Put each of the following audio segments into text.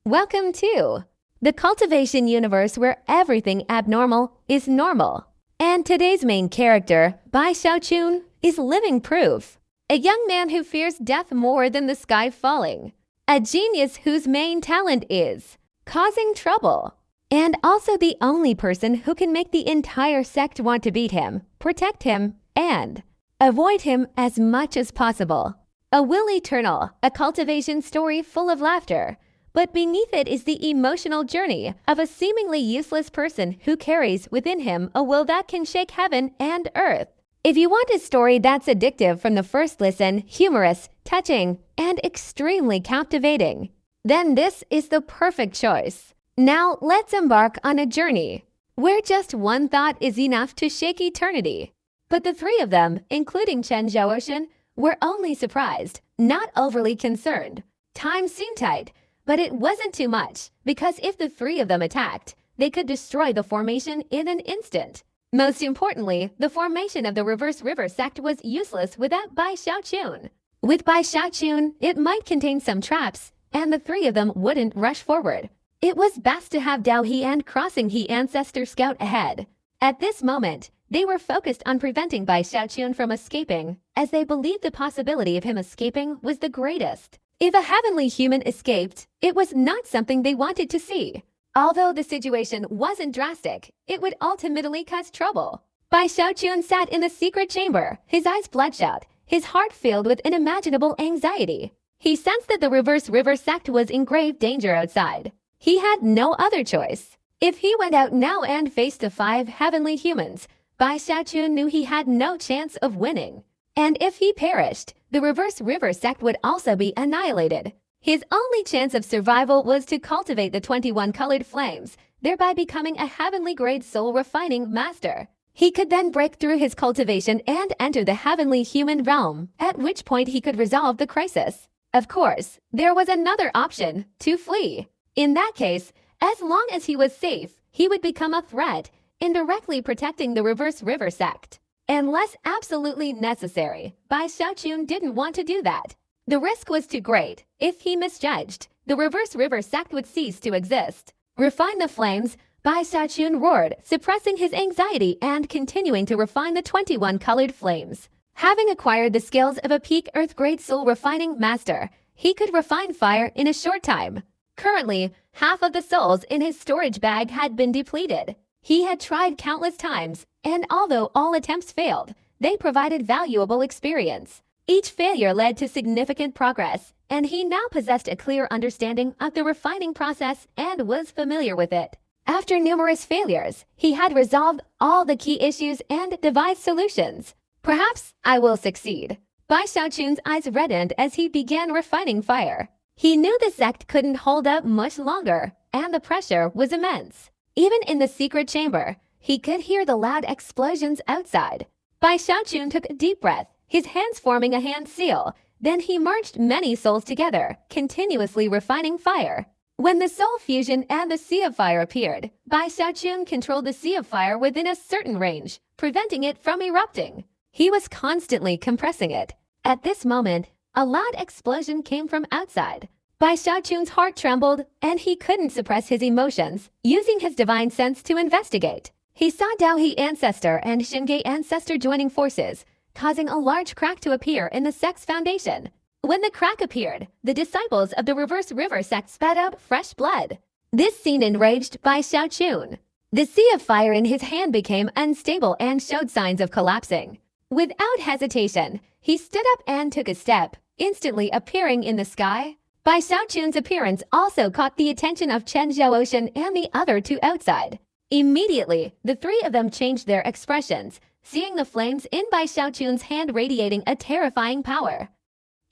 Welcome to the cultivation universe where everything abnormal is normal. And today's main character, Bai Xiaochun, is living proof. A young man who fears death more than the sky falling. A genius whose main talent is causing trouble. And also the only person who can make the entire sect want to beat him, protect him, and avoid him as much as possible. A will eternal, a cultivation story full of laughter. But beneath it is the emotional journey of a seemingly useless person who carries within him a will that can shake heaven and earth. If you want a story that's addictive from the first listen, humorous, touching, and extremely captivating, then this is the perfect choice. Now let's embark on a journey where just one thought is enough to shake eternity. But the three of them, including Chen Zhaoshan, were only surprised, not overly concerned. Time seemed tight. But it wasn't too much, because if the three of them attacked, they could destroy the formation in an instant. Most importantly, the formation of the Reverse River sect was useless without Bai Xiaochun. With Bai Xiaochun, it might contain some traps, and the three of them wouldn't rush forward. It was best to have Dao He and Crossing He Ancestor scout ahead. At this moment, they were focused on preventing Bai Xiaochun from escaping, as they believed the possibility of him escaping was the greatest. If a heavenly human escaped, it was not something they wanted to see. Although the situation wasn't drastic, it would ultimately cause trouble. Bai Xiaochun sat in the secret chamber, his eyes bloodshot, his heart filled with unimaginable anxiety. He sensed that the Reverse River sect was in grave danger outside. He had no other choice. If he went out now and faced the 5 heavenly humans, Bai Xiaochun knew he had no chance of winning. And if he perished, the Reverse River sect would also be annihilated. His only chance of survival was to cultivate the 21 colored flames, thereby becoming a heavenly grade soul refining master. He could then break through his cultivation and enter the heavenly human realm, at which point he could resolve the crisis. Of course, there was another option, to flee. In that case, as long as he was safe, he would become a threat, indirectly protecting the Reverse River sect. Unless absolutely necessary, Bai Xiaochun didn't want to do that. The risk was too great. If he misjudged, the Reverse River sect would cease to exist. Refine the flames, Bai Xiaochun roared, suppressing his anxiety and continuing to refine the 21 colored flames. Having acquired the skills of a peak Earth-grade soul refining master, he could refine fire in a short time. Currently, half of the souls in his storage bag had been depleted. He had tried countless times, and although all attempts failed, they provided valuable experience. Each failure led to significant progress, and he now possessed a clear understanding of the refining process and was familiar with it. After numerous failures, he had resolved all the key issues and devised solutions. Perhaps I will succeed. Bai Xiaochun's eyes reddened as he began refining fire. He knew the sect couldn't hold up much longer, and the pressure was immense. Even in the secret chamber, he could hear the loud explosions outside. Bai Xiaochun took a deep breath, his hands forming a hand seal. Then he merged many souls together, continuously refining fire. When the soul fusion and the sea of fire appeared, Bai Xiaochun controlled the sea of fire within a certain range, preventing it from erupting. He was constantly compressing it. At this moment, a loud explosion came from outside. Bai Xiaochun's heart trembled, and he couldn't suppress his emotions, using his divine sense to investigate. He saw Dao He Ancestor and Xingye Ancestor joining forces, causing a large crack to appear in the sect's foundation. When the crack appeared, the disciples of the Reverse River sect spat out fresh blood. This scene enraged Bai Xiaochun. The sea of fire in his hand became unstable and showed signs of collapsing. Without hesitation, he stood up and took a step, instantly appearing in the sky. Bai Xiaochun's appearance also caught the attention of Chen Zhaoshan and the other two outside. Immediately, the three of them changed their expressions, seeing the flames in Bai Xiaochun's hand radiating a terrifying power.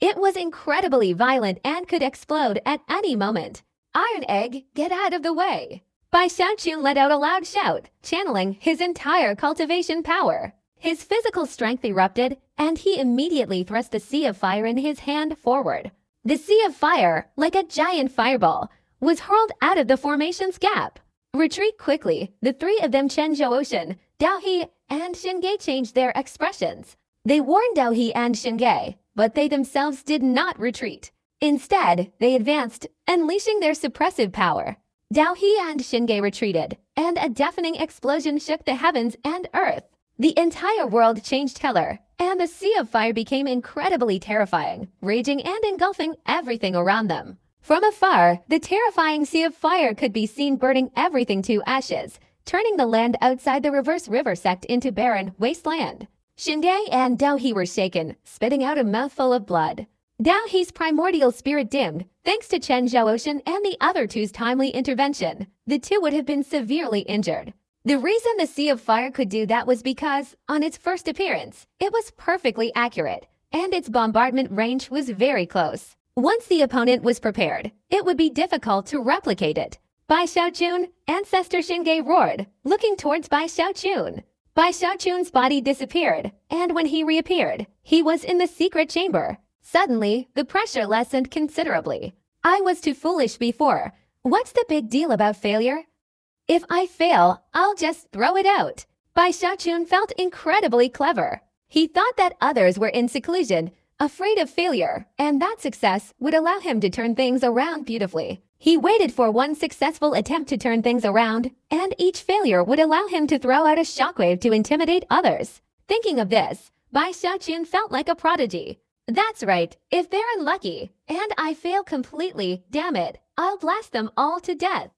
It was incredibly violent and could explode at any moment. Iron Egg, get out of the way! Bai Xiaochun let out a loud shout, channeling his entire cultivation power. His physical strength erupted, and he immediately thrust the sea of fire in his hand forward. The sea of fire, like a giant fireball, was hurled out of the formation's gap. Retreat quickly, the three of them Chen Zhaoshan, Dao He, and Xingye changed their expressions. They warned Dao He and Xingye, but they themselves did not retreat. Instead, they advanced, unleashing their suppressive power. Dao He and Xingye retreated, and a deafening explosion shook the heavens and earth. The entire world changed color, and the sea of fire became incredibly terrifying, raging and engulfing everything around them. From afar, the terrifying sea of fire could be seen burning everything to ashes, turning the land outside the reverse river sect into barren wasteland. Xingye and Dao He were shaken, spitting out a mouthful of blood. Dao He's primordial spirit dimmed, thanks to Chen Zhaoxin and the other two's timely intervention. The two would have been severely injured. The reason the Sea of Fire could do that was because, on its first appearance, it was perfectly accurate, and its bombardment range was very close. Once the opponent was prepared, it would be difficult to replicate it. Bai Xiaochun, Ancestor Xingye roared, looking towards Bai Xiaochun. Bai Xiaochun's body disappeared, and when he reappeared, he was in the secret chamber. Suddenly, the pressure lessened considerably. I was too foolish before. What's the big deal about failure? If I fail, I'll just throw it out. Bai Xiaochun felt incredibly clever. He thought that others were in seclusion, afraid of failure, and that success would allow him to turn things around beautifully. He waited for one successful attempt to turn things around, and each failure would allow him to throw out a shockwave to intimidate others. Thinking of this, Bai Xiaochun felt like a prodigy. That's right, if they're unlucky, and I fail completely, damn it, I'll blast them all to death.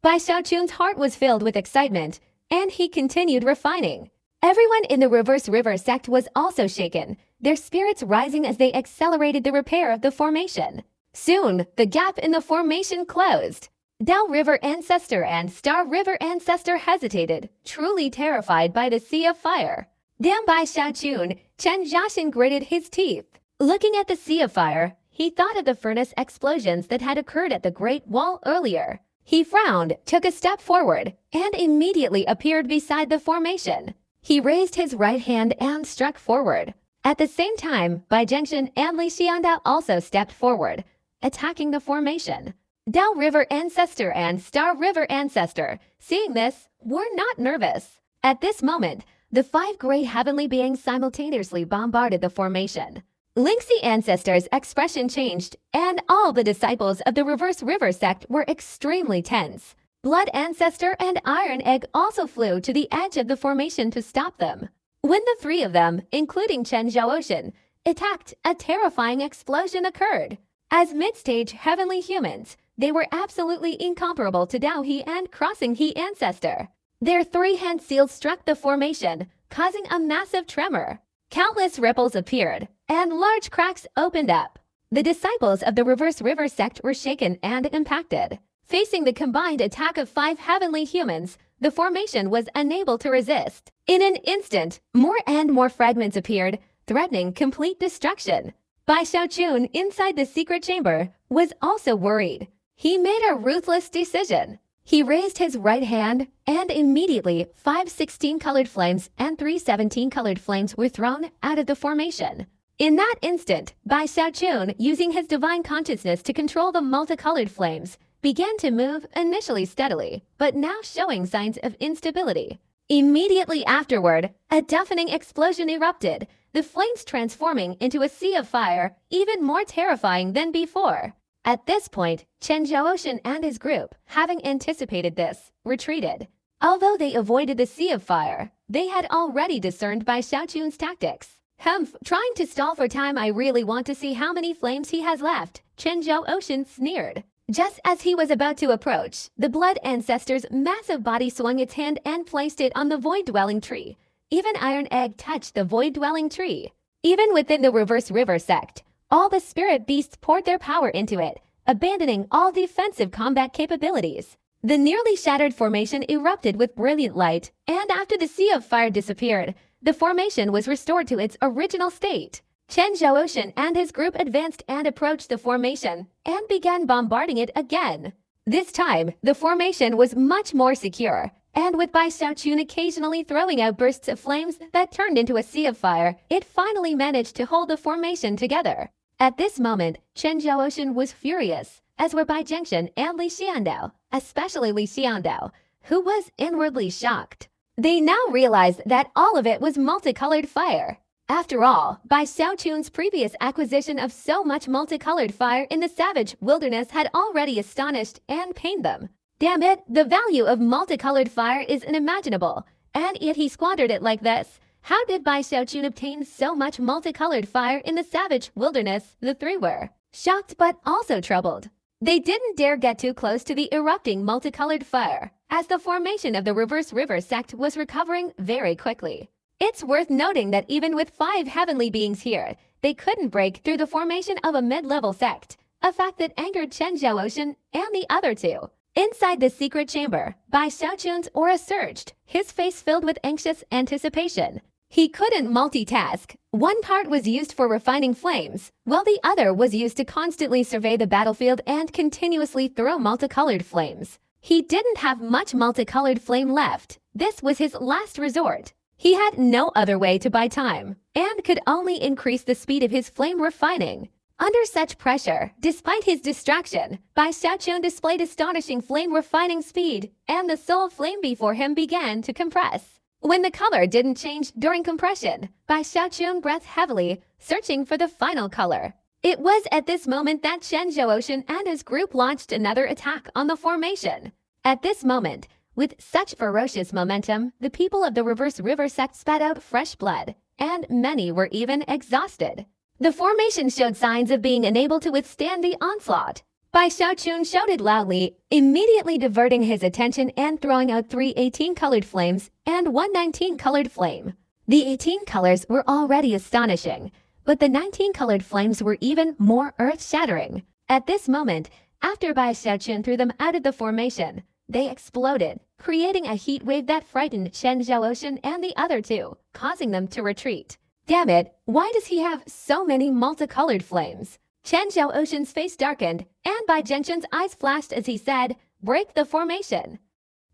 Bai Xiaochun's heart was filled with excitement, and he continued refining. Everyone in the Reverse River sect was also shaken, their spirits rising as they accelerated the repair of the formation. Soon, the gap in the formation closed. Dao River Ancestor and Star River Ancestor hesitated, truly terrified by the Sea of Fire. Damn Bai Xiaochun, Chen Zhaoxin gritted his teeth. Looking at the Sea of Fire, he thought of the furnace explosions that had occurred at the Great Wall earlier. He frowned, took a step forward, and immediately appeared beside the formation. He raised his right hand and struck forward. At the same time, Bai Zhengshan and Li Xiandao also stepped forward, attacking the formation. Dao River Ancestor and Star River Ancestor, seeing this, were not nervous. At this moment, the 5 great heavenly beings simultaneously bombarded the formation. Lingxi Ancestor's expression changed, and all the disciples of the Reverse River sect were extremely tense. Blood Ancestor and Iron Egg also flew to the edge of the formation to stop them. When the 3 of them, including Chen Zhaoxin, attacked, a terrifying explosion occurred. As mid-stage heavenly humans, they were absolutely incomparable to Dao He and Crossing He Ancestor. Their 3-hand seals struck the formation, causing a massive tremor. Countless ripples appeared, and large cracks opened up. The disciples of the Reverse River sect were shaken and impacted. Facing the combined attack of 5 heavenly humans, the formation was unable to resist. In an instant, more and more fragments appeared, threatening complete destruction. Bai Xiaochun, inside the secret chamber, was also worried. He made a ruthless decision. He raised his right hand, and immediately 5 16-colored flames and 3 17-colored flames were thrown out of the formation. In that instant, Bai Xiaochun, using his divine consciousness to control the multicolored flames, began to move initially steadily, but now showing signs of instability. Immediately afterward, a deafening explosion erupted, the flames transforming into a sea of fire, even more terrifying than before. At this point, Chen Zhaoxin and his group, having anticipated this, retreated. Although they avoided the Sea of Fire, they had already discerned Bai Xiaochun's tactics. Humph, trying to stall for time. I really want to see how many flames he has left, Chen Zhaoxin sneered. Just as he was about to approach, the Blood Ancestor's massive body swung its hand and placed it on the Void-Dwelling Tree. Even Iron Egg touched the Void-Dwelling Tree. Even within the Reverse River sect, all the spirit beasts poured their power into it, abandoning all defensive combat capabilities. The nearly shattered formation erupted with brilliant light, and after the Sea of Fire disappeared, the formation was restored to its original state. Chen Zhaoxin and his group advanced and approached the formation, and began bombarding it again. This time, the formation was much more secure, and with Bai Xiaochun occasionally throwing out bursts of flames that turned into a sea of fire, it finally managed to hold the formation together. At this moment, Chen Zhaoxin was furious, as were Bai Zhengshan and Li Xiandao, especially Li Xiandao, who was inwardly shocked. They now realized that all of it was multicolored fire. After all, Bai Xiaochun's previous acquisition of so much multicolored fire in the savage wilderness had already astonished and pained them. Damn it, the value of multicolored fire is unimaginable, and yet he squandered it like this. How did Bai Xiaochun obtain so much multicolored fire in the savage wilderness? The three were shocked but also troubled. They didn't dare get too close to the erupting multicolored fire, as the formation of the Reverse River sect was recovering very quickly. It's worth noting that even with 5 heavenly beings here, they couldn't break through the formation of a mid-level sect, a fact that angered Chen Zhaoxin and the other two. Inside the secret chamber, Bai Xiaochun's aura surged, his face filled with anxious anticipation. He couldn't multitask. One part was used for refining flames, while the other was used to constantly survey the battlefield and continuously throw multicolored flames. He didn't have much multicolored flame left. This was his last resort. He had no other way to buy time, and could only increase the speed of his flame refining. Under such pressure, despite his distraction, Bai Xiaochun displayed astonishing flame refining speed, and the soul flame before him began to compress. When the color didn't change during compression, Bai Xiaochun breathed heavily, searching for the final color. It was at this moment that Chen Zhaoxin and his group launched another attack on the formation. At this moment, with such ferocious momentum, the people of the Reverse River sect spat out fresh blood, and many were even exhausted. The formation showed signs of being unable to withstand the onslaught. Bai Xiaochun shouted loudly, immediately diverting his attention and throwing out 3 18-colored flames and 1 19-colored flame. The 18 colors were already astonishing, but the 19-colored flames were even more earth-shattering. At this moment, after Bai Xiaochun threw them out of the formation, they exploded, creating a heat wave that frightened Chen Zhaoxin and the other two, causing them to retreat. Damn it, why does he have so many multicolored flames? Chen Zhaoxin's face darkened, and Bai Zhenchun's eyes flashed as he said, break the formation.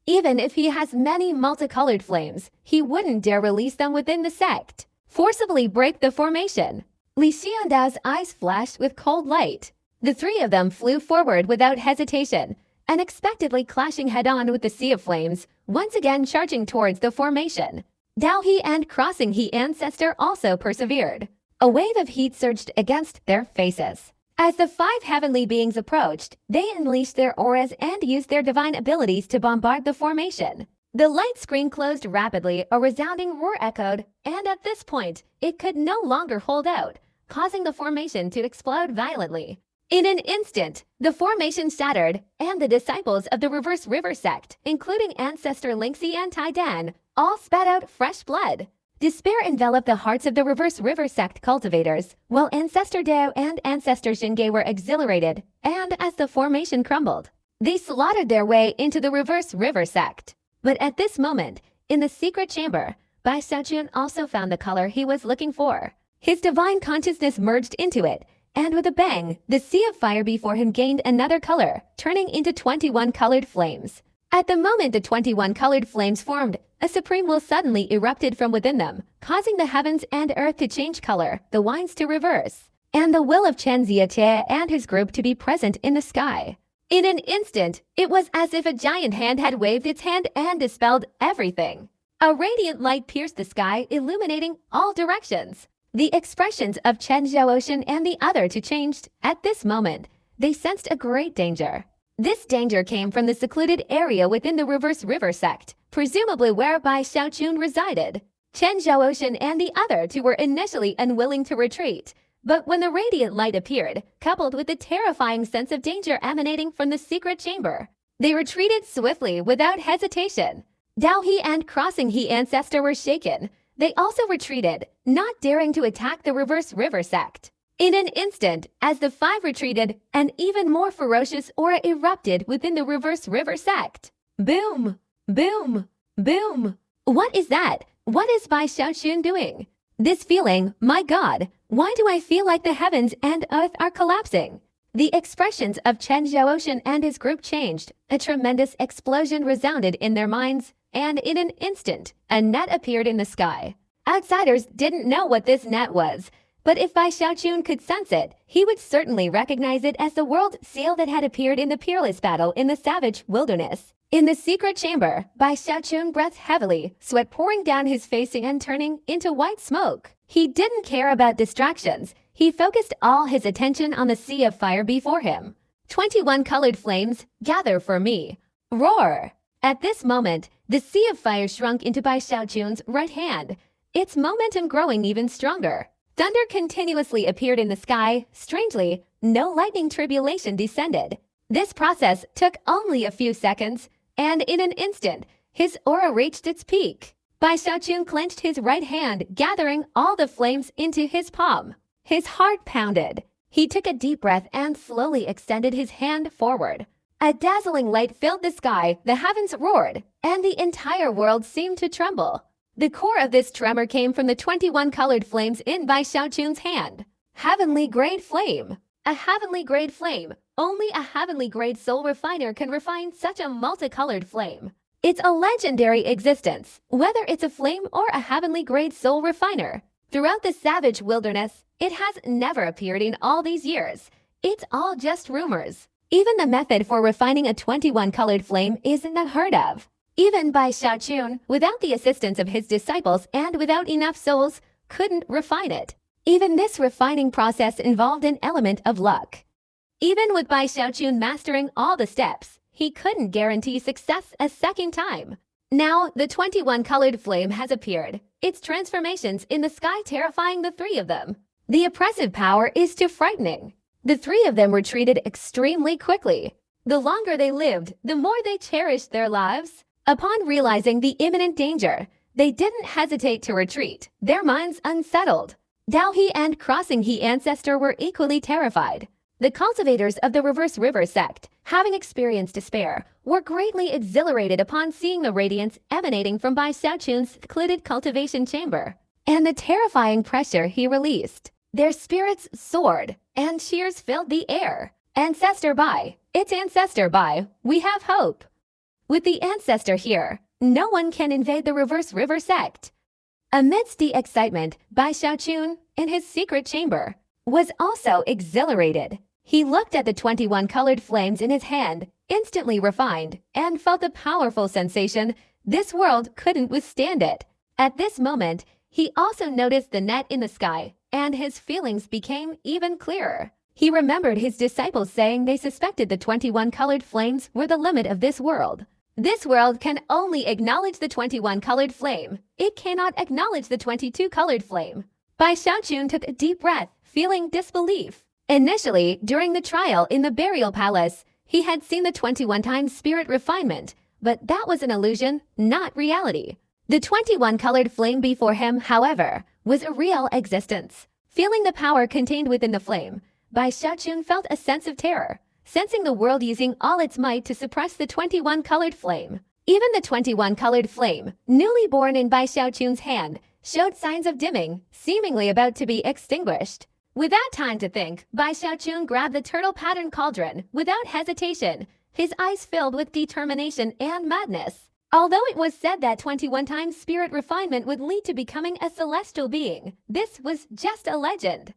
Even if he has many multicolored flames, he wouldn't dare release them within the sect. Forcibly break the formation. Li Xiandao's eyes flashed with cold light. The three of them flew forward without hesitation, unexpectedly clashing head-on with the sea of flames, once again charging towards the formation. Dao He and Crossing He Ancestor also persevered. A wave of heat surged against their faces. As the 5 heavenly beings approached, they unleashed their auras and used their divine abilities to bombard the formation. The light screen closed rapidly, a resounding roar echoed, and at this point, it could no longer hold out, causing the formation to explode violently. In an instant, the formation shattered, and the disciples of the Reverse River sect, including Ancestor Lingxi and Taidan, all spat out fresh blood. Despair enveloped the hearts of the Reverse River sect cultivators, while Ancestor Dao and Ancestor Xingye were exhilarated, and as the formation crumbled, they slaughtered their way into the Reverse River sect. But at this moment, in the secret chamber, Bai Xiaochun also found the color he was looking for. His divine consciousness merged into it, and with a bang, the sea of fire before him gained another color, turning into 21 colored flames. At the moment the 21 colored flames formed, a supreme will suddenly erupted from within them, causing the heavens and earth to change color, the winds to reverse, and the will of Chen Ziatie and his group to be present in the sky. In an instant, it was as if a giant hand had waved its hand and dispelled everything. A radiant light pierced the sky, illuminating all directions. The expressions of Chen Zhaoxin and the other two changed. At this moment, they sensed a great danger. This danger came from the secluded area within the Reverse River sect, presumably where Bai Xiaochun resided. Chen Zhaoxin and the other two were initially unwilling to retreat, but when the radiant light appeared, coupled with the terrifying sense of danger emanating from the secret chamber, they retreated swiftly without hesitation. Dao He and Crossing He Ancestor were shaken. They also retreated, not daring to attack the Reverse River sect. In an instant, as the 5 retreated, an even more ferocious aura erupted within the Reverse River sect. Boom! Boom! Boom! What is that? What is Bai Xiaochun doing? This feeling, my God, why do I feel like the heavens and earth are collapsing? The expressions of Chen Zhaoxin and his group changed. A tremendous explosion resounded in their minds, and in an instant, a net appeared in the sky. Outsiders didn't know what this net was, but if Bai Xiaochun could sense it, he would certainly recognize it as the world seal that had appeared in the peerless battle in the savage wilderness. In the secret chamber, Bai Xiaochun breathed heavily, sweat pouring down his face and turning into white smoke. He didn't care about distractions. He focused all his attention on the sea of fire before him. 21 colored flames, gather for me. Roar! At this moment, the sea of fire shrunk into Bai Xiaochun's right hand, its momentum growing even stronger. Thunder continuously appeared in the sky. Strangely, no lightning tribulation descended. This process took only a few seconds, and in an instant, his aura reached its peak. Bai Xiaochun clenched his right hand, gathering all the flames into his palm. His heart pounded. He took a deep breath and slowly extended his hand forward. A dazzling light filled the sky, the heavens roared, and the entire world seemed to tremble. The core of this tremor came from the 21 colored flames in Bai Xiaochun's hand. Heavenly grade flame. A heavenly grade flame. Only a heavenly grade soul refiner can refine such a multicolored flame. It's a legendary existence, whether it's a flame or a heavenly grade soul refiner. Throughout the savage wilderness, it has never appeared in all these years. It's all just rumors. Even the method for refining a 21 colored flame isn't unheard of. Even Bai Xiaochun, without the assistance of his disciples and without enough souls, couldn't refine it. Even this refining process involved an element of luck. Even with Bai Xiaochun mastering all the steps, he couldn't guarantee success a second time. Now, the 21 colored flame has appeared, its transformations in the sky terrifying the three of them. The oppressive power is too frightening. The three of them retreated extremely quickly. The longer they lived, the more they cherished their lives. Upon realizing the imminent danger, they didn't hesitate to retreat, their minds unsettled. Dao He and Crossing He ancestor were equally terrified. The cultivators of the Reverse River sect, having experienced despair, were greatly exhilarated upon seeing the radiance emanating from Bai Xiaochun's secluded cultivation chamber, and the terrifying pressure he released. Their spirits soared, and cheers filled the air. Ancestor Bai, it's Ancestor Bai, we have hope. With the ancestor here, no one can invade the Reverse River sect. Amidst the excitement, Bai Xiaochun, in his secret chamber, was also exhilarated. He looked at the 21 colored flames in his hand, instantly refined, and felt the powerful sensation this world couldn't withstand it. At this moment, he also noticed the net in the sky, and his feelings became even clearer. He remembered his disciples saying they suspected the 21 colored flames were the limit of this world. This world can only acknowledge the 21 colored flame. It cannot acknowledge the 22 colored flame. Bai Xiaochun took a deep breath, feeling disbelief. Initially, during the trial in the burial palace, he had seen the 21 times spirit refinement, but that was an illusion, not reality. The 21 colored flame before him, however, was a real existence. Feeling the power contained within the flame, Bai Xiaochun felt a sense of terror, sensing the world using all its might to suppress the 21 colored flame. Even the 21 colored flame, newly born in Bai Xiaochun's hand, showed signs of dimming, seemingly about to be extinguished. Without time to think, Bai Xiaochun grabbed the turtle pattern cauldron without hesitation, his eyes filled with determination and madness. Although it was said that 21 times spirit refinement would lead to becoming a celestial being, this was just a legend.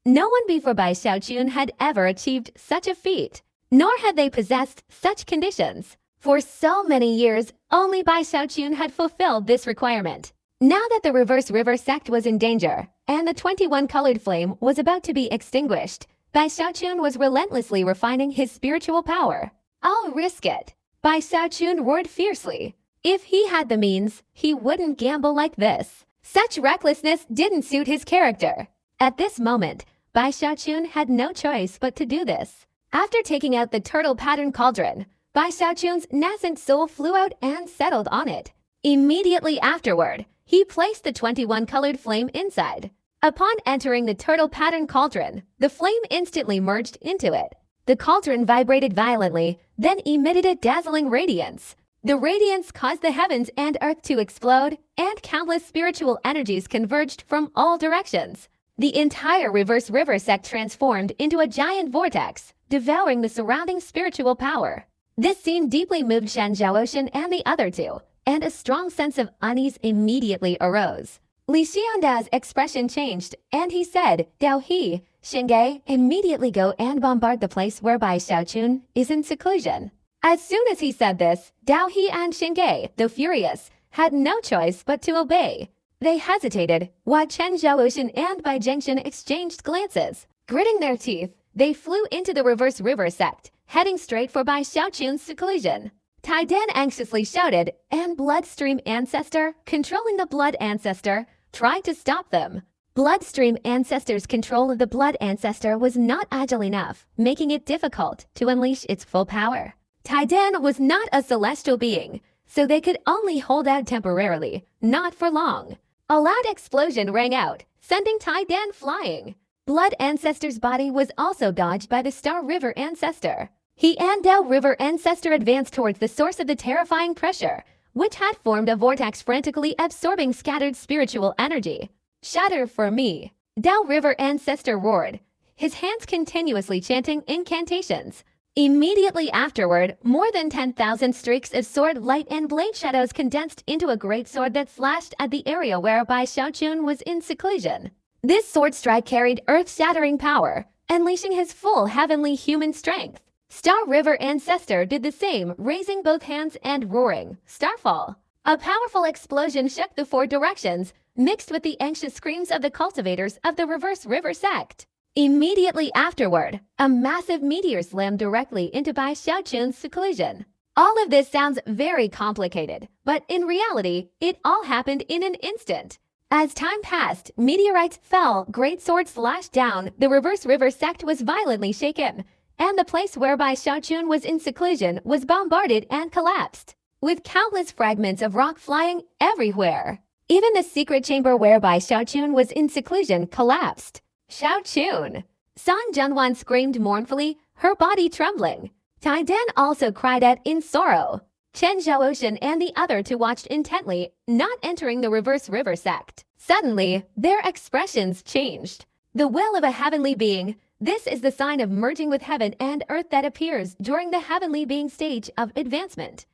No one before Bai Xiaochun had ever achieved such a feat, nor had they possessed such conditions. For so many years, only Bai Xiaochun had fulfilled this requirement. Now that the Reverse River sect was in danger, and the 21 colored flame was about to be extinguished, Bai Xiaochun was relentlessly refining his spiritual power. I'll risk it, Bai Xiaochun roared fiercely. If he had the means, he wouldn't gamble like this. Such recklessness didn't suit his character. At this moment, Bai Xiaochun had no choice but to do this. After taking out the turtle pattern cauldron, Bai Xiaochun's nascent soul flew out and settled on it. Immediately afterward, he placed the 21 colored flame inside. Upon entering the turtle pattern cauldron, the flame instantly merged into it. The cauldron vibrated violently, then emitted a dazzling radiance. The radiance caused the heavens and earth to explode, and countless spiritual energies converged from all directions. The entire Reverse River sect transformed into a giant vortex, devouring the surrounding spiritual power. This scene deeply moved Shan Zhaotian and the other two, and a strong sense of unease immediately arose. Li Xianda's expression changed, and he said, Dao He, Xingge, immediately go and bombard the place where Bai Xiaochun is in seclusion. As soon as he said this, Dao He and Xingge, though furious, had no choice but to obey. They hesitated, while Chen Zhaoxin and Bai Jingshan exchanged glances. Gritting their teeth, they flew into the reverse river sect, heading straight for Bai Xiaochun's seclusion. Tai Dan anxiously shouted, and Bloodstream Ancestor, controlling the Blood Ancestor, tried to stop them. Bloodstream Ancestor's control of the Blood Ancestor was not agile enough, making it difficult to unleash its full power. Tai Dan was not a celestial being, so they could only hold out temporarily, not for long. A loud explosion rang out, sending Tai Dan flying. Blood Ancestor's body was also dodged by the Star River Ancestor. He and Dao River Ancestor advanced towards the source of the terrifying pressure, which had formed a vortex frantically absorbing scattered spiritual energy. Shatter for me, Dao River Ancestor roared, his hands continuously chanting incantations. Immediately afterward, more than 10,000 streaks of sword light and blade shadows condensed into a great sword that slashed at the area where Bai Xiaochun was in seclusion. This sword strike carried earth-shattering power, unleashing his full heavenly human strength. Star River Ancestor did the same, raising both hands and roaring, Starfall. A powerful explosion shook the four directions, mixed with the anxious screams of the cultivators of the Reverse River sect. Immediately afterward, a massive meteor slammed directly into Bai Xiaochun's seclusion. All of this sounds very complicated, but in reality, it all happened in an instant. As time passed, meteorites fell, great swords slashed down, the Reverse River sect was violently shaken, and the place where Bai Xiaochun was in seclusion was bombarded and collapsed, with countless fragments of rock flying everywhere. Even the secret chamber where Bai Xiaochun was in seclusion collapsed. Xiaochun! San Zhenwan screamed mournfully, her body trembling. Tai Dan also cried out in sorrow. Chen Zhaoxin and the other two watched intently, not entering the Reverse River sect. Suddenly, their expressions changed. The will of a heavenly being, this is the sign of merging with heaven and earth that appears during the heavenly being stage of advancement.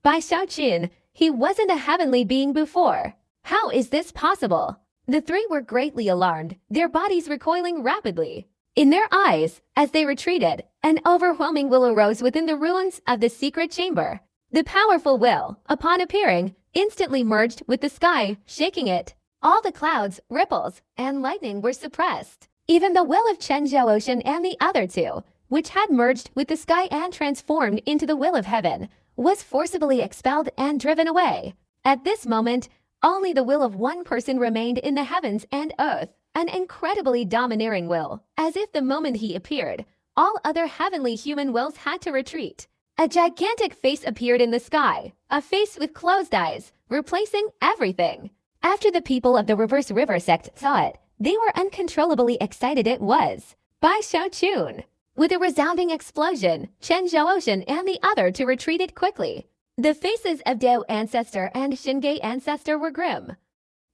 Bai Xiaochun, he wasn't a heavenly being before. How is this possible? The three were greatly alarmed, their bodies recoiling rapidly. In their eyes, as they retreated, an overwhelming will arose within the ruins of the secret chamber. The powerful will, upon appearing, instantly merged with the sky, shaking it. All the clouds, ripples, and lightning were suppressed. Even the will of Chen Zhaoxin and the other two, which had merged with the sky and transformed into the will of heaven, was forcibly expelled and driven away. At this moment, only the will of one person remained in the heavens and earth, an incredibly domineering will. As if the moment he appeared, all other heavenly human wills had to retreat. A gigantic face appeared in the sky, a face with closed eyes, replacing everything. After the people of the Reverse River sect saw it, they were uncontrollably excited. It was Bai Xiaochun. With a resounding explosion, Chen Zhaoxin and the other two retreated quickly. The faces of Dao Ancestor and Xingye Ancestor were grim.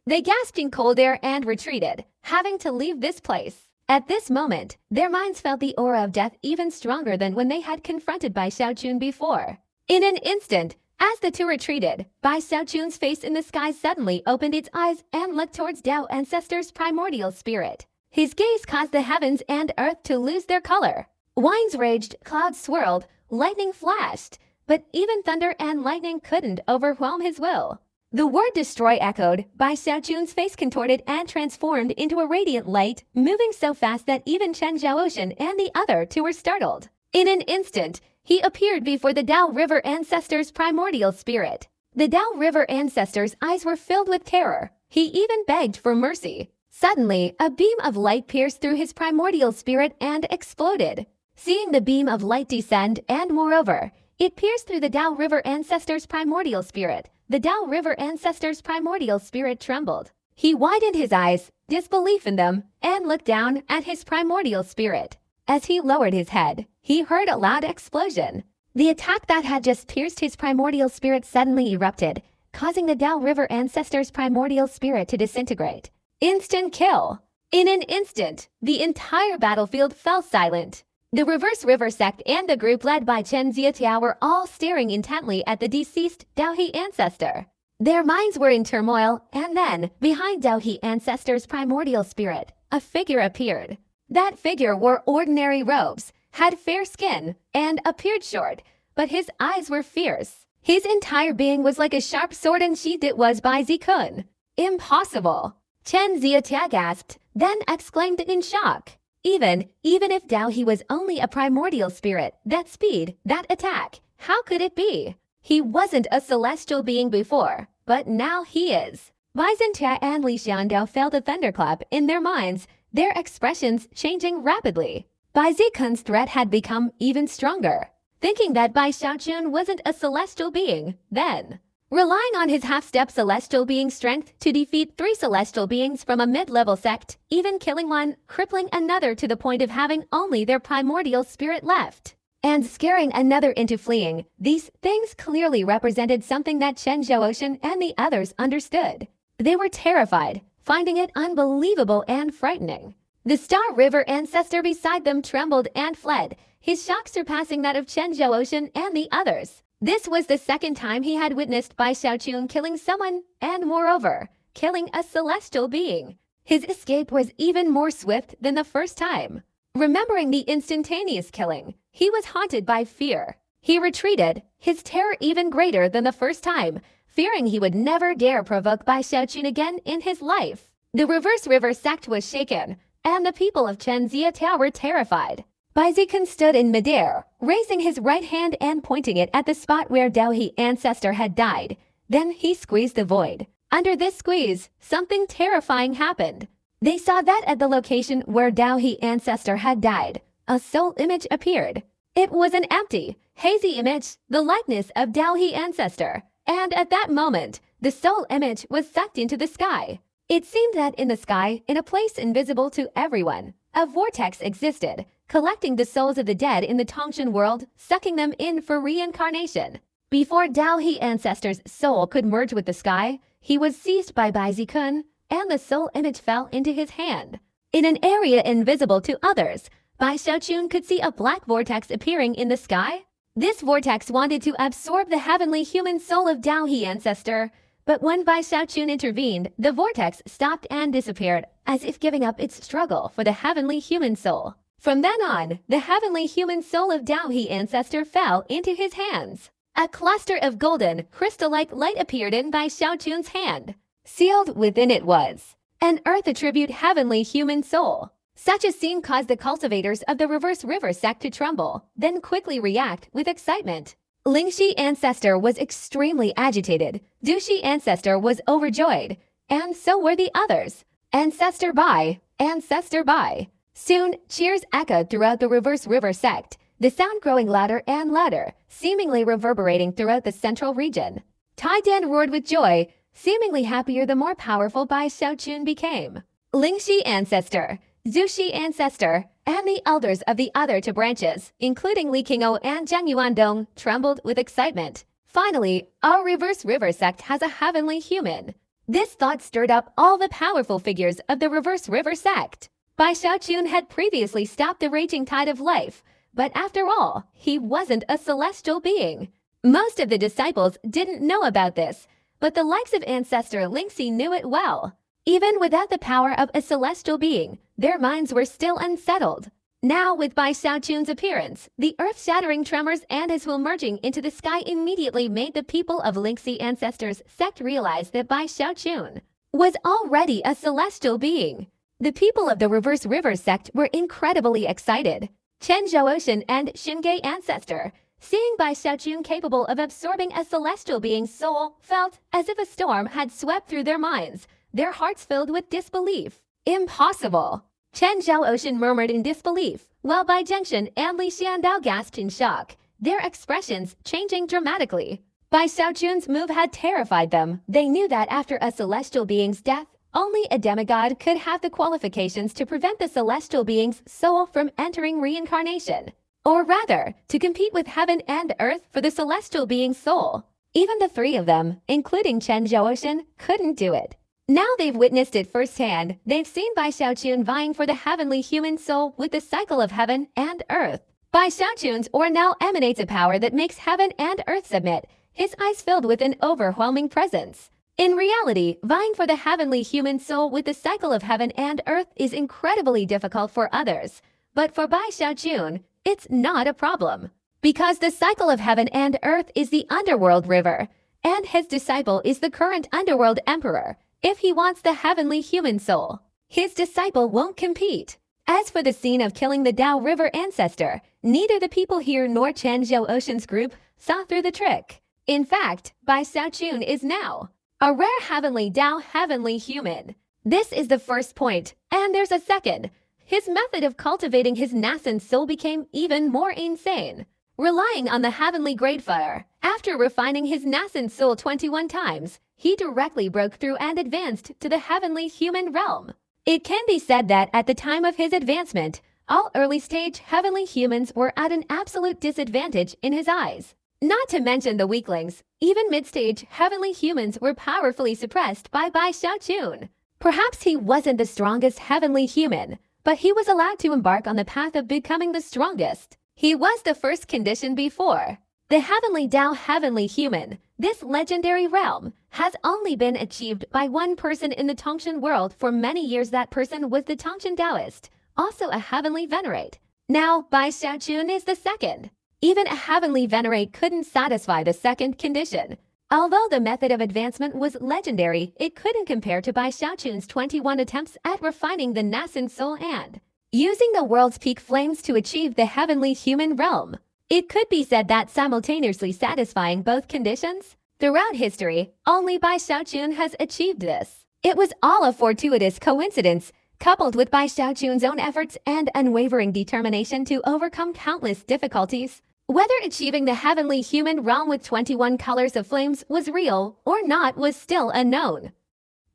They gasped in cold air and retreated, having to leave this place. At this moment, their minds felt the aura of death even stronger than when they had confronted Bai Xiaochun before. In an instant, as the two retreated, Bai Xiaochun's face in the sky suddenly opened its eyes and looked towards Dao Ancestor's primordial spirit. His gaze caused the heavens and earth to lose their color. Winds raged, clouds swirled, lightning flashed, but even thunder and lightning couldn't overwhelm his will. The word destroy echoed, Bai Xiaochun's face contorted and transformed into a radiant light, moving so fast that even Chen Zhaoxin and the other two were startled. In an instant, he appeared before the Dao River Ancestor's primordial spirit. The Dao River Ancestor's eyes were filled with terror. He even begged for mercy. Suddenly, a beam of light pierced through his primordial spirit and exploded. Seeing the beam of light descend, and moreover, it pierced through the Dao River Ancestor's primordial spirit, the Dao River Ancestor's primordial spirit trembled. He widened his eyes, disbelief in them, and looked down at his primordial spirit. As he lowered his head, he heard a loud explosion. The attack that had just pierced his primordial spirit suddenly erupted, causing the Dao River Ancestor's primordial spirit to disintegrate. Instant kill! In an instant, the entire battlefield fell silent. The Reverse River sect and the group led by Chen Zietiao were all staring intently at the deceased Dao He Ancestor. Their minds were in turmoil, and then, behind Dao He Ancestor's primordial spirit, a figure appeared. That figure wore ordinary robes, had fair skin, and appeared short, but his eyes were fierce. His entire being was like a sharp sword unsheathed. It was Bai Zikun. Impossible! Chen Ziyata gasped, then exclaimed in shock. Even if Dao He was only a primordial spirit, that speed, that attack, how could it be? He wasn't a celestial being before, but now he is. Bai Xintia and Li Xiandao felt a thunderclap in their minds, their expressions changing rapidly. Bai Zikun's threat had become even stronger. Thinking that Bai Xiaochun wasn't a celestial being, then relying on his half-step celestial being strength to defeat 3 celestial beings from a mid-level sect, even killing one, crippling another to the point of having only their primordial spirit left, and scaring another into fleeing, these things clearly represented something that Chen Zhaoxin and the others understood. They were terrified, finding it unbelievable and frightening. The Star River ancestor beside them trembled and fled, his shock surpassing that of Chen Zhaoxin and the others. This was the second time he had witnessed Bai Xiaochun killing someone, and moreover, killing a celestial being. His escape was even more swift than the first time. Remembering the instantaneous killing, he was haunted by fear. He retreated, his terror even greater than the first time, fearing he would never dare provoke Bai Xiaochun again in his life. The Reverse River sect was shaken, and the people of Chen Ziyata were terrified. Bai Zikun stood in midair, raising his right hand and pointing it at the spot where Dao He ancestor had died. Then he squeezed the void. Under this squeeze, something terrifying happened. They saw that at the location where Dao He ancestor had died, a soul image appeared. It was an empty, hazy image, the likeness of Dao He ancestor. And at that moment, the soul image was sucked into the sky. It seemed that in the sky, in a place invisible to everyone, a vortex existed, collecting the souls of the dead in the Tongshan world, sucking them in for reincarnation. Before Dao He ancestor's soul could merge with the sky, he was seized by Bai Zikun, and the soul image fell into his hand. In an area invisible to others, Bai Xiaochun could see a black vortex appearing in the sky. This vortex wanted to absorb the heavenly human soul of Dao He ancestor, but when Bai Xiaochun intervened, the vortex stopped and disappeared, as if giving up its struggle for the heavenly human soul. From then on, the heavenly human soul of Dao He ancestor fell into his hands. A cluster of golden, crystal-like light appeared in Bai Xiaochun's hand. Sealed within it was an earth attribute heavenly human soul. Such a scene caused the cultivators of the Reverse River sect to tremble, then quickly react with excitement. Lingxi ancestor was extremely agitated, Dushi ancestor was overjoyed, and so were the others. Ancestor Bai, Ancestor Bai. Soon, cheers echoed throughout the Reverse River sect, the sound growing louder and louder, seemingly reverberating throughout the central region. Tai Dan roared with joy, seemingly happier the more powerful Bai Xiaochun became. Lingxi ancestor, Zushi ancestor, and the elders of the other 2 branches, including Li Qingou and Zhang Yuandong, trembled with excitement. Finally, our Reverse River sect has a heavenly human. This thought stirred up all the powerful figures of the Reverse River sect. Bai Xiaochun had previously stopped the raging tide of life, but after all, he wasn't a celestial being. Most of the disciples didn't know about this, but the likes of Ancestor Lingxi knew it well. Even without the power of a celestial being, their minds were still unsettled. Now, with Bai Xiaochun's appearance, the earth-shattering tremors and his will merging into the sky immediately made the people of Lingxi Ancestors sect realize that Bai Xiaochun was already a celestial being. The people of the Reverse River sect were incredibly excited. Chen Zhaoxin and Xingge Ancestor, seeing Bai Xiaochun capable of absorbing a celestial being's soul, felt as if a storm had swept through their minds, their hearts filled with disbelief. Impossible! Chen Zhaoxin murmured in disbelief, while Bai Zhengshan and Li Xiandao gasped in shock, their expressions changing dramatically. Bai Xiaochun's move had terrified them. They knew that after a celestial being's death, only a demigod could have the qualifications to prevent the celestial being's soul from entering reincarnation. Or rather, to compete with heaven and earth for the celestial being's soul. Even the 3 of them, including Chen Zhaoxin, couldn't do it. Now they've witnessed it firsthand. They've seen Bai Xiaochun vying for the heavenly human soul with the cycle of heaven and earth. Bai Xiaochun's aura now emanates a power that makes heaven and earth submit, his eyes filled with an overwhelming presence. In reality, vying for the heavenly human soul with the cycle of heaven and earth is incredibly difficult for others. But for Bai Xiaochun, it's not a problem. Because the cycle of heaven and earth is the underworld river, and his disciple is the current underworld emperor. if he wants the heavenly human soul, his disciple won't compete. As for the scene of killing the Tao River ancestor, neither the people here nor Chen Zhaoxun's group saw through the trick. In fact, Bai Xiaochun is now a rare heavenly Tao heavenly human. This is the first point, and there's a second. His method of cultivating his nascent soul became even more insane. Relying on the heavenly great fire, after refining his nascent soul 21 times, he directly broke through and advanced to the heavenly human realm. It can be said that at the time of his advancement, all early-stage heavenly humans were at an absolute disadvantage in his eyes. Not to mention the weaklings, even mid-stage heavenly humans were powerfully suppressed by Bai Xiaochun. Perhaps he wasn't the strongest heavenly human, but he was allowed to embark on the path of becoming the strongest. He was the first condition before. The heavenly Tao heavenly human, this legendary realm, has only been achieved by one person in the Tongshan world for many years. That person was the Tongshan Taoist, also a heavenly venerate. Now, Bai Xiaochun is the second. Even a heavenly venerate couldn't satisfy the second condition. Although the method of advancement was legendary, it couldn't compare to Bai Xiaochun's 21 attempts at refining the nascent soul and using the world's peak flames to achieve the heavenly human realm. It could be said that simultaneously satisfying both conditions, throughout history, only Bai Xiaochun has achieved this. It was all a fortuitous coincidence, coupled with Bai Xiaochun's own efforts and unwavering determination to overcome countless difficulties. Whether achieving the heavenly human realm with 21 colors of flames was real or not was still unknown.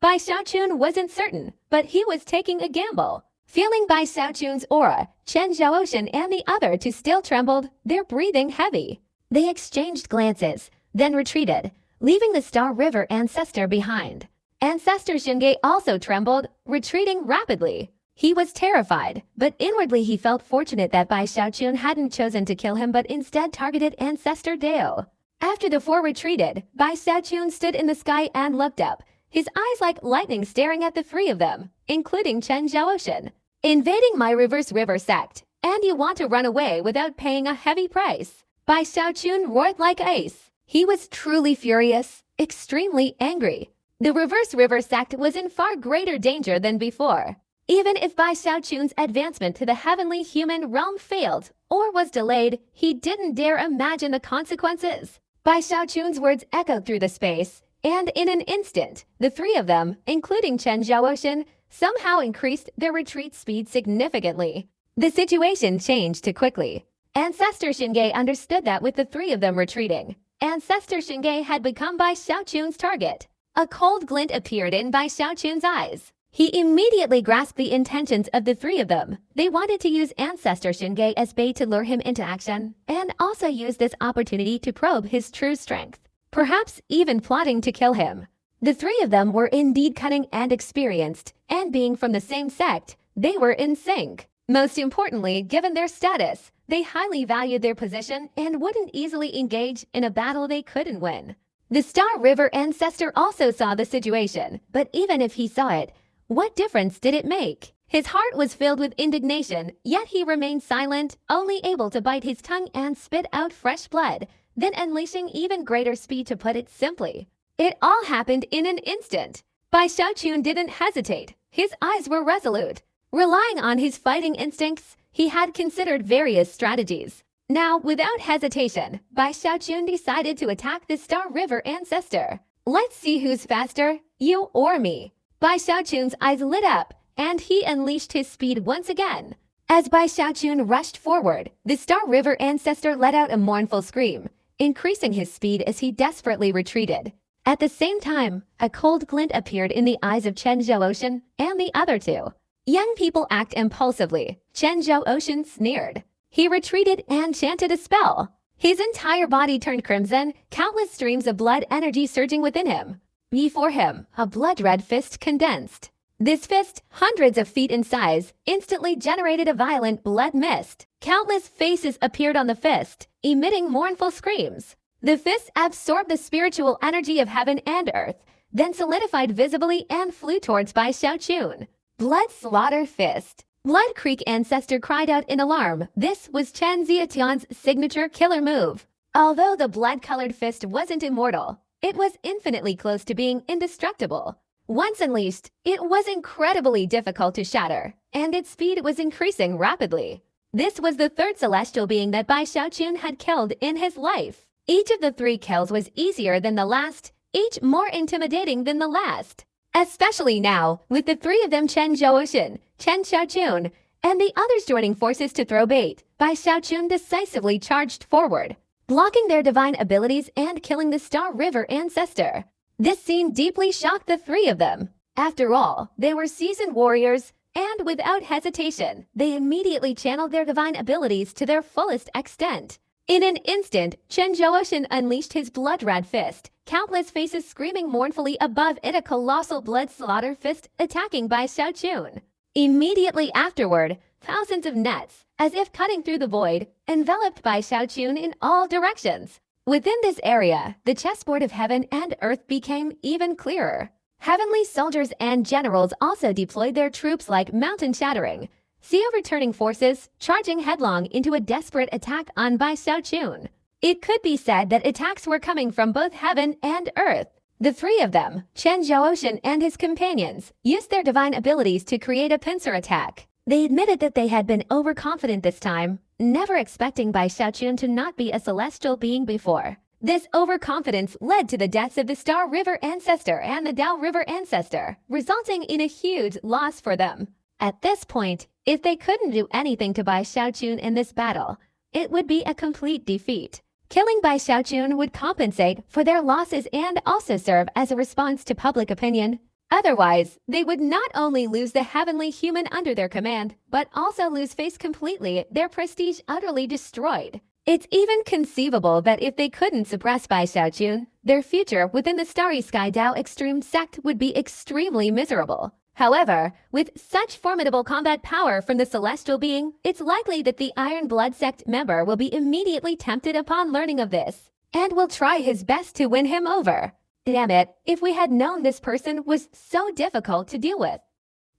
Bai Xiaochun wasn't certain, but he was taking a gamble. Feeling Bai Xiaochun's aura, Chen Zhaoxun and the other two still trembled, their breathing heavy. They exchanged glances, then retreated, leaving the Star River ancestor behind. Ancestor Xingye also trembled, retreating rapidly. He was terrified, but inwardly he felt fortunate that Bai Xiaochun hadn't chosen to kill him but instead targeted Ancestor Dao. After the four retreated, Bai Xiaochun stood in the sky and looked up, his eyes like lightning staring at the three of them, including Chen Zhaoxun. Invading my reverse river sect, and you want to run away without paying a heavy price. Bai Xiaochun roared like ice. He was truly furious, extremely angry. The reverse river sect was in far greater danger than before. Even if Bai Xiaochun's advancement to the heavenly human realm failed or was delayed, he didn't dare imagine the consequences. Bai Xiaochun's words echoed through the space, and in an instant, the three of them, including Chen Zhaoxun, somehow increased their retreat speed significantly. The situation changed too quickly. Ancestor Xingye understood that with the three of them retreating, Ancestor Xingye had become Bai Xiaochun's target. A cold glint appeared in Bai Xiaochun's eyes. He immediately grasped the intentions of the three of them. They wanted to use Ancestor Xingye as bait to lure him into action, and also use this opportunity to probe his true strength, perhaps even plotting to kill him. The three of them were indeed cunning and experienced, and being from the same sect, they were in sync. Most importantly, given their status, they highly valued their position and wouldn't easily engage in a battle they couldn't win. The Star River ancestor also saw the situation, but even if he saw it, what difference did it make? His heart was filled with indignation, yet he remained silent, only able to bite his tongue and spit out fresh blood, then unleashing even greater speed to put it simply. It all happened in an instant. Bai Xiaochun didn't hesitate. His eyes were resolute. Relying on his fighting instincts, he had considered various strategies. Now, without hesitation, Bai Xiaochun decided to attack the Star River ancestor. Let's see who's faster, you or me. Bai Xiaochun's eyes lit up, and he unleashed his speed once again. As Bai Xiaochun rushed forward, the Star River ancestor let out a mournful scream, increasing his speed as he desperately retreated. At the same time, a cold glint appeared in the eyes of Chen Zhaoxun and the other two. Young people act impulsively. Chen Zhaoxun sneered. He retreated and chanted a spell. His entire body turned crimson, countless streams of blood energy surging within him. Before him, a blood-red fist condensed. This fist, hundreds of feet in size, instantly generated a violent blood mist. Countless faces appeared on the fist, emitting mournful screams. The fist absorbed the spiritual energy of heaven and earth, then solidified visibly and flew towards Bai Xiaochun. Blood Slaughter Fist. Blood Creek ancestor cried out in alarm. This was Chen Zietian's signature killer move. Although the blood-colored fist wasn't immortal, it was infinitely close to being indestructible. Once unleashed, it was incredibly difficult to shatter, and its speed was increasing rapidly. This was the third celestial being that Bai Xiaochun had killed in his life. Each of the 3 kills was easier than the last, each more intimidating than the last. Especially now, with the 3 of them Chen Zhouoxin, Chen Xiaochun, and the others joining forces to throw bait, Bai Xiaochun decisively charged forward, blocking their divine abilities and killing the Star River ancestor. This scene deeply shocked the 3 of them. After all, they were seasoned warriors, and without hesitation, they immediately channeled their divine abilities to their fullest extent. In an instant, Chen Zhouoxin unleashed his blood-red fist, countless faces screaming mournfully above it, a colossal blood slaughter fist attacking Bai Xiaochun. Immediately afterward, thousands of nets, as if cutting through the void, enveloped Bai Xiaochun in all directions. Within this area, the chessboard of heaven and earth became even clearer. Heavenly soldiers and generals also deployed their troops like mountain shattering, sea overturning forces, charging headlong into a desperate attack on Bai Xiaochun. It could be said that attacks were coming from both heaven and earth. The 3 of them, Chen Zhouoxin and his companions, used their divine abilities to create a pincer attack. They admitted that they had been overconfident this time, never expecting Bai Xiaochun to not be a celestial being before. This overconfidence led to the deaths of the Star River ancestor and the Dao River ancestor, resulting in a huge loss for them. At this point, if they couldn't do anything to Bai Xiaochun in this battle, it would be a complete defeat. Killing Bai Xiaochun would compensate for their losses and also serve as a response to public opinion. Otherwise, they would not only lose the heavenly human under their command, but also lose face completely, their prestige utterly destroyed. It's even conceivable that if they couldn't suppress Bai Xiaochun, their future within the Starry Sky Dao Extreme sect would be extremely miserable. However, with such formidable combat power from the celestial being, it's likely that the Iron Blood sect member will be immediately tempted upon learning of this, and will try his best to win him over. Damn it, if we had known this person was so difficult to deal with.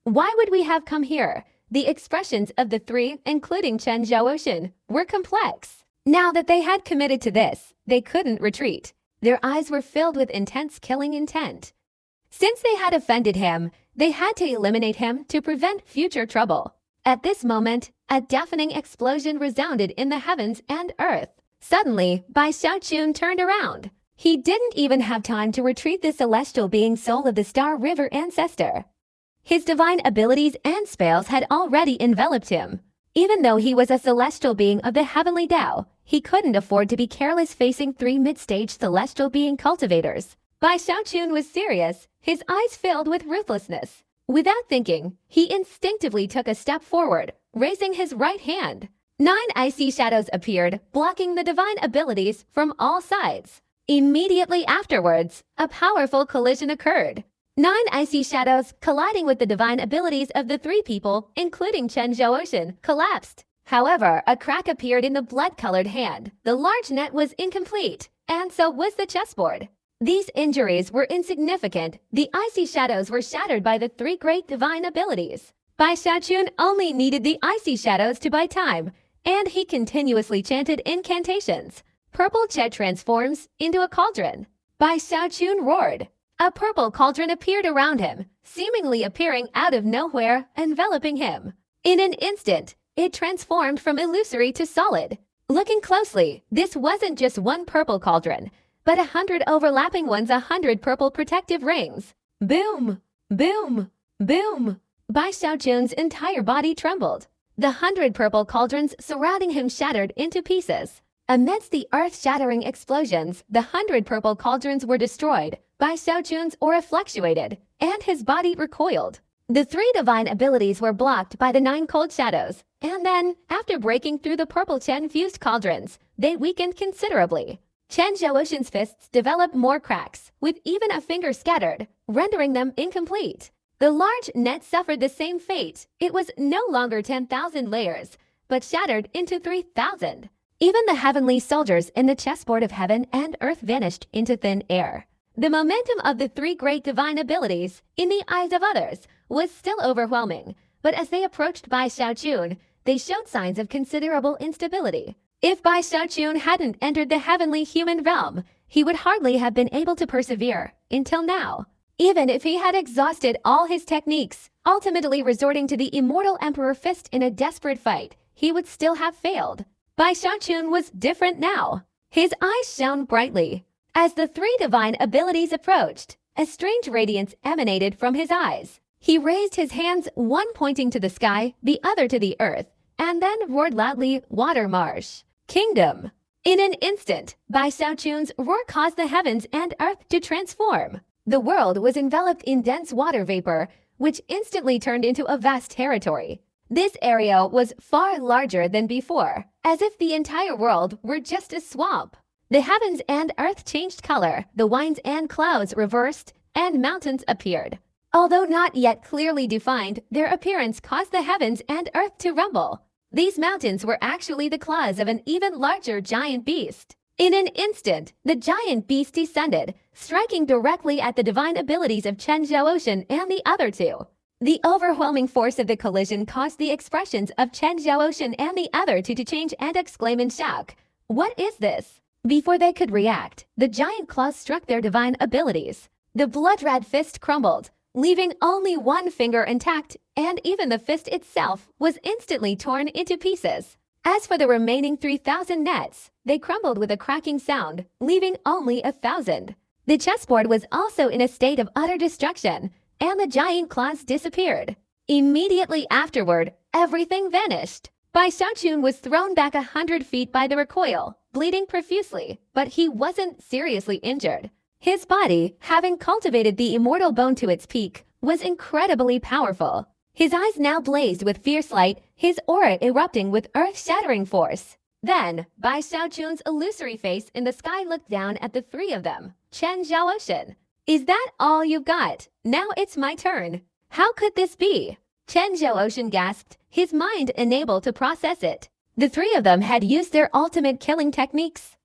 Why would we have come here? The expressions of the 3, including Chen Zhouoxin, were complex. Now that they had committed to this, they couldn't retreat. Their eyes were filled with intense killing intent. Since they had offended him, they had to eliminate him to prevent future trouble. At this moment, a deafening explosion resounded in the heavens and earth. Suddenly, Bai Xiaochun turned around. He didn't even have time to retrieve the celestial being soul of the Star River ancestor. His divine abilities and spells had already enveloped him. Even though he was a celestial being of the heavenly Tao, he couldn't afford to be careless facing 3 mid-stage celestial being cultivators. Bai Xiaochun was serious, his eyes filled with ruthlessness. Without thinking, he instinctively took a step forward, raising his right hand. 9 icy shadows appeared, blocking the divine abilities from all sides. Immediately afterwards, a powerful collision occurred. 9 icy shadows, colliding with the divine abilities of the 3 people, including Chen Zhouoxin, collapsed. However, a crack appeared in the blood-colored hand. The large net was incomplete, and so was the chessboard. These injuries were insignificant. The icy shadows were shattered by the 3 great divine abilities. Bai Xiaochun only needed the icy shadows to buy time, and he continuously chanted incantations. Purple Chet transforms into a cauldron. Bai Xiaochun roared. A purple cauldron appeared around him, seemingly appearing out of nowhere, enveloping him. In an instant, it transformed from illusory to solid. Looking closely, this wasn't just one purple cauldron, but 100 overlapping ones, 100 purple protective rings. Boom! Boom! Boom! Bai Xiaochun's entire body trembled. The 100 purple cauldrons surrounding him shattered into pieces. Amidst the earth-shattering explosions, the 100 purple cauldrons were destroyed. Bai Xiaochun's aura fluctuated, and his body recoiled. The 3 divine abilities were blocked by the 9 cold shadows, and then, after breaking through the purple Chen-fused cauldrons, they weakened considerably. Chen Zhouoxin's fists developed more cracks, with even a finger scattered, rendering them incomplete. The large net suffered the same fate. It was no longer 10,000 layers, but shattered into 3,000. Even the heavenly soldiers in the chessboard of heaven and earth vanished into thin air. The momentum of the 3 great divine abilities, in the eyes of others, was still overwhelming, but as they approached Bai Xiaochun, they showed signs of considerable instability. If Bai Xiaochun hadn't entered the heavenly human realm, he would hardly have been able to persevere until now. even if he had exhausted all his techniques, ultimately resorting to the immortal Emperor Fist in a desperate fight, he would still have failed. Bai Xiaochun was different now. His eyes shone brightly. As the three divine abilities approached, a strange radiance emanated from his eyes. He raised his hands, one pointing to the sky, the other to the earth, and then roared loudly, "Water Marsh! Kingdom!" In an instant, Bai Xiaochun's roar caused the heavens and earth to transform. The world was enveloped in dense water vapor, which instantly turned into a vast territory. This area was far larger than before, as if the entire world were just a swamp. The heavens and earth changed color, the winds and clouds reversed, and mountains appeared. Although not yet clearly defined, their appearance caused the heavens and earth to rumble. These mountains were actually the claws of an even larger giant beast. In an instant, the giant beast descended, striking directly at the divine abilities of Chen Zhaoxin and the other two. The overwhelming force of the collision caused the expressions of Chen Zhaoxin and the other two to change and exclaim in shock, "What is this?" Before they could react, the giant claws struck their divine abilities. The blood-red fist crumbled, leaving only one finger intact, and even the fist itself was instantly torn into pieces. As for the remaining 3,000 nets, they crumbled with a cracking sound, leaving only 1,000. The chessboard was also in a state of utter destruction, and the giant claws disappeared. Immediately afterward, everything vanished. Bai Xiaochun was thrown back 100 feet by the recoil, bleeding profusely, but he wasn't seriously injured. His body, having cultivated the immortal bone to its peak, was incredibly powerful. His eyes now blazed with fierce light, his aura erupting with earth-shattering force. Then, Bai Xiaochun's illusory face in the sky looked down at the three of them. "Chen Zhaoxin, is that all you've got? Now it's my turn." "How could this be?" Chen Zhaoxin gasped, his mind unable to process it. The three of them had used their ultimate killing techniques.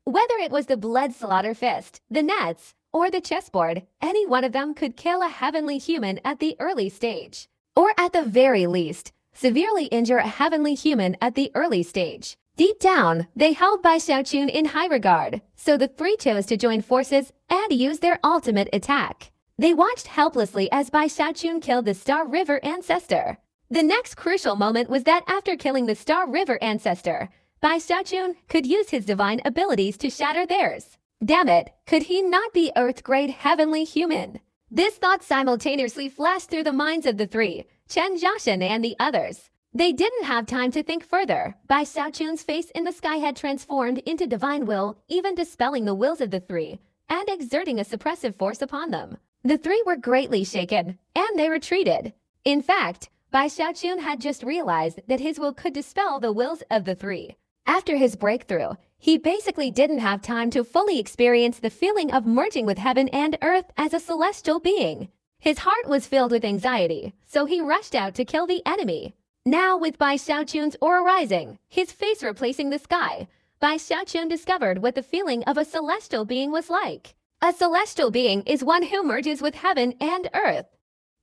Whether it was the blood slaughter fist, the nets, or the chessboard, any one of them could kill a heavenly human at the early stage. Or at the very least, severely injure a heavenly human at the early stage. Deep down, they held Bai Xiaochun in high regard, so the three chose to join forces and use their ultimate attack. They watched helplessly as Bai Xiaochun killed the Star River Ancestor. The next crucial moment was that after killing the Star River Ancestor, Bai Xiaochun could use his divine abilities to shatter theirs. Damn it, could he not be Earth-grade heavenly human? This thought simultaneously flashed through the minds of the three, Chen Zhaoxin and the others. They didn't have time to think further. Bai Xiaochun's face in the sky had transformed into divine will, even dispelling the wills of the three, and exerting a suppressive force upon them. The three were greatly shaken, and they retreated. In fact, Bai Xiaochun had just realized that his will could dispel the wills of the three. After his breakthrough, he basically didn't have time to fully experience the feeling of merging with heaven and earth as a celestial being. His heart was filled with anxiety, so he rushed out to kill the enemy. Now, with Bai Xiaochun's aura rising, his face replacing the sky, Bai Xiaochun discovered what the feeling of a celestial being was like. A celestial being is one who merges with heaven and earth.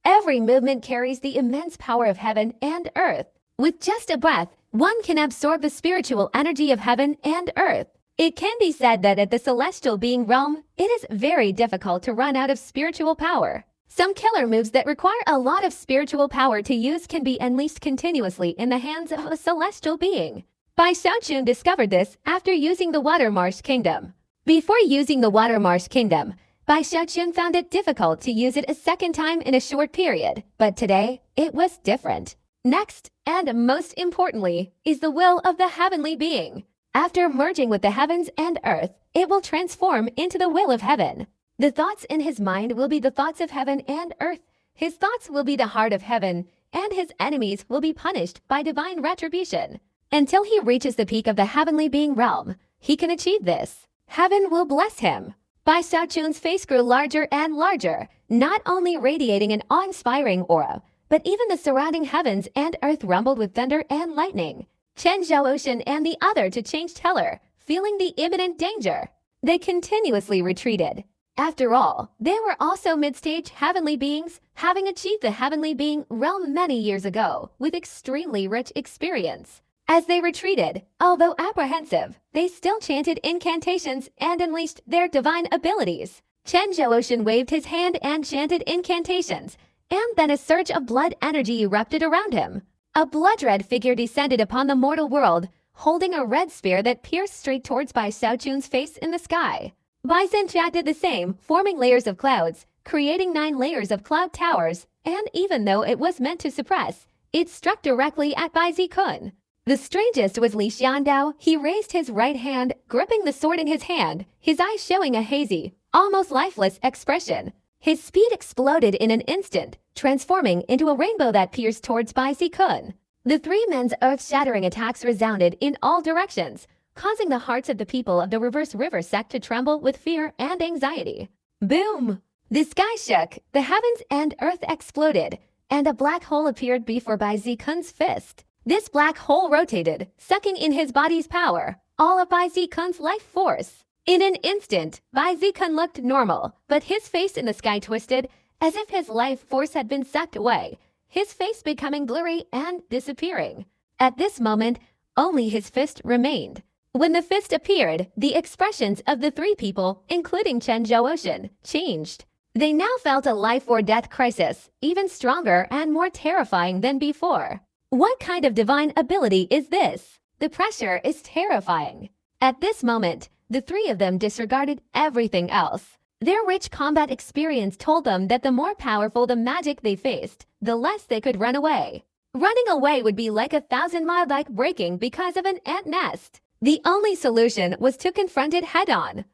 Every movement carries the immense power of heaven and earth. With just a breath, one can absorb the spiritual energy of heaven and earth. It can be said that at the celestial being realm, it is very difficult to run out of spiritual power. Some killer moves that require a lot of spiritual power to use can be unleashed continuously in the hands of a celestial being. Bai Xiaochun discovered this after using the Water Marsh Kingdom. Before using the Water Marsh Kingdom, Bai Xiaochun found it difficult to use it a second time in a short period, but today, it was different. Next, and most importantly, is the will of the heavenly being. After merging with the heavens and earth, it will transform into the will of heaven. The thoughts in his mind will be the thoughts of heaven and earth. His thoughts will be the heart of heaven, and his enemies will be punished by divine retribution. Until he reaches the peak of the heavenly being realm, he can achieve this. Heaven will bless him. Bai Xiaochun's face grew larger and larger, not only radiating an awe-inspiring aura, but even the surrounding heavens and earth rumbled with thunder and lightning. Chen Zhaoxin and the other two changed color, feeling the imminent danger. They continuously retreated. After all, they were also mid-stage heavenly beings, having achieved the heavenly being realm many years ago, with extremely rich experience. As they retreated, although apprehensive, they still chanted incantations and unleashed their divine abilities. Chen Zhouocean waved his hand and chanted incantations, and then a surge of blood energy erupted around him. A blood-red figure descended upon the mortal world, holding a red spear that pierced straight towards Bai Xiaochun's face in the sky. Bai Zhenjia did the same, forming layers of clouds, creating 9 layers of cloud towers, and even though it was meant to suppress, it struck directly at Bai Zikun. The strangest was Li Xiandao. He raised his right hand, gripping the sword in his hand, his eyes showing a hazy, almost lifeless expression. His speed exploded in an instant, transforming into a rainbow that pierced towards Bai Zikun. The 3 men's earth-shattering attacks resounded in all directions, causing the hearts of the people of the Reverse River sect to tremble with fear and anxiety. Boom! The sky shook, the heavens and earth exploded, and a black hole appeared before Bai Zikun's fist. This black hole rotated, sucking in his body's power, all of Bai Zikun's life force. In an instant, Bai Zikun looked normal, but his face in the sky twisted, as if his life force had been sucked away, his face becoming blurry and disappearing. At this moment, only his fist remained. When the fist appeared, the expressions of the 3 people, including Chen Zhouocean, changed. They now felt a life-or-death crisis, even stronger and more terrifying than before. What kind of divine ability is this? The pressure is terrifying. At this moment, the 3 of them disregarded everything else. Their rich combat experience told them that the more powerful the magic they faced, the less they could run away. Running away would be like a 1,000-mile dike breaking because of an ant nest. The only solution was to confront it head-on.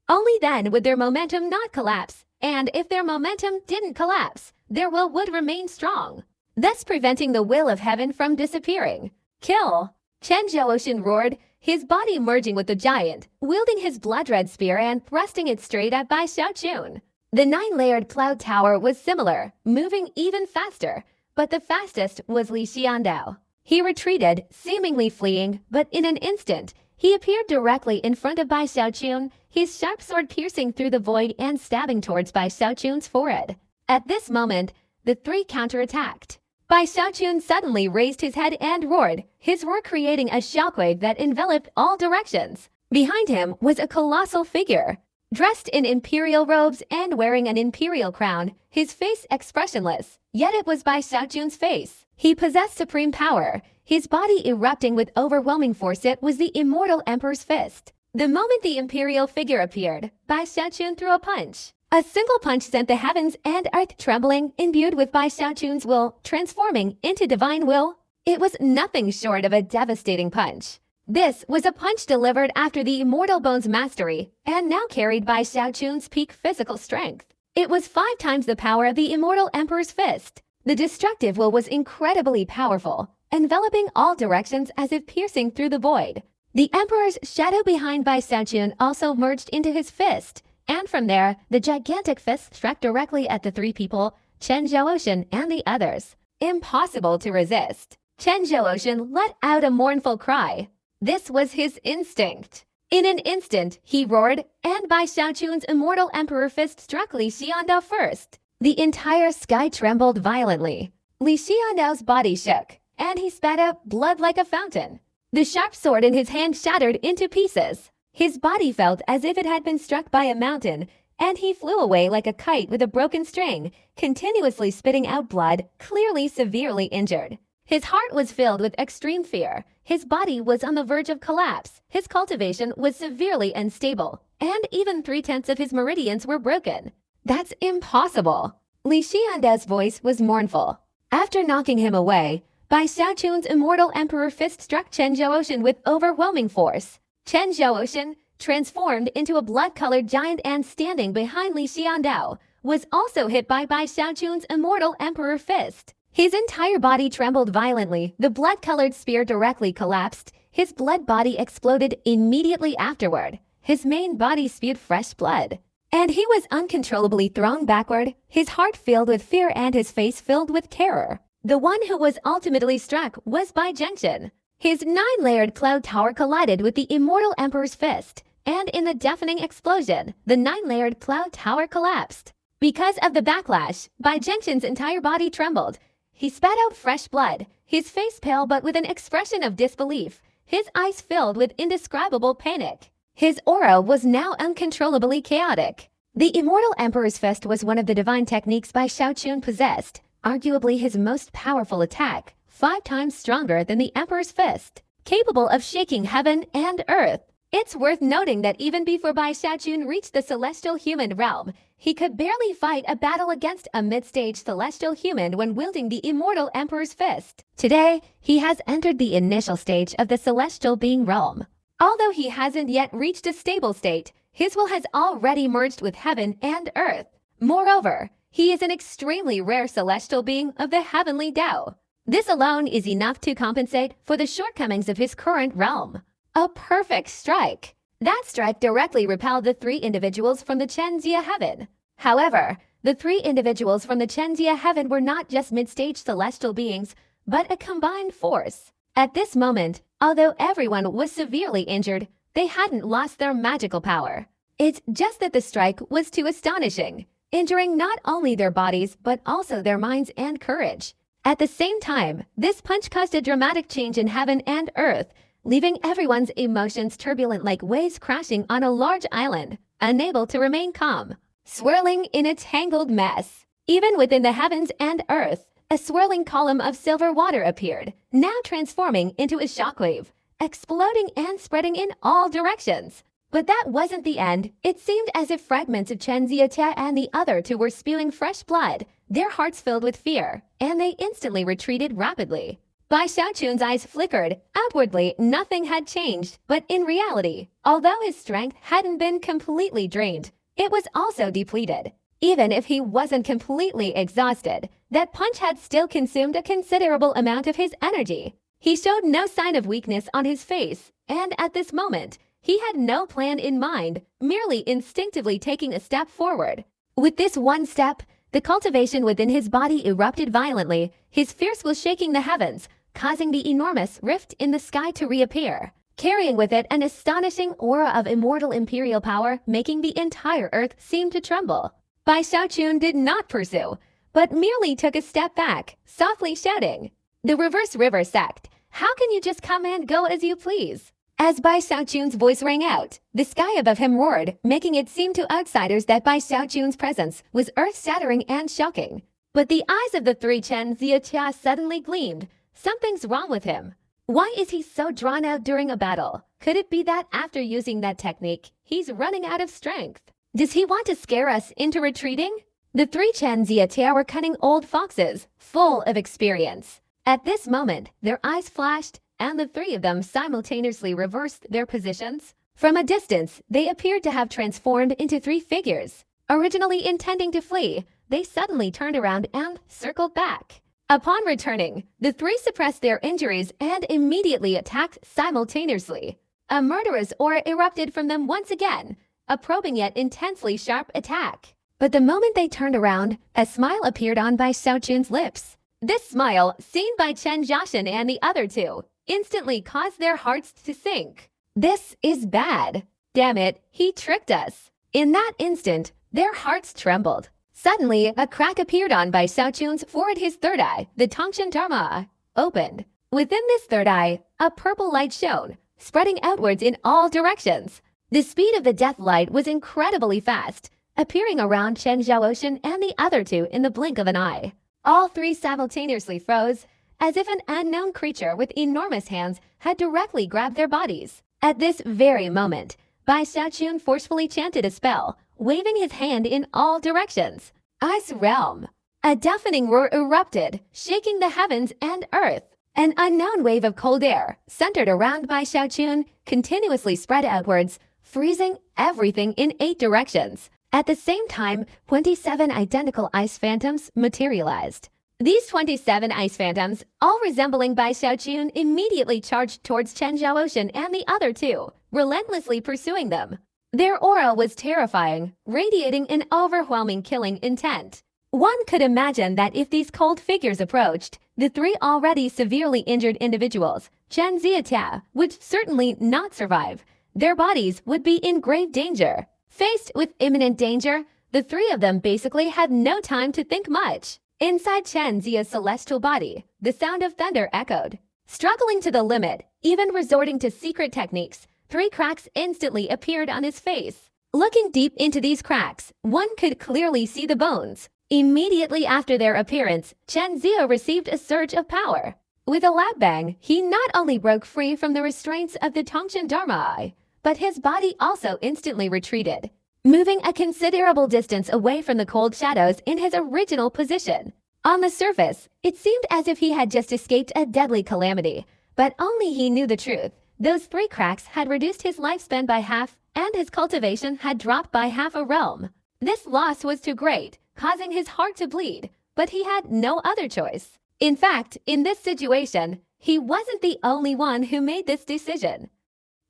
Only then would their momentum not collapse, and if their momentum didn't collapse, their will would remain strong, thus preventing the will of heaven from disappearing. Kill! Chen Zhouocean roared, his body merging with the giant, wielding his blood-red spear and thrusting it straight at Bai Xiaochun. The 9-layered cloud tower was similar, moving even faster, but the fastest was Li Xiandao. He retreated, seemingly fleeing, but in an instant, he appeared directly in front of Bai Xiaochun, his sharp sword piercing through the void and stabbing towards Bai Xiaochun's forehead. At this moment, the 3 counterattacked. Bai Xiaochun suddenly raised his head and roared, his roar creating a shockwave that enveloped all directions. Behind him was a colossal figure, dressed in imperial robes and wearing an imperial crown, his face expressionless, yet it was Bai Xiaochun's face. He possessed supreme power, his body erupting with overwhelming force. It was the immortal emperor's fist. The moment the imperial figure appeared, Bai Xiaochun threw a punch. A single punch sent the heavens and earth trembling, imbued with Bai Xiaochun's will, transforming into divine will. It was nothing short of a devastating punch. This was a punch delivered after the immortal bone's mastery, and now carried Bai Xiaochun's peak physical strength. It was 5 times the power of the immortal emperor's fist. The destructive will was incredibly powerful, enveloping all directions as if piercing through the void. The emperor's shadow behind Bai Xiaochun also merged into his fist, and from there, the gigantic fist struck directly at the 3 people, Chen Zhouocean and the others. Impossible to resist. Chen Zhouocean let out a mournful cry. This was his instinct. In an instant, he roared, and Bai Xiaochun's immortal emperor fist struck Li Xiandao first. The entire sky trembled violently. Li Xiandao's body shook, and he spat out blood like a fountain. The sharp sword in his hand shattered into pieces. His body felt as if it had been struck by a mountain, and he flew away like a kite with a broken string, continuously spitting out blood, clearly severely injured. His heart was filled with extreme fear. His body was on the verge of collapse. His cultivation was severely unstable, and even 3/10 of his meridians were broken. That's impossible. Li Xiandao's voice was mournful. After knocking him away, Bai Xiaochun's immortal emperor fist struck Chen Zhouocean with overwhelming force. Chen Zhouocean, transformed into a blood-colored giant and standing behind Li Xiandao, was also hit by Bai Xiaochun's immortal emperor fist. His entire body trembled violently. The blood-colored spear directly collapsed. His blood body exploded immediately afterward. His main body spewed fresh blood, and he was uncontrollably thrown backward, his heart filled with fear and his face filled with terror. The one who was ultimately struck was Bai Zhenjin. His 9-layered cloud tower collided with the immortal emperor's fist, and in the deafening explosion, the 9-layered cloud tower collapsed. Because of the backlash, Bai Zhenjin's entire body trembled. He spat out fresh blood, his face pale but with an expression of disbelief, his eyes filled with indescribable panic. His aura was now uncontrollably chaotic. The Immortal Emperor's Fist was one of the divine techniques Bai Xiaoqun possessed, arguably his most powerful attack, 5 times stronger than the Emperor's Fist, capable of shaking heaven and earth. It's worth noting that even before Bai Xiaoqun reached the celestial human realm, he could barely fight a battle against a mid-stage celestial human when wielding the Immortal Emperor's Fist. Today, he has entered the initial stage of the celestial being realm. Although he hasn't yet reached a stable state, his will has already merged with heaven and earth. Moreover, he is an extremely rare celestial being of the heavenly Tao. This alone is enough to compensate for the shortcomings of his current realm. A perfect strike. That strike directly repelled the 3 individuals from the Chenzia heaven. However, the 3 individuals from the Chenzia heaven were not just mid-stage celestial beings, but a combined force. At this moment, although everyone was severely injured, they hadn't lost their magical power. It's just that the strike was too astonishing, injuring not only their bodies but also their minds and courage. At the same time, this punch caused a dramatic change in heaven and earth, leaving everyone's emotions turbulent like waves crashing on a large island, unable to remain calm, swirling in a tangled mess. Even within the heavens and earth, a swirling column of silver water appeared, now transforming into a shockwave, exploding and spreading in all directions. But that wasn't the end. It seemed as if fragments of Chen Ziatia and the other 2 were spewing fresh blood, their hearts filled with fear, and they instantly retreated rapidly. Bai Xiaoqun's eyes flickered. Outwardly, nothing had changed, but in reality, although his strength hadn't been completely drained, it was also depleted. Even if he wasn't completely exhausted, that punch had still consumed a considerable amount of his energy. He showed no sign of weakness on his face, and at this moment, he had no plan in mind, merely instinctively taking a step forward. With this one step, the cultivation within his body erupted violently. His fierce will shaking the heavens, causing the enormous rift in the sky to reappear, carrying with it an astonishing aura of immortal imperial power, making the entire earth seem to tremble. Bai Xiaoqun did not pursue, but merely took a step back, softly shouting, "The reverse river sect, how can you just come and go as you please?" As Bai Xiaoqun's voice rang out, the sky above him roared, making it seem to outsiders that Bai Xiaoqun's presence was earth-shattering and shocking. But the eyes of the 3 Chen Ziatia suddenly gleamed. Something's wrong with him. Why is he so drawn out during a battle? Could it be that after using that technique, he's running out of strength? Does he want to scare us into retreating? The 3 Chen Ziatia were cunning old foxes, full of experience. At this moment, their eyes flashed, and the 3 of them simultaneously reversed their positions. From a distance, they appeared to have transformed into 3 figures. Originally intending to flee, they suddenly turned around and circled back. Upon returning, the 3 suppressed their injuries and immediately attacked simultaneously. A murderous aura erupted from them once again, a probing yet intensely sharp attack. But the moment they turned around, a smile appeared on Bai Xiaoqun's lips. This smile, seen by Chen Jiaxin and the other 2, instantly caused their hearts to sink. This is bad. Damn it, he tricked us. In that instant, their hearts trembled. Suddenly, a crack appeared on Bai Xiaoqun's forehead. His third eye, the Tongshan Dharma eye, opened. Within this third eye, a purple light shone, spreading outwards in all directions. The speed of the death light was incredibly fast, appearing around Chen Zhaoshan and the other 2 in the blink of an eye. All 3 simultaneously froze, as if an unknown creature with enormous hands had directly grabbed their bodies. At this very moment, Bai Xiaoqun forcefully chanted a spell, waving his hand in all directions. Ice Realm. A deafening roar erupted, shaking the heavens and earth. An unknown wave of cold air, centered around Bai Xiaoqun, continuously spread outwards, freezing everything in 8 directions. At the same time, 27 identical ice phantoms materialized. These 27 ice phantoms, all resembling Bai Xiaoqun, immediately charged towards Chen Zhaoshan and the other 2, relentlessly pursuing them. Their aura was terrifying, radiating an overwhelming killing intent. One could imagine that if these cold figures approached, the 3 already severely injured individuals, Chen Ziatia, would certainly not survive. Their bodies would be in grave danger. Faced with imminent danger, the 3 of them basically had no time to think much. Inside Chen Zia's celestial body, the sound of thunder echoed. Struggling to the limit, even resorting to secret techniques, 3 cracks instantly appeared on his face. Looking deep into these cracks, one could clearly see the bones. Immediately after their appearance, Chen Zio received a surge of power. With a loud bang, he not only broke free from the restraints of the Tongchen Dharma Eye, but his body also instantly retreated, moving a considerable distance away from the cold shadows in his original position. On the surface, it seemed as if he had just escaped a deadly calamity, but only he knew the truth. Those 3 cracks had reduced his lifespan by half, and his cultivation had dropped by half a realm. This loss was too great, causing his heart to bleed, but he had no other choice. In fact, in this situation, he wasn't the only one who made this decision.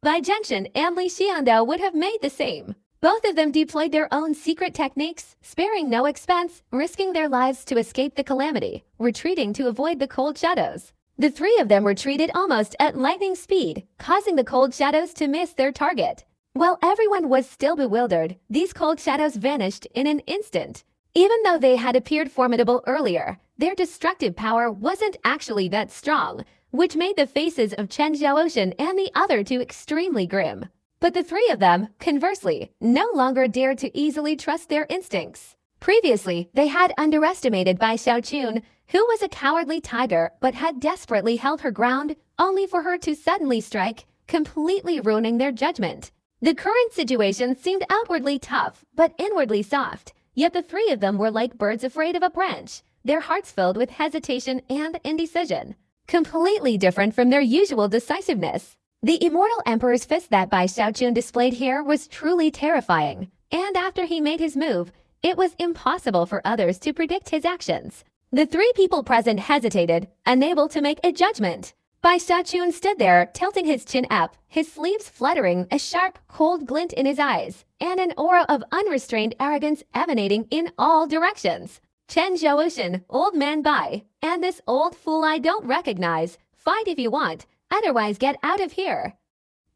Bai Zhenchen and Li Xiando would have made the same. Both of them deployed their own secret techniques, sparing no expense, risking their lives to escape the calamity, retreating to avoid the cold shadows. The 3 of them retreated almost at lightning speed, causing the cold shadows to miss their target. While everyone was still bewildered, these cold shadows vanished in an instant. Even though they had appeared formidable earlier, their destructive power wasn't actually that strong, which made the faces of Chen Zhaoshan and the other 2 extremely grim. But the 3 of them, conversely, no longer dared to easily trust their instincts. Previously, they had underestimated Bai Xiaochun, who was a cowardly tiger but had desperately held her ground, only for her to suddenly strike, completely ruining their judgment. The current situation seemed outwardly tough, but inwardly soft. Yet the 3 of them were like birds afraid of a branch, their hearts filled with hesitation and indecision, completely different from their usual decisiveness. The immortal emperor's fist that Bai Xiaochun displayed here was truly terrifying, and after he made his move, it was impossible for others to predict his actions. The 3 people present hesitated, unable to make a judgment. Bai Xiaochun stood there, tilting his chin up, his sleeves fluttering, a sharp, cold glint in his eyes, and an aura of unrestrained arrogance emanating in all directions. Chen Zhaoshan, old man Bai, and this old fool I don't recognize. Fight if you want, otherwise get out of here.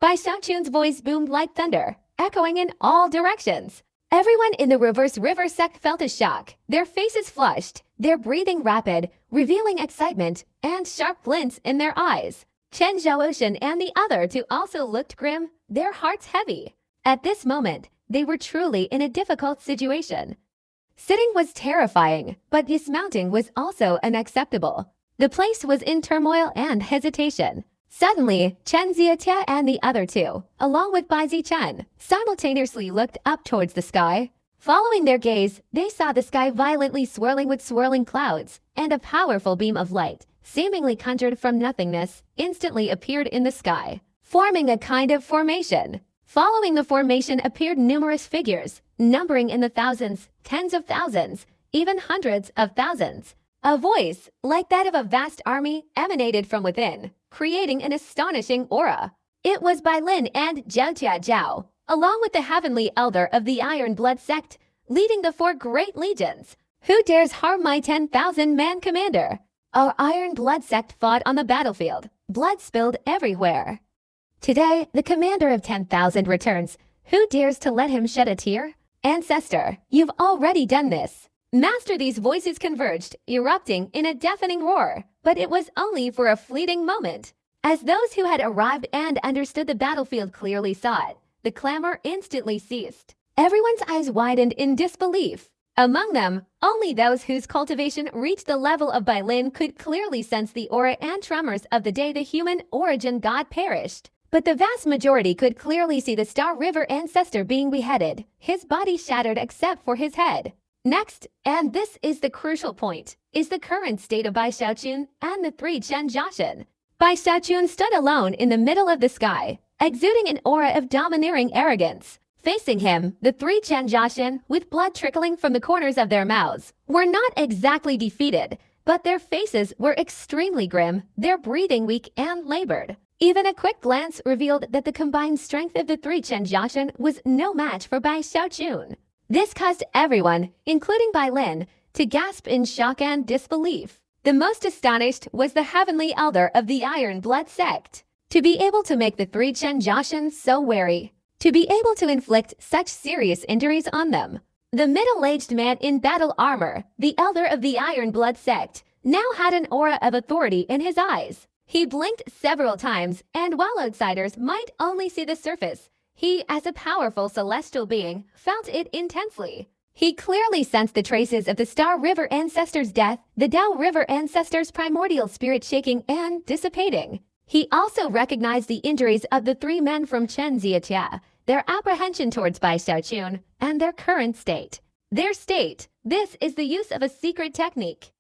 Bai Xiaochun's voice boomed like thunder, echoing in all directions. Everyone in the Reverse River sect felt a shock, their faces flushed, their breathing rapid, revealing excitement and sharp glints in their eyes. Chen Zhaoshan and the other 2 also looked grim, their hearts heavy. At this moment, they were truly in a difficult situation. Sitting was terrifying, but dismounting was also unacceptable. The place was in turmoil and hesitation. Suddenly, Chen Zietia and the other 2, along with Bai Zichen, simultaneously looked up towards the sky. Following their gaze, they saw the sky violently swirling with swirling clouds, and a powerful beam of light, seemingly conjured from nothingness, instantly appeared in the sky, forming a kind of formation. Following the formation appeared numerous figures, numbering in the thousands, tens of thousands, even hundreds of thousands. A voice, like that of a vast army, emanated from within, creating an astonishing aura. It was Bai Lin and Jiao Jiao, along with the heavenly elder of the Iron Blood sect, leading the 4 great legions. Who dares harm my 10,000-man commander? Our Iron Blood sect fought on the battlefield. Blood spilled everywhere. Today, the commander of 10,000 returns. Who dares to let him shed a tear? Ancestor, you've already done this. Master, these voices converged, erupting in a deafening roar, but it was only for a fleeting moment. As those who had arrived and understood the battlefield clearly saw it, the clamor instantly ceased. Everyone's eyes widened in disbelief. Among them, only those whose cultivation reached the level of Bai Lin could clearly sense the aura and tremors of the day the human origin god perished. But the vast majority could clearly see the Star River ancestor being beheaded, his body shattered except for his head. Next, and this is the crucial point, is the current state of Bai Xiaochun and the 3 Chen Zhaoshan. Bai Xiaochun stood alone in the middle of the sky, exuding an aura of domineering arrogance. Facing him, the 3 Chen Zhaoshan, with blood trickling from the corners of their mouths, were not exactly defeated, but their faces were extremely grim, their breathing weak and labored. Even a quick glance revealed that the combined strength of the 3 Chen Zhaoshan was no match for Bai Xiaochun. This caused everyone, including Bai Lin, to gasp in shock and disbelief. The most astonished was the heavenly elder of the Iron Blood sect. To be able to make the 3 Chen Zhaoshan so wary, to be able to inflict such serious injuries on them. The middle-aged man in battle armor, the elder of the Iron Blood sect, now had an aura of authority in his eyes. He blinked several times, and while outsiders might only see the surface, He, as a powerful celestial being, felt it intensely. He clearly sensed the traces of the Star River ancestors' death, the Tao River ancestors' primordial spirit shaking and dissipating. He also recognized the injuries of the three men from Chen Ziatia, their apprehension towards Bai Xiaochun, and their current state. Their state. This is the use of a secret technique.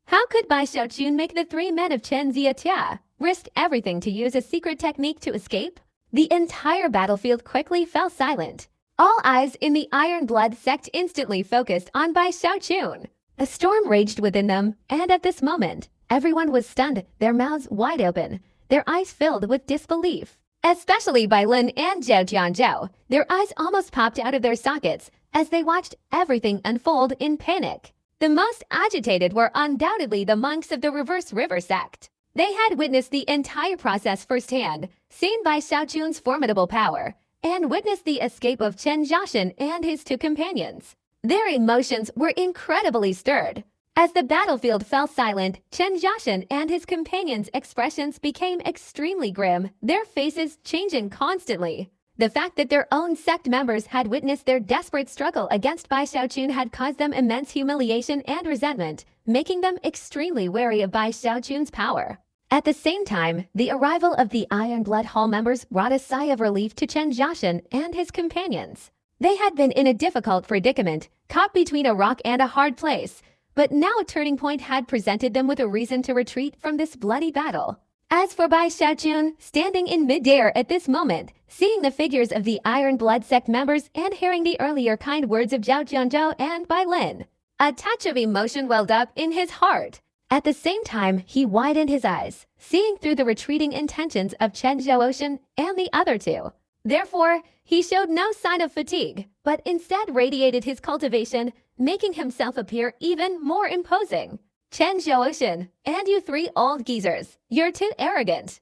How could Bai Xiaochun make the three men of Chen Ziatia risk everything to use a secret technique to escape? The entire battlefield quickly fell silent. All eyes in the Iron Blood sect instantly focused on Bai Xiaochun. A storm raged within them, and at this moment, everyone was stunned, their mouths wide open, their eyes filled with disbelief. Especially Bai Lin and Zhao Jianzhou, their eyes almost popped out of their sockets as they watched everything unfold in panic. The most agitated were undoubtedly the monks of the Reverse River sect. They had witnessed the entire process firsthand, seen Bai Xiaochun's formidable power, and witnessed the escape of Chen Jiaxin and his two companions. Their emotions were incredibly stirred. As the battlefield fell silent, Chen Jiaxin and his companions' expressions became extremely grim, their faces changing constantly. The fact that their own sect members had witnessed their desperate struggle against Bai Xiaochun had caused them immense humiliation and resentment, making them extremely wary of Bai Xiaochun's power. At the same time, the arrival of the Iron Blood Hall members brought a sigh of relief to Chen Jiaxin and his companions. They had been in a difficult predicament, caught between a rock and a hard place, but now a turning point had presented them with a reason to retreat from this bloody battle. As for Bai Xiaochun, standing in midair at this moment, seeing the figures of the Iron Blood sect members and hearing the earlier kind words of Zhao Jianzhou and Bai Lin, a touch of emotion welled up in his heart. At the same time, he widened his eyes, seeing through the retreating intentions of Chen Zhaoxin and the other two. Therefore, he showed no sign of fatigue, but instead radiated his cultivation, making himself appear even more imposing. Chen Zhaoxin, and you three old geezers, you're too arrogant.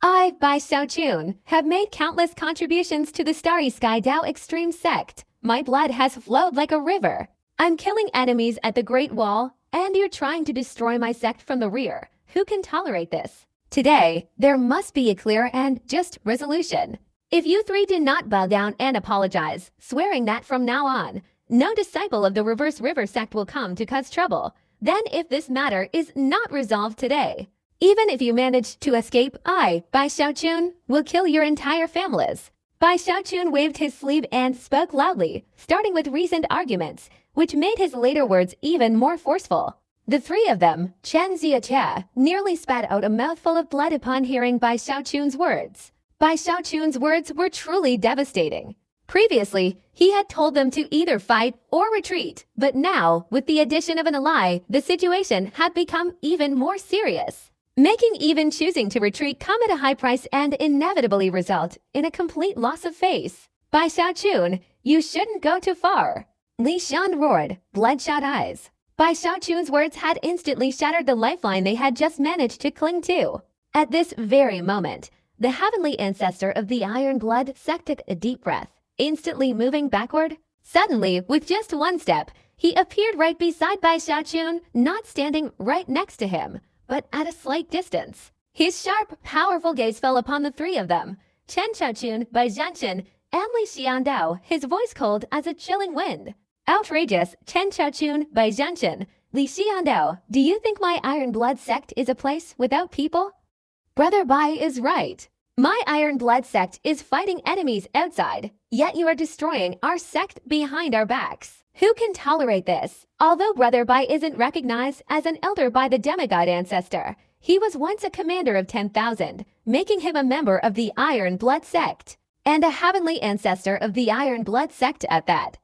I, Bai Xiaochun, have made countless contributions to the Starry Sky Tao Extreme sect. My blood has flowed like a river. I'm killing enemies at the Great Wall, and you're trying to destroy my sect from the rear. Who can tolerate this? Today, there must be a clear and just resolution. If you three do not bow down and apologize, swearing that from now on, no disciple of the Reverse River sect will come to cause trouble, then if this matter is not resolved today, even if you manage to escape, I, Bai Xiaochun, will kill your entire families. Bai Xiaochun waved his sleeve and spoke loudly, starting with recent arguments, which made his later words even more forceful. The three of them, Chen Ziatia, nearly spat out a mouthful of blood upon hearing Bai Xiaochun's words. Bai Xiaochun's words were truly devastating. Previously, he had told them to either fight or retreat, but now, with the addition of an ally, the situation had become even more serious, making even choosing to retreat come at a high price and inevitably result in a complete loss of face. Bai Xiaochun, you shouldn't go too far. Li Xian roared, bloodshot eyes. Bai Xiaochun's words had instantly shattered the lifeline they had just managed to cling to. At this very moment, the heavenly ancestor of the Iron Blood sect took a deep breath, instantly moving backward. Suddenly, with just one step, he appeared right beside Bai Xiaochun, not standing right next to him, but at a slight distance. His sharp, powerful gaze fell upon the three of them, Chen Xiaochun, Bai Jianxin, and Li Xiandao, his voice cold as a chilling wind. Outrageous, Chen Xiaochun, Bai Jianxin, Li Xiandao, do you think my Iron Blood sect is a place without people? Brother Bai is right. My Iron Blood sect is fighting enemies outside, yet you are destroying our sect behind our backs. Who can tolerate this? Although Brother Bai isn't recognized as an elder by the demigod ancestor, he was once a commander of 10,000, making him a member of the Iron Blood sect, and a heavenly ancestor of the Iron Blood sect at that.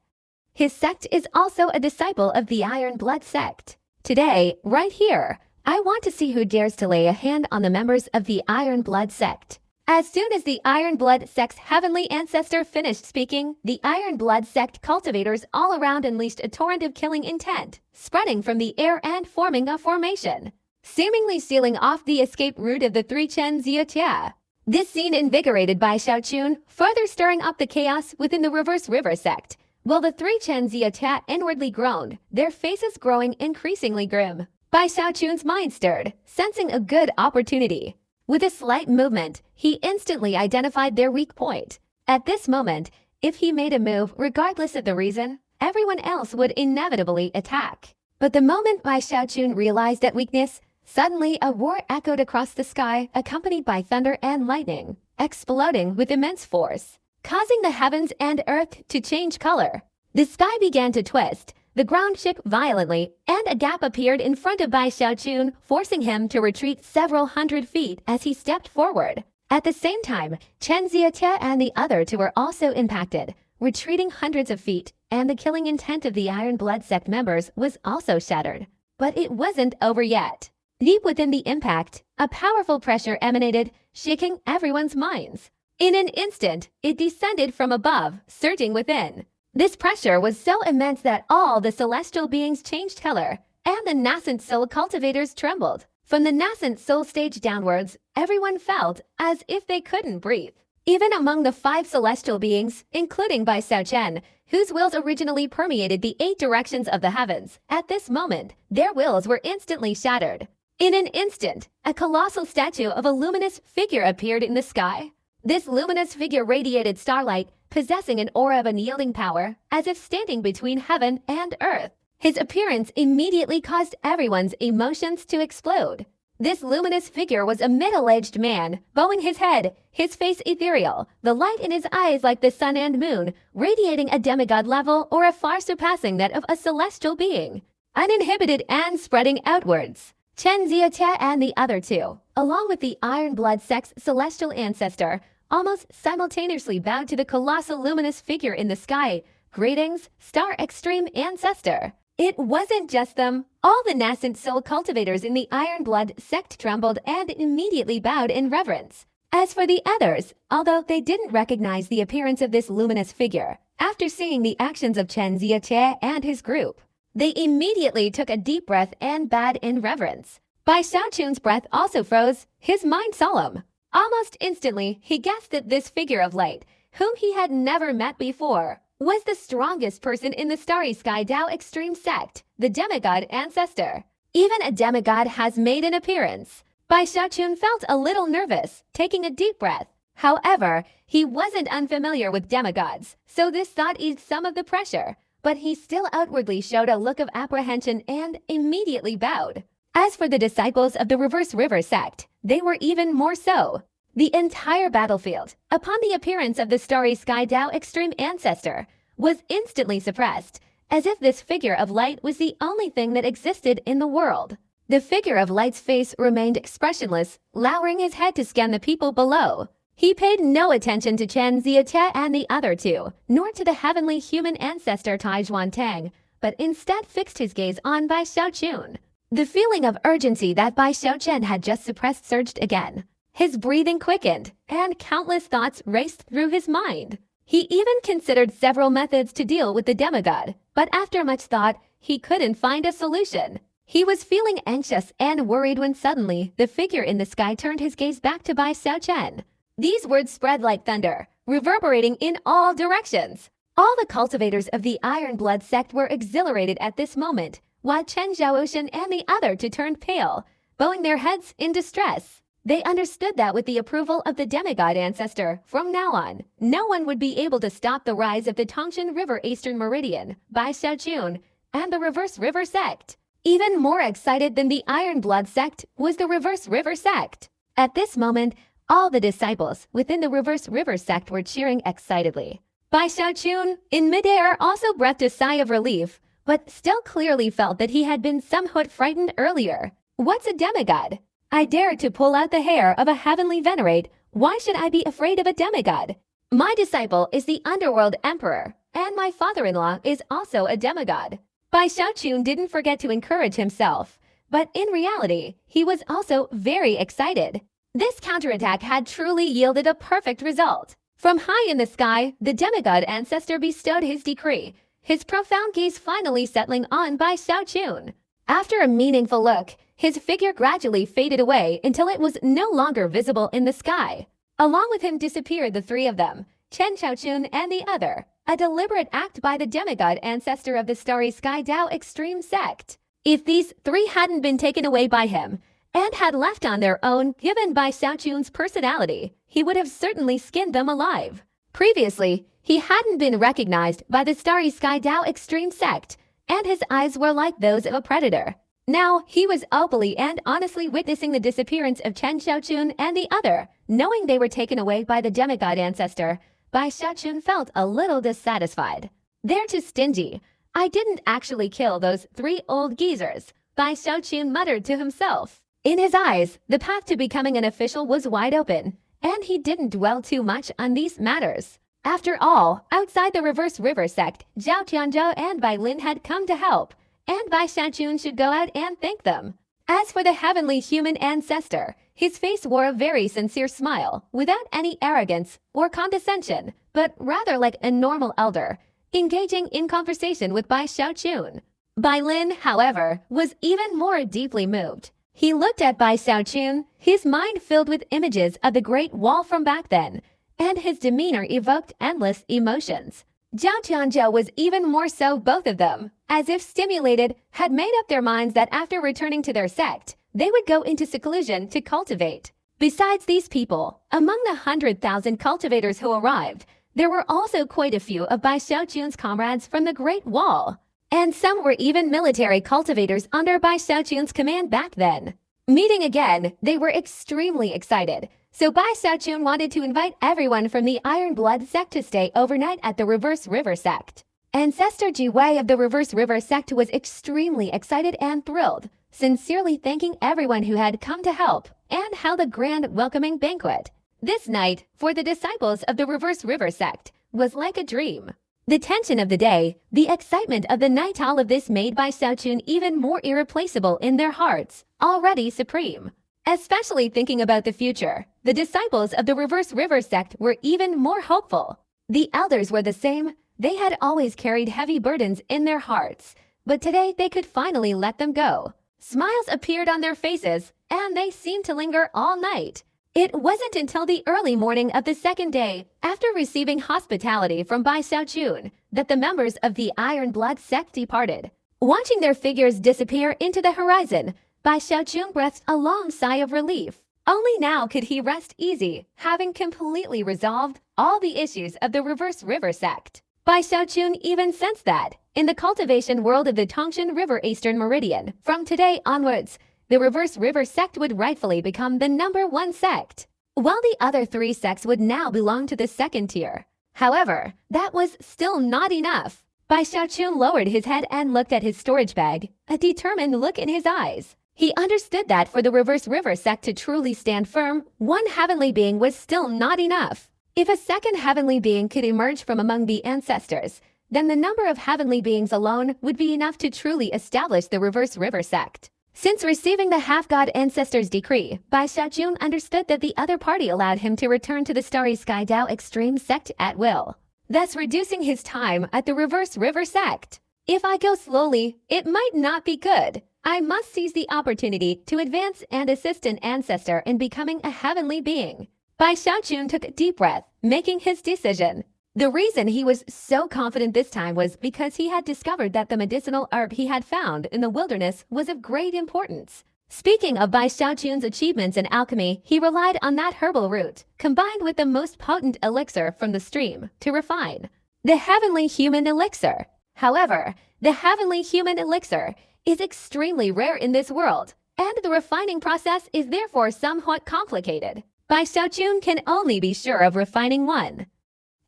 His sect is also a disciple of the Iron Blood sect. Today, right here, I want to see who dares to lay a hand on the members of the Iron Blood sect. As soon as the Iron Blood sect's heavenly ancestor finished speaking, the Iron Blood sect cultivators all around unleashed a torrent of killing intent, spreading from the air and forming a formation, seemingly sealing off the escape route of the three Chen Ziatia. This scene invigorated Bai Xiaochun, further stirring up the chaos within the Reverse River sect, while the three Chen Ziatia inwardly groaned, their faces growing increasingly grim. Bai Xiaochun's mind stirred, sensing a good opportunity. With a slight movement, he instantly identified their weak point. At this moment, if he made a move regardless of the reason, everyone else would inevitably attack. But the moment Bai Xiaochun realized that weakness, suddenly a roar echoed across the sky, accompanied by thunder and lightning, exploding with immense force, causing the heavens and earth to change color. The sky began to twist, the ground shook violently, and a gap appeared in front of Bai Xiaochun, forcing him to retreat several hundred feet as he stepped forward. At the same time, Chen Ziyate and the other two were also impacted, retreating hundreds of feet, and the killing intent of the Iron Blood sect members was also shattered. But it wasn't over yet. Deep within the impact, a powerful pressure emanated, shaking everyone's minds. In an instant, it descended from above, surging within. This pressure was so immense that all the celestial beings changed color, and the nascent soul cultivators trembled. From the nascent soul stage downwards, everyone felt as if they couldn't breathe. Even among the 5 celestial beings, including Bai Xiaochen, whose wills originally permeated the 8 directions of the heavens, at this moment, their wills were instantly shattered. In an instant, a colossal statue of a luminous figure appeared in the sky. This luminous figure radiated starlight, possessing an aura of unyielding power, as if standing between heaven and earth. His appearance immediately caused everyone's emotions to explode. This luminous figure was a middle-aged man, bowing his head, his face ethereal, the light in his eyes like the sun and moon, radiating a demigod level or a far surpassing that of a celestial being, uninhibited and spreading outwards. Chen Ziyate and the other two, along with the Iron Blood sect's celestial ancestor, almost simultaneously bowed to the colossal luminous figure in the sky. Greetings, Star Extreme Ancestor. It wasn't just them. All the nascent soul cultivators in the Iron Blood sect trembled and immediately bowed in reverence. As for the others, although they didn't recognize the appearance of this luminous figure, after seeing the actions of Chen Ziyate and his group, they immediately took a deep breath and bowed in reverence. Bai Xiaochun's breath also froze, his mind solemn. Almost instantly, he guessed that this figure of light, whom he had never met before, was the strongest person in the Starry Sky Dao Extreme sect, the demigod ancestor. Even a demigod has made an appearance. Bai Xiaochun felt a little nervous, taking a deep breath. However, he wasn't unfamiliar with demigods, so this thought eased some of the pressure, but he still outwardly showed a look of apprehension and immediately bowed. As for the disciples of the Reverse River sect, they were even more so. The entire battlefield, upon the appearance of the Starry Sky Dao Extreme Ancestor, was instantly suppressed, as if this figure of light was the only thing that existed in the world. The figure of light's face remained expressionless, lowering his head to scan the people below. He paid no attention to Chen Ziyate and the other two, nor to the heavenly human ancestor Tai Zhuantang, but instead fixed his gaze on Bai Xiaochun. The feeling of urgency that Bai Xiaochen had just suppressed surged again. His breathing quickened, and countless thoughts raced through his mind. He even considered several methods to deal with the demigod, but after much thought, he couldn't find a solution. He was feeling anxious and worried when suddenly the figure in the sky turned his gaze back to Bai Xiaochen. These words spread like thunder, reverberating in all directions. All the cultivators of the Iron Blood sect were exhilarated at this moment, while Chen Zhaoshan and the other two turned pale, bowing their heads in distress. They understood that with the approval of the demigod ancestor, from now on, no one would be able to stop the rise of the Tongshan River Eastern Meridian, Bai Xiaochun, and the Reverse River sect. Even more excited than the Iron Blood sect was the Reverse River sect. At this moment, all the disciples within the Reverse River sect were cheering excitedly. Bai Xiaochun, in midair, also breathed a sigh of relief, but still clearly felt that he had been somewhat frightened earlier. What's a demigod? I dare to pull out the hair of a heavenly venerate. Why should I be afraid of a demigod? My disciple is the Underworld Emperor, and my father-in-law is also a demigod. Bai Xiaochun didn't forget to encourage himself, but in reality, he was also very excited. This counterattack had truly yielded a perfect result. From high in the sky, the demigod ancestor bestowed his decree, his profound gaze finally settling on Bai Xiaochun. After a meaningful look, his figure gradually faded away until it was no longer visible in the sky. Along with him disappeared the three of them, Chen Xiaochun and the other, a deliberate act by the demigod ancestor of the Starry Sky Dao Extreme sect. If these three hadn't been taken away by him, and had left on their own given by Xiaochun's personality, he would have certainly skinned them alive. Previously, he hadn't been recognized by the Starry Sky Dao extreme sect, and his eyes were like those of a predator. Now, he was openly and honestly witnessing the disappearance of Chen Xiaochun and the other. Knowing they were taken away by the demigod ancestor, Bai Xiaochun felt a little dissatisfied. "They're too stingy. I didn't actually kill those 3 old geezers," Bai Xiaochun muttered to himself. In his eyes, the path to becoming an official was wide open, and he didn't dwell too much on these matters. After all, outside the Reverse River sect, Zhao Tianzhou and Bai Lin had come to help, and Bai Xiaochun should go out and thank them. As for the heavenly human ancestor, his face wore a very sincere smile, without any arrogance or condescension, but rather like a normal elder, engaging in conversation with Bai Xiaochun. Bai Lin, however, was even more deeply moved. He looked at Bai Xiaochun, his mind filled with images of the Great Wall from back then, and his demeanor evoked endless emotions. Zhao Tianzhou was even more so. Both of them, as if stimulated, had made up their minds that after returning to their sect, they would go into seclusion to cultivate. Besides these people, among the 100,000 cultivators who arrived, there were also quite a few of Bai Xiaochun's comrades from the Great Wall, and some were even military cultivators under Bai Xiaochun's command back then. Meeting again, they were extremely excited, so Bai Xiaochun wanted to invite everyone from the Iron Blood sect to stay overnight at the Reverse River sect. Ancestor Ji Wei of the Reverse River sect was extremely excited and thrilled, sincerely thanking everyone who had come to help and held a grand welcoming banquet. This night, for the disciples of the Reverse River sect, was like a dream. The tension of the day, the excitement of the night, all of this made Bai Xiaochun even more irreplaceable in their hearts, already supreme. Especially thinking about the future, the disciples of the Reverse River sect were even more hopeful. The elders were the same. They had always carried heavy burdens in their hearts, but today they could finally let them go. Smiles appeared on their faces, and they seemed to linger all night. It wasn't until the early morning of the second day, after receiving hospitality from Bai Xiaochun, that the members of the Iron Blood sect departed. Watching their figures disappear into the horizon, Bai Xiaochun breathed a long sigh of relief. Only now could he rest easy, having completely resolved all the issues of the Reverse River sect. Bai Xiaochun even sensed that, in the cultivation world of the Tongshan River Eastern Meridian, from today onwards, the Reverse River sect would rightfully become the #1 sect, while the other 3 sects would now belong to the second tier. However, that was still not enough. Bai Xiaochun lowered his head and looked at his storage bag, a determined look in his eyes. He understood that for the Reverse River sect to truly stand firm, 1 heavenly being was still not enough. If a second heavenly being could emerge from among the ancestors, then the number of heavenly beings alone would be enough to truly establish the Reverse River sect. Since receiving the half-god ancestor's decree, Bai Xiaochun understood that the other party allowed him to return to the Starry Sky Dao extreme sect at will, thus reducing his time at the Reverse River sect. If I go slowly, it might not be good. I must seize the opportunity to advance and assist an ancestor in becoming a heavenly being. Bai Xiaochun took a deep breath, making his decision. The reason he was so confident this time was because he had discovered that the medicinal herb he had found in the wilderness was of great importance. Speaking of Bai Xiaochun's achievements in alchemy, he relied on that herbal root, combined with the most potent elixir from the stream, to refine the heavenly human elixir. However, the heavenly human elixir is extremely rare in this world, and the refining process is therefore somewhat complicated. Bai Xiaochun can only be sure of refining 1.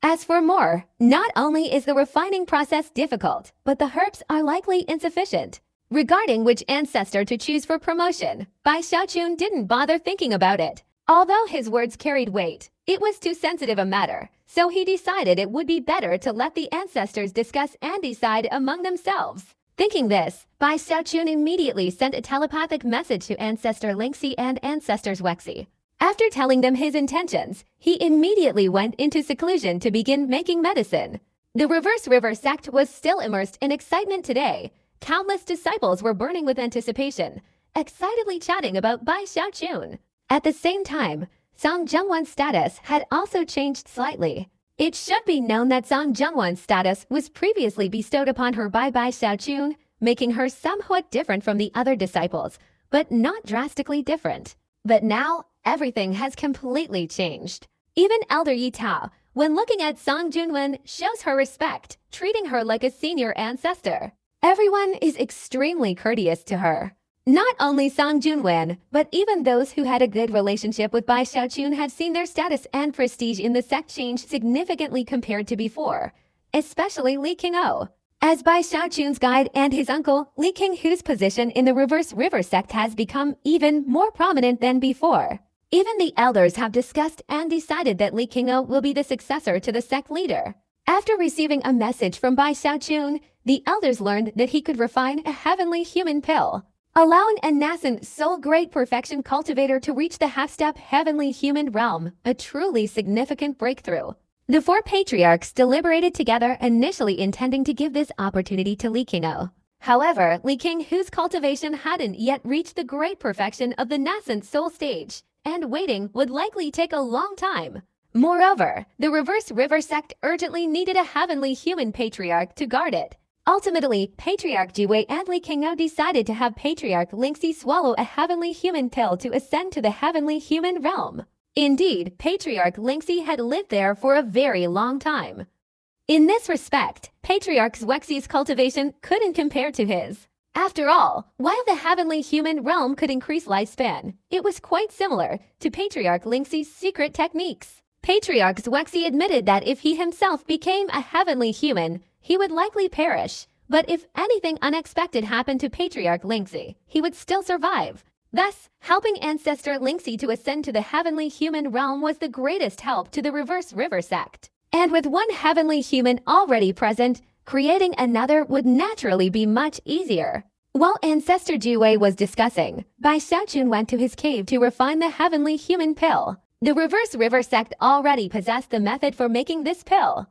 As for more, not only is the refining process difficult, but the herbs are likely insufficient. Regarding which ancestor to choose for promotion, Bai Xiaochun didn't bother thinking about it. Although his words carried weight, it was too sensitive a matter, so he decided it would be better to let the ancestors discuss and decide among themselves. Thinking this, Bai Xiaochun immediately sent a telepathic message to Ancestor Lingxi and Ancestors Wexi. After telling them his intentions, he immediately went into seclusion to begin making medicine. The Reverse River sect was still immersed in excitement today. Countless disciples were burning with anticipation, excitedly chatting about Bai Xiaochun. At the same time, Song Zhengwan's status had also changed slightly. It should be known that Song Zhengwan's status was previously bestowed upon her by Bai Xiaochun, making her somewhat different from the other disciples, but not drastically different. But now, everything has completely changed. Even Elder Yi Tao, when looking at Song Junwen shows her respect, treating her like a senior ancestor. Everyone is extremely courteous to her. Not only Song Junwen, but even those who had a good relationship with Bai Xiaochun have seen their status and prestige in the sect change significantly compared to before, especially Li Qingou. As Bai Xiaochun's guide and his uncle, Li Qinghu's position in the Reverse River sect has become even more prominent than before. Even the elders have discussed and decided that Li Qingou will be the successor to the sect leader. After receiving a message from Bai Xiaochun, the elders learned that he could refine a heavenly human pill, allowing a nascent soul great perfection cultivator to reach the half-step heavenly human realm, a truly significant breakthrough. The four patriarchs deliberated together, initially intending to give this opportunity to Li Qingou. However, Li Qinghu's cultivation hadn't yet reached the great perfection of the nascent soul stage, and waiting would likely take a long time. Moreover, the Reverse River sect urgently needed a heavenly human patriarch to guard it. Ultimately, Patriarch Jiwei and Li Qingou decided to have Patriarch Lingxi swallow a heavenly human pill to ascend to the heavenly human realm. Indeed, Patriarch Lingxi had lived there for a very long time. In this respect, Patriarch Zwexi's cultivation couldn't compare to his. After all, while the heavenly human realm could increase lifespan, it was quite similar to Patriarch Lingxi's secret techniques. Patriarch Zwexi admitted that if he himself became a heavenly human, he would likely perish, but if anything unexpected happened to Patriarch Lingxi, he would still survive. Thus, helping Ancestor Lingxi to ascend to the heavenly human realm was the greatest help to the Reverse River sect. And with one heavenly human already present, creating another would naturally be much easier. While Ancestor Jiwei was discussing, Bai Xiaochun went to his cave to refine the heavenly human pill. The Reverse River sect already possessed the method for making this pill.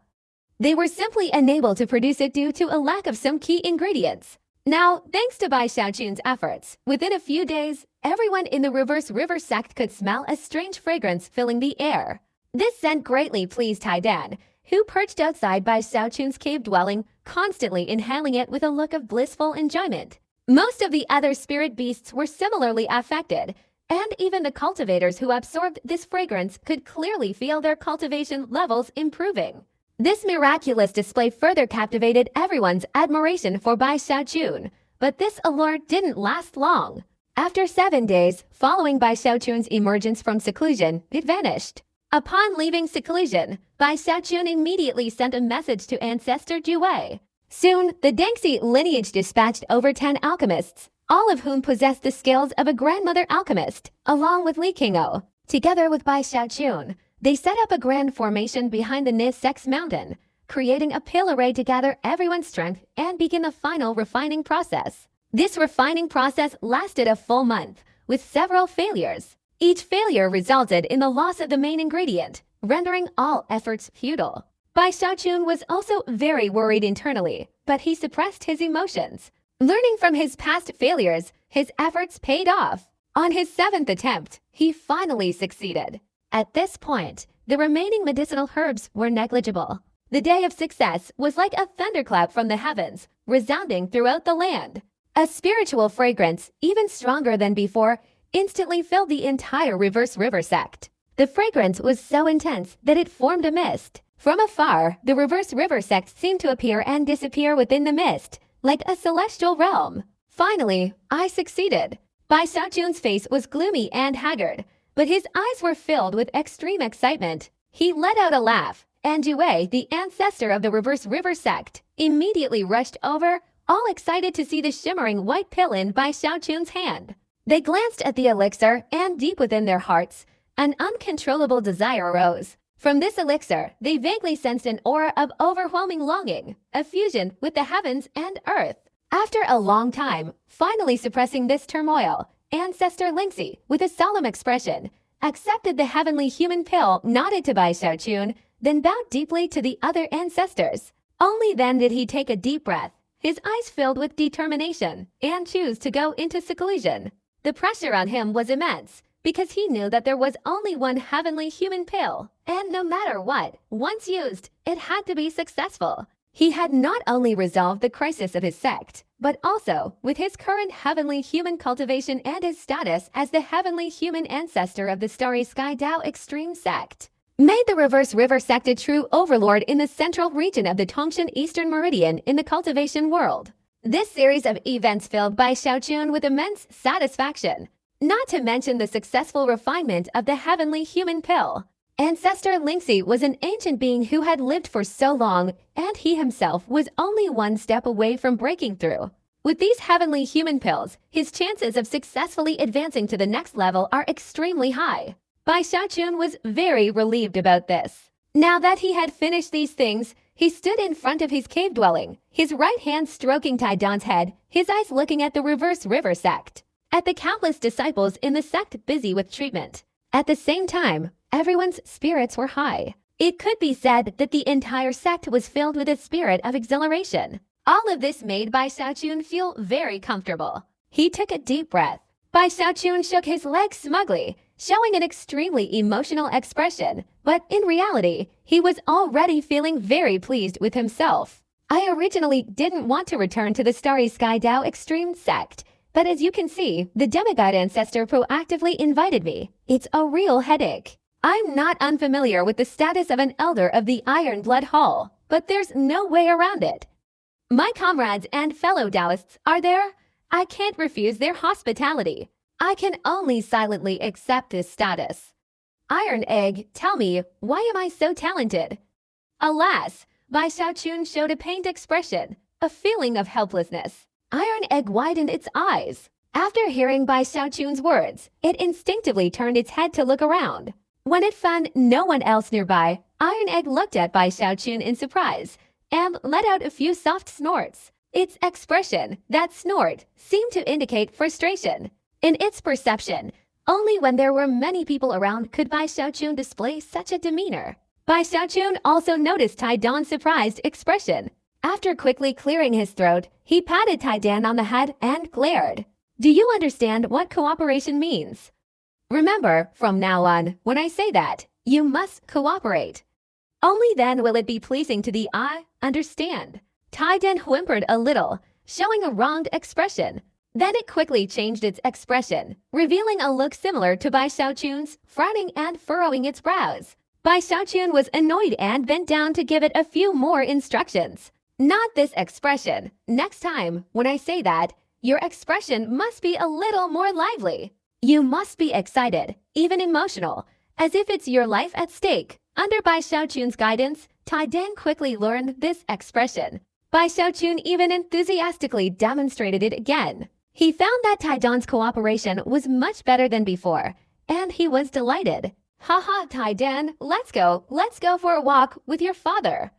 They were simply unable to produce it due to a lack of some key ingredients. Now, thanks to Bai Xiaochun's efforts, within a few days, everyone in the Reverse River sect could smell a strange fragrance filling the air. This scent greatly pleased Taidan, who perched outside Bai Xiaochun's cave dwelling, constantly inhaling it with a look of blissful enjoyment. Most of the other spirit beasts were similarly affected, and even the cultivators who absorbed this fragrance could clearly feel their cultivation levels improving. This miraculous display further captivated everyone's admiration for Bai Xiaochun, but this allure didn't last long. After 7 days, following Bai Xiaochun's emergence from seclusion, it vanished. Upon leaving seclusion, Bai Xiaochun immediately sent a message to Ancestor Jiwei. Soon, the Dengxi lineage dispatched over 10 alchemists, all of whom possessed the skills of a grandmother alchemist, along with Li Qingou. Together with Bai Xiaochun, they set up a grand formation behind the Nisex mountain, creating a pill array to gather everyone's strength and begin the final refining process. This refining process lasted a full month, with several failures. Each failure resulted in the loss of the main ingredient, rendering all efforts futile. Bai Xiaochun was also very worried internally, but he suppressed his emotions. Learning from his past failures, his efforts paid off. On his 7th attempt, he finally succeeded. At this point, the remaining medicinal herbs were negligible. The day of success was like a thunderclap from the heavens, resounding throughout the land. A spiritual fragrance, even stronger than before, instantly filled the entire Reverse River sect. The fragrance was so intense that it formed a mist. From afar, the Reverse River sect seemed to appear and disappear within the mist, like a celestial realm. Finally, I succeeded. Bai Xiaochun's face was gloomy and haggard, but his eyes were filled with extreme excitement. He let out a laugh, and Jiwei, the ancestor of the Reverse River sect, immediately rushed over, all excited to see the shimmering white pill in Bai Xiaochun's hand. They glanced at the elixir, and deep within their hearts, an uncontrollable desire arose. From this elixir, they vaguely sensed an aura of overwhelming longing, a fusion with the heavens and earth. After a long time, finally suppressing this turmoil, Ancestor Lingxi, with a solemn expression, accepted the heavenly human pill, nodded to Bai Xiaochun, then bowed deeply to the other ancestors. Only then did he take a deep breath, his eyes filled with determination, and choose to go into seclusion. The pressure on him was immense, because he knew that there was only one heavenly human pill, and no matter what, once used, it had to be successful. He had not only resolved the crisis of his sect, but also, with his current heavenly human cultivation and his status as the heavenly human ancestor of the Starry Sky Dao Extreme sect, made the Reverse River sect a true overlord in the central region of the Tongshan Eastern Meridian in the cultivation world. This series of events filled Bai Xiaochun with immense satisfaction, not to mention the successful refinement of the heavenly human pill. Ancestor Lingxi was an ancient being who had lived for so long, and he himself was only one step away from breaking through. With these heavenly human pills, his chances of successfully advancing to the next level are extremely high. Bai Xiaochun was very relieved about this. Now that he had finished these things, he stood in front of his cave dwelling, his right hand stroking Taidan's head, his eyes looking at the Reverse River sect, at the countless disciples in the sect busy with treatment. At the same time, everyone's spirits were high. It could be said that the entire sect was filled with a spirit of exhilaration. All of this made Bai Xiaochun feel very comfortable. He took a deep breath. Bai Xiaochun shook his legs smugly, showing an extremely emotional expression, but in reality, he was already feeling very pleased with himself. I originally didn't want to return to the Starry Sky Dao Extreme sect, but as you can see, the demigod ancestor proactively invited me. It's a real headache. I'm not unfamiliar with the status of an elder of the Iron Blood Hall, but there's no way around it. My comrades and fellow Taoists are there. I can't refuse their hospitality. I can only silently accept this status. Iron Egg, tell me, why am I so talented? Alas, Bai Xiaochun showed a pained expression, a feeling of helplessness. Iron Egg widened its eyes. After hearing Bai Xiaochun's words, it instinctively turned its head to look around. When it found no one else nearby, Iron Egg looked at Bai Xiaochun in surprise and let out a few soft snorts. Its expression, that snort, seemed to indicate frustration. In its perception, only when there were many people around could Bai Xiaochun display such a demeanor. Bai Xiaochun also noticed Taidan's surprised expression. After quickly clearing his throat, he patted Taidan on the head and glared. Do you understand what cooperation means? Remember, from now on, when I say that, you must cooperate. Only then will it be pleasing to the eye. Understand? Taidan whimpered a little, showing a wronged expression. Then it quickly changed its expression, revealing a look similar to Bai Xiaochun's, frowning and furrowing its brows. Bai Xiaochun was annoyed and bent down to give it a few more instructions. Not this expression. Next time, when I say that, your expression must be a little more lively. You must be excited, even emotional, as if it's your life at stake. Under Bai Xiaochun's guidance, Taidan quickly learned this expression. Bai Xiaochun even enthusiastically demonstrated it again. He found that Taidan's cooperation was much better than before, and he was delighted. Haha, Taidan, let's go for a walk with your father.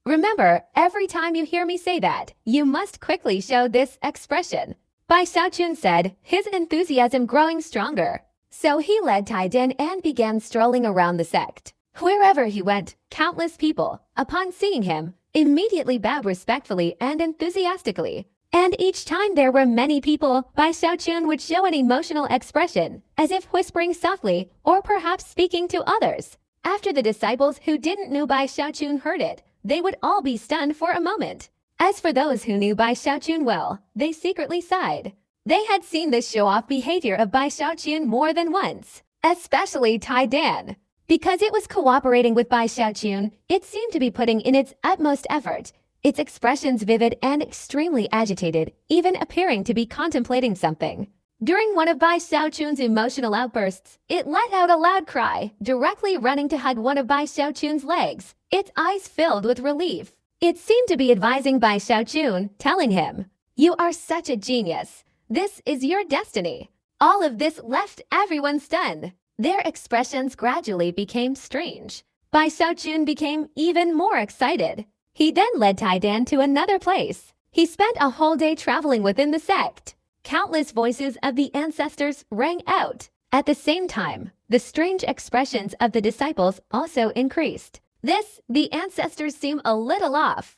Remember, every time you hear me say that, you must quickly show this expression. Bai Xiaochun said, his enthusiasm growing stronger. So he led Taidan and began strolling around the sect. Wherever he went, countless people, upon seeing him, immediately bowed respectfully and enthusiastically. And each time there were many people, Bai Xiaochun would show an emotional expression, as if whispering softly or perhaps speaking to others. After the disciples who didn't know Bai Xiaochun heard it, they would all be stunned for a moment. As for those who knew Bai Xiaochun well, they secretly sighed. They had seen this show-off behavior of Bai Xiaochun more than once, especially Taidan. Because it was cooperating with Bai Xiaochun, it seemed to be putting in its utmost effort, its expressions vivid and extremely agitated, even appearing to be contemplating something. During one of Bai Xiaochun's emotional outbursts, it let out a loud cry, directly running to hug one of Bai Xiaochun's legs, its eyes filled with relief. It seemed to be advising Bai Xiaochun, telling him, "You are such a genius. This is your destiny." All of this left everyone stunned. Their expressions gradually became strange. Bai Xiaochun became even more excited. He then led Taidan to another place. He spent a whole day traveling within the sect. Countless voices of the ancestors rang out. At the same time, the strange expressions of the disciples also increased. The ancestors seem a little off.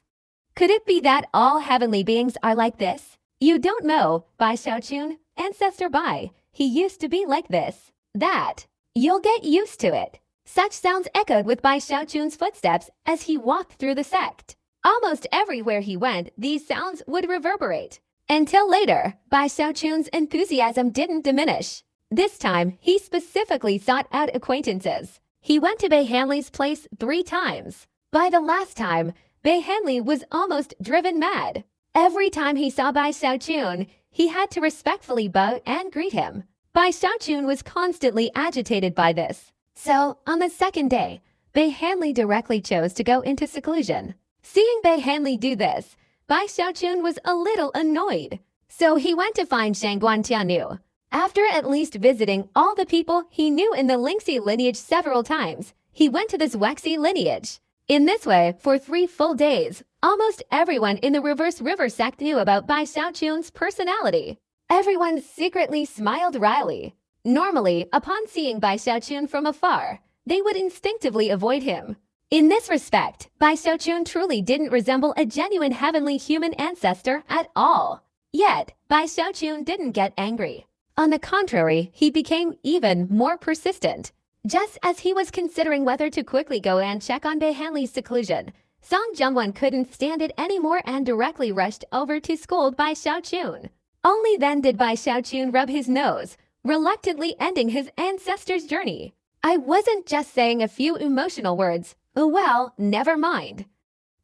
Could it be that all heavenly beings are like this? You don't know, Bai Xiaochun, Ancestor Bai. He used to be like this. That. You'll get used to it. Such sounds echoed with Bai Xiaochun's footsteps as he walked through the sect. Almost everywhere he went, these sounds would reverberate. Until later, Bai Xiaochun's enthusiasm didn't diminish. This time, he specifically sought out acquaintances. He went to Bei Hanley's place 3 times. By the last time, Bei Hanley was almost driven mad. Every time he saw Bai Xiaochun, he had to respectfully bow and greet him. Bai Xiaochun was constantly agitated by this. So, on the second day, Bei Hanley directly chose to go into seclusion. Seeing Bei Hanley do this, Bai Xiaochun was a little annoyed. So he went to find Shangguan Tianyu. After at least visiting all the people he knew in the Lingxi lineage several times, he went to the Xuexi lineage. In this way, for 3 full days, almost everyone in the Reverse River sect knew about Bai Xiaochun's personality. Everyone secretly smiled wryly. Normally, upon seeing Bai Xiaochun from afar, they would instinctively avoid him. In this respect, Bai Xiaochun truly didn't resemble a genuine heavenly human ancestor at all. Yet, Bai Xiaochun didn't get angry. On the contrary, he became even more persistent. Just as he was considering whether to quickly go and check on Bei Hanley's seclusion, Song Zhengwen couldn't stand it anymore and directly rushed over to scold Bai Xiaochun. Only then did Bai Xiaochun rub his nose, reluctantly ending his ancestor's journey. I wasn't just saying a few emotional words. Well, never mind.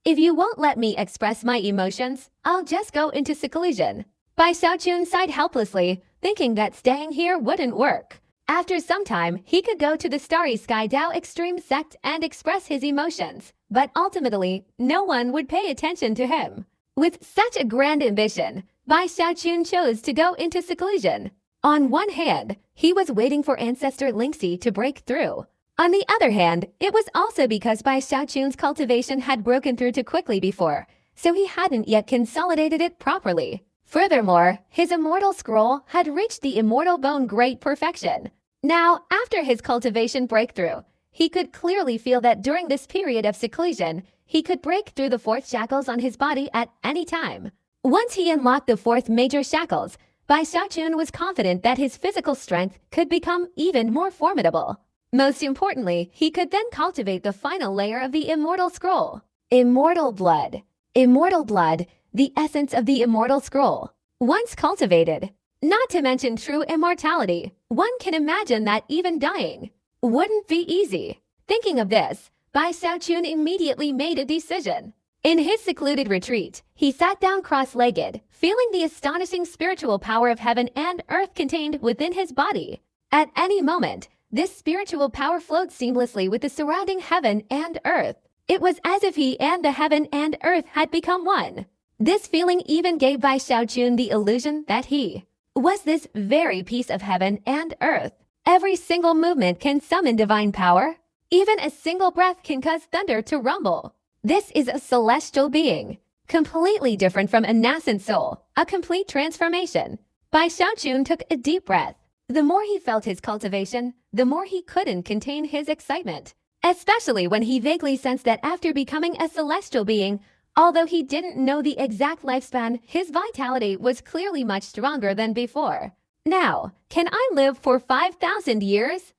If you won't let me express my emotions, I'll just go into seclusion. Bai Xiaochun sighed helplessly, thinking that staying here wouldn't work. After some time, he could go to the Starry Sky Dao Extreme Sect and express his emotions, but ultimately, no one would pay attention to him. With such a grand ambition, Bai Xiaochun chose to go into seclusion. On one hand, he was waiting for Ancestor Lingxi to break through. On the other hand, it was also because Bai Xiaochun's cultivation had broken through too quickly before, so he hadn't yet consolidated it properly. Furthermore, his immortal scroll had reached the immortal bone great perfection. Now, after his cultivation breakthrough, he could clearly feel that during this period of seclusion, he could break through the 4th shackles on his body at any time. Once he unlocked the 4th major shackles, Bai Xiaochun was confident that his physical strength could become even more formidable. Most importantly, he could then cultivate the final layer of the immortal scroll. Immortal blood. Immortal blood, the essence of the immortal scroll. Once cultivated, not to mention true immortality, one can imagine that even dying wouldn't be easy. Thinking of this, Bai Xiaochun immediately made a decision. In his secluded retreat, he sat down cross-legged, feeling the astonishing spiritual power of heaven and earth contained within his body. At any moment, this spiritual power flowed seamlessly with the surrounding heaven and earth. It was as if he and the heaven and earth had become one. This feeling even gave Bai Xiaochun the illusion that he was this very piece of heaven and earth. Every single movement can summon divine power. Even a single breath can cause thunder to rumble. This is a celestial being, completely different from a nascent soul, a complete transformation. Bai Xiaochun took a deep breath. The more he felt his cultivation, the more he couldn't contain his excitement, especially when he vaguely sensed that after becoming a celestial being, although he didn't know the exact lifespan, his vitality was clearly much stronger than before. Now, can I live for 5,000 years?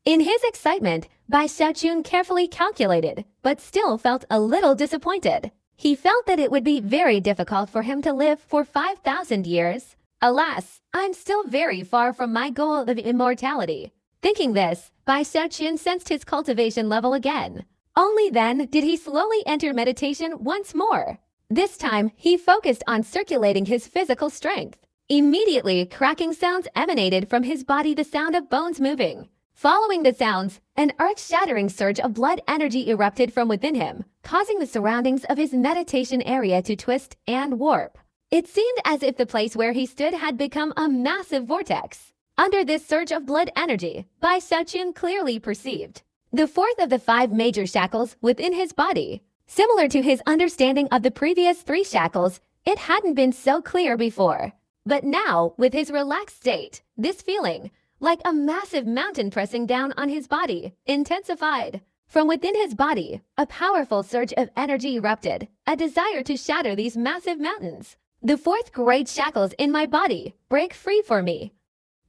In his excitement, Bai Xiaochun carefully calculated, but still felt a little disappointed. He felt that it would be very difficult for him to live for 5,000 years. Alas, I'm still very far from my goal of immortality. Thinking this, Bai Xiaochun sensed his cultivation level again. Only then did he slowly enter meditation once more. This time, he focused on circulating his physical strength. Immediately, cracking sounds emanated from his body, the sound of bones moving. Following the sounds, an earth-shattering surge of blood energy erupted from within him, causing the surroundings of his meditation area to twist and warp. It seemed as if the place where he stood had become a massive vortex. Under this surge of blood energy, Bai Xiaochun clearly perceived the 4th of the 5 major shackles within his body. Similar to his understanding of the previous 3 shackles, it hadn't been so clear before. But now, with his relaxed state, this feeling, like a massive mountain pressing down on his body, intensified. From within his body, a powerful surge of energy erupted, a desire to shatter these massive mountains. The 4th great shackles in my body, break free for me.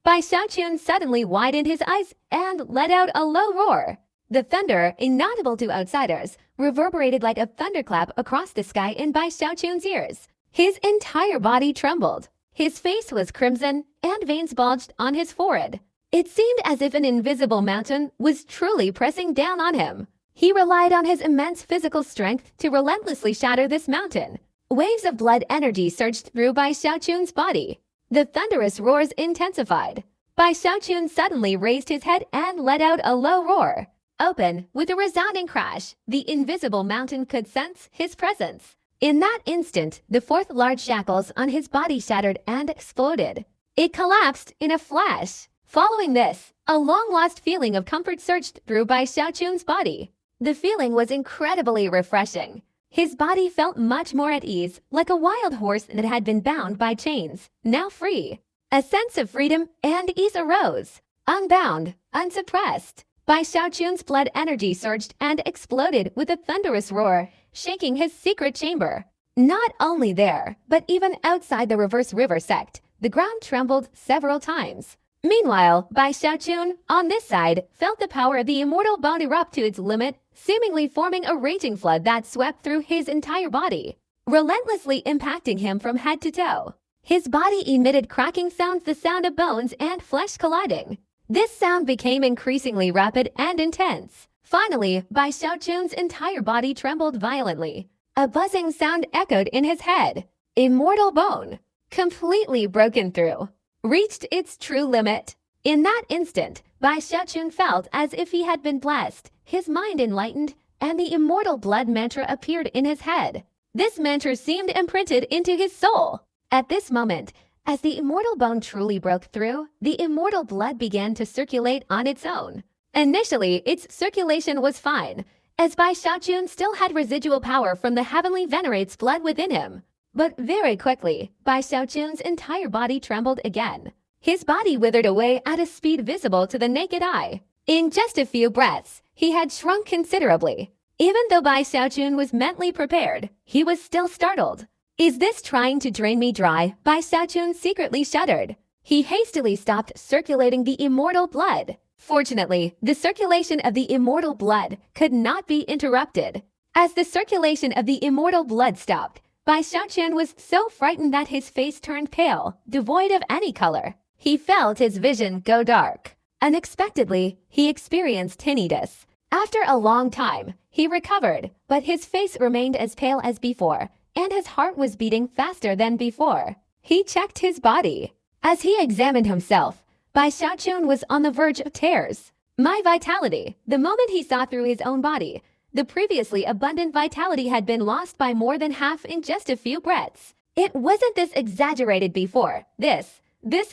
Bai Xiaochun suddenly widened his eyes and let out a low roar. The thunder, inaudible to outsiders, reverberated like a thunderclap across the sky in Bai Xiaochun's ears. His entire body trembled. His face was crimson, and veins bulged on his forehead. It seemed as if an invisible mountain was truly pressing down on him. He relied on his immense physical strength to relentlessly shatter this mountain. Waves of blood energy surged through Bai Xiaochun's body. The thunderous roars intensified. Bai Xiaochun suddenly raised his head and let out a low roar. Open, with a resounding crash, the invisible mountain could sense his presence. In that instant, the fourth large shackles on his body shattered and exploded. It collapsed in a flash. Following this, a long-lost feeling of comfort surged through Bai Xiaochun's body. The feeling was incredibly refreshing. His body felt much more at ease, like a wild horse that had been bound by chains, now free. A sense of freedom and ease arose. Unbound, unsuppressed, Bai Xiaochun's blood energy surged and exploded with a thunderous roar, shaking his secret chamber. Not only there, but even outside the reverse river sect, the ground trembled several times. Meanwhile, Bai Xiaochun, on this side, felt the power of the immortal bone erupt to its limit, seemingly forming a raging flood that swept through his entire body, relentlessly impacting him from head to toe. His body emitted cracking sounds, the sound of bones and flesh colliding. This sound became increasingly rapid and intense. Finally, Bai Xiaochun's entire body trembled violently. A buzzing sound echoed in his head. Immortal bone, completely broken through, reached its true limit. In that instant, Bai Xiaochun felt as if he had been blessed, his mind enlightened, and the immortal blood mantra appeared in his head. This mantra seemed imprinted into his soul. At this moment, as the immortal bone truly broke through, the immortal blood began to circulate on its own. Initially, its circulation was fine, as Bai Xiaochun still had residual power from the heavenly venerate's blood within him. But very quickly, Bai Xiaochun's entire body trembled again. His body withered away at a speed visible to the naked eye. In just a few breaths, he had shrunk considerably. Even though Bai Xiaochun was mentally prepared, he was still startled. Is this trying to drain me dry? Bai Xiaochun secretly shuddered. He hastily stopped circulating the immortal blood. Fortunately, the circulation of the immortal blood could not be interrupted. As the circulation of the immortal blood stopped, Bai Xiaochun was so frightened that his face turned pale, devoid of any color. He felt his vision go dark. Unexpectedly, he experienced tinnitus. After a long time, he recovered, but his face remained as pale as before, and his heart was beating faster than before. He checked his body. As he examined himself, Bai Xiaochun was on the verge of tears. My vitality. The moment he saw through his own body, the previously abundant vitality had been lost by more than half in just a few breaths. It wasn't this exaggerated before. This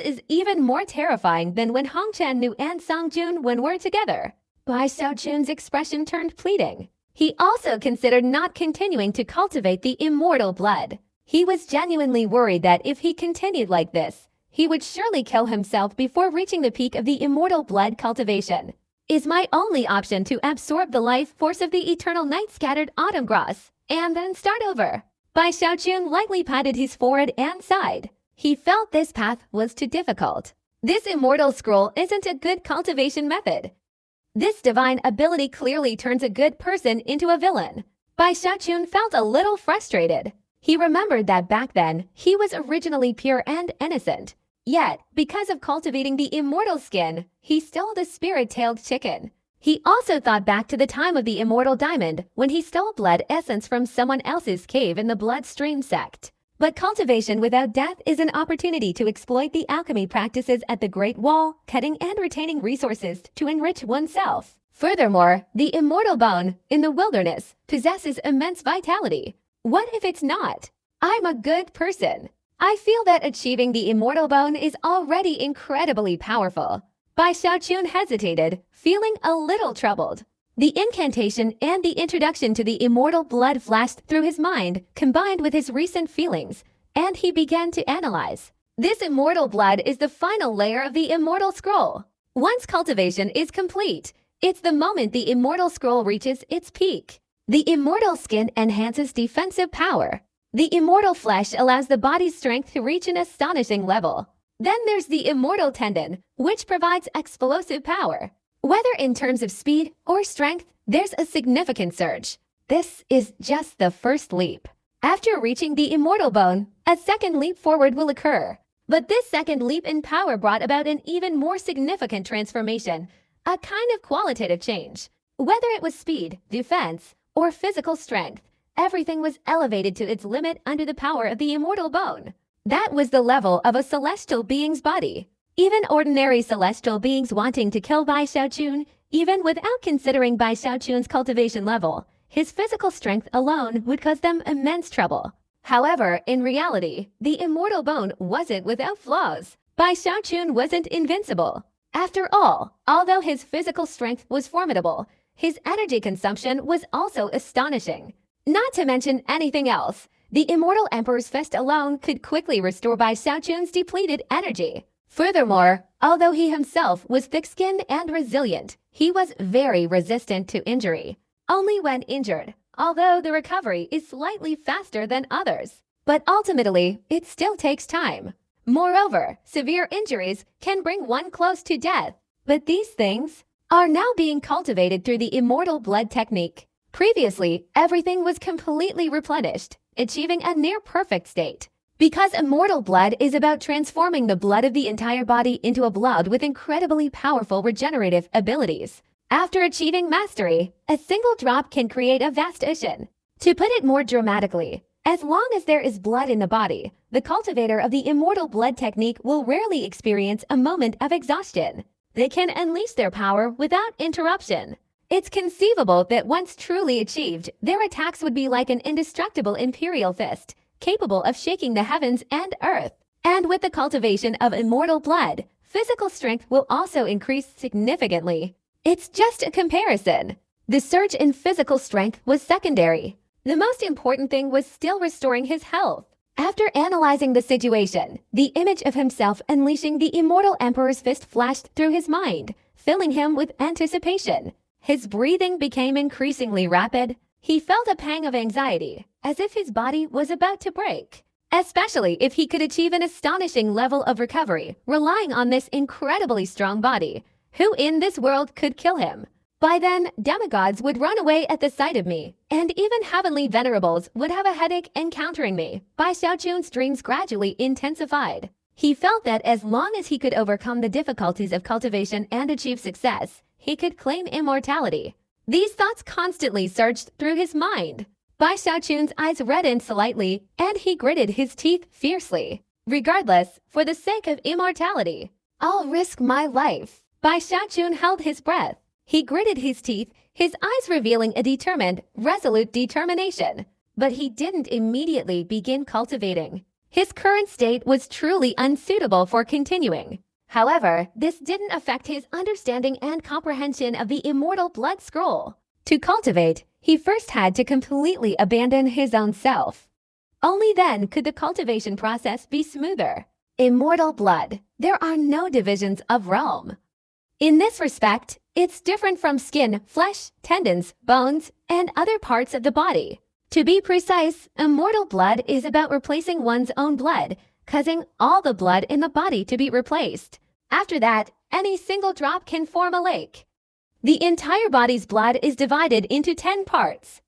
is even more terrifying than when Hong Qiannu and Song Jun were together. Bai Xiaochun's expression turned pleading. He also considered not continuing to cultivate the immortal blood. He was genuinely worried that if he continued like this, he would surely kill himself before reaching the peak of the immortal blood cultivation. Is my only option to absorb the life force of the eternal night-scattered autumn grass, and then start over. Bai Xiaochun lightly patted his forehead and sighed. He felt this path was too difficult. This immortal scroll isn't a good cultivation method. This divine ability clearly turns a good person into a villain. Bai Xiaochun felt a little frustrated. He remembered that back then, he was originally pure and innocent. Yet, because of cultivating the immortal skin, he stole the spirit-tailed chicken. He also thought back to the time of the immortal diamond, when he stole blood essence from someone else's cave in the bloodstream sect. But cultivation without death is an opportunity to exploit the alchemy practices at the Great Wall, cutting and retaining resources to enrich oneself. Furthermore, the immortal bone, in the wilderness, possesses immense vitality. What if it's not? I'm a good person. I feel that achieving the immortal bone is already incredibly powerful. Bai Xiaochun hesitated, feeling a little troubled. The incantation and the introduction to the immortal blood flashed through his mind, combined with his recent feelings, and he began to analyze. This immortal blood is the final layer of the immortal scroll. Once cultivation is complete, it's the moment the immortal scroll reaches its peak. The immortal skin enhances defensive power. The immortal flesh allows the body's strength to reach an astonishing level. Then there's the immortal tendon, which provides explosive power. Whether in terms of speed or strength, there's a significant surge. This is just the first leap. After reaching the immortal bone, a second leap forward will occur. But this second leap in power brought about an even more significant transformation, a kind of qualitative change. Whether it was speed, defense, or physical strength, everything was elevated to its limit under the power of the immortal bone. That was the level of a celestial being's body. Even ordinary celestial beings wanting to kill Bai Xiaochun, even without considering Bai Xiaochun's cultivation level, his physical strength alone would cause them immense trouble. However, in reality, the immortal bone wasn't without flaws. Bai Xiaochun wasn't invincible. After all, although his physical strength was formidable, his energy consumption was also astonishing. Not to mention anything else, the Immortal Emperor's Fist alone could quickly restore Bai Xiaochun's depleted energy. Furthermore, although he himself was thick-skinned and resilient, he was very resistant to injury. Only when injured, although the recovery is slightly faster than others. But ultimately, it still takes time. Moreover, severe injuries can bring one close to death. But these things are now being cultivated through the immortal blood technique. Previously, everything was completely replenished, achieving a near-perfect state. Because immortal blood is about transforming the blood of the entire body into a blood with incredibly powerful regenerative abilities. After achieving mastery, a single drop can create a vast ocean. To put it more dramatically, as long as there is blood in the body, the cultivator of the immortal blood technique will rarely experience a moment of exhaustion. They can unleash their power without interruption. It's conceivable that once truly achieved, their attacks would be like an indestructible imperial fist, capable of shaking the heavens and earth. And with the cultivation of immortal blood, physical strength will also increase significantly. It's just a comparison. The surge in physical strength was secondary. The most important thing was still restoring his health. After analyzing the situation, the image of himself unleashing the Immortal Emperor's Fist flashed through his mind, filling him with anticipation. His breathing became increasingly rapid. He felt a pang of anxiety, as if his body was about to break. Especially if he could achieve an astonishing level of recovery, relying on this incredibly strong body. Who in this world could kill him? By then, demigods would run away at the sight of me, and even heavenly venerables would have a headache encountering me. Bai Xiaochun's dreams gradually intensified. He felt that as long as he could overcome the difficulties of cultivation and achieve success, he could claim immortality. These thoughts constantly surged through his mind. Bai Xiaochun's eyes reddened slightly, and he gritted his teeth fiercely. Regardless, for the sake of immortality, I'll risk my life. Bai Xiaochun held his breath. He gritted his teeth, his eyes revealing a determined, resolute determination. But he didn't immediately begin cultivating. His current state was truly unsuitable for continuing. However, this didn't affect his understanding and comprehension of the immortal blood scroll. To cultivate, he first had to completely abandon his own self. Only then could the cultivation process be smoother. Immortal blood. There are no divisions of realm. In this respect, it's different from skin, flesh, tendons, bones, and other parts of the body. To be precise, immortal blood is about replacing one's own blood, causing all the blood in the body to be replaced. After that, any single drop can form a lake. The entire body's blood is divided into 10 parts.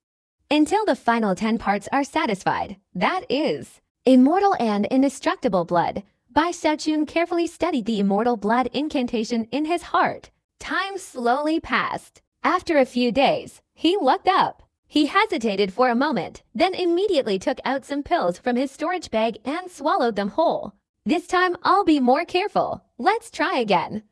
Until the final 10 parts are satisfied, that is, immortal and indestructible blood. Bai Xiaochun carefully studied the immortal blood incantation in his heart. Time slowly passed. After a few days, he looked up. He hesitated for a moment, then immediately took out some pills from his storage bag and swallowed them whole. This time I'll be more careful. Let's try again.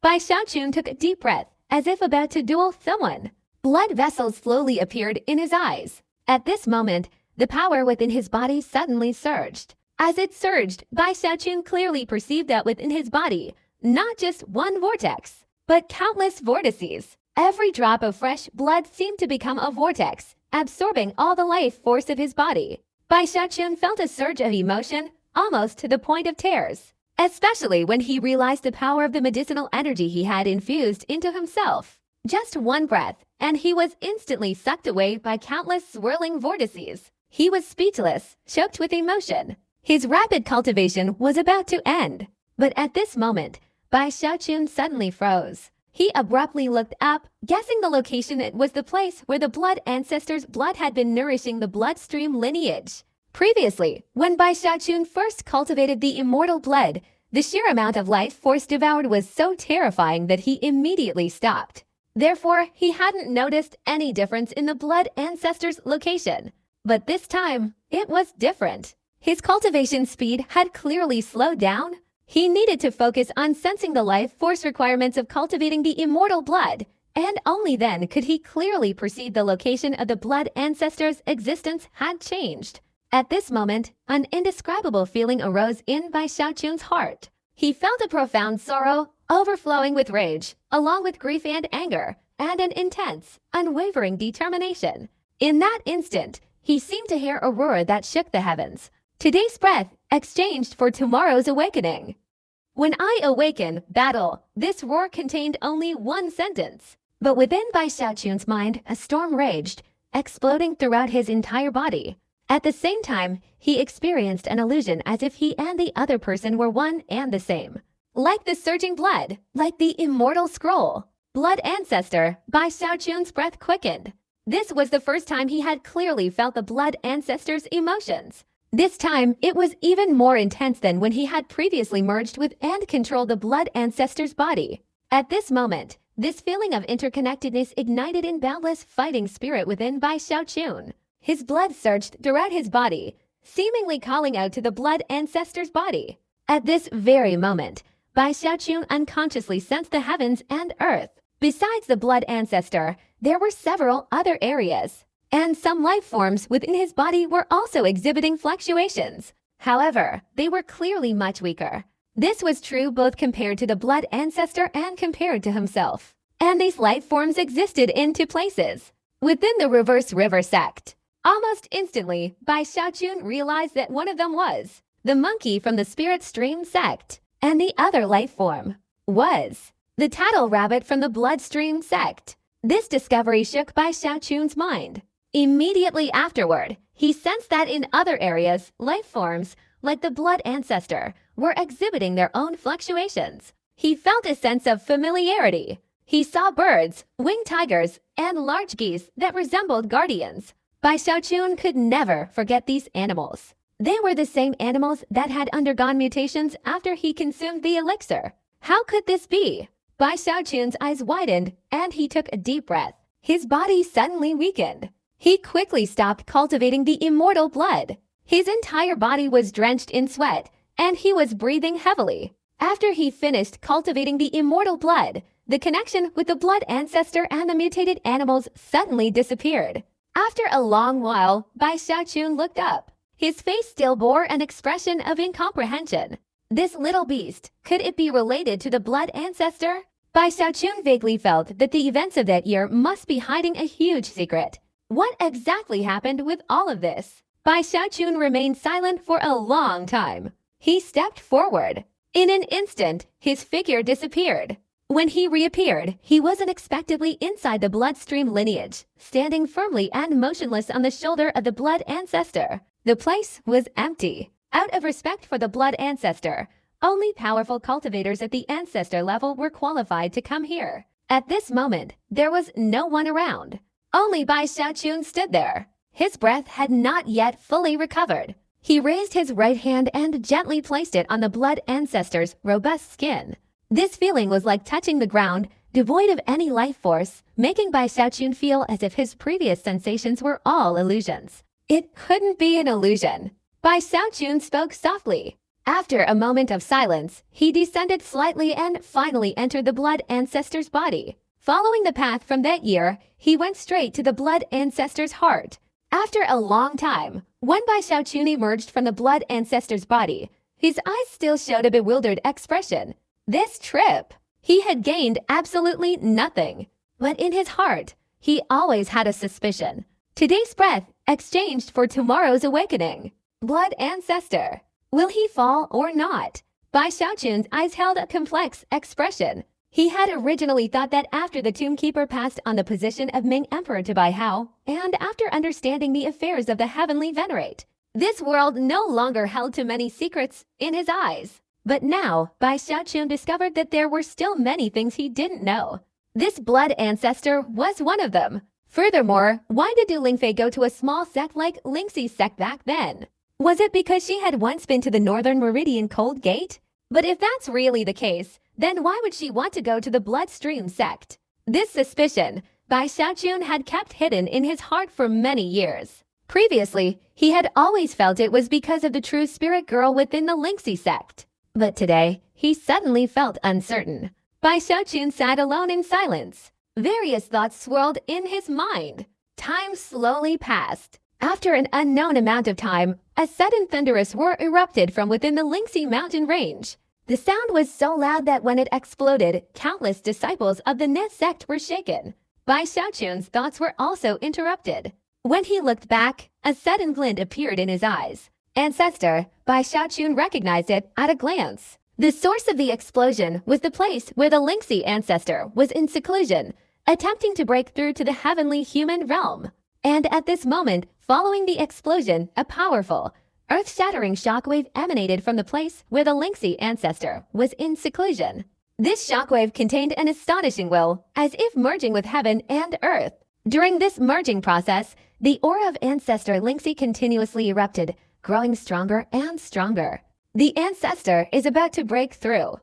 Bai Xiaochun took a deep breath, as if about to duel someone. Blood vessels slowly appeared in his eyes. At this moment, the power within his body suddenly surged. As it surged, Bai Xiaochun clearly perceived that within his body, not just one vortex, but countless vortices. Every drop of fresh blood seemed to become a vortex, absorbing all the life force of his body. Bai Xiaochun felt a surge of emotion, almost to the point of tears, especially when he realized the power of the medicinal energy he had infused into himself. Just one breath, and he was instantly sucked away by countless swirling vortices. He was speechless, choked with emotion. His rapid cultivation was about to end. But at this moment, Bai Xiaochun suddenly froze. He abruptly looked up, guessing the location it was the place where the blood ancestors' blood had been nourishing the bloodstream lineage. Previously, when Bai Xiaochun first cultivated the immortal blood, the sheer amount of life force devoured was so terrifying that he immediately stopped. Therefore, he hadn't noticed any difference in the blood ancestor's location. But this time, it was different. His cultivation speed had clearly slowed down. He needed to focus on sensing the life force requirements of cultivating the immortal blood, and only then could he clearly perceive the location of the blood ancestor's existence had changed. At this moment, an indescribable feeling arose in Bai Xiaochun's heart. He felt a profound sorrow, overflowing with rage, along with grief and anger, and an intense, unwavering determination. In that instant, he seemed to hear a roar that shook the heavens. Today's breath exchanged for tomorrow's awakening. When I awaken, battle, this roar contained only one sentence. But within Bai Xiaochun's mind, a storm raged, exploding throughout his entire body. At the same time, he experienced an illusion as if he and the other person were one and the same. Like the surging blood, like the immortal scroll. Blood ancestor, Bai Xiaochun's breath quickened. This was the first time he had clearly felt the blood ancestor's emotions. This time, it was even more intense than when he had previously merged with and controlled the blood ancestor's body. At this moment, this feeling of interconnectedness ignited in boundless fighting spirit within Bai Xiaochun. His blood surged throughout his body, seemingly calling out to the blood ancestor's body. At this very moment, Bai Xiaochun unconsciously sensed the heavens and earth. Besides the blood ancestor, there were several other areas, and some life forms within his body were also exhibiting fluctuations. However, they were clearly much weaker. This was true both compared to the blood ancestor and compared to himself. And these life forms existed in two places. Within the reverse river sect. Almost instantly, Bai Xiaochun realized that one of them was the monkey from the spirit stream sect, and the other life form was the tattle rabbit from the bloodstream sect. This discovery shook Bai Xiaochun's mind. Immediately afterward, he sensed that in other areas, life forms, like the blood ancestor, were exhibiting their own fluctuations. He felt a sense of familiarity. He saw birds, winged tigers, and large geese that resembled guardians. Bai Xiaochun could never forget these animals. They were the same animals that had undergone mutations after he consumed the elixir. How could this be? Bai Xiaochun's eyes widened, and he took a deep breath. His body suddenly weakened. He quickly stopped cultivating the immortal blood. His entire body was drenched in sweat, and he was breathing heavily. After he finished cultivating the immortal blood, the connection with the blood ancestor and the mutated animals suddenly disappeared. After a long while, Bai Xiaochun looked up. His face still bore an expression of incomprehension. This little beast, could it be related to the blood ancestor? Bai Xiaochun vaguely felt that the events of that year must be hiding a huge secret. What exactly happened with all of this? Bai Xiaochun remained silent for a long time. He stepped forward. In an instant, his figure disappeared. When he reappeared, he was unexpectedly inside the bloodstream lineage, standing firmly and motionless on the shoulder of the blood ancestor. The place was empty. Out of respect for the blood ancestor, only powerful cultivators at the ancestor level were qualified to come here. At this moment, there was no one around. Only Bai Xiaochun stood there. His breath had not yet fully recovered. He raised his right hand and gently placed it on the blood ancestor's robust skin. This feeling was like touching the ground, devoid of any life force, making Bai Xiaochun feel as if his previous sensations were all illusions. It couldn't be an illusion. Bai Xiaochun spoke softly. After a moment of silence, he descended slightly and finally entered the blood ancestor's body. Following the path from that year, he went straight to the blood ancestor's heart. After a long time, when Bai Xiaochun emerged from the blood ancestor's body, his eyes still showed a bewildered expression. This trip, he had gained absolutely nothing. But in his heart, he always had a suspicion. Today's breath exchanged for tomorrow's awakening. Blood ancestor. Will he fall or not? Bai Xiaochun's eyes held a complex expression. He had originally thought that after the Tomb Keeper passed on the position of Ming Emperor to Bai Hao, and after understanding the affairs of the Heavenly Venerate, this world no longer held too many secrets in his eyes. But now, Bai Xiaochun discovered that there were still many things he didn't know. This blood ancestor was one of them. Furthermore, why did Du Lingfei go to a small sect like Lingxi's sect back then? Was it because she had once been to the Northern Meridian Cold Gate? But if that's really the case, then why would she want to go to the Bloodstream sect? This suspicion, Bai Xiaochun had kept hidden in his heart for many years. Previously, he had always felt it was because of the true spirit girl within the Lingxi sect. But today, he suddenly felt uncertain. Bai Xiaochun sat alone in silence. Various thoughts swirled in his mind. Time slowly passed. After an unknown amount of time, a sudden thunderous roar erupted from within the Lingxi mountain range. The sound was so loud that when it exploded, countless disciples of the Ne sect were shaken. Bai Xiaochun's thoughts were also interrupted. When he looked back, a sudden glint appeared in his eyes. Ancestor, Bai Xiaochun recognized it at a glance. The source of the explosion was the place where the Lingxi ancestor was in seclusion, attempting to break through to the heavenly human realm. And at this moment, following the explosion, a powerful, earth-shattering shockwave emanated from the place where the Lingxi ancestor was in seclusion. This shockwave contained an astonishing will, as if merging with heaven and earth. During this merging process, the aura of Ancestor Lingxi continuously erupted, growing stronger and stronger. The Ancestor is about to break through.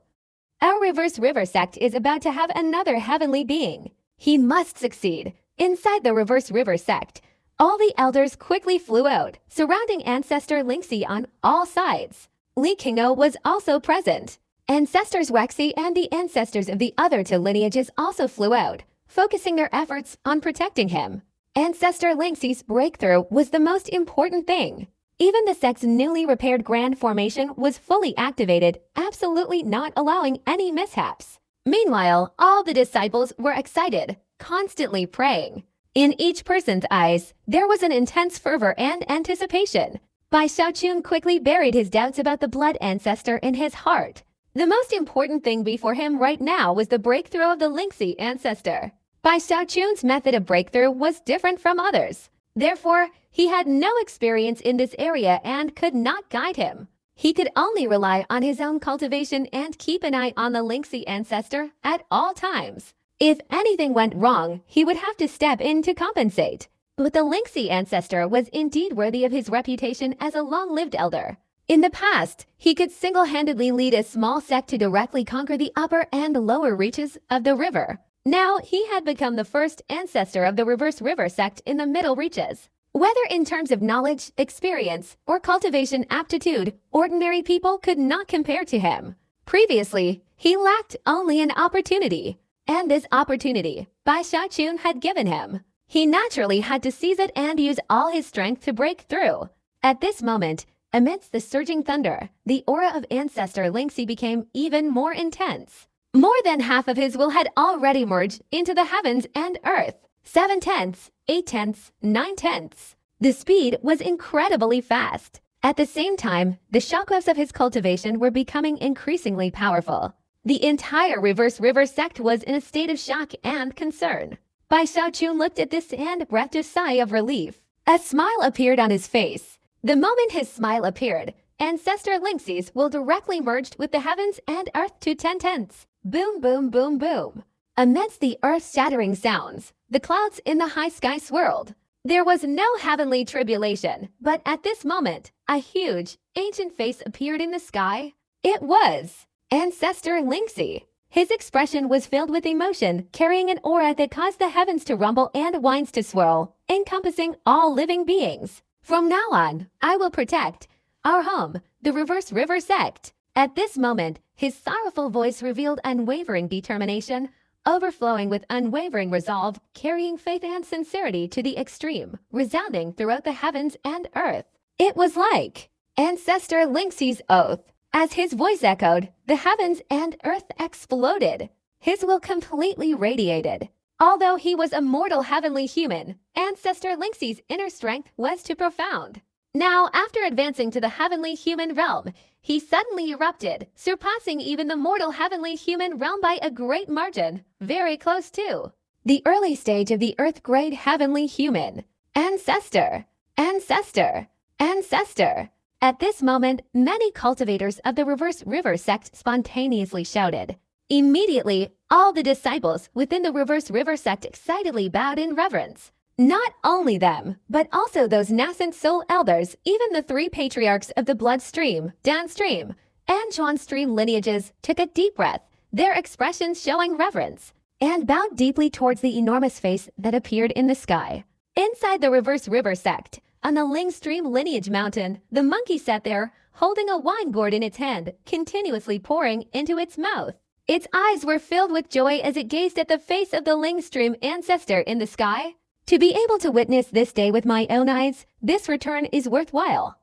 Our Reverse River sect is about to have another heavenly being. He must succeed. Inside the Reverse River sect, all the elders quickly flew out, surrounding Ancestor Lingxi on all sides. Li Qingou was also present. Ancestors Wexi and the ancestors of the other two lineages also flew out, focusing their efforts on protecting him. Ancestor Lingxi's breakthrough was the most important thing. Even the sect's newly repaired grand formation was fully activated, absolutely not allowing any mishaps. Meanwhile, all the disciples were excited, constantly praying. In each person's eyes, there was an intense fervor and anticipation. Bai Xiaochun quickly buried his doubts about the blood ancestor in his heart. The most important thing before him right now was the breakthrough of the Lingxi ancestor. Bai Xiaochun's method of breakthrough was different from others. Therefore, he had no experience in this area and could not guide him. He could only rely on his own cultivation and keep an eye on the Lingxi ancestor at all times. If anything went wrong, he would have to step in to compensate. But the Lingxi ancestor was indeed worthy of his reputation as a long-lived elder. In the past, he could single-handedly lead a small sect to directly conquer the upper and lower reaches of the river. Now, he had become the first ancestor of the Reverse River sect in the middle reaches. Whether in terms of knowledge, experience, or cultivation aptitude, ordinary people could not compare to him. Previously, he lacked only an opportunity. And this opportunity, Bai Xiaochun had given him. He naturally had to seize it and use all his strength to break through. At this moment, amidst the surging thunder, the aura of Ancestor Lingxi became even more intense. More than half of his will had already merged into the heavens and earth. 7/10, 8/10, 9/10. The speed was incredibly fast. At the same time, the shockwaves of his cultivation were becoming increasingly powerful. The entire Reverse River sect was in a state of shock and concern. Bai Xiaochun looked at this and breathed a sigh of relief. A smile appeared on his face. The moment his smile appeared, Ancestor Lingxi's will directly merged with the heavens and earth to 10/10. Boom, boom, boom, boom. Amidst the earth-shattering sounds, the clouds in the high sky swirled. There was no heavenly tribulation, but at this moment, a huge, ancient face appeared in the sky. It was Ancestor Lingxi. His expression was filled with emotion, carrying an aura that caused the heavens to rumble and winds to swirl, encompassing all living beings. From now on, I will protect our home, the Reverse River sect. At this moment, his sorrowful voice revealed unwavering determination, overflowing with unwavering resolve, carrying faith and sincerity to the extreme, resounding throughout the heavens and earth. It was like Ancestor Lingxi's oath. As his voice echoed, the heavens and earth exploded. His will completely radiated. Although he was a mortal heavenly human, Ancestor Lingxi's inner strength was too profound. Now, after advancing to the heavenly human realm, he suddenly erupted, surpassing even the mortal heavenly human realm by a great margin, very close to the early stage of the earth-grade heavenly human. Ancestor, ancestor, ancestor. At this moment, many cultivators of the Reverse River sect spontaneously shouted. Immediately, all the disciples within the Reverse River sect excitedly bowed in reverence. Not only them, but also those nascent soul elders, even the three patriarchs of the bloodstream, downstream, and Johnstream lineages took a deep breath, their expressions showing reverence, and bowed deeply towards the enormous face that appeared in the sky. Inside the Reverse River sect, on the Lingstream lineage mountain, the monkey sat there, holding a wine gourd in its hand, continuously pouring into its mouth. Its eyes were filled with joy as it gazed at the face of the Lingstream ancestor in the sky. To be able to witness this day with my own eyes, this return is worthwhile.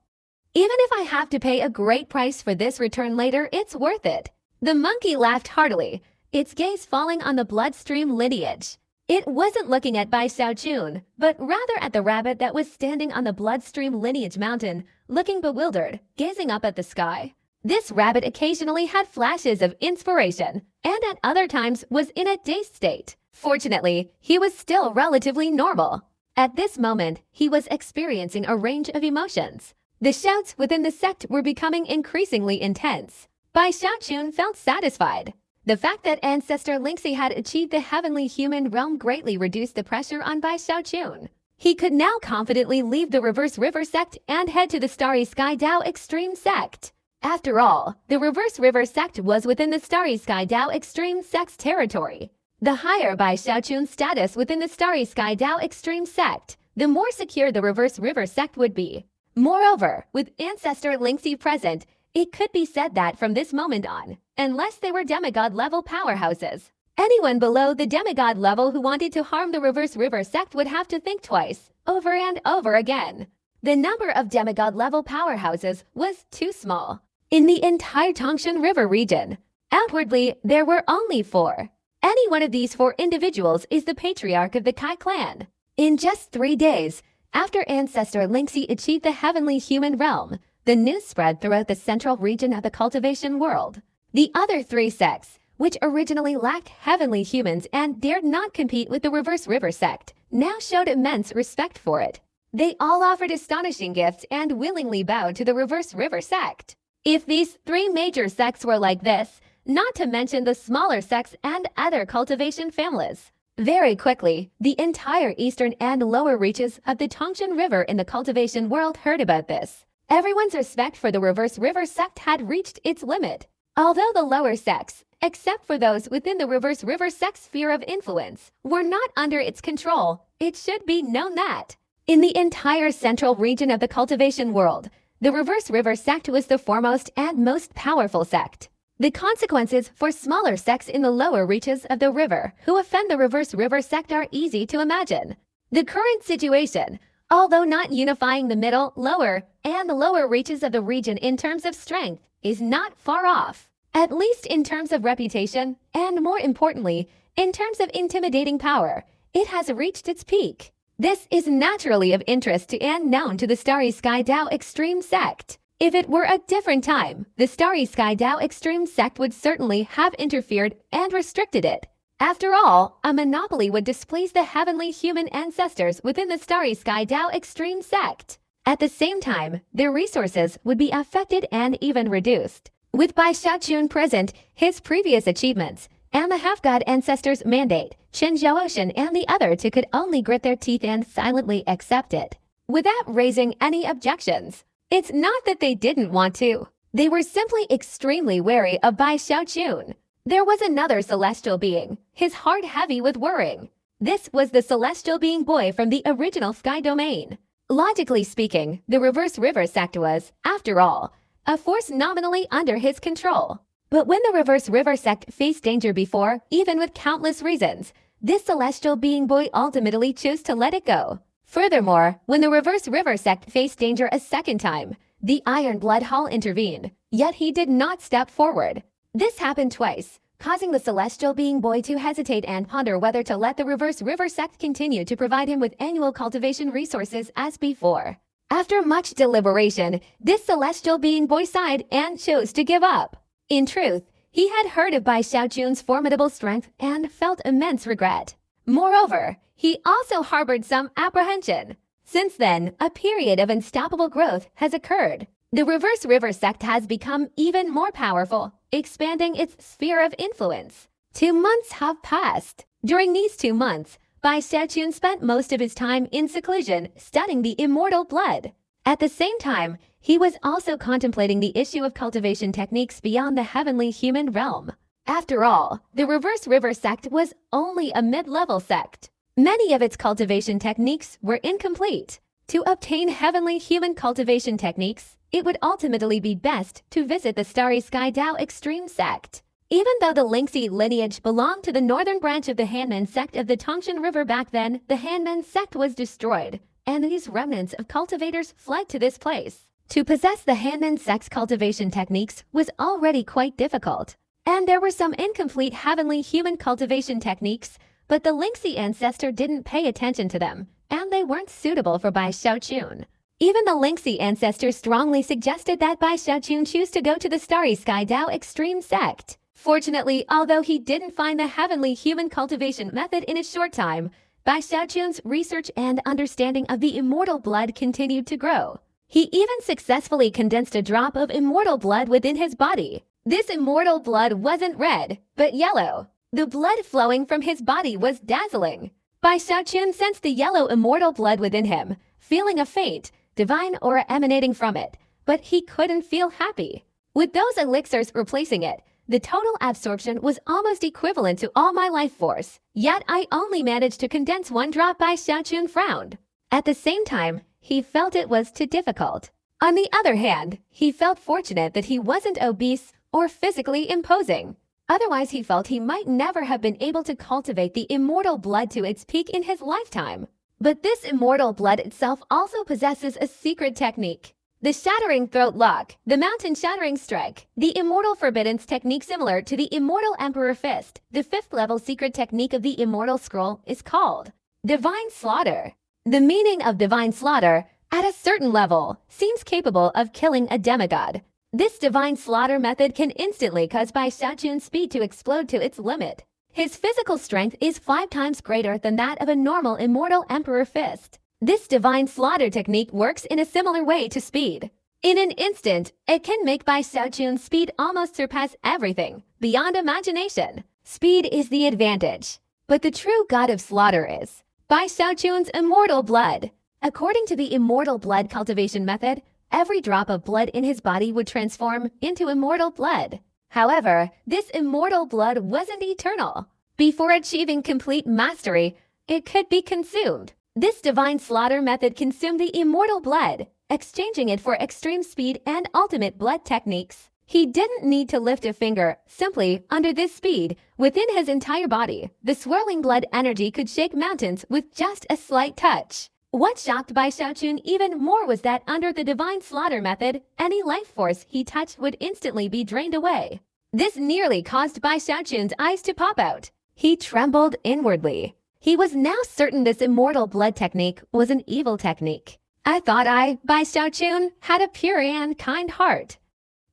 Even if I have to pay a great price for this return later, it's worth it. The monkey laughed heartily, its gaze falling on the bloodstream lineage. It wasn't looking at Bai Xiaochun, but rather at the rabbit that was standing on the bloodstream lineage mountain, looking bewildered, gazing up at the sky. This rabbit occasionally had flashes of inspiration, and at other times was in a dazed state. Fortunately, he was still relatively normal. At this moment, he was experiencing a range of emotions. The shouts within the sect were becoming increasingly intense. Bai Xiaochun felt satisfied. The fact that Ancestor Lingxi had achieved the heavenly human realm greatly reduced the pressure on Bai Xiaochun. He could now confidently leave the Reverse River sect and head to the Starry Sky Dao Extreme sect. After all, the Reverse River sect was within the Starry Sky Dao Extreme sect's territory. The higher Bai Xiaochun's status within the Starry Sky Dao Extreme sect, the more secure the Reverse River sect would be. Moreover, with Ancestor Lingxi present, it could be said that from this moment on, unless they were demigod-level powerhouses, anyone below the demigod level who wanted to harm the Reverse River sect would have to think twice, over and over again. The number of demigod-level powerhouses was too small. In the entire Tongshan River region, outwardly, there were only 4. Any one of these 4 individuals is the patriarch of the Kai clan. In just 3 days, after Ancestor Lingxi achieved the heavenly human realm, the news spread throughout the central region of the cultivation world. The other 3 sects, which originally lacked heavenly humans and dared not compete with the Reverse River sect, now showed immense respect for it. They all offered astonishing gifts and willingly bowed to the Reverse River sect. If these 3 major sects were like this, not to mention the smaller sects and other cultivation families, very quickly, the entire eastern and lower reaches of the Tongshan River in the cultivation world heard about this. Everyone's respect for the Reverse River sect had reached its limit. Although the lower sects, except for those within the Reverse River sect's sphere of influence, were not under its control, it should be known that in the entire central region of the cultivation world, the Reverse River sect was the foremost and most powerful sect. The consequences for smaller sects in the lower reaches of the river who offend the Reverse River sect are easy to imagine. The current situation, although not unifying the middle, lower, and lower reaches of the region in terms of strength, is not far off, at least in terms of reputation, and more importantly, in terms of intimidating power, it has reached its peak. This is naturally of interest to and known to the Starry Sky Dao Extreme sect. If it were a different time, the Starry Sky Dao Extreme sect would certainly have interfered and restricted it. After all, a monopoly would displease the heavenly human ancestors within the Starry Sky Dao Extreme sect. At the same time, their resources would be affected and even reduced. With Bai Xiaochun present, his previous achievements, and the half-god ancestor's mandate, Chen Zhaoshan and the other 2 could only grit their teeth and silently accept it, without raising any objections. It's not that they didn't want to. They were simply extremely wary of Bai Xiaochun. There was another celestial being, his heart heavy with worrying. This was the celestial being boy from the original Sky Domain. Logically speaking, the Reverse River sect was, after all, a force nominally under his control. But when the Reverse River sect faced danger before, even with countless reasons, this celestial being boy ultimately chose to let it go. Furthermore, when the Reverse River sect faced danger a second time, the Iron Blood Hall intervened, yet he did not step forward. This happened twice, causing the celestial being boy to hesitate and ponder whether to let the Reverse River sect continue to provide him with annual cultivation resources as before. After much deliberation, this celestial being boy sighed and chose to give up. In truth, he had heard of Bai Xiaochun's formidable strength and felt immense regret. Moreover, he also harbored some apprehension. Since then, a period of unstoppable growth has occurred. The Reverse River sect has become even more powerful, expanding its sphere of influence. 2 months have passed. During these 2 months, Bai Xiaochun spent most of his time in seclusion studying the immortal blood. At the same time, he was also contemplating the issue of cultivation techniques beyond the heavenly human realm. After all, the Reverse River sect was only a mid-level sect. Many of its cultivation techniques were incomplete. To obtain heavenly human cultivation techniques, it would ultimately be best to visit the Starry Sky Dao Extreme sect. Even though the Lingxi lineage belonged to the northern branch of the Hanmen sect of the Tongshan River back then, the Hanmen sect was destroyed, and these remnants of cultivators fled to this place. To possess the Hanmen sect's cultivation techniques was already quite difficult, and there were some incomplete heavenly human cultivation techniques, but the Lingxi ancestor didn't pay attention to them, and they weren't suitable for Bai Xiaochun. Even the Lingxi ancestor strongly suggested that Bai Xiaochun choose to go to the Starry Sky Dao Extreme sect. Fortunately, although he didn't find the heavenly human cultivation method in a short time, Bai Xiaochun's research and understanding of the immortal blood continued to grow. He even successfully condensed a drop of immortal blood within his body. This immortal blood wasn't red, but yellow. The blood flowing from his body was dazzling. Bai Xiaochun sensed the yellow immortal blood within him, feeling a faint, divine aura emanating from it, but he couldn't feel happy. With those elixirs replacing it, the total absorption was almost equivalent to all my life force, yet I only managed to condense one drop. Bai Xiaochun frowned. At the same time, he felt it was too difficult. On the other hand, he felt fortunate that he wasn't obese or physically imposing. Otherwise, he felt he might never have been able to cultivate the immortal blood to its peak in his lifetime. But this immortal blood itself also possesses a secret technique. The Shattering Throat Lock, the Mountain Shattering Strike, the Immortal Forbiddance technique similar to the Immortal Emperor Fist, the 5th level secret technique of the Immortal Scroll is called Divine Slaughter. The meaning of Divine Slaughter, at a certain level, seems capable of killing a demigod. This Divine Slaughter method can instantly cause Bai Xiaochun's speed to explode to its limit. His physical strength is 5 times greater than that of a normal Immortal Emperor Fist. This Divine Slaughter technique works in a similar way to speed. In an instant, it can make Bai Xiaochun's speed almost surpass everything, beyond imagination. Speed is the advantage. But the true god of slaughter is Bai Xiaochun's immortal blood. According to the immortal blood cultivation method, every drop of blood in his body would transform into immortal blood. However, this immortal blood wasn't eternal. Before achieving complete mastery, it could be consumed. This Divine Slaughter method consumed the immortal blood, exchanging it for extreme speed and ultimate blood techniques. He didn't need to lift a finger. Simply, under this speed, within his entire body, the swirling blood energy could shake mountains with just a slight touch. What shocked Bai Xiaochun even more was that under the Divine Slaughter method, any life force he touched would instantly be drained away. This nearly caused Bai Xiaochun's eyes to pop out. He trembled inwardly. He was now certain this immortal blood technique was an evil technique. I thought Bai Xiaochun, had a pure and kind heart.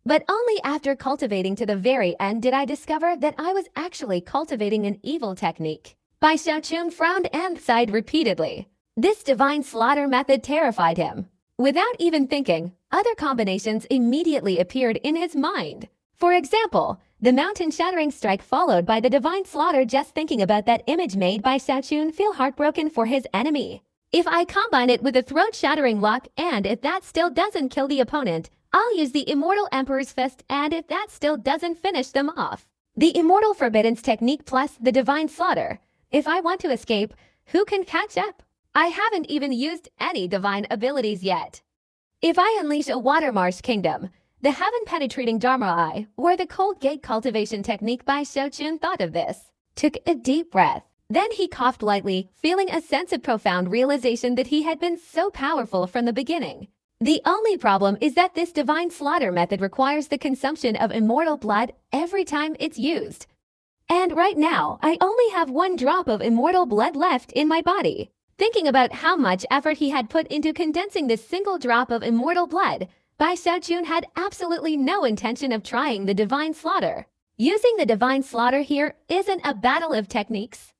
But only after cultivating to the very end did I discover that I was actually cultivating an evil technique. Bai Xiaochun frowned and sighed repeatedly. This Divine Slaughter method terrified him. Without even thinking, other combinations immediately appeared in his mind. For example, the Mountain Shattering Strike followed by the Divine Slaughter. Just thinking about that image made Bai Xiaochun feel heartbroken for his enemy. If I combine it with a Throat Shattering Lock, and if that still doesn't kill the opponent, I'll use the Immortal Emperor's Fist, and if that still doesn't finish them off, the Immortal Forbiddance technique plus the Divine Slaughter. If I want to escape, who can catch up? I haven't even used any divine abilities yet. If I unleash a Watermarsh Kingdom, the heaven-penetrating Dharma Eye, or the Cold Gate cultivation technique, Bai Xiaochun thought of this, took a deep breath. Then he coughed lightly, feeling a sense of profound realization that he had been so powerful from the beginning. The only problem is that this Divine Slaughter method requires the consumption of immortal blood every time it's used. And right now, I only have 1 drop of immortal blood left in my body. Thinking about how much effort he had put into condensing this single drop of immortal blood, Bai Xiaochun had absolutely no intention of trying the Divine Slaughter. Using the Divine Slaughter here isn't a battle of techniques.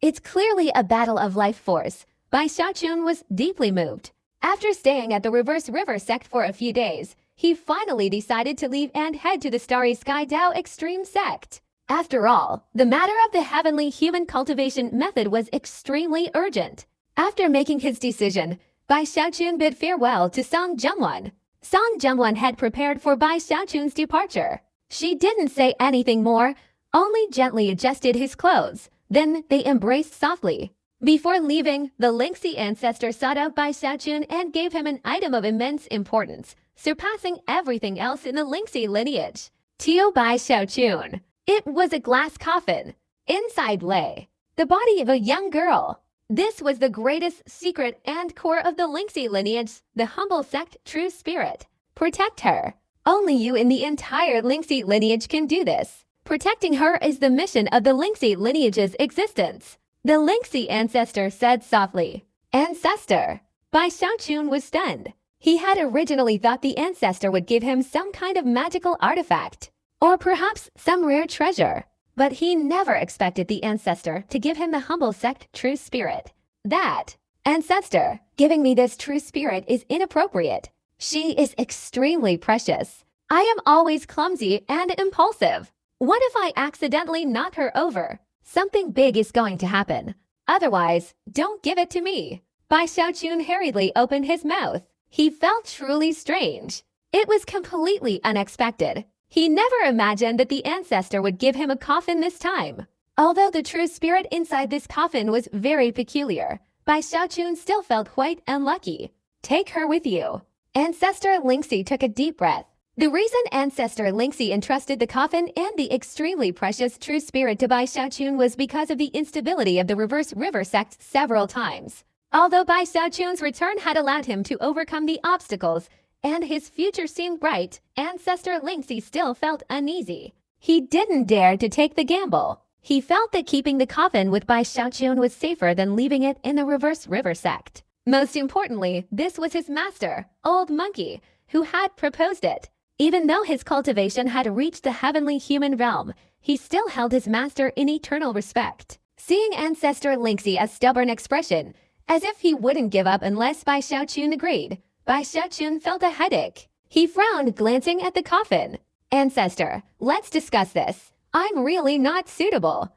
It's clearly a battle of life force. Bai Xiaochun was deeply moved. After staying at the Reverse River sect for a few days, he finally decided to leave and head to the Starry Sky Dao Extreme sect. After all, the matter of the heavenly human cultivation method was extremely urgent. After making his decision, Bai Xiaochun bid farewell to Song Jungwon. Song Jungwon had prepared for Bai Xiaochun's departure. She didn't say anything more, only gently adjusted his clothes. Then they embraced softly. Before leaving, the Lingxi ancestor sought out Bai Xiaochun and gave him an item of immense importance, surpassing everything else in the Lingxi lineage. Tio Bai Xiaochun. It was a glass coffin. Inside lay the body of a young girl. This was the greatest secret and core of the Lingxi lineage, the humble sect true spirit. Protect her. Only you in the entire Lingxi lineage can do this. Protecting her is the mission of the Lingxi lineage's existence. The Lingxi ancestor said softly. Ancestor. Bai Xiaochun was stunned. He had originally thought the ancestor would give him some kind of magical artifact, or perhaps some rare treasure. But he never expected the ancestor to give him the humble sect true spirit. That ancestor giving me this true spirit is inappropriate. She is extremely precious. I am always clumsy and impulsive. What if I accidentally knock her over? Something big is going to happen. Otherwise, don't give it to me. Bai Xiaochun hurriedly opened his mouth. He felt truly strange. It was completely unexpected. He never imagined that the ancestor would give him a coffin this time. Although the true spirit inside this coffin was very peculiar, Bai Xiaochun still felt quite unlucky. Take her with you. Ancestor Lingxi took a deep breath. The reason Ancestor Lingxi entrusted the coffin and the extremely precious true spirit to Bai Xiaochun was because of the instability of the reverse river sect several times. Although Bai Xiaochun's return had allowed him to overcome the obstacles, and his future seemed bright, Ancestor Lingxi still felt uneasy. He didn't dare to take the gamble. He felt that keeping the coffin with Bai Xiaochun was safer than leaving it in the reverse river sect. Most importantly, this was his master, Old Monkey, who had proposed it. Even though his cultivation had reached the heavenly human realm, he still held his master in eternal respect. Seeing Ancestor Lingxi's stubborn expression, as if he wouldn't give up unless Bai Xiaochun agreed, Bai Xiaochun felt a headache. He frowned, glancing at the coffin. Ancestor, let's discuss this. I'm really not suitable.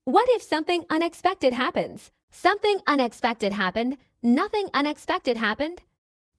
What if something unexpected happens? Something unexpected happened. Nothing unexpected happened.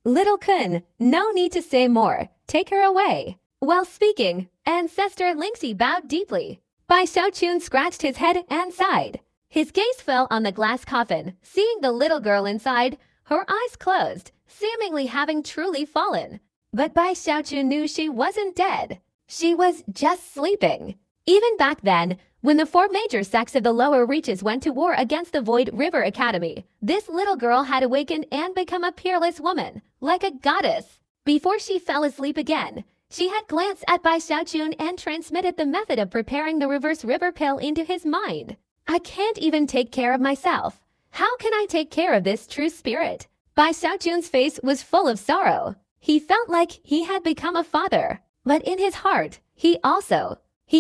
Little Kun, no need to say more. Take her away. While speaking, Ancestor Lingxi bowed deeply. Bai Xiaochun scratched his head and sighed. His gaze fell on the glass coffin. Seeing the little girl inside, her eyes closed, seemingly having truly fallen. But Bai Xiaochun knew she wasn't dead. She was just sleeping. Even back then, when the four major sects of the lower reaches went to war against the Void River Academy, this little girl had awakened and become a peerless woman, like a goddess. Before she fell asleep again, she had glanced at Bai Xiaochun and transmitted the method of preparing the reverse river pill into his mind. I can't even take care of myself. How can I take care of this true spirit? Bai Xiaochun's face was full of sorrow. He felt like he had become a father. But in his heart, he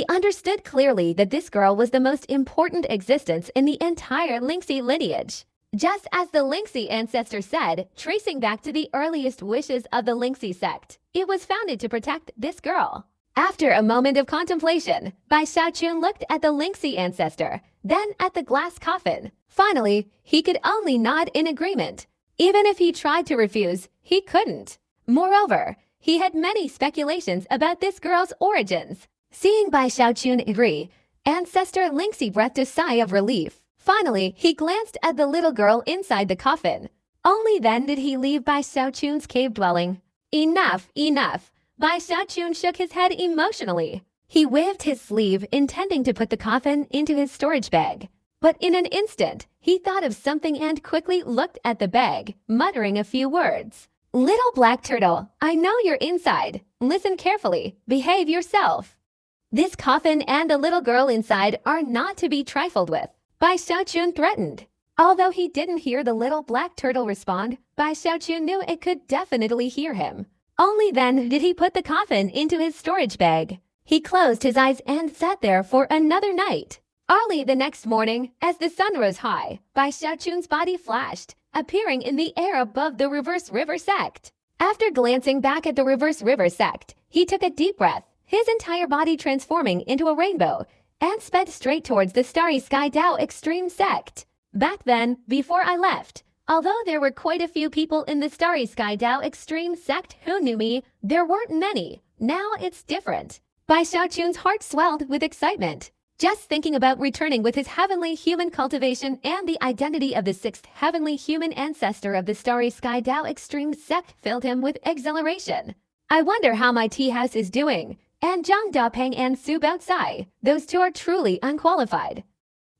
understood clearly that this girl was the most important existence in the entire Lingxi lineage. Just as the Lingxi ancestor said, tracing back to the earliest wishes of the Lingxi sect, it was founded to protect this girl. After a moment of contemplation, Bai Xiaochun looked at the Lingxi ancestor, then at the glass coffin. Finally, he could only nod in agreement. Even if he tried to refuse, he couldn't. Moreover, he had many speculations about this girl's origins. Seeing Bai Xiaochun agree, Ancestor Lingxi breathed a sigh of relief. Finally, he glanced at the little girl inside the coffin. Only then did he leave Bai Xiaochun's cave dwelling. Enough, enough. Bai Xiaochun shook his head emotionally. He waved his sleeve, intending to put the coffin into his storage bag. But in an instant, he thought of something and quickly looked at the bag, muttering a few words. Little black turtle, I know you're inside. Listen carefully. Behave yourself. This coffin and the little girl inside are not to be trifled with, Bai Xiaochun threatened. Although he didn't hear the little black turtle respond, Bai Xiaochun knew it could definitely hear him. Only then did he put the coffin into his storage bag. He closed his eyes and sat there for another night. Early the next morning, as the sun rose high, Bai Xiaochun's body flashed, appearing in the air above the reverse river sect. After glancing back at the reverse river sect, he took a deep breath, his entire body transforming into a rainbow, and sped straight towards the Starry Sky Dao Extreme sect. Back then, before I left, although there were quite a few people in the Starry Sky Dao Extreme sect who knew me, there weren't many. Now it's different. Bai Xiaochun's heart swelled with excitement. Just thinking about returning with his heavenly human cultivation and the identity of the sixth heavenly human ancestor of the Starry Sky Dao Extreme sect filled him with exhilaration. I wonder how my tea house is doing, and Zhang Dapeng and Su Baocai, those two are truly unqualified.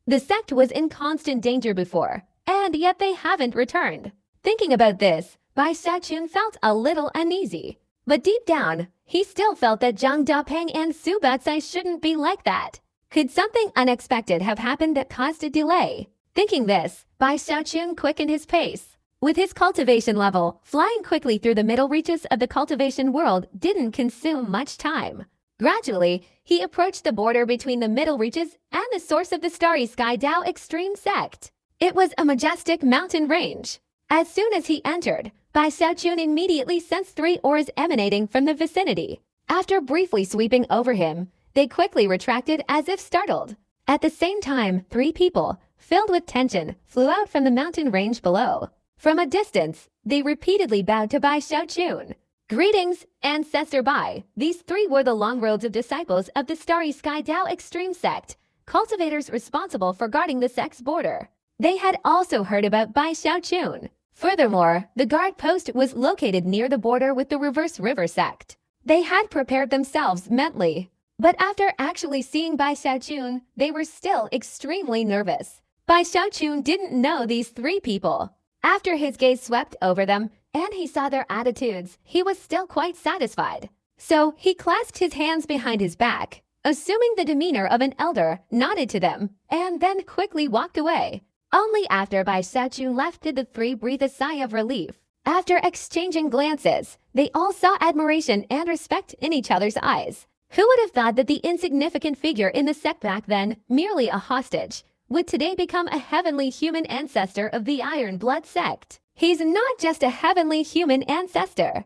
The sect was in constant danger before, and yet they haven't returned. Thinking about this, Bai Xiaochun felt a little uneasy. But deep down, he still felt that Zhang Dapeng and Su Baocai shouldn't be like that. Could something unexpected have happened that caused a delay? Thinking this, Bai Xiaochun quickened his pace. With his cultivation level, flying quickly through the middle reaches of the cultivation world didn't consume much time. Gradually, he approached the border between the middle reaches and the source of the Starry Sky Dao Extreme sect. It was a majestic mountain range. As soon as he entered, Bai Xiaochun immediately sensed three auras emanating from the vicinity. After briefly sweeping over him, they quickly retracted as if startled. At the same time, three people, filled with tension, flew out from the mountain range below. From a distance, they repeatedly bowed to Bai Xiaochun. Greetings, Ancestor Bai. These three were the long robes of disciples of the Starry Sky Dao Extreme sect, cultivators responsible for guarding the sect's border. They had also heard about Bai Xiaochun. Furthermore, the guard post was located near the border with the Reverse River sect. They had prepared themselves mentally. But after actually seeing Bai Xiaochun, they were still extremely nervous. Bai Xiaochun didn't know these three people. After his gaze swept over them, and he saw their attitudes, he was still quite satisfied. So he clasped his hands behind his back, assuming the demeanor of an elder, nodded to them, and then quickly walked away. Only after Bai Xiaochun left did the three breathe a sigh of relief. After exchanging glances, they all saw admiration and respect in each other's eyes. Who would have thought that the insignificant figure in the sect back then, merely a hostage, would today become a heavenly human ancestor of the Iron Blood sect? He's not just a heavenly human ancestor.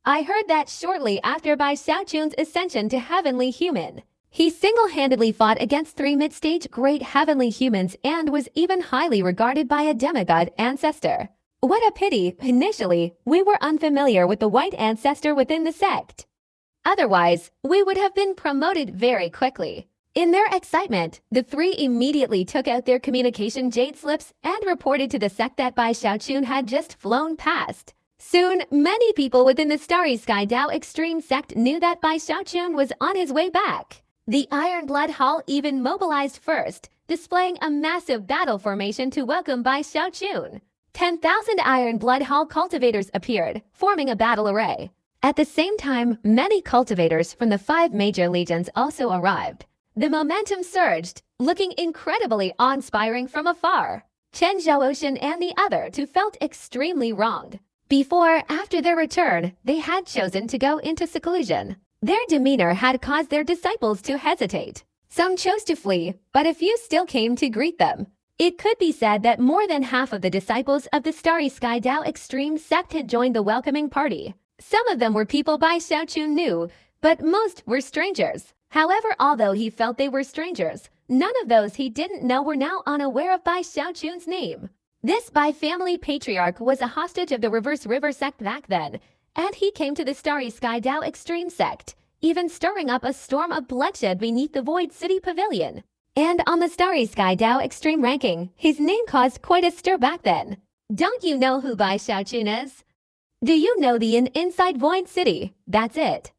I heard that shortly after Bai Xiaochun's ascension to heavenly human, he single-handedly fought against three mid-stage great heavenly humans and was even highly regarded by a demigod ancestor. What a pity, initially, we were unfamiliar with the white ancestor within the sect. Otherwise, we would have been promoted very quickly. In their excitement, the three immediately took out their communication jade slips and reported to the sect that Bai Xiaochun had just flown past. Soon, many people within the Starry Sky Dao Extreme sect knew that Bai Xiaochun was on his way back. The Iron Blood Hall even mobilized first, displaying a massive battle formation to welcome Bai Xiaochun. 10,000 Iron Blood Hall cultivators appeared, forming a battle array. At the same time, many cultivators from the 5 major legions also arrived. The momentum surged, looking incredibly awe-inspiring from afar. Chen Zhaoxian and the other two felt extremely wronged. After their return, they had chosen to go into seclusion. Their demeanor had caused their disciples to hesitate. Some chose to flee, but a few still came to greet them. It could be said that more than half of the disciples of the Starry Sky Dao Extreme sect had joined the welcoming party. Some of them were people Bai Xiaochun knew, but most were strangers. However, although he felt they were strangers, none of those he didn't know were now unaware of Bai Xiaochun's name. This Bai family patriarch was a hostage of the Reverse River sect back then, and he came to the Starry Sky Dao Extreme sect, even stirring up a storm of bloodshed beneath the Void City Pavilion. And on the Starry Sky Dao Extreme ranking, his name caused quite a stir back then. Don't you know who Bai Xiaochun is? Do you know the inn inside Void City? That's it.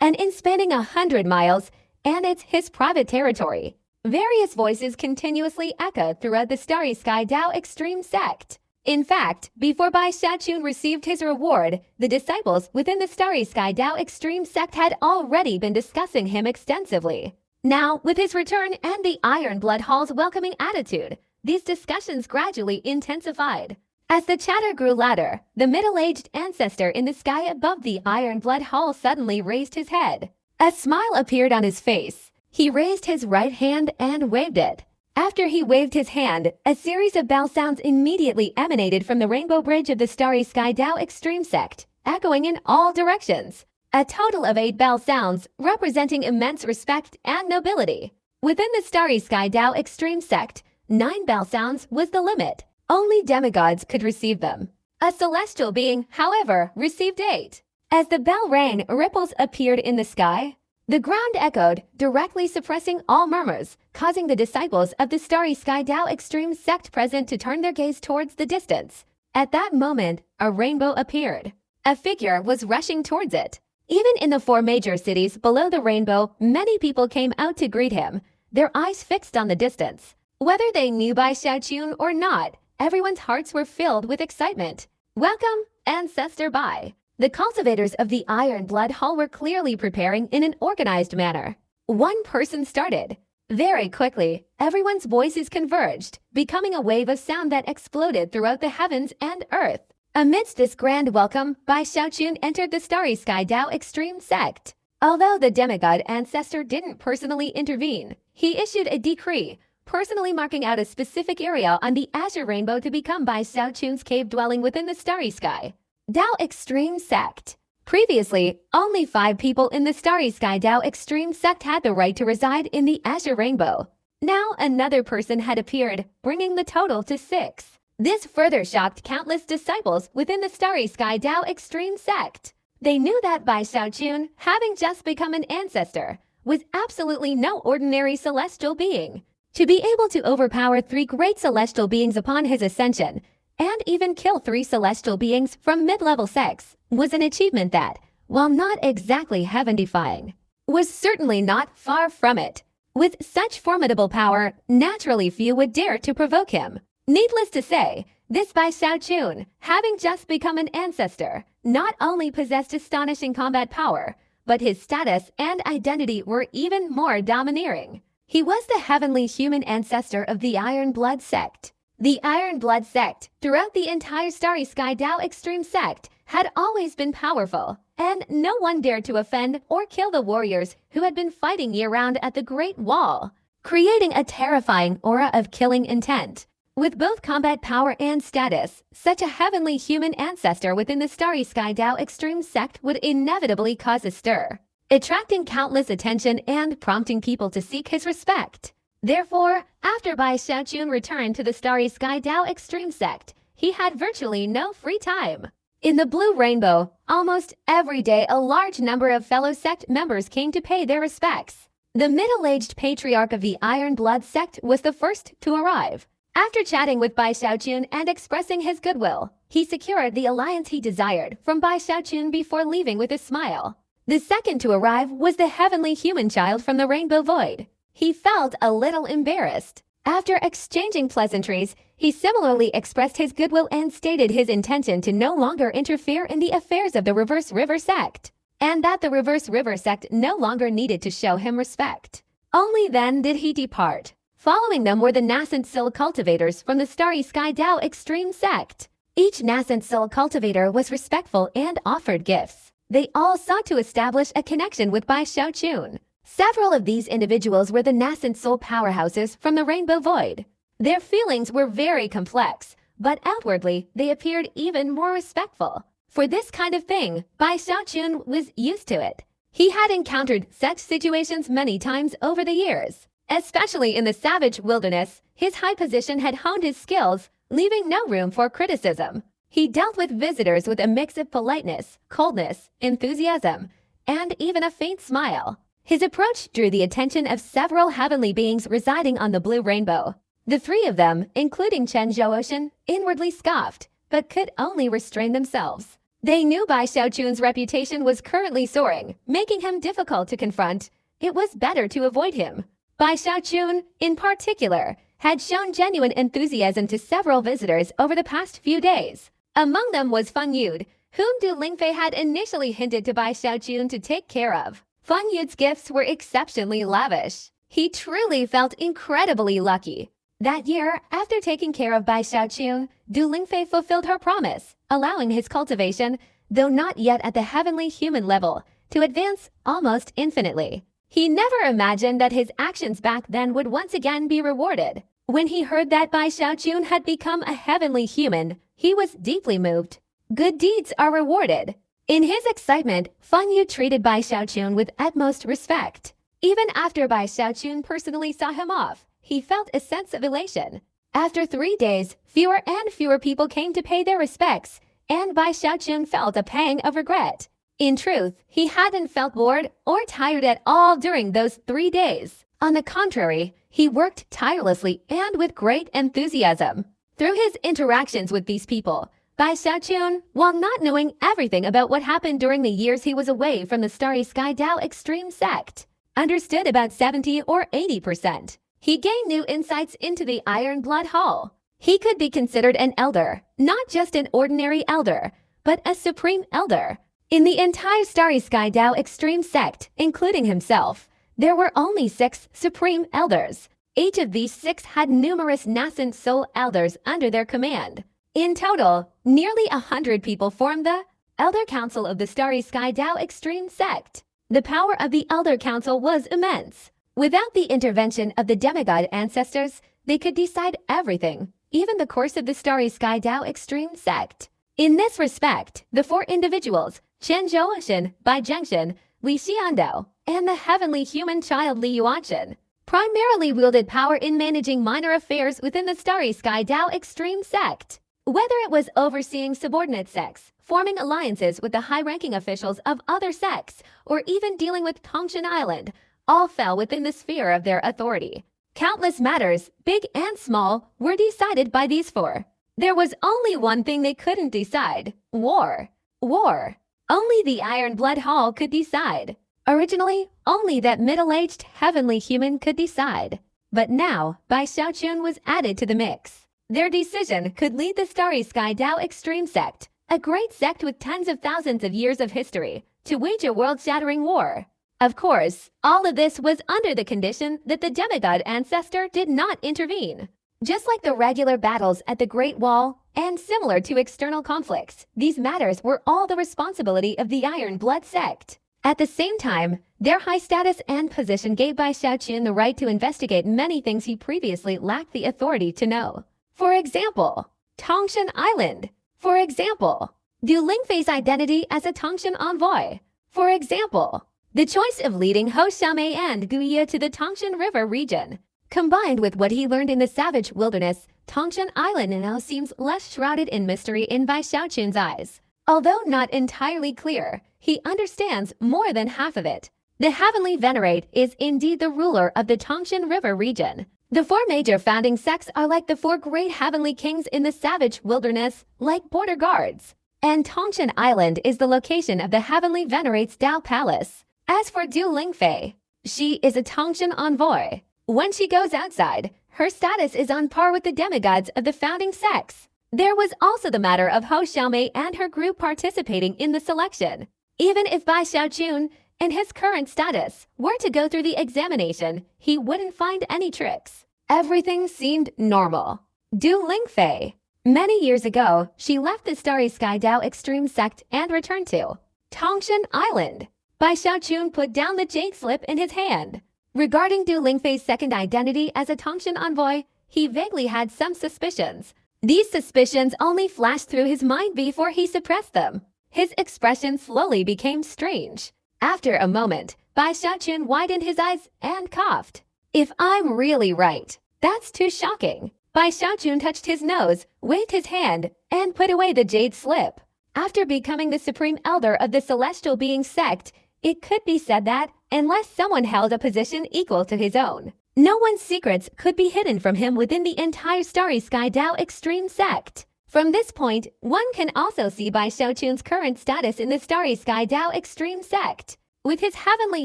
An inn spanning 100 miles, and it's his private territory. Various voices continuously echoed throughout the Starry Sky Dao Extreme sect. In fact, before Bai Xiaochun received his reward, the disciples within the Starry Sky Dao Extreme sect had already been discussing him extensively. Now, with his return and the Iron Blood Hall's welcoming attitude, these discussions gradually intensified. As the chatter grew louder, the middle-aged ancestor in the sky above the Iron Blood Hall suddenly raised his head. A smile appeared on his face. He raised his right hand and waved it. After he waved his hand, a series of bell sounds immediately emanated from the Rainbow Bridge of the Starry Sky Dao Extreme sect, echoing in all directions. A total of 8 bell sounds, representing immense respect and nobility. Within the Starry Sky Dao Extreme Sect, 9 bell sounds was the limit. Only demigods could receive them. A celestial being, however, received 8. As the bell rang, ripples appeared in the sky. The ground echoed, directly suppressing all murmurs, causing the disciples of the Starry Sky Dao Extreme Sect present to turn their gaze towards the distance. At that moment, a rainbow appeared. A figure was rushing towards it. Even in the 4 major cities below the rainbow, many people came out to greet him, their eyes fixed on the distance. Whether they knew Bai Xiaoqun or not, everyone's hearts were filled with excitement. Welcome, Ancestor Bai. The cultivators of the Iron Blood Hall were clearly preparing in an organized manner. One person started. Very quickly, everyone's voices converged, becoming a wave of sound that exploded throughout the heavens and earth. Amidst this grand welcome, Bai Xiaoqun entered the Starry Sky Dao Extreme Sect. Although the demigod ancestor didn't personally intervene, he issued a decree, personally marking out a specific area on the Azure Rainbow to become Bai Xiaoqun's cave dwelling within the Starry Sky Dao Extreme Sect. Previously, only 5 people in the Starry Sky Dao Extreme Sect had the right to reside in the Azure Rainbow. Now another person had appeared, bringing the total to 6. This further shocked countless disciples within the Starry Sky Dao Extreme Sect. They knew that Bai Xiaoqun, having just become an ancestor, was absolutely no ordinary celestial being. To be able to overpower 3 great celestial beings upon his ascension, and even kill 3 celestial beings from mid-level sects, was an achievement that, while not exactly heaven-defying, was certainly not far from it. With such formidable power, naturally few would dare to provoke him. Needless to say, this Bai Xiaoqun, having just become an ancestor, not only possessed astonishing combat power, but his status and identity were even more domineering. He was the heavenly human ancestor of the Iron Blood Sect. The Iron Blood Sect, throughout the entire Starry Sky Dao Extreme Sect, had always been powerful, and no one dared to offend or kill the warriors who had been fighting year-round at the Great Wall, creating a terrifying aura of killing intent. With both combat power and status, such a heavenly human ancestor within the Starry Sky Dao Extreme Sect would inevitably cause a stir, attracting countless attention and prompting people to seek his respect. Therefore, after Bai Xiaoqun returned to the Starry Sky Dao Extreme Sect, he had virtually no free time. In the Blue Rainbow, almost every day a large number of fellow sect members came to pay their respects. The middle-aged patriarch of the Iron Blood Sect was the first to arrive. After chatting with Bai Xiaoqun and expressing his goodwill, he secured the alliance he desired from Bai Xiaoqun before leaving with a smile. The second to arrive was the heavenly human child from the Rainbow Void. He felt a little embarrassed. After exchanging pleasantries, he similarly expressed his goodwill and stated his intention to no longer interfere in the affairs of the Reverse River Sect, and that the Reverse River Sect no longer needed to show him respect. Only then did he depart. Following them were the nascent soul cultivators from the Starry Sky Dao Extreme Sect. Each nascent soul cultivator was respectful and offered gifts. They all sought to establish a connection with Bai Xiaoqun. Several of these individuals were the nascent soul powerhouses from the Rainbow Void. Their feelings were very complex, but outwardly they appeared even more respectful. For this kind of thing, Bai Xiaoqun was used to it. He had encountered such situations many times over the years. Especially in the savage wilderness, his high position had honed his skills, leaving no room for criticism. He dealt with visitors with a mix of politeness, coldness, enthusiasm, and even a faint smile. His approach drew the attention of several heavenly beings residing on the Blue Rainbow. The 3 of them, including Chen Zhouocean, inwardly scoffed, but could only restrain themselves. They knew Bai Xiaoqun's reputation was currently soaring, making him difficult to confront. It was better to avoid him. Bai Xiaoqun, in particular, had shown genuine enthusiasm to several visitors over the past few days. Among them was Feng Yude, whom Du Lingfei had initially hinted to Bai Xiaoqun to take care of. Feng Yude's gifts were exceptionally lavish. He truly felt incredibly lucky. That year, after taking care of Bai Xiaoqun, Du Lingfei fulfilled her promise, allowing his cultivation, though not yet at the heavenly human level, to advance almost infinitely. He never imagined that his actions back then would once again be rewarded. When he heard that Bai Xiaoqun had become a heavenly human, he was deeply moved. Good deeds are rewarded. In his excitement, Feng Yu treated Bai Xiaoqun with utmost respect. Even after Bai Xiaochun personally saw him off, he felt a sense of elation. After 3 days, fewer and fewer people came to pay their respects, and Bai Xiaochun felt a pang of regret. In truth, he hadn't felt bored or tired at all during those 3 days. On the contrary, he worked tirelessly and with great enthusiasm. Through his interactions with these people, Bai Xiaochun, while not knowing everything about what happened during the years he was away from the Starry Sky Dao extreme sect, understood about 70 or 80%. He gained new insights into the Iron Blood Hall. He could be considered an elder, not just an ordinary elder, but a supreme elder. In the entire Starry Sky Dao extreme sect, including himself, there were only 6 supreme elders. Each of these 6 had numerous nascent soul elders under their command. In total, nearly 100 people formed the Elder Council of the Starry Sky Dao extreme sect. The power of the Elder Council was immense. Without the intervention of the demigod ancestors, they could decide everything, even the course of the Starry Sky Dao extreme sect. In this respect, the 4 individuals, Chen Zhouxin, Bai Zhengshan, Li Xiandao, and the heavenly human child Li Yuanchen, primarily wielded power in managing minor affairs within the Starry Sky Dao extreme sect. Whether it was overseeing subordinate sects, forming alliances with the high-ranking officials of other sects, or even dealing with Tongshan Island, all fell within the sphere of their authority. Countless matters, big and small, were decided by these 4. There was only one thing they couldn't decide: war. War. Only the Iron Blood Hall could decide. Originally, only that middle-aged heavenly human could decide. But now, Bai Xiaochun was added to the mix. Their decision could lead the Starry Sky Dao extreme sect, a great sect with tens of thousands of years of history, to wage a world-shattering war. Of course, all of this was under the condition that the demigod ancestor did not intervene. Just like the regular battles at the Great Wall, and similar to external conflicts, these matters were all the responsibility of the Iron Blood sect. At the same time, their high status and position gave Bai Xiaochun the right to investigate many things he previously lacked the authority to know. For example, Tongshan Island. For example, Du Lingfei's identity as a Tongshan envoy. For example, the choice of leading Hou Xiaomei and Gu Ye to the Tongshan River region. Combined with what he learned in the savage wilderness, Tongshan Island now seems less shrouded in mystery in Bai Xiaochun's eyes. Although not entirely clear, he understands more than half of it. The Heavenly Venerate is indeed the ruler of the Tongshan River region. The 4 major founding sects are like the 4 great heavenly kings in the savage wilderness, like border guards. And Tongshan Island is the location of the Heavenly Venerate's Dao Palace. As for Du Lingfei, she is a Tongshan envoy. When she goes outside, her status is on par with the demigods of the founding sects. There was also the matter of Hou Xiaomei and her group participating in the selection. Even if Bai Xiaochun, in his current status, were to go through the examination, he wouldn't find any tricks. Everything seemed normal. Du Lingfei. Many years ago, she left the Starry Sky Dao extreme sect and returned to Tongshan Island. Bai Xiaochun put down the jade slip in his hand. Regarding Du Lingfei's second identity as a Tongshan envoy, he vaguely had some suspicions. These suspicions only flashed through his mind before he suppressed them. His expression slowly became strange. After a moment, Bai Xiaochun widened his eyes and coughed. If I'm really right, that's too shocking. Bai Xiaochun touched his nose, waved his hand, and put away the jade slip. After becoming the supreme elder of the celestial being sect, it could be said that, unless someone held a position equal to his own, no one's secrets could be hidden from him within the entire Starry Sky Dao extreme sect. From this point, one can also see Bai Xiaochun's current status in the Starry Sky Dao extreme sect. With his heavenly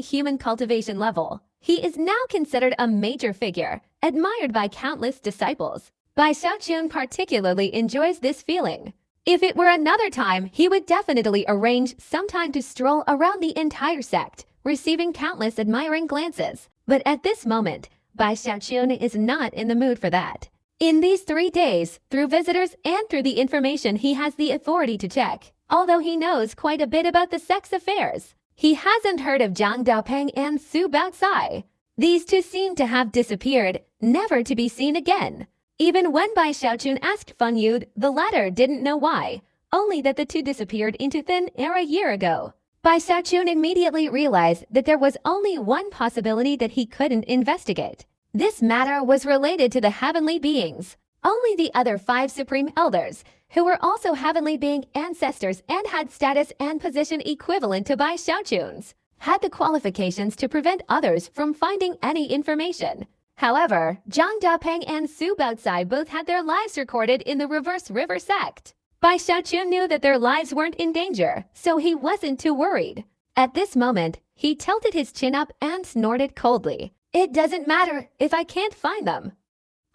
human cultivation level, he is now considered a major figure, admired by countless disciples. Bai Xiaochun particularly enjoys this feeling. If it were another time, he would definitely arrange some time to stroll around the entire sect, receiving countless admiring glances. But at this moment, Bai Xiaochun is not in the mood for that. In these 3 days, through visitors and through the information he has the authority to check, although he knows quite a bit about the sect's affairs, he hasn't heard of Zhang Daopeng and Su Baocai. These 2 seem to have disappeared, never to be seen again. Even when Bai Xiaochun asked Feng Yu, the latter didn't know why, only that the 2 disappeared into thin air a year ago. Bai Xiaochun immediately realized that there was only one possibility that he couldn't investigate. This matter was related to the heavenly beings. Only the other 5 supreme elders, who were also heavenly being ancestors and had status and position equivalent to Bai Xiaochun's, had the qualifications to prevent others from finding any information. However, Zhang Dapeng and Su Baocai both had their lives recorded in the Reverse River sect. Bai Xiaochun knew that their lives weren't in danger, so he wasn't too worried. At this moment, he tilted his chin up and snorted coldly. It doesn't matter if I can't find them.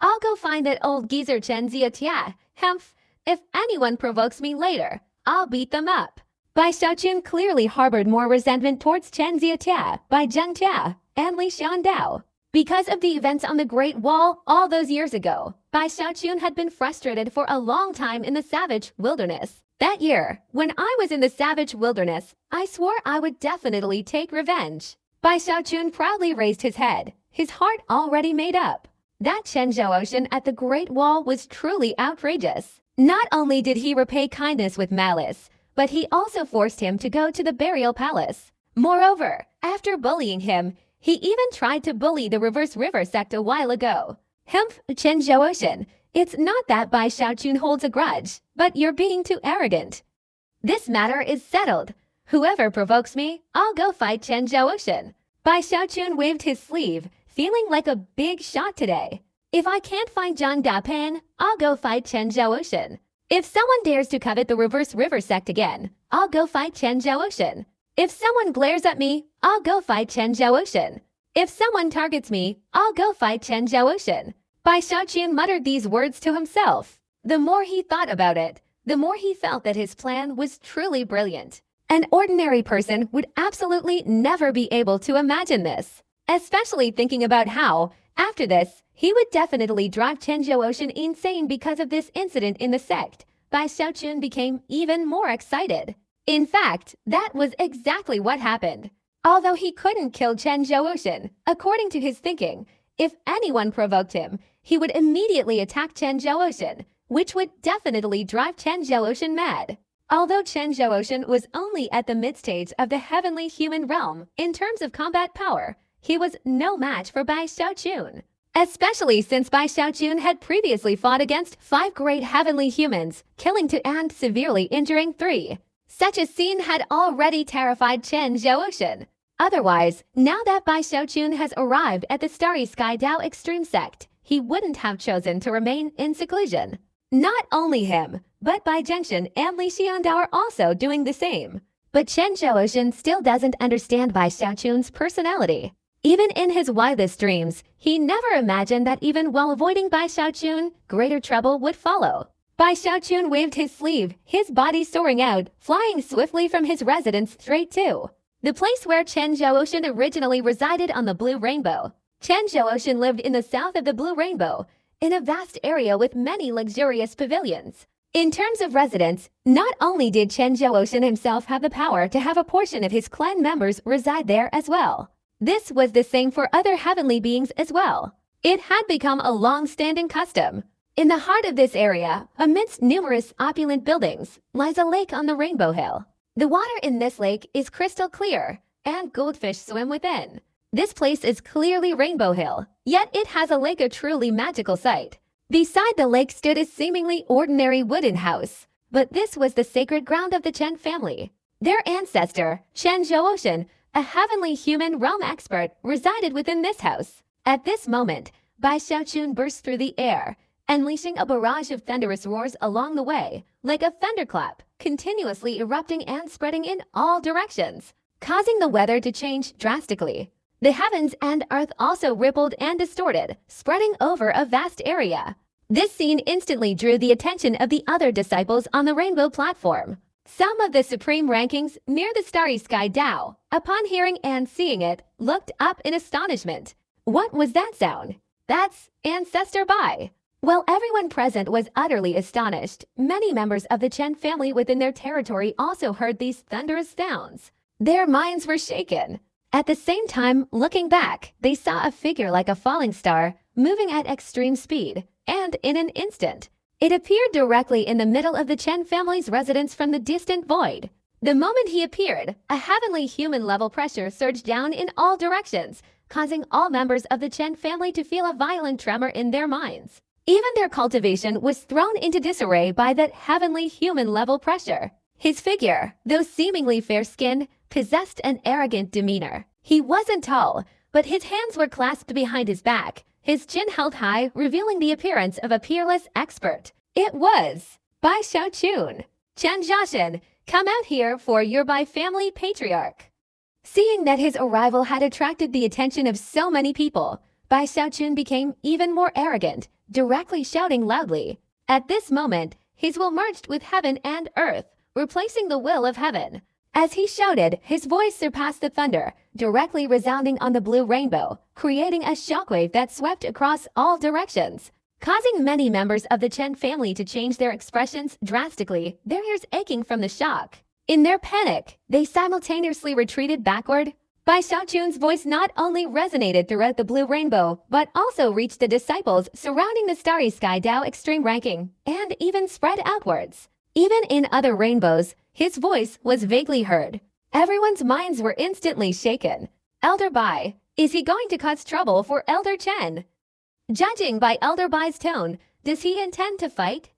I'll go find that old geezer Chen Zietia. Humph, if anyone provokes me later, I'll beat them up. Bai Xiaochun clearly harbored more resentment towards Chen Zietia, Bai Zhengtia, and Li Xiandao. Because of the events on the Great Wall all those years ago, Bai Xiaochun had been frustrated for a long time in the savage wilderness. That year, when I was in the savage wilderness, I swore I would definitely take revenge. Bai Xiaochun proudly raised his head, his heart already made up. That Chen Zhaoshan at the Great Wall was truly outrageous. Not only did he repay kindness with malice, but he also forced him to go to the burial palace. Moreover, after bullying him, he even tried to bully the Reverse River sect a while ago. Humph, Chen Zhaoshan, it's not that Bai Xiaochun holds a grudge, but you're being too arrogant. This matter is settled. Whoever provokes me, I'll go fight Chen Zhaoshan. Bai Xiaochun waved his sleeve, feeling like a big shot today. If I can't find Zhang Dapeng, I'll go fight Chen Zhaoshan. If someone dares to covet the Reverse River sect again, I'll go fight Chen Zhaoshan. If someone glares at me, I'll go fight Chen Zhaoshan. If someone targets me, I'll go fight Chen Zhaoshan. Bai Xiaochun muttered these words to himself. The more he thought about it, the more he felt that his plan was truly brilliant. An ordinary person would absolutely never be able to imagine this, especially thinking about how, after this, he would definitely drive Chen Zhaoshan insane because of this incident in the sect. Bai Xiaochun became even more excited. In fact, that was exactly what happened. Although he couldn't kill Chen Zhaoshan, according to his thinking, if anyone provoked him, he would immediately attack Chen Zhaoshan, which would definitely drive Chen Zhaoshan mad. Although Chen Zhaoshan was only at the mid-stage of the heavenly human realm in terms of combat power, he was no match for Bai Xiaochun. Especially since Bai Xiaochun had previously fought against 5 great heavenly humans, killing 2 and severely injuring 3. Such a scene had already terrified Chen Zhaoshan. Otherwise, now that Bai Xiaochun has arrived at the Starry Sky Dao Extreme Sect, he wouldn't have chosen to remain in seclusion. Not only him, but Bai Zhengshan and Li Xiandao are also doing the same. But Chen Zhaoshan still doesn't understand Bai Xiaochun's personality. Even in his wildest dreams, he never imagined that even while avoiding Bai Xiaochun, greater trouble would follow. Bai Xiaochun waved his sleeve, his body soaring out, flying swiftly from his residence straight to the place where Chen Zhaoshan originally resided on the Blue Rainbow. Chen Zhaoshan lived in the south of the Blue Rainbow, in a vast area with many luxurious pavilions. In terms of residence, not only did Chen Zhaoshan himself have the power to have a portion of his clan members reside there as well. This was the same for other heavenly beings as well. It had become a long-standing custom. In the heart of this area, amidst numerous opulent buildings, lies a lake on the Rainbow Hill. The water in this lake is crystal clear, and goldfish swim within. This place is clearly Rainbow Hill, yet it has a lake, a truly magical sight. Beside the lake stood a seemingly ordinary wooden house, but this was the sacred ground of the Chen family. Their ancestor, Chen Zhaoshan, a heavenly human realm expert, resided within this house. At this moment, Bai Xiaochun burst through the air, unleashing a barrage of thunderous roars along the way, like a thunderclap, continuously erupting and spreading in all directions, causing the weather to change drastically. The heavens and earth also rippled and distorted, spreading over a vast area. This scene instantly drew the attention of the other disciples on the Rainbow platform. Some of the supreme rankings near the Starry Sky Dao, upon hearing and seeing it, looked up in astonishment. What was that sound? That's Ancestor Bai. While everyone present was utterly astonished, many members of the Chen family within their territory also heard these thunderous sounds. Their minds were shaken. At the same time, looking back, they saw a figure like a falling star, moving at extreme speed, and in an instant, it appeared directly in the middle of the Chen family's residence from the distant void. The moment he appeared, a heavenly human-level pressure surged down in all directions, causing all members of the Chen family to feel a violent tremor in their minds. Even their cultivation was thrown into disarray by that heavenly human-level pressure. His figure, though seemingly fair-skinned, possessed an arrogant demeanor. He wasn't tall, but his hands were clasped behind his back, his chin held high, revealing the appearance of a peerless expert. It was Bai Xiaochun. Chen Jiaxin, come out here for your Bai family patriarch. Seeing that his arrival had attracted the attention of so many people, Bai Xiaochun became even more arrogant, directly shouting loudly. At this moment, his will merged with heaven and earth, replacing the will of heaven. As he shouted, his voice surpassed the thunder, directly resounding on the blue rainbow, creating a shockwave that swept across all directions, causing many members of the Chen family to change their expressions drastically, their ears aching from the shock. In their panic, they simultaneously retreated backward. Bai Xiaochun's voice not only resonated throughout the blue rainbow, but also reached the disciples surrounding the Starry Sky Dao Extreme ranking, and even spread outwards. Even in other rainbows, his voice was vaguely heard. Everyone's minds were instantly shaken. Elder Bai, is he going to cause trouble for Elder Chen? Judging by Elder Bai's tone, does he intend to fight?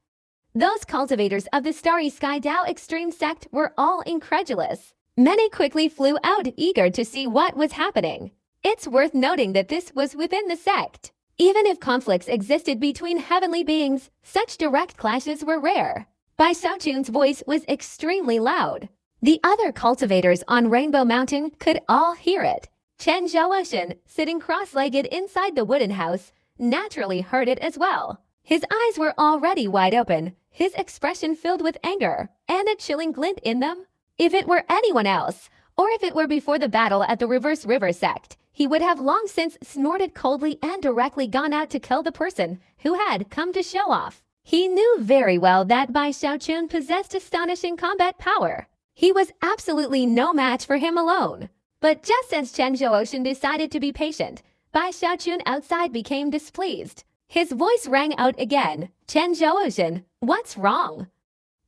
Those cultivators of the Starry Sky Dao Extreme sect were all incredulous. Many quickly flew out, eager to see what was happening. It's worth noting that this was within the sect. Even if conflicts existed between heavenly beings, such direct clashes were rare. Bai Xiaochun's voice was extremely loud. The other cultivators on Rainbow Mountain could all hear it. Chen Zhaoxin, sitting cross-legged inside the wooden house, naturally heard it as well. His eyes were already wide open, his expression filled with anger, and a chilling glint in them. If it were anyone else, or if it were before the battle at the Reverse River sect, he would have long since snorted coldly and directly gone out to kill the person who had come to show off. He knew very well that Bai Xiaochun possessed astonishing combat power. He was absolutely no match for him alone. But just as Chen Zhaoxin decided to be patient, Bai Xiaochun outside became displeased. His voice rang out again. Chen Zhaoxin, what's wrong?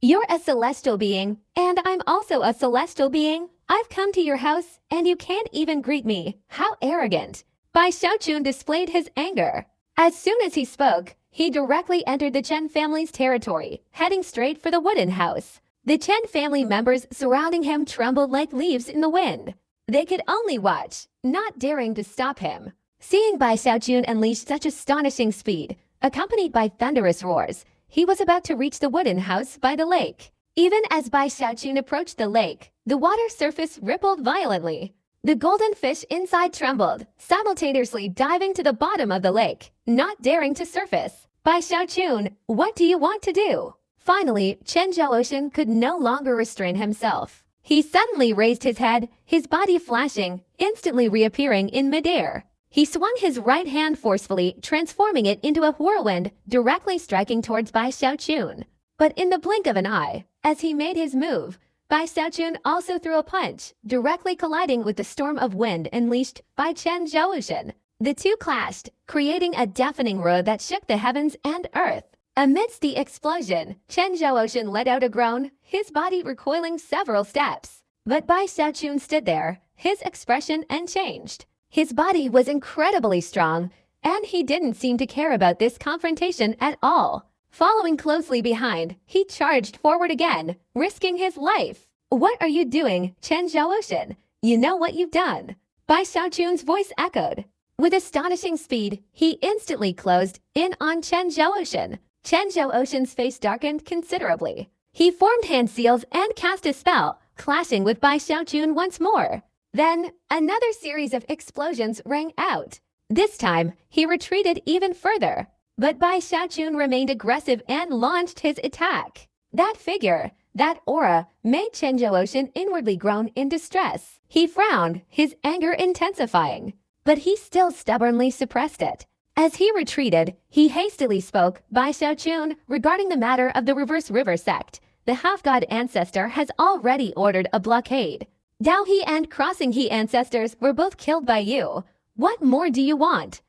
You're a celestial being, and I'm also a celestial being. I've come to your house, and you can't even greet me. How arrogant. Bai Xiaochun displayed his anger. As soon as he spoke, he directly entered the Chen family's territory, heading straight for the wooden house. The Chen family members surrounding him trembled like leaves in the wind. They could only watch, not daring to stop him. Seeing Bai Xiaochun unleash such astonishing speed, accompanied by thunderous roars, he was about to reach the wooden house by the lake. Even as Bai Xiaochun approached the lake, the water surface rippled violently. The golden fish inside trembled, simultaneously diving to the bottom of the lake, not daring to surface. Bai Xiaochun, what do you want to do? Finally, Chen Zhaoxin could no longer restrain himself. He suddenly raised his head, his body flashing, instantly reappearing in midair. He swung his right hand forcefully, transforming it into a whirlwind, directly striking towards Bai Xiaochun. But in the blink of an eye, as he made his move, Bai Xiaochun also threw a punch, directly colliding with the storm of wind unleashed by Chen Zhaoxin. The two clashed, creating a deafening roar that shook the heavens and earth. Amidst the explosion, Chen Zhaoxin let out a groan, his body recoiling several steps. But Bai Xiaochun stood there, his expression unchanged. His body was incredibly strong, and he didn't seem to care about this confrontation at all. Following closely behind, he charged forward again, risking his life. What are you doing, Chen Zhaoxin? You know what you've done. Bai Xiaochun's voice echoed. With astonishing speed, he instantly closed in on Chen Zhaoxin. Chen Zhaoxin's face darkened considerably. He formed hand seals and cast a spell, clashing with Bai Xiaochun once more. Then, another series of explosions rang out. This time, he retreated even further. But Bai Xiaochun remained aggressive and launched his attack. That figure, that aura, made Chen Zhaoxin inwardly groan in distress. He frowned, his anger intensifying. But he still stubbornly suppressed it. As he retreated, he hastily spoke, Bai Xiaochun, regarding the matter of the Reverse River sect. The half-god ancestor has already ordered a blockade. Dao He and Crossing He ancestors were both killed by you. What more do you want?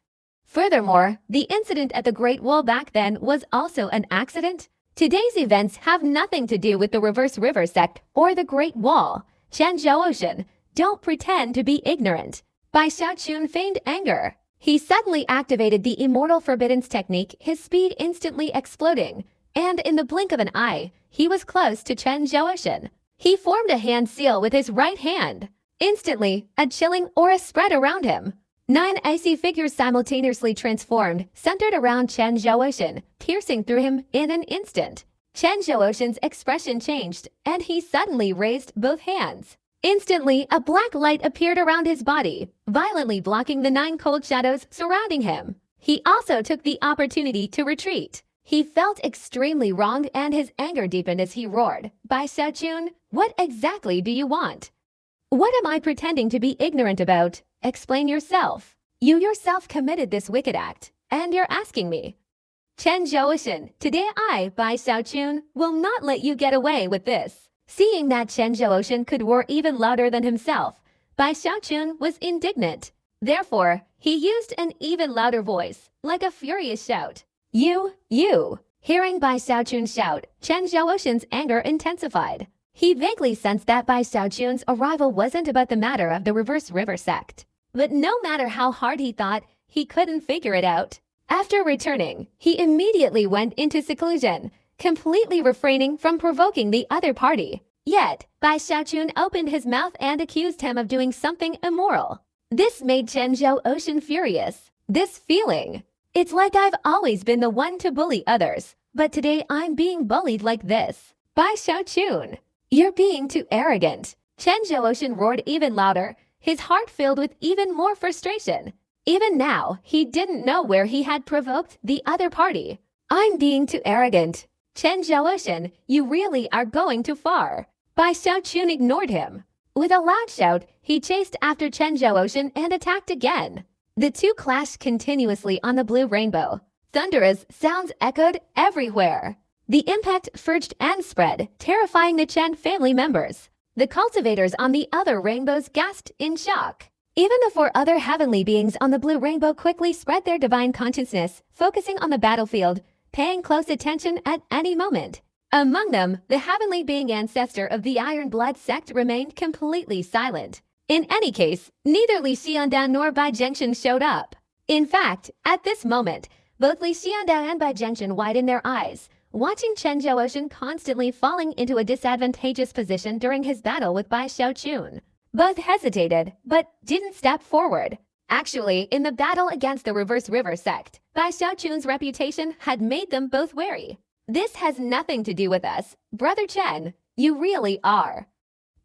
Furthermore, the incident at the Great Wall back then was also an accident. Today's events have nothing to do with the Reverse River sect or the Great Wall. Chen Zhaoxin, don't pretend to be ignorant. Bai Xiaochun feigned anger. He suddenly activated the Immortal Forbiddance technique, his speed instantly exploding. And in the blink of an eye, he was close to Chen Zhaoxin. He formed a hand seal with his right hand. Instantly, a chilling aura spread around him. 9 icy figures simultaneously transformed, centered around Chen Zhaoxin, piercing through him in an instant. Chen Zhaoxin's expression changed, and he suddenly raised both hands. Instantly, a black light appeared around his body, violently blocking the 9 cold shadows surrounding him. He also took the opportunity to retreat. He felt extremely wronged, and his anger deepened as he roared, "Bai Xiaochun, what exactly do you want? What am I pretending to be ignorant about? Explain yourself. You yourself committed this wicked act, and you're asking me." Chen Zhaoxin, today I, Bai Xiaochun, will not let you get away with this. Seeing that Chen Zhaoxin could roar even louder than himself, Bai Xiaochun was indignant. Therefore, he used an even louder voice, like a furious shout. You. Hearing Bai Xiaochun's shout, Chen Zhaoxin's anger intensified. He vaguely sensed that Bai Xiaochun's arrival wasn't about the matter of the Reverse River sect. But no matter how hard he thought, he couldn't figure it out. After returning, he immediately went into seclusion, completely refraining from provoking the other party. Yet, Bai Xiaochun opened his mouth and accused him of doing something immoral. This made Chen Zhaoxin furious. This feeling. It's like I've always been the one to bully others, but today I'm being bullied like this. Bai Xiaochun, you're being too arrogant. Chen Zhaoxin roared even louder, his heart filled with even more frustration. Even now, he didn't know where he had provoked the other party. I'm being too arrogant. Chen Zhaoxin, you really are going too far. Bai Xiaochun ignored him. With a loud shout, he chased after Chen Zhaoxin and attacked again. The two clashed continuously on the blue rainbow. Thunderous sounds echoed everywhere. The impact surged and spread, terrifying the Chen family members. The cultivators on the other rainbows gasped in shock. Even the 4 other heavenly beings on the blue rainbow quickly spread their divine consciousness, focusing on the battlefield, paying close attention at any moment. Among them, the heavenly being ancestor of the Iron Blood sect remained completely silent. In any case, neither Li Xiandao nor Bai Zhengxin showed up. In fact, at this moment, both Li Xiandao and Bai Zhengxin widened their eyes, watching Chen Zhaoxin constantly falling into a disadvantageous position during his battle with Bai Xiaochun. Both hesitated, but didn't step forward. Actually, in the battle against the Reverse River sect, Bai Xiaochun's reputation had made them both wary. This has nothing to do with us, Brother Chen. You really are.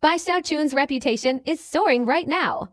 Bai Xiaochun's reputation is soaring right now.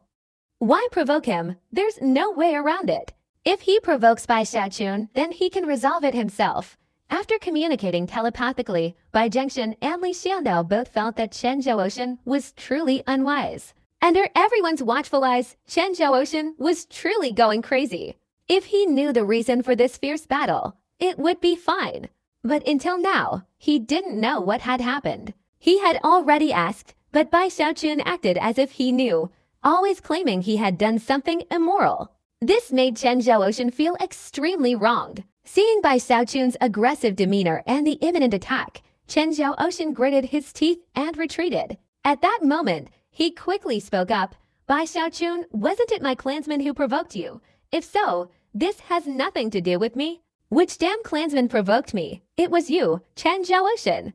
Why provoke him? There's no way around it. If he provokes Bai Xiaochun, then he can resolve it himself. After communicating telepathically, Bai Zhengxin and Li Xiandao both felt that Chen Zhaoxin was truly unwise. Under everyone's watchful eyes, Chen Zhaoxin was truly going crazy. If he knew the reason for this fierce battle, it would be fine. But until now, he didn't know what had happened. He had already asked, but Bai Xiaochun acted as if he knew, always claiming he had done something immoral. This made Chen Zhaoxin feel extremely wronged. Seeing Bai Xiaochun's aggressive demeanor and the imminent attack, Chen Zhaoxin gritted his teeth and retreated. At that moment, he quickly spoke up. Bai Xiaochun, wasn't it my clansman who provoked you? If so, this has nothing to do with me. Which damn clansman provoked me? It was you, Chen Zhaoxin.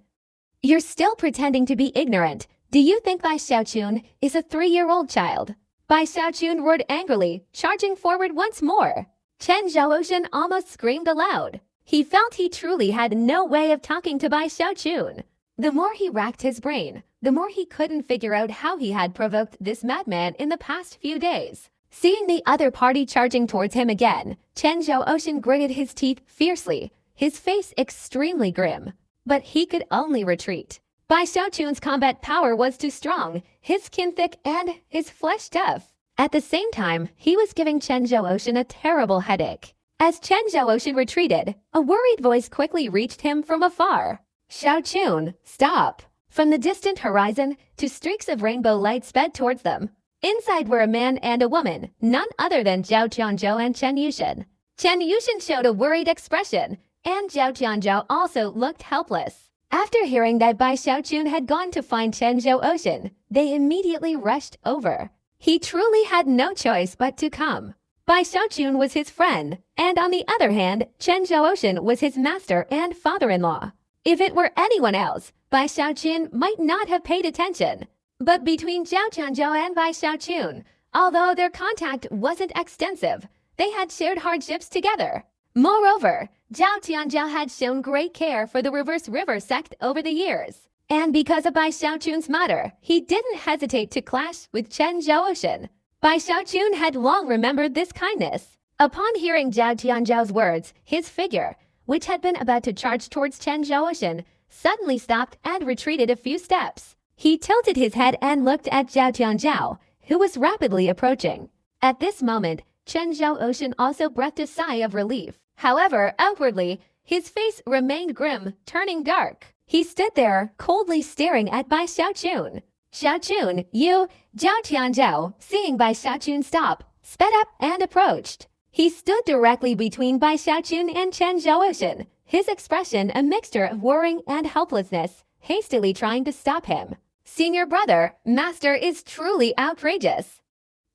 You're still pretending to be ignorant. Do you think Bai Xiaochun is a 3-year-old child? Bai Xiaochun roared angrily, charging forward once more. Chen Zhaoxin almost screamed aloud. He felt he truly had no way of talking to Bai Xiaochun. The more he racked his brain, the more he couldn't figure out how he had provoked this madman in the past few days. Seeing the other party charging towards him again, Chen Zhaoxin gritted his teeth fiercely, his face extremely grim. But he could only retreat. Bai Xiaochun's combat power was too strong, his skin thick and his flesh tough. At the same time, he was giving Chen Zhaoxin a terrible headache. As Chen Zhaoxin retreated, a worried voice quickly reached him from afar. Xiaochun, stop! From the distant horizon, 2 streaks of rainbow light sped towards them. Inside were a man and a woman, none other than Zhao Qianzhou and Chen Yushin. Chen Yushin showed a worried expression, and Zhao Tianzhao also looked helpless. After hearing that Bai Xiaochun had gone to find Chen Zhaoxin, they immediately rushed over. He truly had no choice but to come. Bai Xiaochun was his friend, and on the other hand, Chen Zhaoxin was his master and father-in-law. If it were anyone else, Bai Xiaochun might not have paid attention. But between Zhao Tianzhao and Bai Xiaochun, although their contact wasn't extensive, they had shared hardships together. Moreover, Zhao Tianzhao had shown great care for the Reverse River sect over the years. And because of Bai Xiaochun's mother, he didn't hesitate to clash with Chen Zhaoxin. Bai Xiaochun had long remembered this kindness. Upon hearing Zhao Tianzhao's words, his figure, which had been about to charge towards Chen Zhaoxin, suddenly stopped and retreated a few steps. He tilted his head and looked at Zhao Tianzhao, who was rapidly approaching. At this moment, Chen Zhaoxin also breathed a sigh of relief. However, outwardly, his face remained grim, turning dark. He stood there, coldly staring at Bai Xiaochun. "Xiaochun, you..." Zhao Tianzhao, seeing Bai Xiaochun stop, sped up and approached. He stood directly between Bai Xiaochun and Chen Zhaoxin, his expression a mixture of worry and helplessness, hastily trying to stop him. "Senior brother, Master is truly outrageous.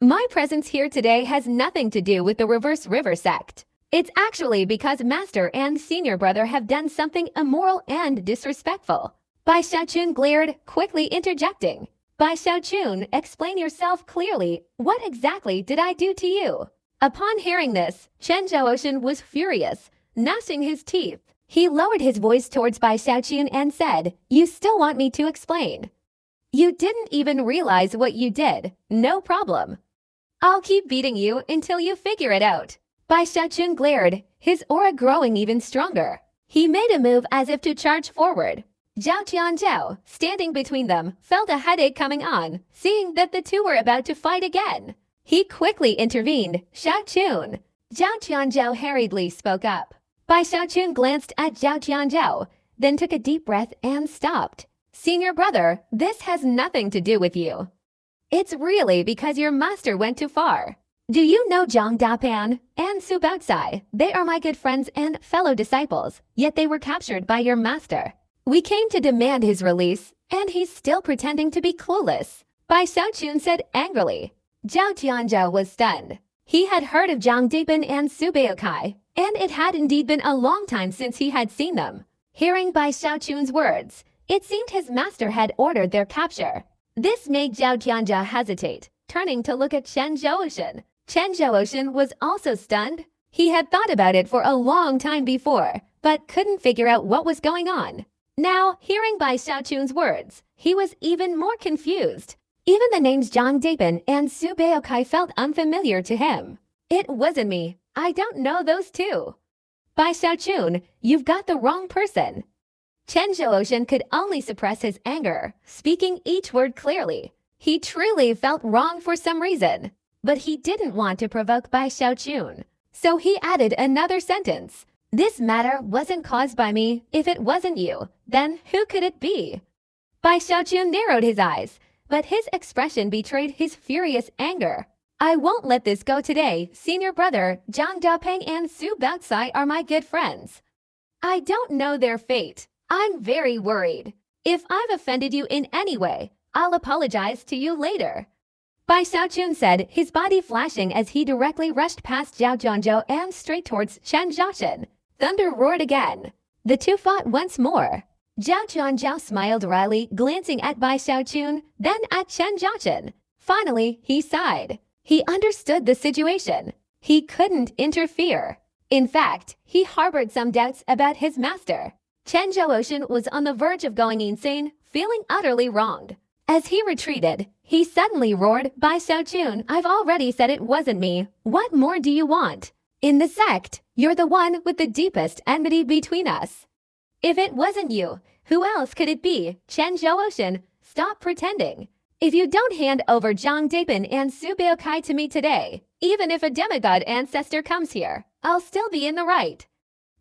My presence here today has nothing to do with the Reverse River sect. It's actually because Master and Senior brother have done something immoral and disrespectful." Bai Xiaochun glared, quickly interjecting. "Bai Xiaochun, explain yourself clearly. What exactly did I do to you?" Upon hearing this, Chen Zhaoxin was furious, gnashing his teeth. He lowered his voice towards Bai Xiaochun and said, "You still want me to explain? You didn't even realize what you did. No problem. I'll keep beating you until you figure it out." Bai Xiaochun glared, his aura growing even stronger. He made a move as if to charge forward. Zhao Tianzhao, standing between them, felt a headache coming on, seeing that the two were about to fight again. He quickly intervened. "Xiaochun." Zhao Tianzhao hurriedly spoke up. Bai Xiaochun glanced at Zhao Tianzhao, then took a deep breath and stopped. "Senior brother, this has nothing to do with you. It's really because your master went too far. Do you know Zhang Dapan and Su Baoxai? They are my good friends and fellow disciples, yet they were captured by your master. We came to demand his release, and he's still pretending to be clueless," Bai Xiaochun said angrily. Zhao Tianzhao was stunned. He had heard of Zhang Dapan and Su Baoxai, and it had indeed been a long time since he had seen them. Hearing Bai Xiaochun's words, it seemed his master had ordered their capture. This made Zhao Tianzhao hesitate, turning to look at Chen Zhaoxin. Chen Zhaoxin was also stunned. He had thought about it for a long time before, but couldn't figure out what was going on. Now, hearing Bai Xiaochun's words, he was even more confused. Even the names Zhang Dapan and Su Baoxai felt unfamiliar to him. "It wasn't me. I don't know those two." "Bai Xiaochun, you've got the wrong person." Chen Zhaoxin could only suppress his anger, speaking each word clearly. He truly felt wrong for some reason, but he didn't want to provoke Bai Xiaochun. So he added another sentence. "This matter wasn't caused by me. If it wasn't you, then who could it be?" Bai Xiaochun narrowed his eyes, but his expression betrayed his furious anger. "I won't let this go today. Senior brother, Zhang Daopeng and Su Baoxai are my good friends. I don't know their fate. I'm very worried. If I've offended you in any way, I'll apologize to you later." Bai Xiaochun said, his body flashing as he directly rushed past Zhao Tianzhao and straight towards Chen Zhaoxin. Thunder roared again. The two fought once more. Zhao Tianzhao smiled wryly, glancing at Bai Xiaochun, then at Chen Zhaoxin. Finally, he sighed. He understood the situation. He couldn't interfere. In fact, he harbored some doubts about his master. Chen Zhaoxin was on the verge of going insane, feeling utterly wronged. As he retreated, he suddenly roared, "Bai Xiaochun, I've already said it wasn't me. What more do you want? In the sect, you're the one with the deepest enmity between us. If it wasn't you, who else could it be? Chen Zhaoxin, stop pretending. If you don't hand over Zhang Dapan and Su Baoxai to me today, even if a demigod ancestor comes here, I'll still be in the right."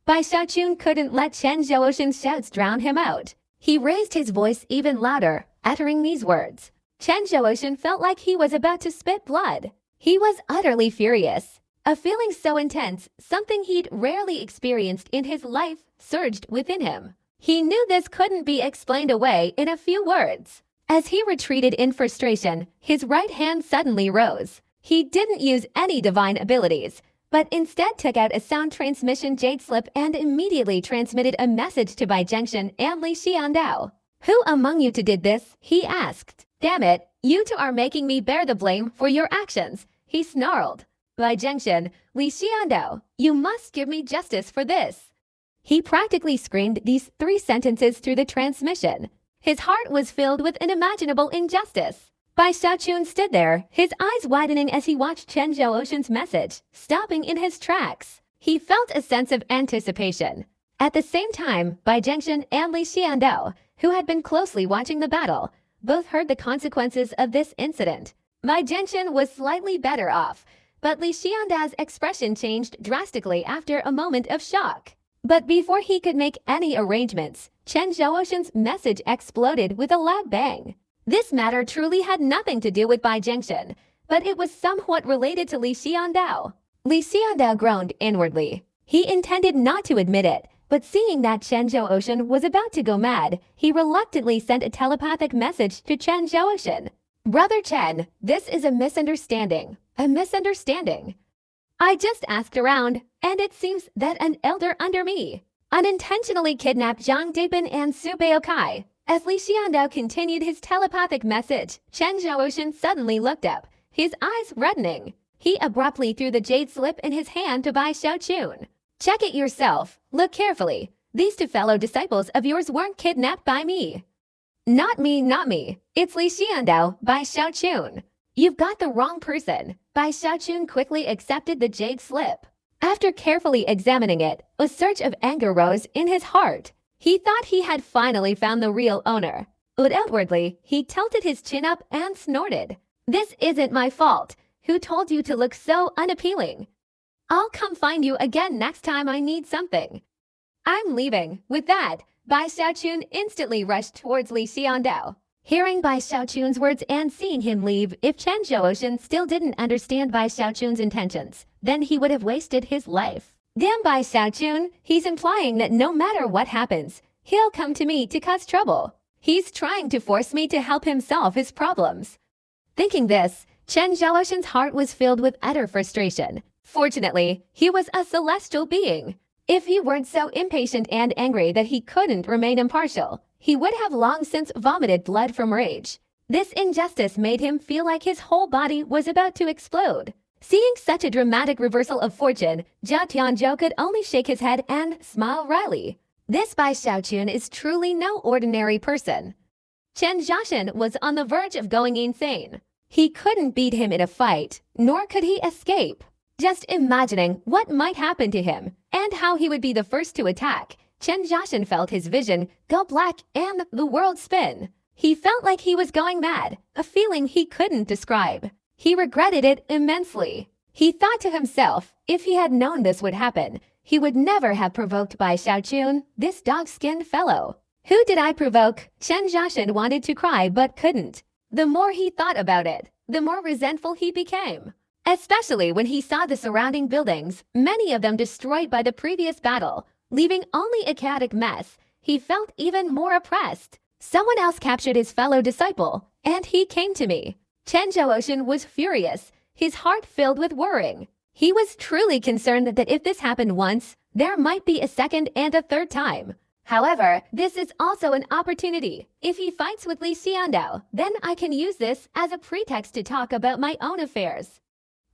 Bai Xiaochun couldn't let Chen Zhaoxin's shouts drown him out. He raised his voice even louder, uttering these words. Chen Zhaoxin felt like he was about to spit blood. He was utterly furious. A feeling so intense, something he'd rarely experienced in his life, surged within him. He knew this couldn't be explained away in a few words. As he retreated in frustration, his right hand suddenly rose. He didn't use any divine abilities, but instead took out a sound transmission jade slip and immediately transmitted a message to Bai Zhengshan and Li Xiandao. "Who among you two did this?" he asked. "Damn it, you two are making me bear the blame for your actions," he snarled. "Bai Zhengshan, Li Xiandao, you must give me justice for this." He practically screamed these 3 sentences through the transmission. His heart was filled with unimaginable injustice. Bai Xiaochun stood there, his eyes widening as he watched Chen Zhaoxun's message, stopping in his tracks. He felt a sense of anticipation. At the same time, Bai Zhengshan and Li Xiandao, who had been closely watching the battle, both heard the consequences of this incident. Bai Zhengshan was slightly better off, but Li Xiandao's expression changed drastically after a moment of shock. But before he could make any arrangements, Chen Zhaoxun's message exploded with a loud bang. This matter truly had nothing to do with Bai Zhengshan, but it was somewhat related to Li Xiandao. Li Xiandao groaned inwardly. He intended not to admit it, but seeing that Chen Zhaoxun was about to go mad, he reluctantly sent a telepathic message to Chen Zhaoxun. "Brother Chen, this is a misunderstanding. A misunderstanding. I just asked around, and it seems that an elder under me unintentionally kidnapped Zhang Dibin and Su Baokai." As Li Xiandao continued his telepathic message, Chen Zhaoxun suddenly looked up, his eyes reddening. He abruptly threw the jade slip in his hand to Bai Xiaochun. "Check it yourself. Look carefully. These 2 fellow disciples of yours weren't kidnapped by me." Not me. It's Li Xiandao, Bai Xiaochun." "You've got the wrong person." Bai Xiaochun quickly accepted the jade slip. After carefully examining it, a surge of anger rose in his heart. He thought he had finally found the real owner. But outwardly, he tilted his chin up and snorted. "This isn't my fault. Who told you to look so unappealing? I'll come find you again next time I need something. I'm leaving." With that, Bai Xiaochun instantly rushed towards Li Xiandao. Hearing Bai Xiaochun's words and seeing him leave, if Chen Zhaoxun still didn't understand Bai Xiaochun's intentions, then he would have wasted his life. "Damn Bai Xiaochun, he's implying that no matter what happens, he'll come to me to cause trouble. He's trying to force me to help him solve his problems." Thinking this, Chen Zhaoxun's heart was filled with utter frustration. Fortunately, he was a celestial being. If he weren't so impatient and angry that he couldn't remain impartial, he would have long since vomited blood from rage. This injustice made him feel like his whole body was about to explode. Seeing such a dramatic reversal of fortune, Jia Tianzhou could only shake his head and smile wryly. This Bai Xiaochun is truly no ordinary person. Chen Zhaoxun was on the verge of going insane. He couldn't beat him in a fight, nor could he escape. Just imagining what might happen to him and how he would be the first to attack, Chen Zhaoxun felt his vision go black and the world spin. He felt like he was going mad, a feeling he couldn't describe. He regretted it immensely. He thought to himself, if he had known this would happen, he would never have provoked Bai Xiaochun, this dog-skinned fellow. "Who did I provoke?" Chen Zhaoxun wanted to cry but couldn't. The more he thought about it, the more resentful he became. Especially when he saw the surrounding buildings, many of them destroyed by the previous battle, leaving only a chaotic mess. He felt even more oppressed. Someone else captured his fellow disciple, and he came to me. Chen Zhaoxun was furious, his heart filled with worrying. He was truly concerned that if this happened once, there might be a second and a third time. However, this is also an opportunity. If he fights with Li Xiandao, then I can use this as a pretext to talk about my own affairs.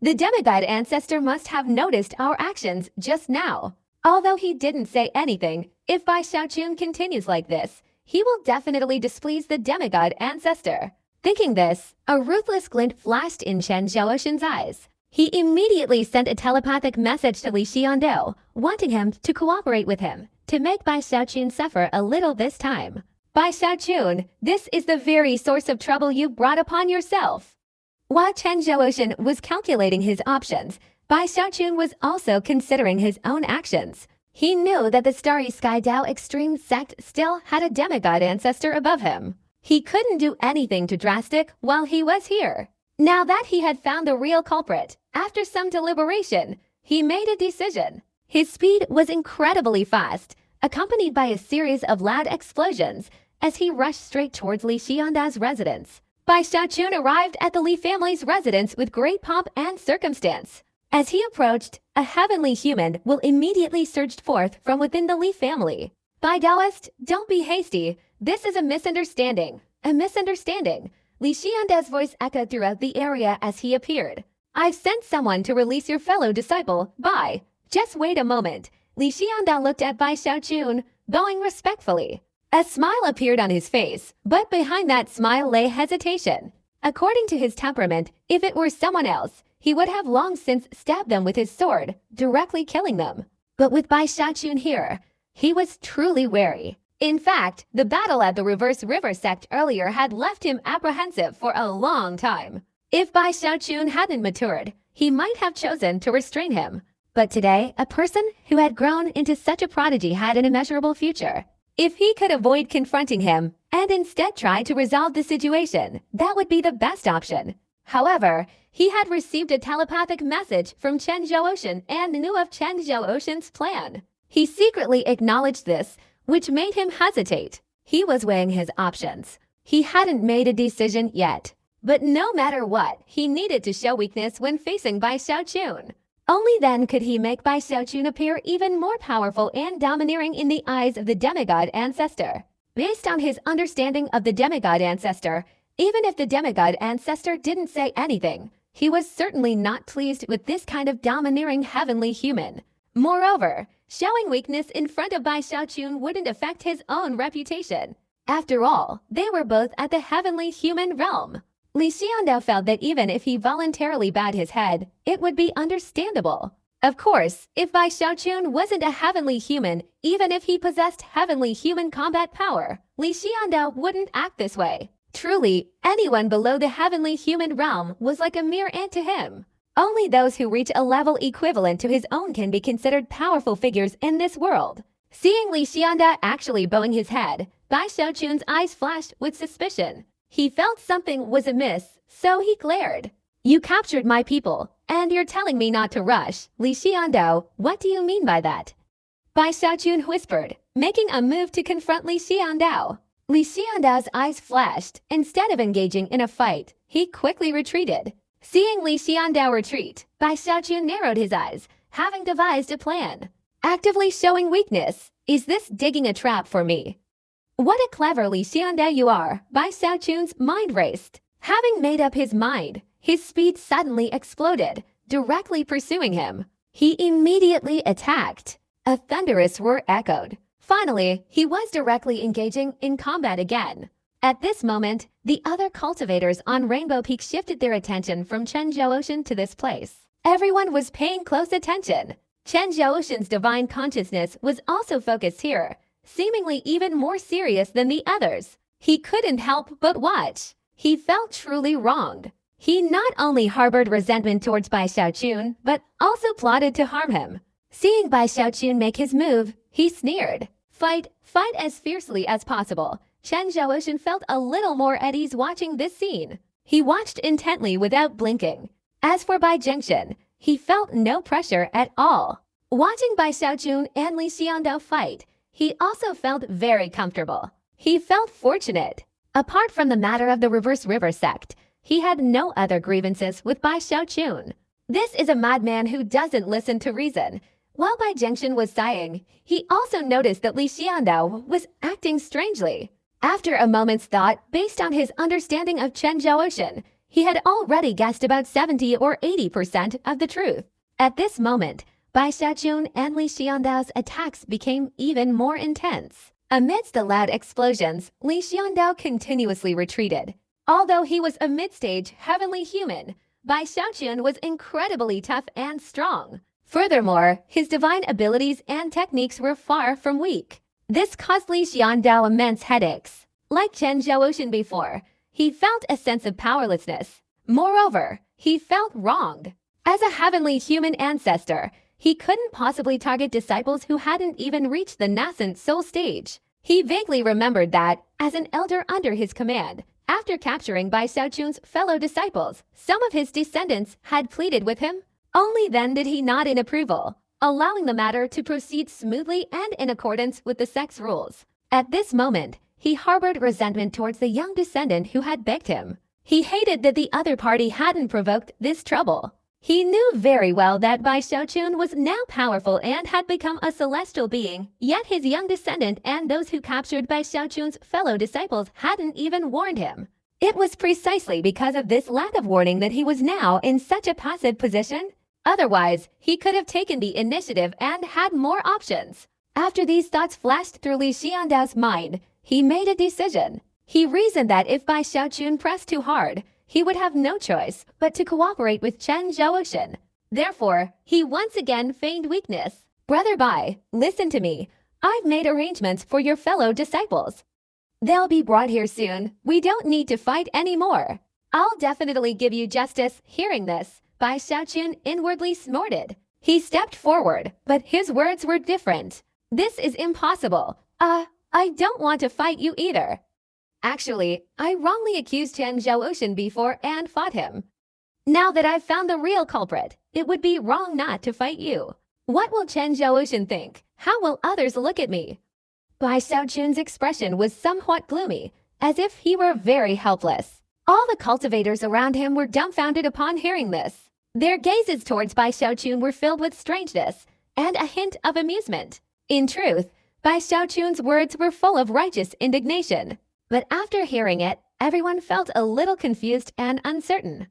The demigod ancestor must have noticed our actions just now. Although he didn't say anything, if Bai Xiaochun continues like this, he will definitely displease the demigod ancestor. Thinking this, a ruthless glint flashed in Chen Zhaoxun's eyes. He immediately sent a telepathic message to Li Xiandao, wanting him to cooperate with him, to make Bai Xiaochun suffer a little this time. "Bai Xiaochun, this is the very source of trouble you brought upon yourself." While Chen Zhaoxun was calculating his options, Bai Xiaochun was also considering his own actions. He knew that the Starry Sky Dao Extreme sect still had a demigod ancestor above him. He couldn't do anything too drastic while he was here. Now that he had found the real culprit, After some deliberation, he made a decision. His speed was incredibly fast, accompanied by a series of loud explosions as he rushed straight towards Li Xiandao's residence. Bai Xiaochun arrived at the Li family's residence with great pomp and circumstance. As he approached, a heavenly human will immediately surged forth from within the Li family. Bai Daoist, don't be hasty. This is a misunderstanding. A misunderstanding. Li Xiandao's voice echoed throughout the area as he appeared. I've sent someone to release your fellow disciple, Bai. Just wait a moment. Li Xiandao looked at Bai Xiaochun, bowing respectfully. A smile appeared on his face, but behind that smile lay hesitation. According to his temperament, if it were someone else, he would have long since stabbed them with his sword, directly killing them. But with Bai Xiaochun here, he was truly wary. In fact, the battle at the Reverse River sect earlier had left him apprehensive for a long time. If Bai Xiaochun hadn't matured, he might have chosen to restrain him. But today, a person who had grown into such a prodigy had an immeasurable future. If he could avoid confronting him and instead try to resolve the situation, that would be the best option. However, he had received a telepathic message from Chen Zhouocean and knew of Chen Zhouocean's plan. He secretly acknowledged this, which made him hesitate. He was weighing his options. He hadn't made a decision yet. But no matter what, he needed to show weakness when facing Bai Xiaochun. Only then could he make Bai Xiaochun appear even more powerful and domineering in the eyes of the demigod ancestor. Based on his understanding of the demigod ancestor, even if the demigod ancestor didn't say anything, he was certainly not pleased with this kind of domineering heavenly human. Moreover, showing weakness in front of Bai Xiaochun wouldn't affect his own reputation. After all, they were both at the heavenly human realm. Li Xiandao felt that even if he voluntarily bowed his head, it would be understandable. Of course, if Bai Xiaochun wasn't a heavenly human, even if he possessed heavenly human combat power, Li Xiandao wouldn't act this way. Truly, anyone below the heavenly human realm was like a mere ant to him. Only those who reach a level equivalent to his own can be considered powerful figures in this world. Seeing Li Xiandao actually bowing his head, Bai Xiaochun's eyes flashed with suspicion. He felt something was amiss, so he glared. You captured my people, and you're telling me not to rush. Li Xiandao, what do you mean by that? Bai Xiaochun whispered, making a move to confront Li Xiandao. Li Xiandao's eyes flashed. Instead of engaging in a fight, he quickly retreated. Seeing Li Xiandao retreat, Bai Xiaochun narrowed his eyes, having devised a plan. Actively showing weakness. Is this digging a trap for me? What a clever Li Xiandao you are, Bai Xiaochun's mind raced. Having made up his mind, his speed suddenly exploded, directly pursuing him. He immediately attacked. A thunderous roar echoed. Finally, he was directly engaging in combat again. At this moment, the other cultivators on Rainbow Peak shifted their attention from Chen Zhouocean to this place. Everyone was paying close attention. Chen Zhouocean's divine consciousness was also focused here, seemingly even more serious than the others. He couldn't help but watch. He felt truly wronged. He not only harbored resentment towards Bai Xiaochun, but also plotted to harm him. Seeing Bai Xiaochun make his move, he sneered. Fight as fiercely as possible. Chen Zhouocean felt a little more at ease watching this scene. He watched intently without blinking. As for Bai Zhengshan, he felt no pressure at all. Watching Bai Xiaochun and Li Xiandao fight, he also felt very comfortable. He felt fortunate. Apart from the matter of the Reverse River sect, he had no other grievances with Bai Xiaochun. This is a madman who doesn't listen to reason. While Bai Zhengshan was sighing, he also noticed that Li Xiandao was acting strangely. After a moment's thought, based on his understanding of Chen Zhouocean, he had already guessed about 70 or 80% of the truth. At this moment, Bai Xiaochun and Li Xiandao's attacks became even more intense. Amidst the loud explosions, Li Xiandao continuously retreated. Although he was a mid-stage heavenly human, Bai Xiaochun was incredibly tough and strong. Furthermore, his divine abilities and techniques were far from weak. This caused Li Xiandao immense headaches. Like Chen Zhouocean before, he felt a sense of powerlessness. Moreover, he felt wronged. As a heavenly human ancestor, he couldn't possibly target disciples who hadn't even reached the nascent soul stage. He vaguely remembered that, as an elder under his command, after capturing Bai Xiaochun's fellow disciples, some of his descendants had pleaded with him Only then did he nod in approval, allowing the matter to proceed smoothly and in accordance with the sex rules. At this moment, he harbored resentment towards the young descendant who had begged him. He hated that the other party hadn't provoked this trouble. He knew very well that Bai Xiaochun was now powerful and had become a celestial being, yet his young descendant and those who captured Bai Xiaochun's fellow disciples hadn't even warned him. It was precisely because of this lack of warning that he was now in such a passive position. Otherwise, he could have taken the initiative and had more options. After these thoughts flashed through Li Xiandao's mind, he made a decision. He reasoned that if Bai Xiaochun pressed too hard, he would have no choice but to cooperate with Chen Zhaoshen. Therefore, he once again feigned weakness. Brother Bai, listen to me. I've made arrangements for your fellow disciples. They'll be brought here soon. We don't need to fight anymore. I'll definitely give you justice. Hearing this, Bai Xiaochun inwardly snorted. He stepped forward, but his words were different. This is impossible. I don't want to fight you either. Actually, I wrongly accused Chen Zhaoshen before and fought him. Now that I've found the real culprit, it would be wrong not to fight you. What will Chen Zhaoshen think? How will others look at me? Bai Xiaochun's expression was somewhat gloomy, as if he were very helpless. All the cultivators around him were dumbfounded upon hearing this. Their gazes towards Bai Xiaochun were filled with strangeness and a hint of amusement. In truth, Bai Xiaochun's words were full of righteous indignation. But after hearing it, everyone felt a little confused and uncertain.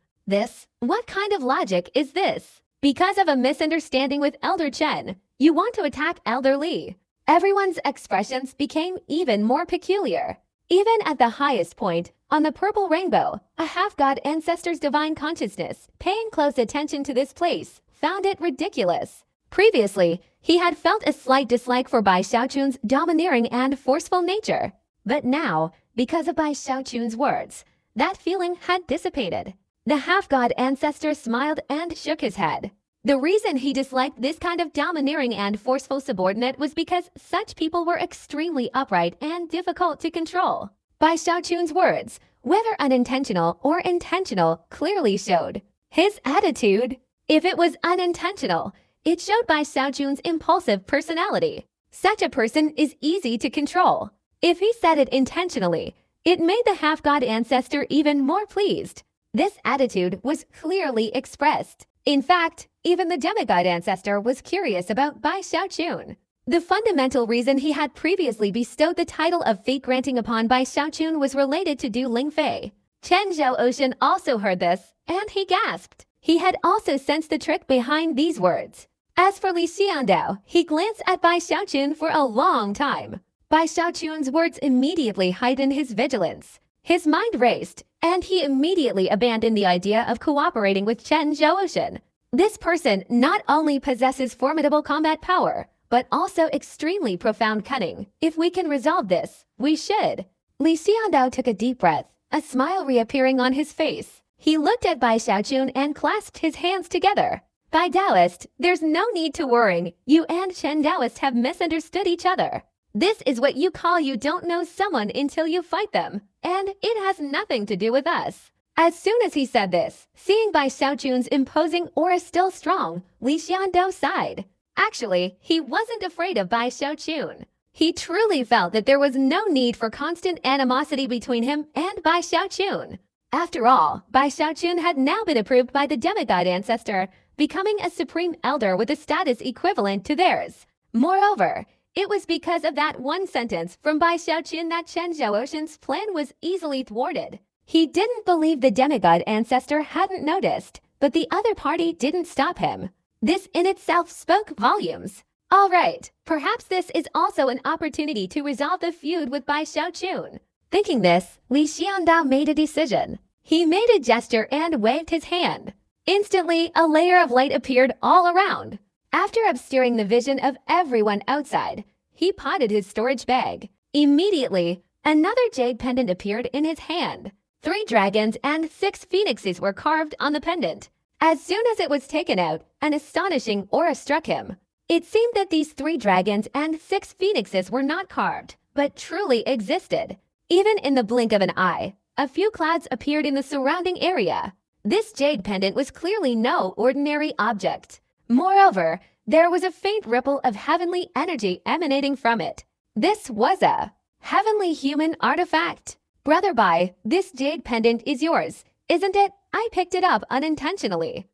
What kind of logic is this? Because of a misunderstanding with Elder Chen, you want to attack Elder Li. Everyone's expressions became even more peculiar. Even at the highest point, on the purple rainbow, a half-god ancestor's divine consciousness, paying close attention to this place, found it ridiculous. Previously, he had felt a slight dislike for Bai Xiaochun's domineering and forceful nature. But now, because of Bai Xiaochun's words, that feeling had dissipated. The half-god ancestor smiled and shook his head. The reason he disliked this kind of domineering and forceful subordinate was because such people were extremely upright and difficult to control. Bai Xiaochun's words, whether unintentional or intentional, clearly showed his attitude. If it was unintentional, it showed Bai Xiaochun's impulsive personality. Such a person is easy to control. If he said it intentionally, it made the half-god ancestor even more pleased. This attitude was clearly expressed. In fact, even the demigod ancestor was curious about Bai Xiaochun. The fundamental reason he had previously bestowed the title of fate-granting upon Bai Xiaochun was related to Du Lingfei. Chen Zhaoshen also heard this, and he gasped. He had also sensed the trick behind these words. As for Li Xiandao, he glanced at Bai Xiaochun for a long time. Bai Xiaochun's words immediately heightened his vigilance. His mind raced, and he immediately abandoned the idea of cooperating with Chen Zhaoshen. This person not only possesses formidable combat power, but also extremely profound cunning. If we can resolve this, we should. Li Xiandao took a deep breath, a smile reappearing on his face. He looked at Bai Xiaochun and clasped his hands together. Bai Taoist, there's no need to worry. You and Chen Taoist have misunderstood each other. This is what you call you don't know someone until you fight them, and it has nothing to do with us. As soon as he said this, seeing Bai Xiaochun's imposing aura still strong, Li Xiandao sighed. Actually, he wasn't afraid of Bai Xiaochun. He truly felt that there was no need for constant animosity between him and Bai Xiaochun. After all, Bai Xiaochun had now been approved by the demigod ancestor, becoming a supreme elder with a status equivalent to theirs. Moreover, it was because of that one sentence from Bai Xiaochun that Chen Zhaoshen's plan was easily thwarted. He didn't believe the demigod ancestor hadn't noticed, but the other party didn't stop him. This in itself spoke volumes. All right, perhaps this is also an opportunity to resolve the feud with Bai Xiaochun. Thinking this, Li Xiandao made a decision. He made a gesture and waved his hand. Instantly, a layer of light appeared all around. After obscuring the vision of everyone outside, he potted his storage bag. Immediately, another jade pendant appeared in his hand. 3 dragons and 6 phoenixes were carved on the pendant. As soon as it was taken out, an astonishing aura struck him. It seemed that these 3 dragons and 6 phoenixes were not carved, but truly existed. Even in the blink of an eye, a few clouds appeared in the surrounding area. This jade pendant was clearly no ordinary object. Moreover, there was a faint ripple of heavenly energy emanating from it. This was a heavenly human artifact. Brother Bai, this jade pendant is yours, isn't it? I picked it up unintentionally.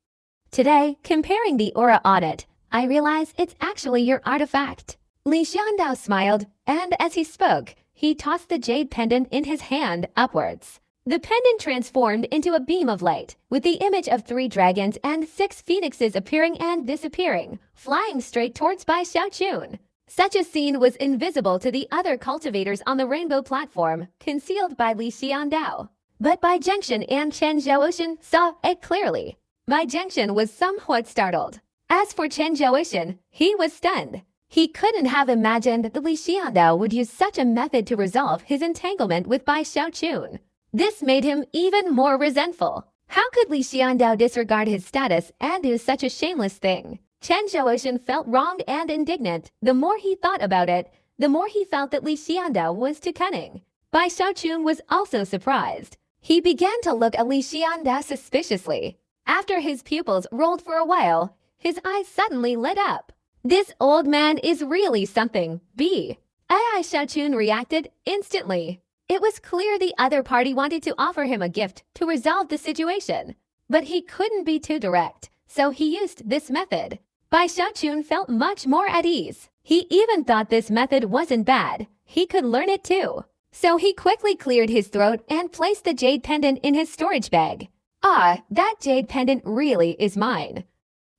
Today, comparing the aura on it, I realize it's actually your artifact. Li Xiandao smiled, and as he spoke, he tossed the jade pendant in his hand upwards. The pendant transformed into a beam of light, with the image of 3 dragons and 6 phoenixes appearing and disappearing, flying straight towards Bai Xiaochun. Such a scene was invisible to the other cultivators on the rainbow platform, concealed by Li Xiandao. But Bai Zhengshan and Chen Zhouoxin saw it clearly. Bai Zhengshan was somewhat startled. As for Chen Zhouoxin, he was stunned. He couldn't have imagined that Li Xiandao would use such a method to resolve his entanglement with Bai Xiaochun. This made him even more resentful. How could Li Xiandao disregard his status and do such a shameless thing? Chen Zhouoxin felt wronged and indignant. The more he thought about it, the more he felt that Li Xiandao was too cunning. Bai Xiaochun was also surprised. He began to look at Li Xiandao suspiciously. After his pupils rolled for a while, his eyes suddenly lit up. This old man is really something. Bai Xiaochun reacted instantly. It was clear the other party wanted to offer him a gift to resolve the situation. But he couldn't be too direct, so he used this method. Bai Xiaochun felt much more at ease. He even thought this method wasn't bad. He could learn it too. So he quickly cleared his throat and placed the jade pendant in his storage bag. Ah, that jade pendant really is mine.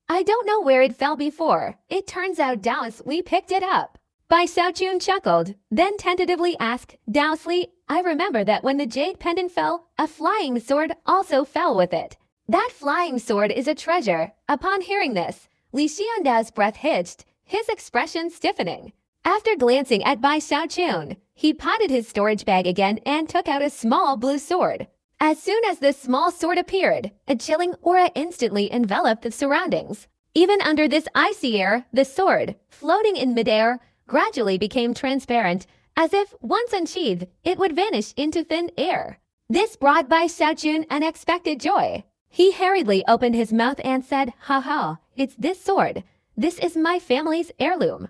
I don't know where it fell before. It turns out Daos Li picked it up. Bai Xiaochun chuckled, then tentatively asked, Daos Li, I remember that when the jade pendant fell, a flying sword also fell with it. That flying sword is a treasure. Upon hearing this, Li Xiandao's breath hitched, his expression stiffening. After glancing at Bai Xiaochun, he patted his storage bag again and took out a small blue sword. As soon as this small sword appeared, a chilling aura instantly enveloped the surroundings. Even under this icy air, the sword, floating in midair, gradually became transparent, as if once unsheathed, it would vanish into thin air. This brought Bai Xiaochun unexpected joy. He hurriedly opened his mouth and said, Ha ha, it's this sword. This is my family's heirloom.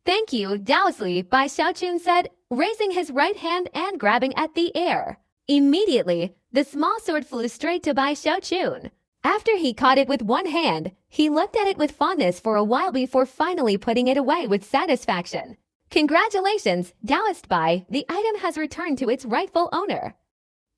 Thank you, Daos Li, Bai Xiaochun said, raising his right hand and grabbing at the air. Immediately, the small sword flew straight to Bai Xiaochun. After he caught it with one hand, he looked at it with fondness for a while before finally putting it away with satisfaction. Congratulations, Daoist Bai, the item has returned to its rightful owner.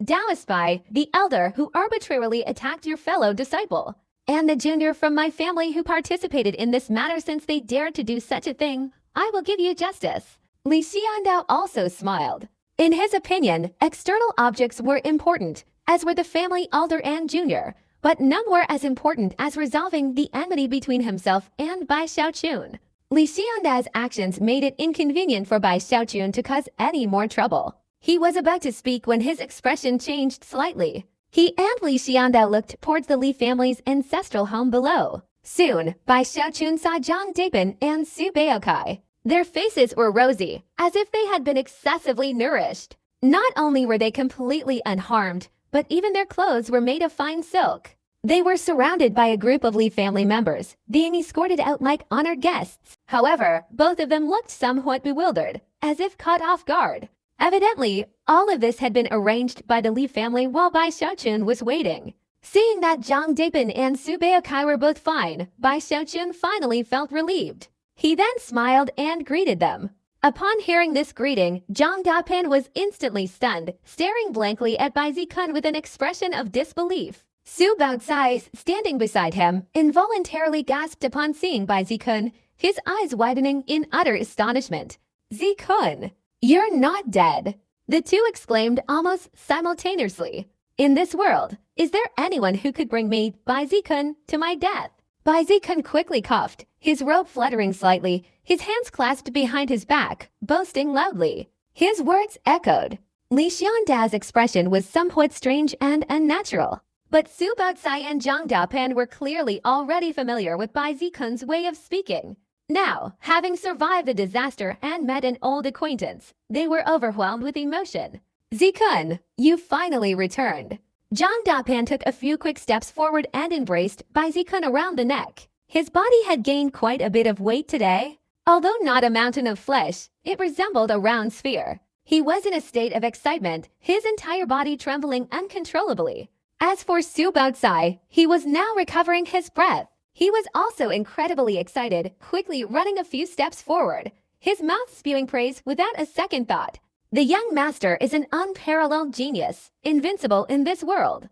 Daoist Bai, the elder who arbitrarily attacked your fellow disciple, and the junior from my family who participated in this matter since they dared to do such a thing, I will give you justice. Li Xiandao also smiled. In his opinion, external objects were important, as were the family elder and junior, but none were as important as resolving the enmity between himself and Bai Xiaochun. Li Xiandao's actions made it inconvenient for Bai Xiaochun to cause any more trouble. He was about to speak when his expression changed slightly. He and Li Xiandao looked towards the Li family's ancestral home below. Soon, Bai Xiaochun saw Zhang Dapin and Su Baokai. Their faces were rosy, as if they had been excessively nourished. Not only were they completely unharmed, but even their clothes were made of fine silk. They were surrounded by a group of Li family members, being escorted out like honored guests. However, both of them looked somewhat bewildered, as if caught off guard. Evidently, all of this had been arranged by the Li family while Bai Xiaochun was waiting. Seeing that Zhang Dapin and Su Baokai were both fine, Bai Xiaochun finally felt relieved. He then smiled and greeted them. Upon hearing this greeting, Zhang Dapin was instantly stunned, staring blankly at Bai Zikun with an expression of disbelief. Su Baokai, standing beside him, involuntarily gasped upon seeing Bai Zikun, his eyes widening in utter astonishment. Zikun, you're not dead! The two exclaimed almost simultaneously. In this world, is there anyone who could bring me, Bai Zikun, to my death? Bai Zikun quickly coughed, his robe fluttering slightly, his hands clasped behind his back, boasting loudly. His words echoed. Li Xiandao's expression was somewhat strange and unnatural. But Su Baokai and Zhang Dapin were clearly already familiar with Bai Zikun's way of speaking. Now, having survived the disaster and met an old acquaintance, they were overwhelmed with emotion. Zikun, you finally returned. Zhang Dapan took a few quick steps forward and embraced Bai Zikun around the neck. His body had gained quite a bit of weight today. Although not a mountain of flesh, it resembled a round sphere. He was in a state of excitement, his entire body trembling uncontrollably. As for Su Baozi, he was now recovering his breath. He was also incredibly excited, quickly running a few steps forward, his mouth spewing praise without a second thought. The young master is an unparalleled genius, invincible in this world.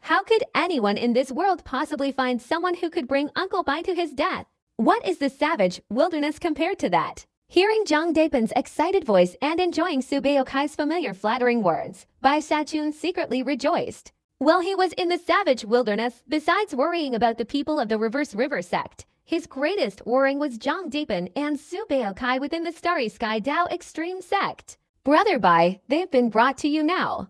How could anyone in this world possibly find someone who could bring Uncle Bai to his death? What is the savage wilderness compared to that? Hearing Zhang Dapan's excited voice and enjoying Su Baokai's familiar flattering words, Bai Xiaochun secretly rejoiced. While he was in the savage wilderness, besides worrying about the people of the Reverse River sect, his greatest worrying was Zhang Dapan and Su Baokai within the Starry Sky Dao Extreme sect. Brother Bai, they've been brought to you now.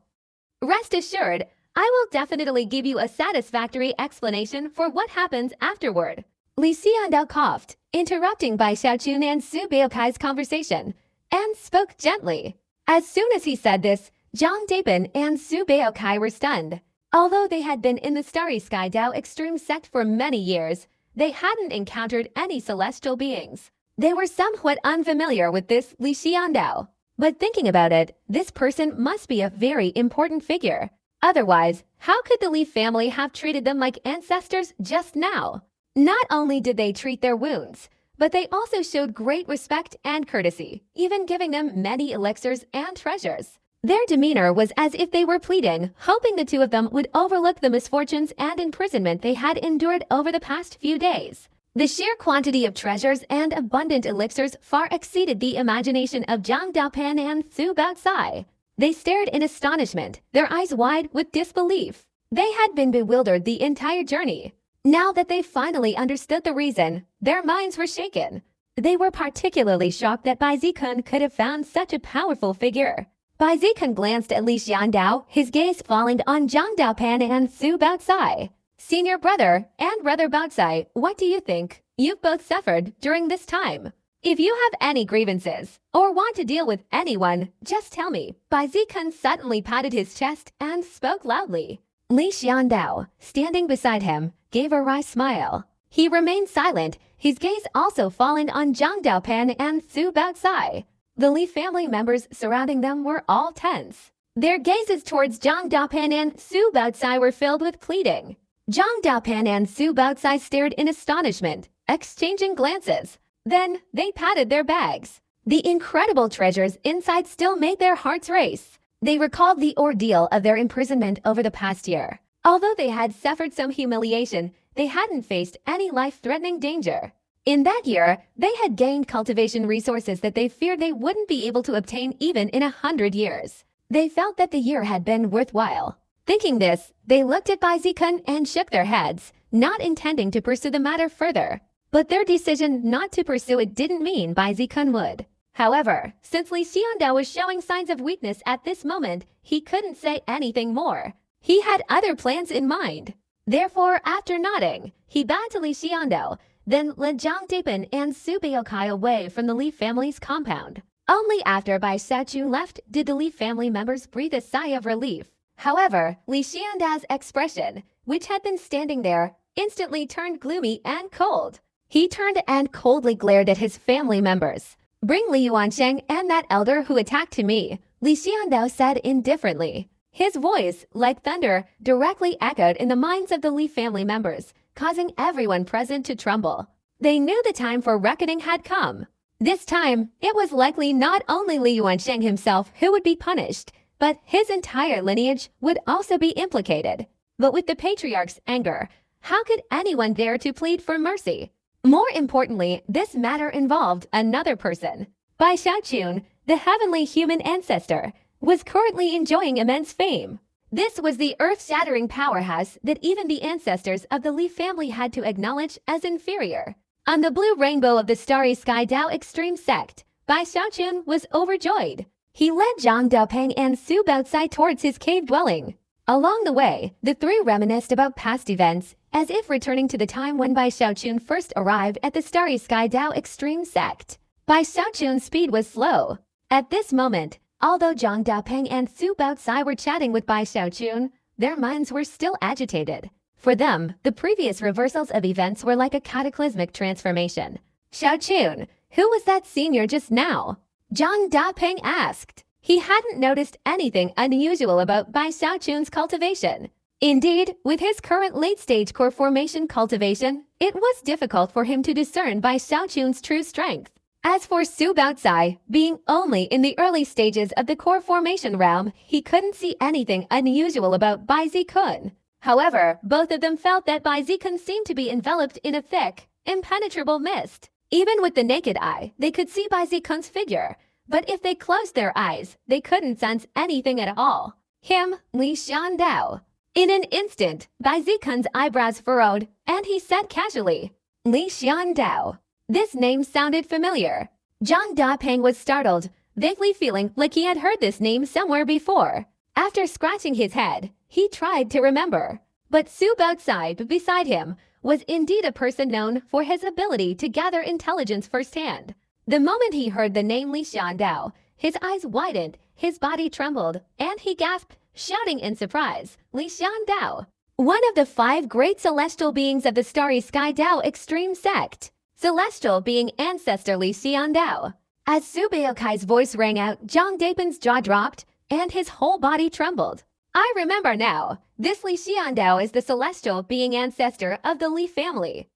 Rest assured, I will definitely give you a satisfactory explanation for what happens afterward. Li Xiandao coughed, interrupting Bai Xiaochun and Su Baokai's conversation, and spoke gently. As soon as he said this, Zhang Dapan and Su Baokai were stunned. Although they had been in the Starry Sky Dao Extreme sect for many years, they hadn't encountered any celestial beings. They were somewhat unfamiliar with this Li Xiandao. But thinking about it, this person must be a very important figure. Otherwise, how could the Li family have treated them like ancestors just now? Not only did they treat their wounds, but they also showed great respect and courtesy, even giving them many elixirs and treasures. Their demeanor was as if they were pleading, hoping the two of them would overlook the misfortunes and imprisonment they had endured over the past few days. The sheer quantity of treasures and abundant elixirs far exceeded the imagination of Zhang Dapan and Su Baozi. They stared in astonishment, their eyes wide with disbelief. They had been bewildered the entire journey. Now that they finally understood the reason, their minds were shaken. They were particularly shocked that Bai Zikun could have found such a powerful figure. Bai Zikun glanced at Li Xiandao, his gaze falling on Zhang Dapan and Su Baozi. Senior brother and brother Baozi, what do you think? You've both suffered during this time. If you have any grievances or want to deal with anyone, just tell me. Bai Zikun suddenly patted his chest and spoke loudly. Li Xiandao, standing beside him, gave a wry smile. He remained silent, his gaze also falling on Zhang Dapan and Su Baozi. The Li family members surrounding them were all tense. Their gazes towards Zhang Dapan and Su Baozi were filled with pleading. Zhang Dapan and Su Baozi stared in astonishment, exchanging glances. Then they patted their bags. The incredible treasures inside still made their hearts race. They recalled the ordeal of their imprisonment over the past year. Although they had suffered some humiliation, they hadn't faced any life-threatening danger. In that year, they had gained cultivation resources that they feared they wouldn't be able to obtain even in 100 years. They felt that the year had been worthwhile. Thinking this, they looked at Bai Zikun and shook their heads, not intending to pursue the matter further. But their decision not to pursue it didn't mean Bai Zikun would. However, since Li Xiandao was showing signs of weakness at this moment, he couldn't say anything more. He had other plans in mind. Therefore, after nodding, he bowed to Li Xiandao, then led Zhang Dapan and Su Baokai away from the Li family's compound. Only after Bai Xiaochun left did the Li family members breathe a sigh of relief. However, Li Xiandao's expression, which had been standing there, instantly turned gloomy and cold. He turned and coldly glared at his family members. "Bring Li Yuansheng and that elder who attacked to me," Li Xiandao said indifferently. His voice, like thunder, directly echoed in the minds of the Li family members, causing everyone present to tremble. They knew the time for reckoning had come. This time, it was likely not only Li Yuansheng himself who would be punished, but his entire lineage would also be implicated. But with the patriarch's anger, how could anyone dare to plead for mercy? More importantly, this matter involved another person. Bai Xiaochun, the heavenly human ancestor, was currently enjoying immense fame. This was the earth-shattering powerhouse that even the ancestors of the Li family had to acknowledge as inferior. On the blue rainbow of the Starry Sky Dao Extreme sect, Bai Xiaochun was overjoyed. He led Zhang Daopeng and Su Baozi towards his cave dwelling. Along the way, the three reminisced about past events, as if returning to the time when Bai Xiaochun first arrived at the Starry Sky Dao Extreme sect. Bai Xiaochun's speed was slow. At this moment, although Zhang Daopeng and Su Baozi were chatting with Bai Xiaochun, their minds were still agitated. For them, the previous reversals of events were like a cataclysmic transformation. Xiaochun, who was that senior just now? Zhang Dapeng asked. He hadn't noticed anything unusual about Bai Xiaochun's cultivation. Indeed, with his current late-stage core formation cultivation, it was difficult for him to discern Bai Xiaochun's true strength. As for Su Baocai, being only in the early stages of the core formation realm, he couldn't see anything unusual about Bai Zikun. However, both of them felt that Bai Zikun seemed to be enveloped in a thick, impenetrable mist. Even with the naked eye, they could see Bai Zikun's figure, but if they closed their eyes, they couldn't sense anything at all. Him, Li Xiandao. In an instant, Bai Zikun's eyebrows furrowed, and he said casually, Li Xiandao. This name sounded familiar. Zhang Dapeng was startled, vaguely feeling like he had heard this name somewhere before. After scratching his head, he tried to remember. But Su Baocai beside him was indeed a person known for his ability to gather intelligence firsthand. The moment he heard the name Li Xiandao, his eyes widened, his body trembled, and he gasped, shouting in surprise, Li Xiandao, one of the 5 great celestial beings of the Starry Sky Dao Extreme Sect. Celestial being ancestor Li Xiandao. As Su Baocai's voice rang out, Zhang Dapen's jaw dropped, and his whole body trembled. I remember now. This Li Xiandao is the celestial being ancestor of the Li family.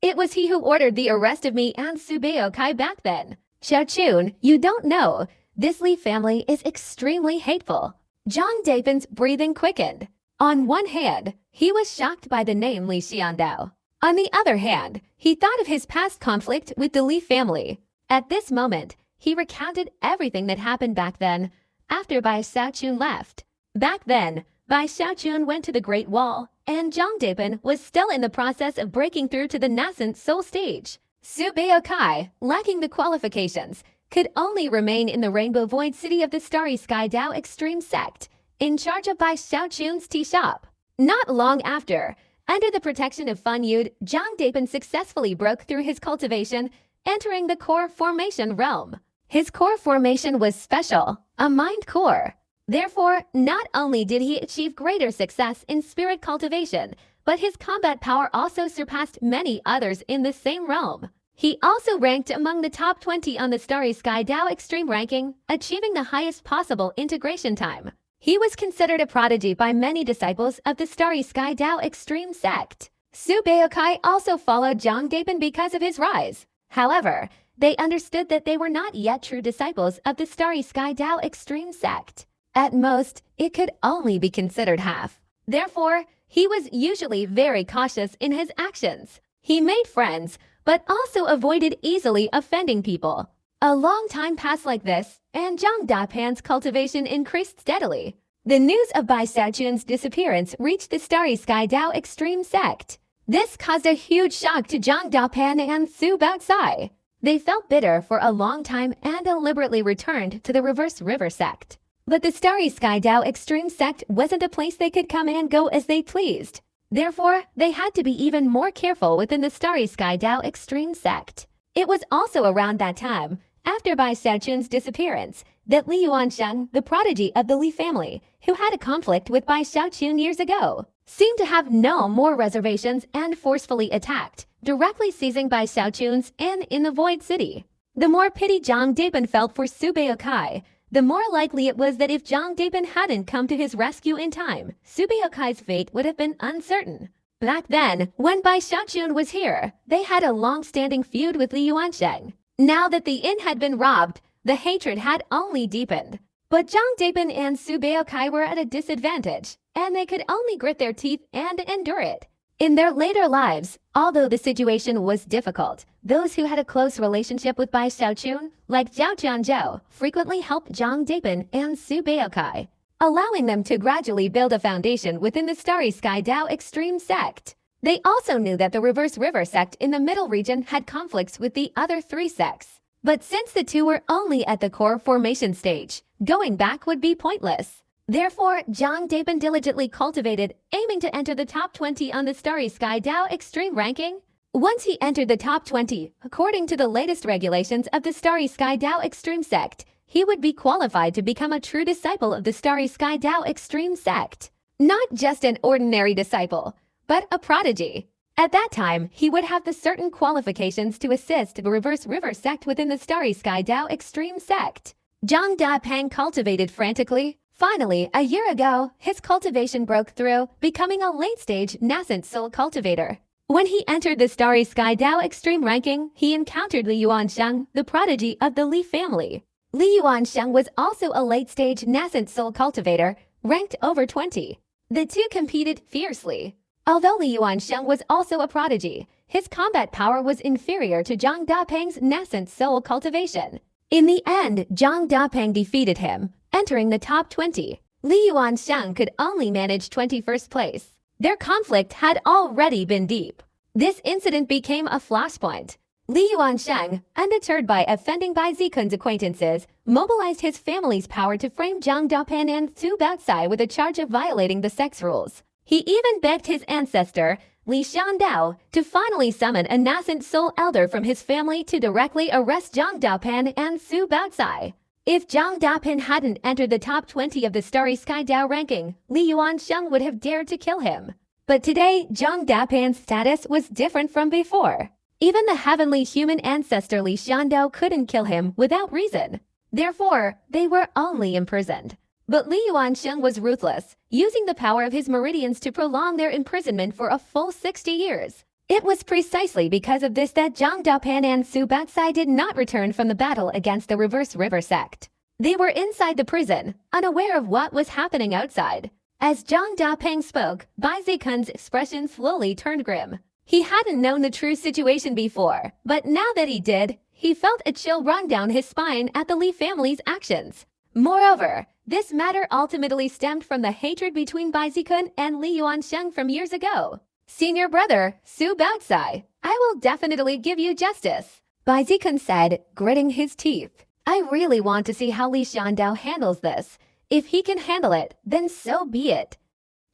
It was he who ordered the arrest of me and Su Baocai back then. Xiaochun, you don't know. This Li family is extremely hateful. Zhang Dapen's breathing quickened. On one hand, he was shocked by the name Li Xiandao. On the other hand, he thought of his past conflict with the Li family. At this moment, he recounted everything that happened back then, after Bai Xiaochun left. Back then, Bai Xiaochun went to the Great Wall, and Zhang Dapen was still in the process of breaking through to the nascent soul stage. Su Baocai, lacking the qualifications, could only remain in the Rainbow Void City of the Starry Sky Dao Extreme Sect, in charge of Bai Xiaochun's tea shop. Not long after, under the protection of Fan Yud, Zhang Dapen successfully broke through his cultivation, entering the core formation realm. His core formation was special, a mind core. Therefore, not only did he achieve greater success in spirit cultivation, but his combat power also surpassed many others in the same realm. He also ranked among the top 20 on the Starry Sky Dao Extreme ranking, achieving the highest possible integration time. He was considered a prodigy by many disciples of the Starry Sky Dao Extreme Sect. Su Baocai also followed Zhang Dapen because of his rise. However, they understood that they were not yet true disciples of the Starry Sky Dao Extreme Sect. At most, it could only be considered half. Therefore, he was usually very cautious in his actions. He made friends, but also avoided easily offending people. A long time passed like this, and Zhang Dapen's cultivation increased steadily. The news of Bai Xiaochun's disappearance reached the Starry Sky Dao Extreme Sect. This caused a huge shock to Zhang Dapen and Su Baocai. They felt bitter for a long time and deliberately returned to the Reverse River Sect. But the Starry Sky Dao Extreme Sect wasn't a place they could come and go as they pleased. Therefore, they had to be even more careful within the Starry Sky Dao Extreme Sect. It was also around that time, after Bai Xiaochun's disappearance, that Li Yuansheng, the prodigy of the Li family, who had a conflict with Bai Xiaochun years ago, seemed to have no more reservations and forcefully attacked, directly seizing Bai Xiaochun's and in the Void City. The more pity Zhang Dapen felt for Su Baocai, the more likely it was that if Zhang Dapen hadn't come to his rescue in time, Su Baocai's fate would have been uncertain. Back then, when Bai Xiaochun was here, they had a long-standing feud with Li Yuansheng. Now that the inn had been robbed, the hatred had only deepened. But Zhang Dapen and Su Baocai were at a disadvantage, and they could only grit their teeth and endure it. In their later lives, although the situation was difficult, those who had a close relationship with Bai Xiaochun, like Zhao Jianzhou, frequently helped Zhang Dapen and Su Baocai, allowing them to gradually build a foundation within the Starry Sky Dao Extreme Sect. They also knew that the Reverse River Sect in the middle region had conflicts with the other 3 sects. But since the 2 were only at the core formation stage, going back would be pointless. Therefore, Zhang Dapen diligently cultivated, aiming to enter the top 20 on the Starry Sky Dao Extreme ranking. Once he entered the top 20, according to the latest regulations of the Starry Sky Dao Extreme Sect, he would be qualified to become a true disciple of the Starry Sky Dao Extreme Sect. Not just an ordinary disciple, but a prodigy. At that time, he would have the certain qualifications to assist the reverse river sect within the Starry Sky Dao extreme sect. Zhang Dapeng cultivated frantically. Finally, a year ago, his cultivation broke through, becoming a late-stage nascent soul cultivator. When he entered the Starry Sky Dao extreme ranking, he encountered Li Yuansheng, the prodigy of the Li family. Li Yuansheng was also a late-stage nascent soul cultivator, ranked over 20. The two competed fiercely. Although Li Yuansheng was also a prodigy, his combat power was inferior to Zhang Dapeng's nascent soul cultivation. In the end, Zhang Dapeng defeated him, entering the top 20. Li Yuansheng could only manage 21st place. Their conflict had already been deep. This incident became a flashpoint. Li Yuansheng, undeterred by offending Bai Zikun's acquaintances, mobilized his family's power to frame Zhang Dapeng and Su Baoxai with a charge of violating the sex rules. He even begged his ancestor, Li Xiandao, to finally summon a nascent soul elder from his family to directly arrest Zhang Dapeng and Su Baoxai. If Zhang Dapeng hadn't entered the top 20 of the Starry Sky Dao ranking, Li Yuansheng would have dared to kill him. But today, Zhang Dapeng's status was different from before. Even the heavenly human ancestor Li Xiandao couldn't kill him without reason. Therefore, they were only imprisoned. But Li Yuansheng was ruthless, using the power of his meridians to prolong their imprisonment for a full 60 years. It was precisely because of this that Zhang Dapeng and Su Baoxai did not return from the battle against the Reverse River sect. They were inside the prison, unaware of what was happening outside. As Zhang Dapeng spoke, Bai Zikun's expression slowly turned grim. He hadn't known the true situation before, but now that he did, he felt a chill run down his spine at the Li family's actions. Moreover, this matter ultimately stemmed from the hatred between Bai Zikun and Li Yuansheng from years ago. Senior brother, Su Baoxai, I will definitely give you justice, Bai Zikun said, gritting his teeth. I really want to see how Li Xiandao handles this. If he can handle it, then so be it.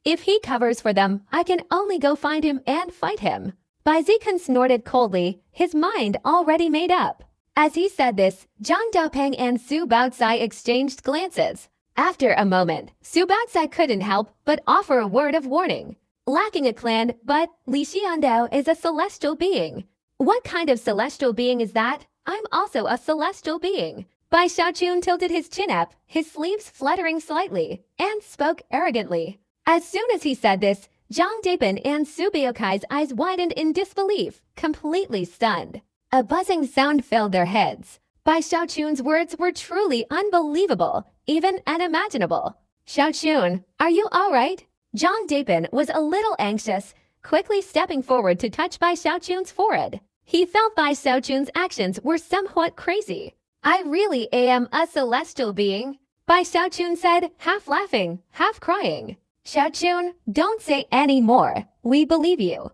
If he covers for them, I can only go find him and fight him. Bai Zikun snorted coldly, his mind already made up. As he said this, Zhang Dapeng and Su Baoxai exchanged glances. After a moment, Su Baoxai couldn't help but offer a word of warning. Lacking a clan, but Li Xiandao is a celestial being. What kind of celestial being is that? I'm also a celestial being. Bai Xiaochun tilted his chin up, his sleeves fluttering slightly, and spoke arrogantly. As soon as he said this, Zhang Dapeng and Su Baoxai's eyes widened in disbelief, completely stunned. A buzzing sound filled their heads. Bai Xiaochun's words were truly unbelievable, even unimaginable. Xiaochun, are you all right? Zhang Dapeng was a little anxious, quickly stepping forward to touch Bai Xiaochun's forehead. He felt Bai Xiaochun's actions were somewhat crazy. I really am a celestial being, Bai Xiaochun said, half laughing, half crying. Xiaochun, don't say any more. We believe you.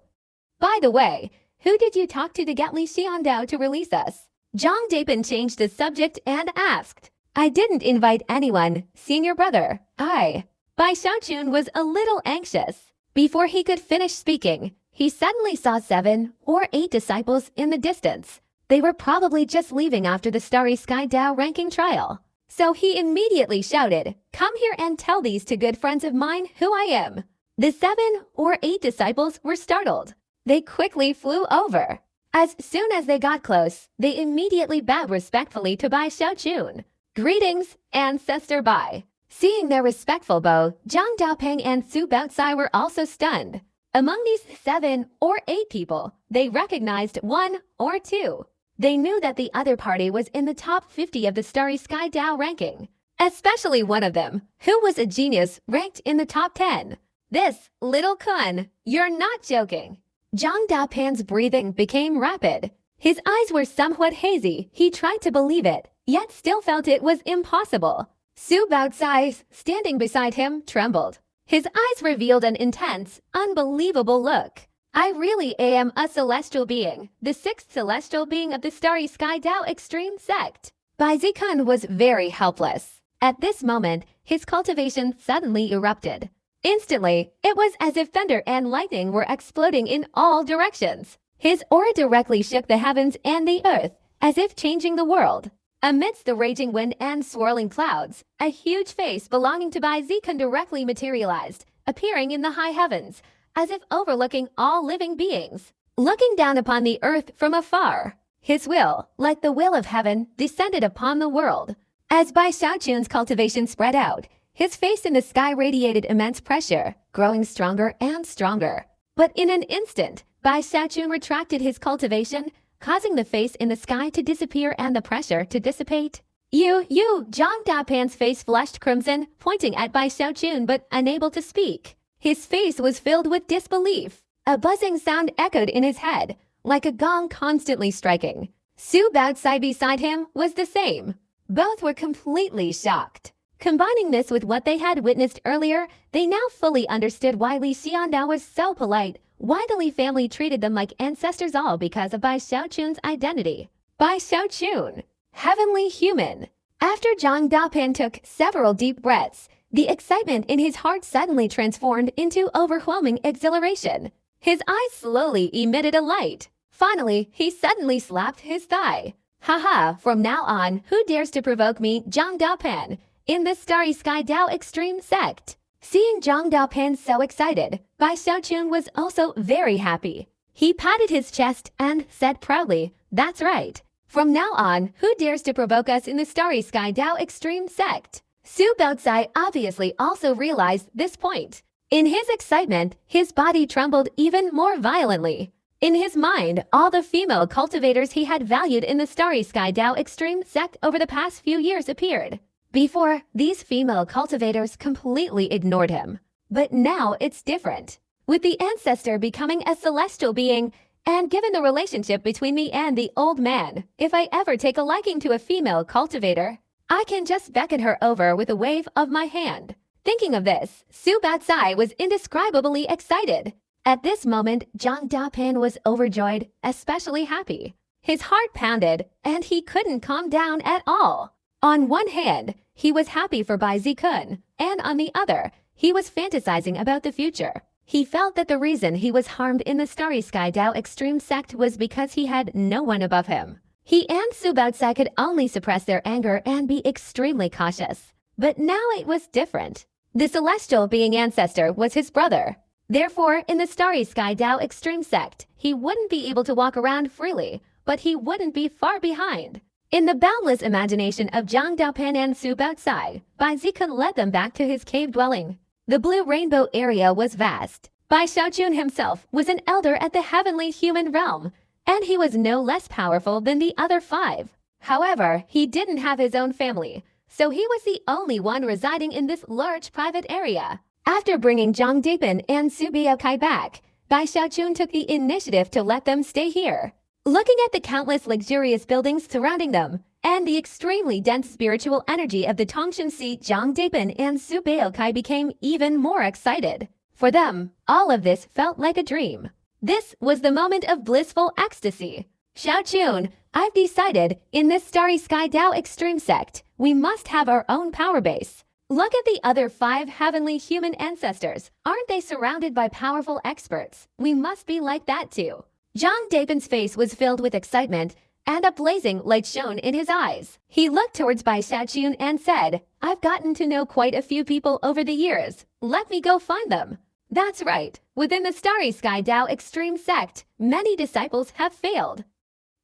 By the way, who did you talk to get Li Xiandao to release us? Zhang Dapeng changed the subject and asked. I didn't invite anyone, senior brother. Bai Xiaochun was a little anxious. Before he could finish speaking, he suddenly saw 7 or 8 disciples in the distance. They were probably just leaving after the Starry Sky Dao ranking trial. So he immediately shouted, come here and tell these 2 good friends of mine who I am. The 7 or 8 disciples were startled. They quickly flew over. As soon as they got close, they immediately bowed respectfully to Bai Xiaochun. Greetings, Ancestor Bai. Seeing their respectful bow, Zhang Dapeng and Su Baoxai were also stunned. Among these 7 or 8 people, they recognized 1 or 2. They knew that the other party was in the top 50 of the Starry Sky Dao ranking, especially one of them, who was a genius ranked in the top 10. This little Kun, you're not joking. Zhang Dapeng's breathing became rapid. His eyes were somewhat hazy. He tried to believe it, yet still felt it was impossible. Su Baoxai, standing beside him, trembled. His eyes revealed an intense, unbelievable look. I really am a celestial being, the 6th celestial being of the Starry Sky Dao extreme sect. Bai Zikun was very helpless. At this moment, his cultivation suddenly erupted. Instantly, it was as if thunder and lightning were exploding in all directions. His aura directly shook the heavens and the earth, as if changing the world. Amidst the raging wind and swirling clouds, a huge face belonging to Bai Zikun directly materialized, appearing in the high heavens, as if overlooking all living beings. Looking down upon the earth from afar, his will, like the will of heaven, descended upon the world. As Bai Xiaochun's cultivation spread out, his face in the sky radiated immense pressure, growing stronger and stronger. But in an instant, Bai Xiaochun retracted his cultivation, causing the face in the sky to disappear and the pressure to dissipate. Zhang Dapan's face flushed crimson, pointing at Bai Xiaochun but unable to speak. His face was filled with disbelief. A buzzing sound echoed in his head, like a gong constantly striking. Su Baocai beside him was the same. Both were completely shocked. Combining this with what they had witnessed earlier, they now fully understood why Li Xiandao was so polite, why the Li family treated them like ancestors, all because of Bai Xiaochun's identity. Bai Xiaochun, heavenly human. After Zhang Dapan took several deep breaths, the excitement in his heart suddenly transformed into overwhelming exhilaration. His eyes slowly emitted a light. Finally, he suddenly slapped his thigh. Haha, from now on, who dares to provoke me, Zhang Dapan, in this Starry Sky Dao Extreme sect? Seeing Zhang Dapan so excited, Bai Xiaochun was also very happy. He patted his chest and said proudly, "That's right. From now on, who dares to provoke us in the Starry Sky Dao Extreme sect?" Su Baocai obviously also realized this point. In his excitement, his body trembled even more violently. In his mind, all the female cultivators he had valued in the Starry Sky Dao Extreme sect over the past few years appeared. Before, these female cultivators completely ignored him. But now it's different. With the ancestor becoming a celestial being, and given the relationship between me and the old man, if I ever take a liking to a female cultivator, I can just beckon her over with a wave of my hand. Thinking of this, Su Baocai was indescribably excited. At this moment, Zhang Dapan was overjoyed, especially happy. His heart pounded, and he couldn't calm down at all. On one hand, he was happy for Bai Zikun, and on the other, he was fantasizing about the future. He felt that the reason he was harmed in the Starry Sky Dao Extreme sect was because he had no one above him. He and Su Baocai could only suppress their anger and be extremely cautious. But now it was different. The celestial being ancestor was his brother. Therefore, in the Starry Sky Dao Extreme sect, he wouldn't be able to walk around freely, but he wouldn't be far behind. In the boundless imagination of Zhang Dapan and Su Baocai, Bai Zikun led them back to his cave dwelling. The blue rainbow area was vast. Bai Xiaochun himself was an elder at the heavenly human realm, and he was no less powerful than the other 5. However, he didn't have his own family, so he was the only one residing in this large private area. After bringing Zhang Dapan and Su Baocai back, Bai Xiaochun took the initiative to let them stay here. Looking at the countless luxurious buildings surrounding them, and the extremely dense spiritual energy of the Tongshan Sea, Zhang Dapan and Su Baocai became even more excited. For them, all of this felt like a dream. This was the moment of blissful ecstasy. Xiaochun, I've decided, in this Starry Sky Dao Extreme sect, we must have our own power base. Look at the other 5 heavenly human ancestors. Aren't they surrounded by powerful experts? We must be like that too. Zhang Dapan's face was filled with excitement, and a blazing light shone in his eyes. He looked towards Bai Xiaochun and said, "I've gotten to know quite a few people over the years. Let me go find them." That's right. Within the Starry Sky Dao Extreme sect, many disciples have failed.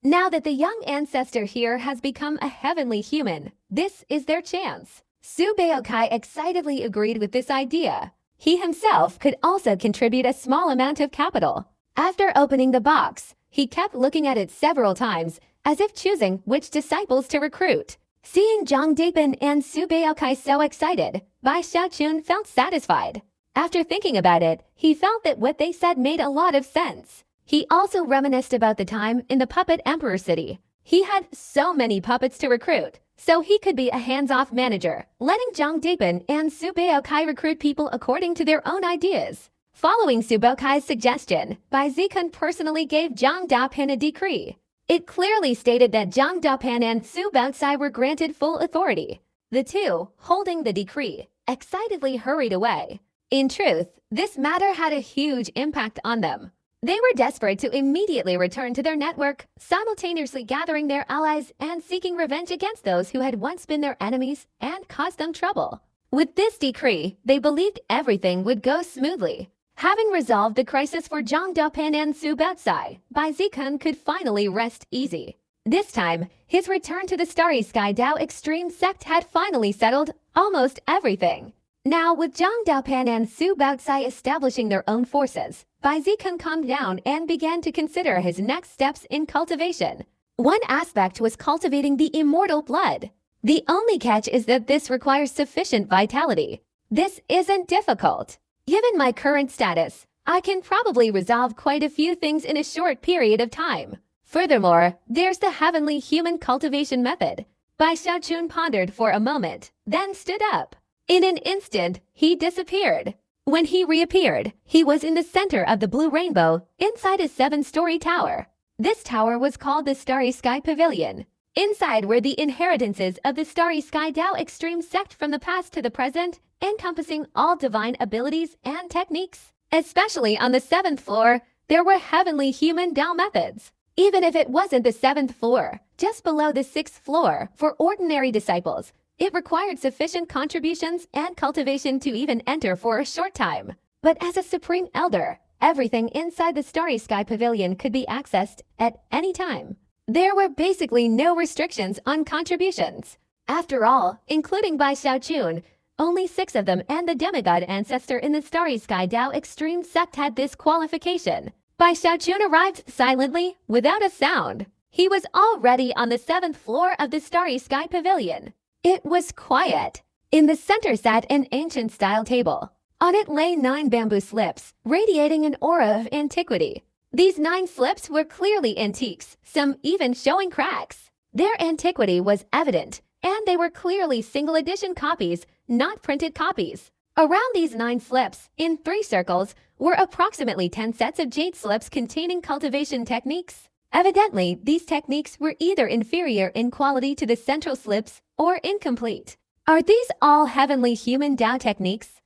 Now that the young ancestor here has become a heavenly human, this is their chance. Su Baocai excitedly agreed with this idea. He himself could also contribute a small amount of capital. After opening the box, he kept looking at it several times, as if choosing which disciples to recruit. Seeing Zhang Dapan and Su Baocai so excited, Bai Xiaochun felt satisfied. After thinking about it, he felt that what they said made a lot of sense. He also reminisced about the time in the Puppet Emperor City. He had so many puppets to recruit, so he could be a hands-off manager, letting Zhang Dapan and Su Baocai recruit people according to their own ideas. Following Su Baocai's suggestion, Bai Zikun personally gave Zhang Dapan a decree. It clearly stated that Zhang Dapan and Su Baocai were granted full authority. The two, holding the decree, excitedly hurried away. In truth, this matter had a huge impact on them. They were desperate to immediately return to their network, simultaneously gathering their allies and seeking revenge against those who had once been their enemies and caused them trouble. With this decree, they believed everything would go smoothly. Having resolved the crisis for Zhangdapan and Su Baotsai, Bai Zikun could finally rest easy. This time, his return to the Starry Sky Dao Extreme sect had finally settled almost everything. Now, with Zhang Daopan and Su Baotsai establishing their own forces, Bai Zikun calmed down and began to consider his next steps in cultivation. One aspect was cultivating the immortal blood. The only catch is that this requires sufficient vitality. This isn't difficult. Given my current status, I can probably resolve quite a few things in a short period of time. Furthermore, there's the heavenly human cultivation method. Bai Xiaochun pondered for a moment, then stood up. In an instant, he disappeared. When he reappeared, he was in the center of the blue rainbow, inside a 7-story tower. This tower was called the Starry Sky Pavilion. Inside were the inheritances of the Starry Sky Dao Extreme sect from the past to the present, encompassing all divine abilities and techniques. Especially on the 7th floor, there were heavenly human Dao methods. Even if it wasn't the 7th floor, just below the 6th floor, for ordinary disciples, it required sufficient contributions and cultivation to even enter for a short time. But as a supreme elder, everything inside the Starry Sky Pavilion could be accessed at any time. There were basically no restrictions on contributions. After all, including Bai Xiaochun, only 6 of them and the demigod ancestor in the Starry Sky Dao Extreme sect had this qualification. Bai Xiaochun arrived silently, without a sound. He was already on the 7th floor of the Starry Sky Pavilion. It was quiet. In the center sat an ancient-style table. On it lay 9 bamboo slips, radiating an aura of antiquity. These 9 slips were clearly antiques, some even showing cracks. Their antiquity was evident, and they were clearly single-edition copies, not printed copies. Around these 9 slips, in 3 circles, were approximately 10 sets of jade slips containing cultivation techniques. Evidently, these techniques were either inferior in quality to the central slips or incomplete. Are these all heavenly human Dao techniques?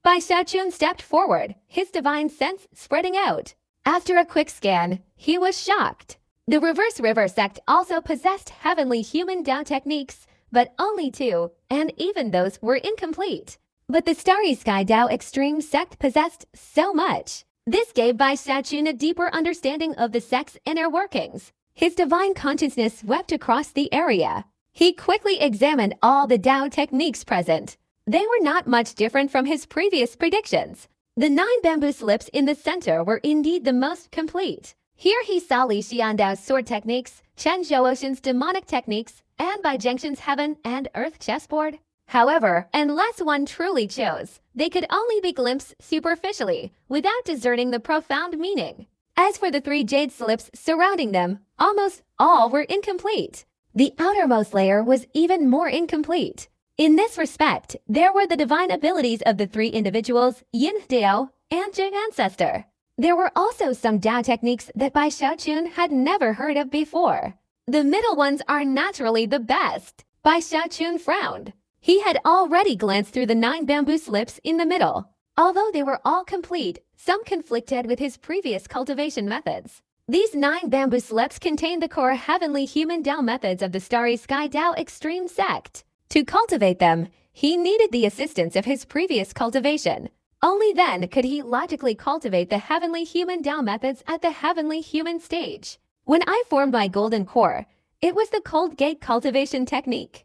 Bai Xiaochun stepped forward, his divine sense spreading out. After a quick scan, he was shocked. The Reverse River sect also possessed heavenly human Dao techniques, but only 2, and even those were incomplete. But the Starry Sky Dao Extreme sect possessed so much. This gave Bai Xiaochun a deeper understanding of the sect's inner workings. His divine consciousness swept across the area. He quickly examined all the Dao techniques present. They were not much different from his previous predictions. The 9 bamboo slips in the center were indeed the most complete. Here he saw Li Xiandao's sword techniques, Chen Zhouoxin's demonic techniques, and Bai Zhengshan's heaven and earth chessboard. However, unless one truly chose, they could only be glimpsed superficially, without discerning the profound meaning. As for the 3 jade slips surrounding them, almost all were incomplete. The outermost layer was even more incomplete. In this respect, there were the divine abilities of the 3 individuals, Yin Dao and Jing Ancestor. There were also some Dao techniques that Bai Xiaochun had never heard of before. The middle ones are naturally the best. Bai Xiaochun frowned. He had already glanced through the 9 bamboo slips in the middle. Although they were all complete, some conflicted with his previous cultivation methods. These 9 bamboo slips contained the core heavenly human Dao methods of the Starry Sky Dao Extreme sect. To cultivate them, he needed the assistance of his previous cultivation. Only then could he logically cultivate the heavenly human Dao methods at the heavenly human stage. When I formed my golden core, it was the cold gate cultivation technique.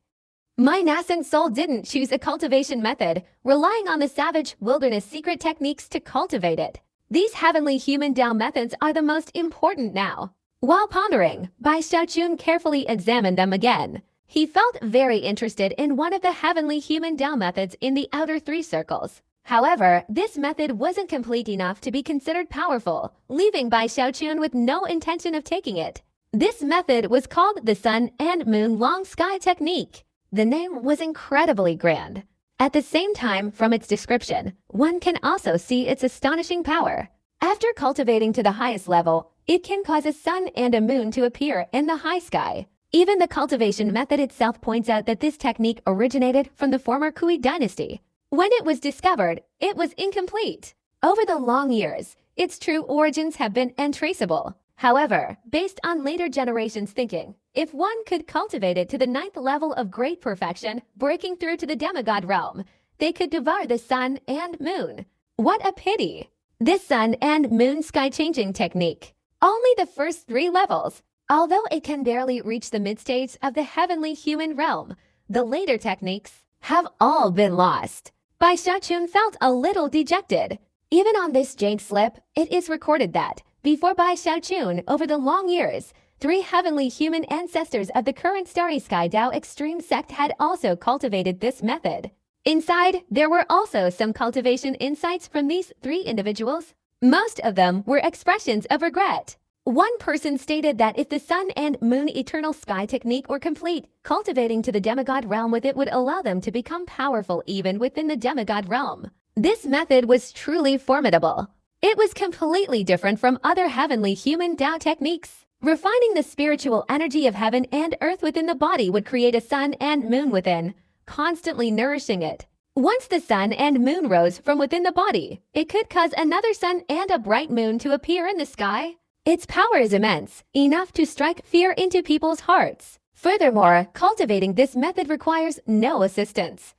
My nascent soul didn't choose a cultivation method, relying on the savage wilderness secret techniques to cultivate it. These heavenly human Dao methods are the most important now. While pondering, Bai Xiaochun carefully examined them again. He felt very interested in one of the heavenly human Dao methods in the outer 3 circles. However, this method wasn't complete enough to be considered powerful, leaving Bai Xiaochun with no intention of taking it. This method was called the Sun and Moon Long Sky Technique. The name was incredibly grand. At the same time, from its description, one can also see its astonishing power. After cultivating to the highest level, it can cause a sun and a moon to appear in the high sky. Even the cultivation method itself points out that this technique originated from the former Kui dynasty. When it was discovered, it was incomplete. Over the long years, its true origins have been untraceable. However, based on later generations' thinking, if one could cultivate it to the 9th level of great perfection, breaking through to the demigod realm, they could devour the sun and moon. What a pity! This sun and moon sky changing technique. Only the first 3 levels. Although it can barely reach the mid-stage of the heavenly human realm, the later techniques have all been lost. Bai Xiaochun felt a little dejected. Even on this jade slip, it is recorded that, before Bai Xiaochun, over the long years, 3 heavenly human ancestors of the current Starry Sky Dao Extreme sect had also cultivated this method. Inside, there were also some cultivation insights from these 3 individuals. Most of them were expressions of regret. One person stated that if the sun and moon eternal sky technique were complete, cultivating to the demigod realm with it would allow them to become powerful even within the demigod realm. This method was truly formidable. It was completely different from other heavenly human Dao techniques. Refining the spiritual energy of heaven and earth within the body would create a sun and moon within, constantly nourishing it. Once the sun and moon rose from within the body, it could cause another sun and a bright moon to appear in the sky. Its power is immense, enough to strike fear into people's hearts. Furthermore, cultivating this method requires no assistance.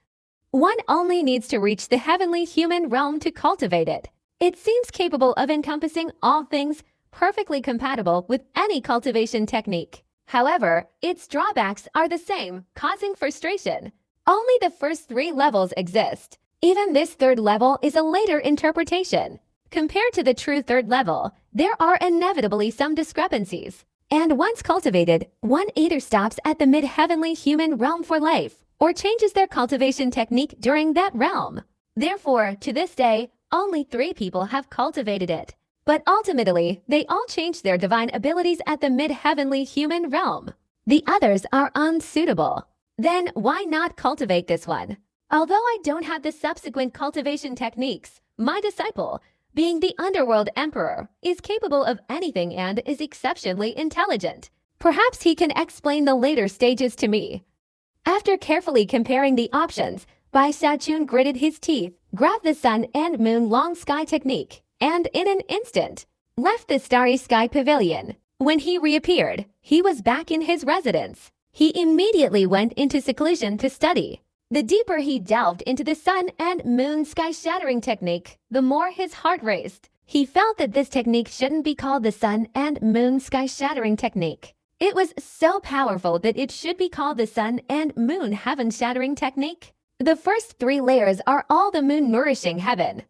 One only needs to reach the heavenly human realm to cultivate it. It seems capable of encompassing all things, perfectly compatible with any cultivation technique. However, its drawbacks are the same, causing frustration. Only the first 3 levels exist. Even this 3rd level is a later interpretation. Compared to the true 3rd level, there are inevitably some discrepancies. And once cultivated, one either stops at the mid-heavenly human realm for life, or changes their cultivation technique during that realm. Therefore, to this day, only 3 people have cultivated it. But ultimately, they all changed their divine abilities at the mid-heavenly human realm. The others are unsuitable. Then why not cultivate this one? Although I don't have the subsequent cultivation techniques, my disciple, being the underworld emperor, is capable of anything and is exceptionally intelligent. Perhaps he can explain the later stages to me. After carefully comparing the options, Bai Xiaochun gritted his teeth, grabbed the sun and moon long sky technique, and in an instant, left the starry sky pavilion. When he reappeared, he was back in his residence. He immediately went into seclusion to study. The deeper he delved into the sun and moon sky shattering technique, the more his heart raced. He felt that this technique shouldn't be called the sun and moon sky shattering technique. It was so powerful that it should be called the sun and moon heaven shattering technique. The first 3 layers are all the moon nourishing heaven.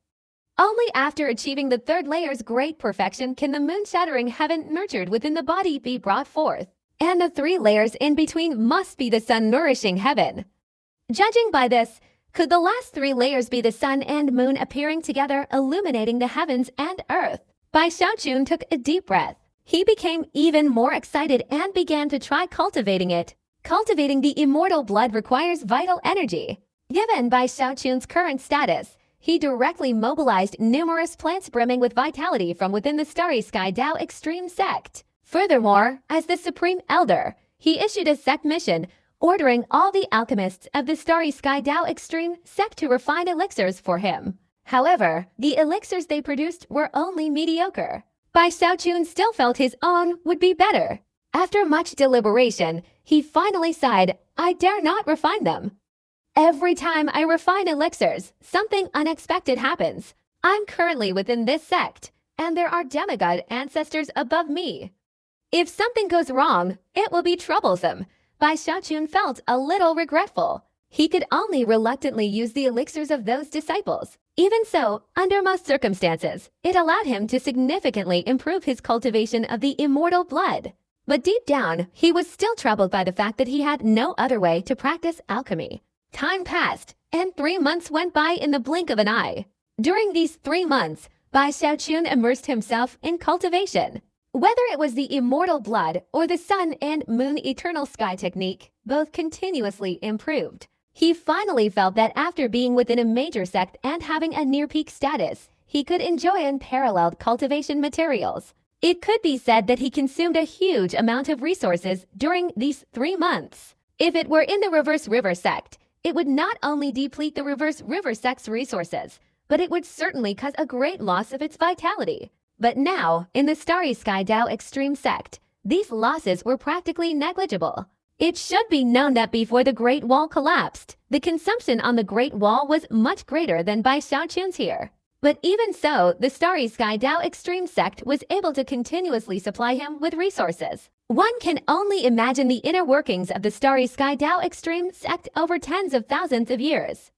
Only after achieving the 3rd layer's great perfection can the moon shattering heaven nurtured within the body be brought forth. And the 3 layers in between must be the sun nourishing heaven. Judging by this, could the last 3 layers be the sun and moon appearing together, illuminating the heavens and earth? Bai Xiaochun took a deep breath. He became even more excited and began to try cultivating it. Cultivating the immortal blood requires vital energy. Given Bai Xiaochun's current status, he directly mobilized numerous plants brimming with vitality from within the Starry Sky Dao Extreme sect. Furthermore, as the Supreme Elder, he issued a sect mission ordering all the alchemists of the Starry Sky Dao Extreme sect to refine elixirs for him. However, the elixirs they produced were only mediocre. Bai Xiaochun still felt his own would be better. After much deliberation, he finally sighed, "I dare not refine them. Every time I refine elixirs, something unexpected happens. I'm currently within this sect, and there are demigod ancestors above me. If something goes wrong, it will be troublesome." Bai Xiaochun felt a little regretful. He could only reluctantly use the elixirs of those disciples. Even so, under most circumstances, it allowed him to significantly improve his cultivation of the immortal blood. But deep down, he was still troubled by the fact that he had no other way to practice alchemy. Time passed, and 3 months went by in the blink of an eye. During these 3 months, Bai Xiaochun immersed himself in cultivation. Whether it was the immortal blood or the sun and moon eternal sky technique, both continuously improved. He finally felt that after being within a major sect and having a near-peak status, he could enjoy unparalleled cultivation materials. It could be said that he consumed a huge amount of resources during these 3 months. If it were in the Reverse River sect, it would not only deplete the Reverse River sect's resources, but it would certainly cause a great loss of its vitality. But now, in the Starry Sky Dao Extreme sect, these losses were practically negligible. It should be known that before the Great Wall collapsed, the consumption on the Great Wall was much greater than by Xiaochun's here. But even so, the Starry Sky Dao Extreme sect was able to continuously supply him with resources. One can only imagine the inner workings of the Starry Sky Dao Extreme sect over tens of thousands of years.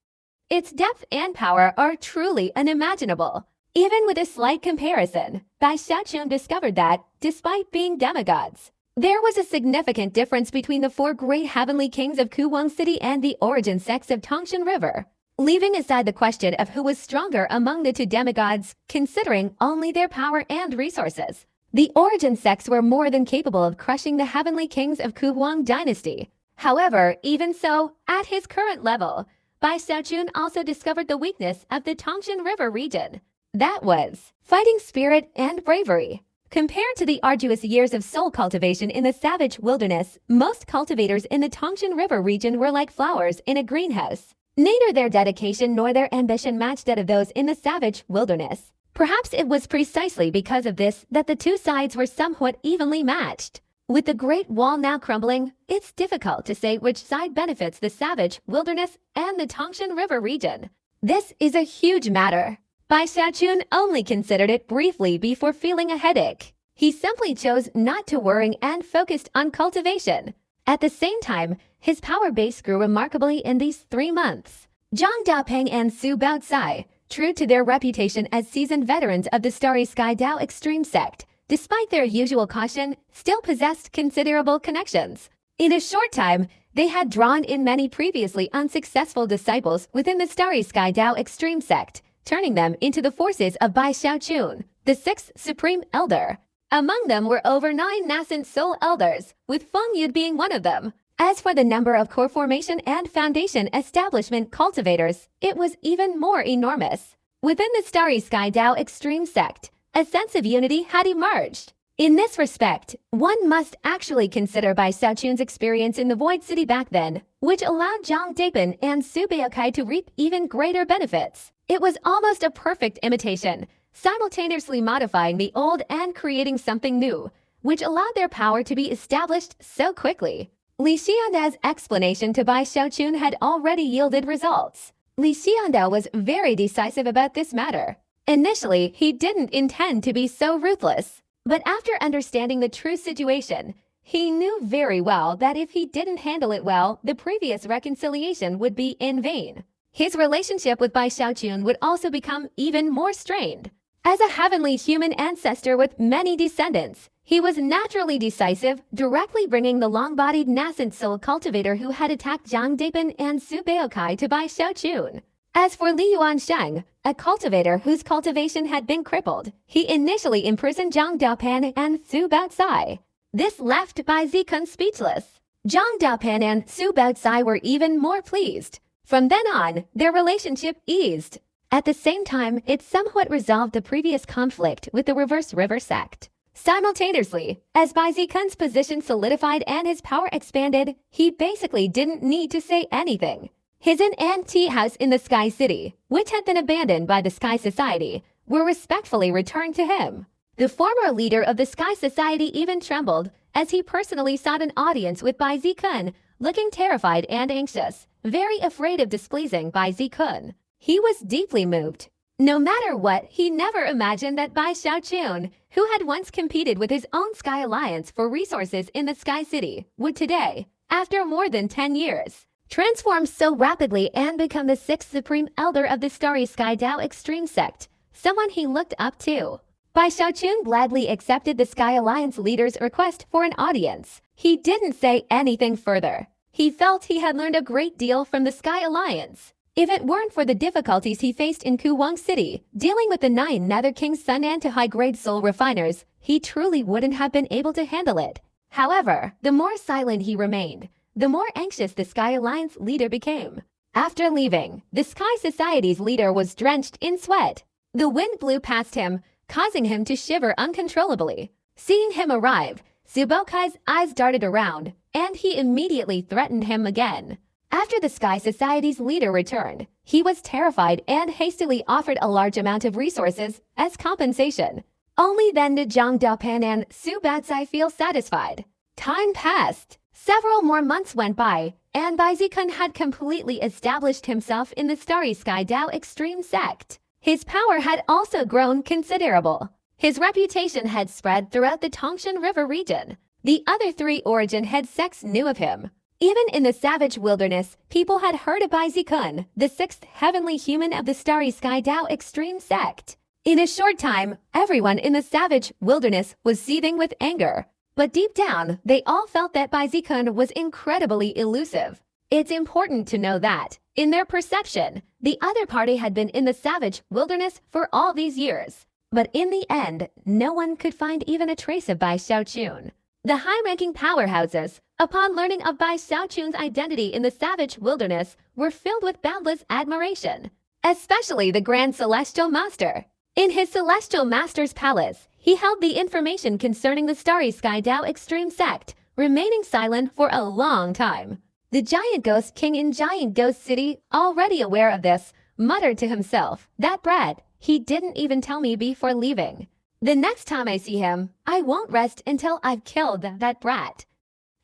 Its depth and power are truly unimaginable. Even with a slight comparison, Bai Xiaochun discovered that, despite being demigods, there was a significant difference between the four great heavenly kings of Kuwang City and the origin sects of Tongshan River. Leaving aside the question of who was stronger among the two demigods, considering only their power and resources, the origin sects were more than capable of crushing the heavenly kings of Kuwang dynasty. However, even so, at his current level, Bai Xiaochun also discovered the weakness of the Tongshan River region. That was fighting spirit and bravery. Compared to the arduous years of soul cultivation in the savage wilderness, most cultivators in the Tongshan River region were like flowers in a greenhouse. Neither their dedication nor their ambition matched that of those in the savage wilderness. Perhaps it was precisely because of this that the two sides were somewhat evenly matched. With the Great Wall now crumbling, it's difficult to say which side benefits the savage wilderness and the Tongshan River region. This is a huge matter. Bai Xiaochun only considered it briefly before feeling a headache. He simply chose not to worry and focused on cultivation. At the same time, his power base grew remarkably in these 3 months. Zhang Daopeng and Su Baocai, true to their reputation as seasoned veterans of the Starry Sky Dao Extreme sect, despite their usual caution, still possessed considerable connections. In a short time, they had drawn in many previously unsuccessful disciples within the Starry Sky Dao Extreme sect, turning them into the forces of Bai Xiaochun, the 6th Supreme Elder. Among them were over 9 nascent soul elders, with Feng Yud being one of them. As for the number of core formation and foundation establishment cultivators, it was even more enormous. Within the Starry Sky Dao Extreme sect, a sense of unity had emerged. In this respect, one must actually consider Bai Xiaochun's experience in the Void City back then, which allowed Zhang Daopeng and Su Baocai to reap even greater benefits. It was almost a perfect imitation, simultaneously modifying the old and creating something new, which allowed their power to be established so quickly. Li Xiandao's explanation to Bai Xiaochun had already yielded results. Li Xiandao was very decisive about this matter. Initially, he didn't intend to be so ruthless, but after understanding the true situation, he knew very well that if he didn't handle it well, the previous reconciliation would be in vain. His relationship with Bai Xiaochun would also become even more strained. As a heavenly human ancestor with many descendants, he was naturally decisive, directly bringing the long-bodied nascent soul cultivator who had attacked Zhang Daopeng and Su Baocai to Bai Xiaochun. As for Li Yuansheng, a cultivator whose cultivation had been crippled, he initially imprisoned Zhang Daopeng and Su Baocai. This left Bai Zikun speechless. Zhang Daopeng and Su Baocai were even more pleased. From then on, their relationship eased. At the same time, it somewhat resolved the previous conflict with the Reverse River sect. Simultaneously, as Bai Zikun's position solidified and his power expanded, he basically didn't need to say anything. His inn and tea house in the Sky City, which had been abandoned by the Sky Society, were respectfully returned to him. The former leader of the Sky Society even trembled as he personally sought an audience with Bai Zikun, looking terrified and anxious, very afraid of displeasing Bai Zikun. He was deeply moved. No matter what, he never imagined that Bai Xiaochun, who had once competed with his own Sky Alliance for resources in the Sky City, would today, after more than 10 years, transform so rapidly and become the 6th Supreme Elder of the Starry Sky Dao Extreme sect, someone he looked up to. Bai Xiaochun gladly accepted the Sky Alliance leader's request for an audience. He didn't say anything further. He felt he had learned a great deal from the Sky Alliance. If it weren't for the difficulties he faced in Kuwang City, dealing with the 9 Nether King's Sun and to high-grade soul refiners, he truly wouldn't have been able to handle it. However, the more silent he remained, the more anxious the Sky Alliance leader became. After leaving, the Sky Society's leader was drenched in sweat. The wind blew past him, causing him to shiver uncontrollably. Seeing him arrive, Su Baocai's eyes darted around, and he immediately threatened him again. After the Sky Society's leader returned, he was terrified and hastily offered a large amount of resources as compensation. Only then did Zhang Daopeng and Su Baocai feel satisfied. Time passed. Several more months went by, and Bai Zikun had completely established himself in the Starry Sky Dao extreme sect. His power had also grown considerable. His reputation had spread throughout the Tongshan River region. The other three origin head sects knew of him. Even in the savage wilderness, people had heard of Bai Zikun, the sixth heavenly human of the Starry Sky Dao extreme sect. In a short time, everyone in the savage wilderness was seething with anger. But deep down, they all felt that Bai Zikun was incredibly elusive. It's important to know that, in their perception, the other party had been in the savage wilderness for all these years. But in the end, no one could find even a trace of Bai Xiaochun. The high-ranking powerhouses, upon learning of Bai Xiaochun's identity in the savage wilderness, were filled with boundless admiration, especially the Grand Celestial Master. In his Celestial Master's palace, he held the information concerning the Starry Sky Dao extreme sect, remaining silent for a long time. The Giant Ghost King in Giant Ghost City, already aware of this, muttered to himself, "That brat, he didn't even tell me before leaving. The next time I see him, I won't rest until I've killed that brat."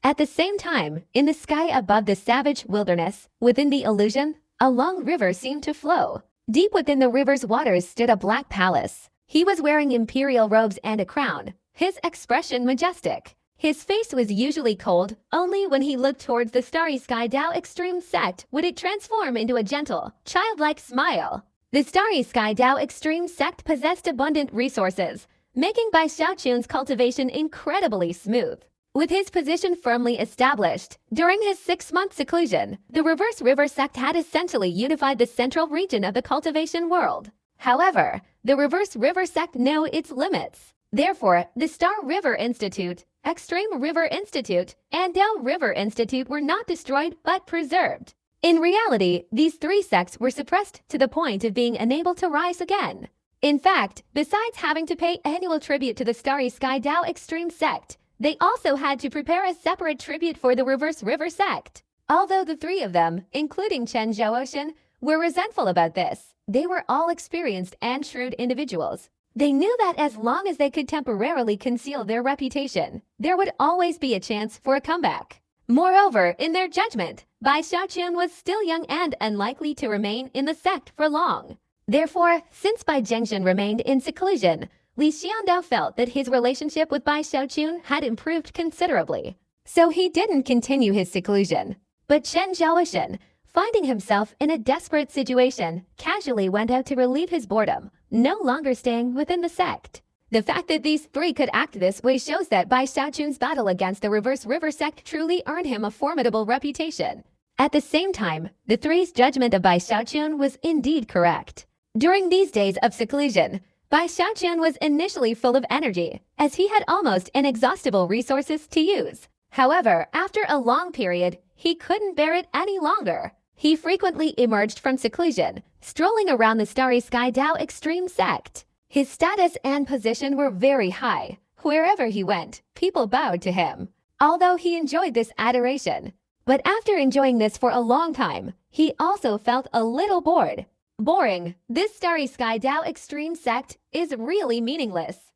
At the same time, in the sky above the savage wilderness, within the illusion, a long river seemed to flow. Deep within the river's waters stood a black palace. He was wearing imperial robes and a crown, his expression majestic. His face was usually cold, only when he looked towards the Starry Sky Dao extreme sect would it transform into a gentle, childlike smile. The Starry Sky Dao extreme sect possessed abundant resources, making Bai Xiaochun's cultivation incredibly smooth. With his position firmly established, during his 6-month seclusion, the Reverse River sect had essentially unified the central region of the cultivation world. However, the Reverse River sect knew its limits. Therefore, the Star River Institute, Extreme River Institute, and Dao River Institute were not destroyed but preserved. In reality, these three sects were suppressed to the point of being unable to rise again. In fact, besides having to pay annual tribute to the Starry Sky Dao extreme sect, they also had to prepare a separate tribute for the Reverse River sect. Although the three of them, including Chen Zhaoshan, were resentful about this, they were all experienced and shrewd individuals. They knew that as long as they could temporarily conceal their reputation, there would always be a chance for a comeback. Moreover, in their judgment, Bai Xiaochun was still young and unlikely to remain in the sect for long. Therefore, since Bai Zhengshan remained in seclusion, Li Xiandao felt that his relationship with Bai Xiaochun had improved considerably. So he didn't continue his seclusion. But Chen Zhaoshan, finding himself in a desperate situation, casually went out to relieve his boredom, no longer staying within the sect. The fact that these three could act this way shows that Bai Xiaochun's battle against the Reverse River sect truly earned him a formidable reputation. At the same time, the three's judgment of Bai Xiaochun was indeed correct. During these days of seclusion, Bai Xiaochun was initially full of energy, as he had almost inexhaustible resources to use. However, after a long period, he couldn't bear it any longer. He frequently emerged from seclusion, strolling around the Starry Sky Dao extreme sect. His status and position were very high. Wherever he went, people bowed to him. Although he enjoyed this adoration. But after enjoying this for a long time, he also felt a little bored. Boring, this Starry Sky Dao extreme sect is really meaningless.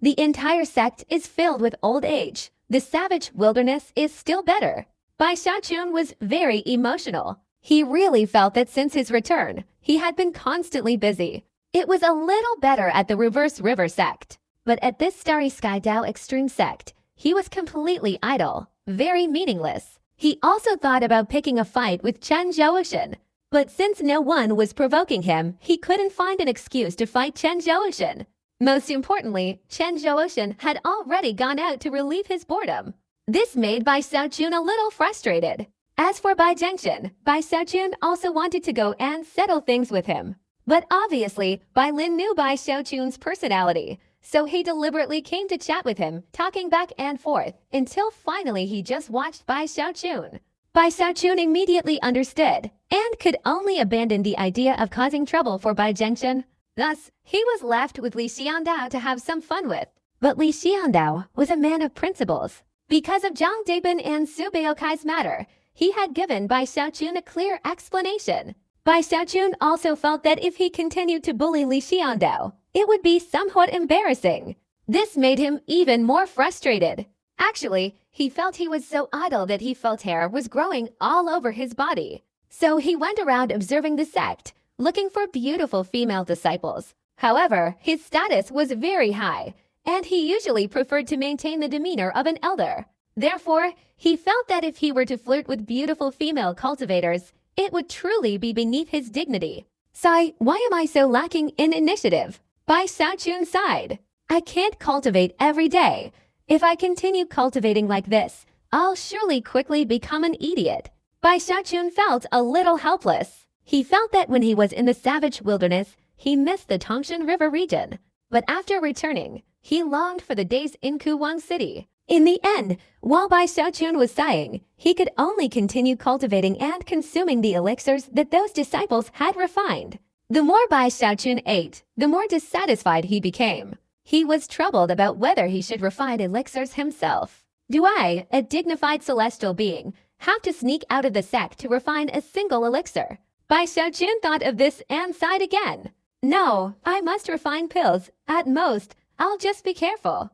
The entire sect is filled with old age. The savage wilderness is still better. Bai Xiaochun was very emotional. He really felt that since his return, he had been constantly busy. It was a little better at the Reverse River sect. But at this Starry Sky Dao extreme sect, he was completely idle, very meaningless. He also thought about picking a fight with Chen Zhaoshan. But since no one was provoking him, he couldn't find an excuse to fight Chen Zhaoshan. Most importantly, Chen Zhaoshan had already gone out to relieve his boredom. This made Bai Xiaochun a little frustrated. As for Bai Zhengshan, Bai Xiaochun also wanted to go and settle things with him. But obviously, Bai Lin knew Bai Xiaochun's personality, so he deliberately came to chat with him, talking back and forth, until finally he just watched Bai Xiaochun. Bai Xiaochun immediately understood, and could only abandon the idea of causing trouble for Bai Zhengshan. Thus, he was left with Li Xiandao to have some fun with. But Li Xiandao was a man of principles. Because of Zhang Debin and Su Beokai's matter, he had given Bai Xiaochun a clear explanation. Bai Xiaochun also felt that if he continued to bully Li Xiandao, it would be somewhat embarrassing. This made him even more frustrated. Actually, he felt he was so idle that he felt hair was growing all over his body. So he went around observing the sect, looking for beautiful female disciples. However, his status was very high, and he usually preferred to maintain the demeanor of an elder. Therefore, he felt that if he were to flirt with beautiful female cultivators, it would truly be beneath his dignity. Sigh, why am I so lacking in initiative? By Xiaochun sighed. I can't cultivate every day. If I continue cultivating like this, I'll surely quickly become an idiot. Bai Xiaochun felt a little helpless. He felt that when he was in the savage wilderness, he missed the Tangshan River region. But after returning, he longed for the days in Kuwang City. In the end, while Bai Xiaochun was sighing, he could only continue cultivating and consuming the elixirs that those disciples had refined. The more Bai Xiaochun ate, the more dissatisfied he became. He was troubled about whether he should refine elixirs himself. Do I, a dignified celestial being, have to sneak out of the sect to refine a single elixir? Bai Xiaochun thought of this and sighed again. No, I must refine pills. At most, I'll just be careful.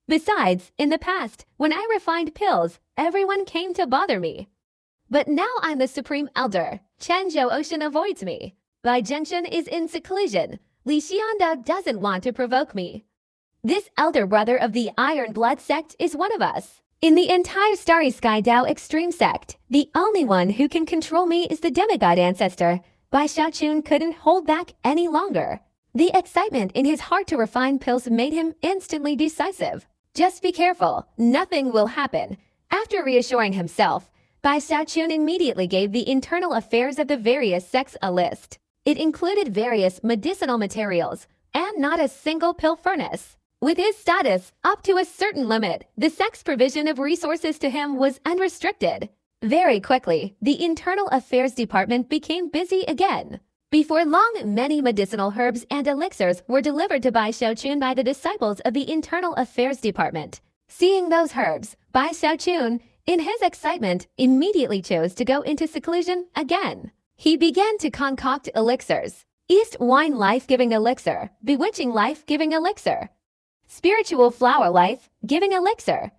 Besides, in the past, when I refined pills, everyone came to bother me. But now I'm the Supreme Elder. Chen Zhou Ocean avoids me. Bai Zhengshun is in seclusion. Li Xianda doesn't want to provoke me. This elder brother of the Iron Blood sect is one of us. In the entire Starry Sky Dao Extreme sect, the only one who can control me is the demigod ancestor. Bai Xiaochun couldn't hold back any longer. The excitement in his heart to refine pills made him instantly decisive. Just be careful, nothing will happen. After reassuring himself, Bai Xiaochun immediately gave the internal affairs of the various sects a list. It included various medicinal materials and not a single pill furnace. With his status up to a certain limit, the sect's provision of resources to him was unrestricted. Very quickly, the internal affairs department became busy again. Before long, many medicinal herbs and elixirs were delivered to Bai Xiaochun by the disciples of the Internal Affairs Department. Seeing those herbs, Bai Xiaochun, in his excitement, immediately chose to go into seclusion again. He began to concoct elixirs. East Wine Life-Giving Elixir, Bewitching Life-Giving Elixir, Spiritual Flower Life-Giving Elixir,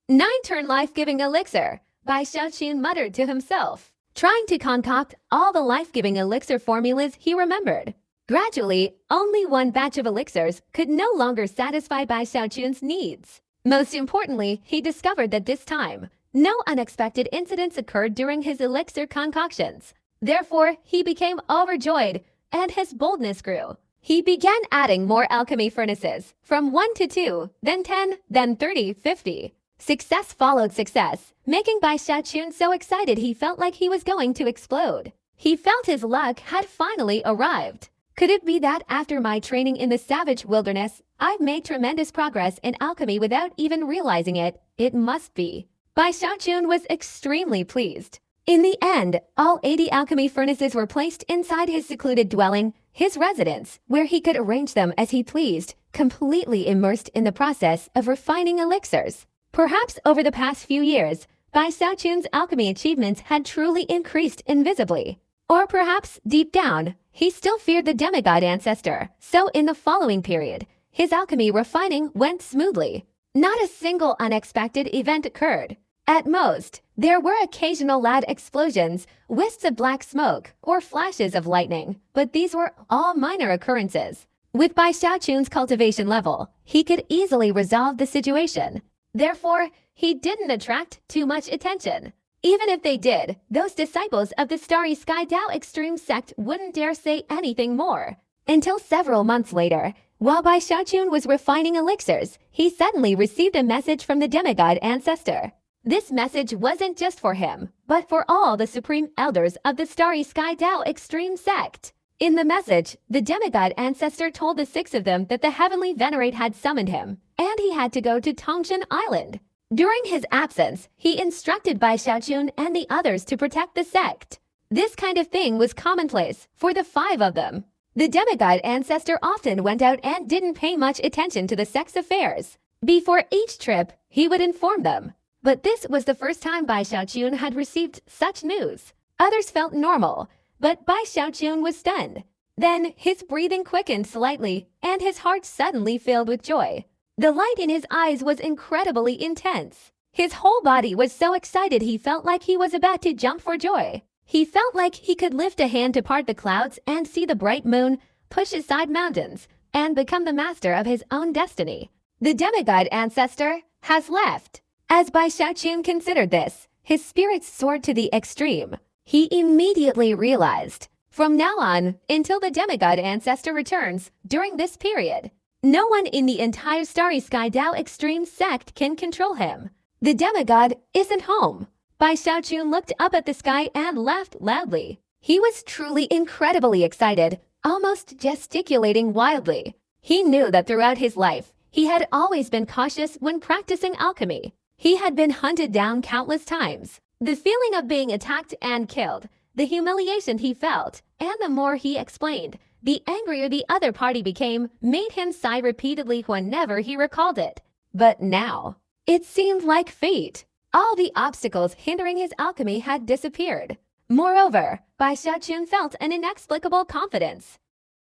Nine-Turn Life-Giving Elixir, Bai Xiaochun muttered to himself, trying to concoct all the life-giving elixir formulas he remembered. Gradually, only one batch of elixirs could no longer satisfy Bai Xiaochun's needs. Most importantly, he discovered that this time, no unexpected incidents occurred during his elixir concoctions. Therefore, he became overjoyed, and his boldness grew. He began adding more alchemy furnaces, from 1 to 2, then 10, then 30, 50. Success followed success, making Bai Xiaochun so excited he felt like he was going to explode. He felt his luck had finally arrived. Could it be that after my training in the savage wilderness, I've made tremendous progress in alchemy without even realizing it? It must be. Bai Xiaochun was extremely pleased. In the end, all 80 alchemy furnaces were placed inside his secluded dwelling, his residence, where he could arrange them as he pleased, completely immersed in the process of refining elixirs. Perhaps over the past few years, Bai Xiaochun's alchemy achievements had truly increased invisibly. Or perhaps, deep down, he still feared the demigod ancestor, so in the following period, his alchemy refining went smoothly. Not a single unexpected event occurred. At most, there were occasional loud explosions, wisps of black smoke, or flashes of lightning, but these were all minor occurrences. With Bai Xiaochun's cultivation level, he could easily resolve the situation. Therefore, he didn't attract too much attention. Even if they did, those disciples of the Starry Sky Dao Extreme sect wouldn't dare say anything more. Until several months later, while Bai Xiaochun was refining elixirs, he suddenly received a message from the demigod ancestor. This message wasn't just for him, but for all the supreme elders of the Starry Sky Dao Extreme sect. In the message, the demigod ancestor told the 6 of them that the heavenly venerate had summoned him, and he had to go to Tangshan Island. During his absence, he instructed Bai Xiaochun and the others to protect the sect. This kind of thing was commonplace for the 5 of them. The demigod ancestor often went out and didn't pay much attention to the sect's affairs. Before each trip, he would inform them. But this was the first time Bai Xiaochun had received such news. Others felt normal, but Bai Xiaochun was stunned. Then his breathing quickened slightly, and his heart suddenly filled with joy. The light in his eyes was incredibly intense. His whole body was so excited he felt like he was about to jump for joy. He felt like he could lift a hand to part the clouds and see the bright moon, push aside mountains, and become the master of his own destiny. The demigod ancestor has left. As Bai Xiaoqun considered this, his spirits soared to the extreme. He immediately realized, from now on, until the demigod ancestor returns, during this period, no one in the entire Starry Sky Dao Extreme sect can control him. The demigod isn't home. Bai Xiaoqun looked up at the sky and laughed loudly. He was truly incredibly excited, almost gesticulating wildly. He knew that throughout his life, he had always been cautious when practicing alchemy. He had been hunted down countless times. The feeling of being attacked and killed, the humiliation he felt, and the more he explained, the angrier the other party became, made him sigh repeatedly whenever he recalled it. But now, it seemed like fate. All the obstacles hindering his alchemy had disappeared. Moreover, Bai Xiaoqun felt an inexplicable confidence.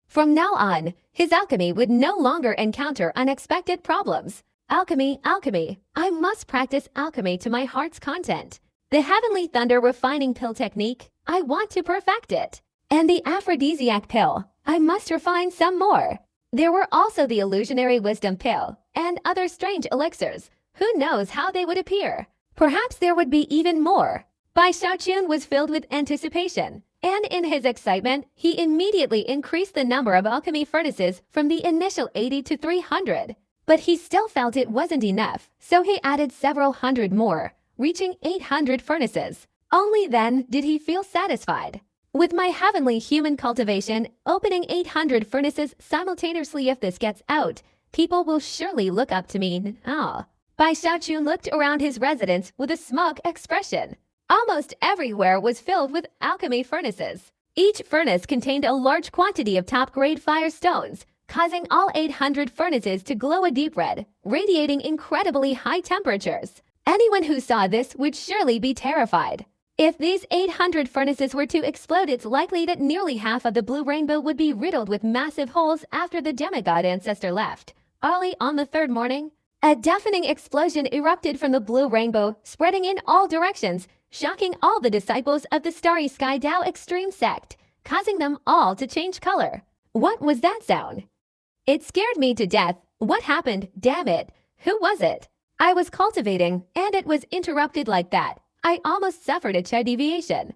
From now on, his alchemy would no longer encounter unexpected problems. Alchemy, alchemy. I must practice alchemy to my heart's content. The Heavenly Thunder refining pill technique, I want to perfect it. And the aphrodisiac pill, I must refine some more. There were also the illusionary wisdom pill and other strange elixirs. Who knows how they would appear? Perhaps there would be even more. Bai Xiaoqun was filled with anticipation, and in his excitement, he immediately increased the number of alchemy furnaces from the initial 80 to 300. But he still felt it wasn't enough, so he added several hundred more, reaching 800 furnaces. Only then did he feel satisfied. With my heavenly human cultivation, opening 800 furnaces simultaneously, if this gets out, people will surely look up to me. Bai Xiaoqun looked around his residence with a smug expression. Almost everywhere was filled with alchemy furnaces. Each furnace contained a large quantity of top-grade fire stones, causing all 800 furnaces to glow a deep red, radiating incredibly high temperatures. Anyone who saw this would surely be terrified. If these 800 furnaces were to explode, it's likely that nearly half of the blue rainbow would be riddled with massive holes after the demigod ancestor left. Early on the third morning, a deafening explosion erupted from the blue rainbow, spreading in all directions, shocking all the disciples of the Starry Sky Dao Extreme sect, causing them all to change color. What was that sound? It scared me to death. What happened? Damn it. Who was it? I was cultivating, and it was interrupted like that. I almost suffered a chi deviation.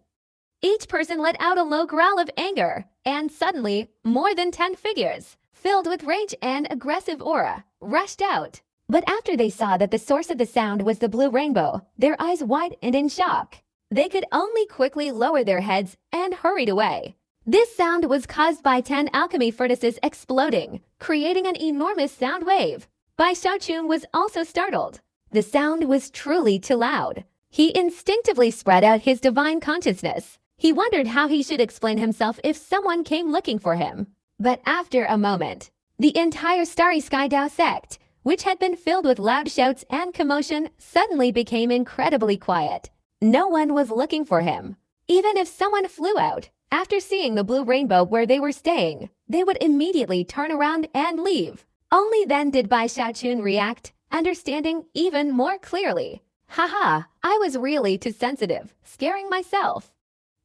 Each person let out a low growl of anger, and suddenly, more than 10 figures, filled with rage and aggressive aura, rushed out. But after they saw that the source of the sound was the blue rainbow, their eyes widened in shock. They could only quickly lower their heads and hurried away. This sound was caused by 10 alchemy furnaces exploding, creating an enormous sound wave. Bai Xiaoqun was also startled. The sound was truly too loud. He instinctively spread out his divine consciousness. He wondered how he should explain himself if someone came looking for him. But after a moment, the entire Starry Sky Dao sect, which had been filled with loud shouts and commotion, suddenly became incredibly quiet. No one was looking for him. Even if someone flew out, after seeing the blue rainbow where they were staying, they would immediately turn around and leave. Only then did Bai Xiaoqun react, understanding even more clearly. Haha, I was really too sensitive, scaring myself.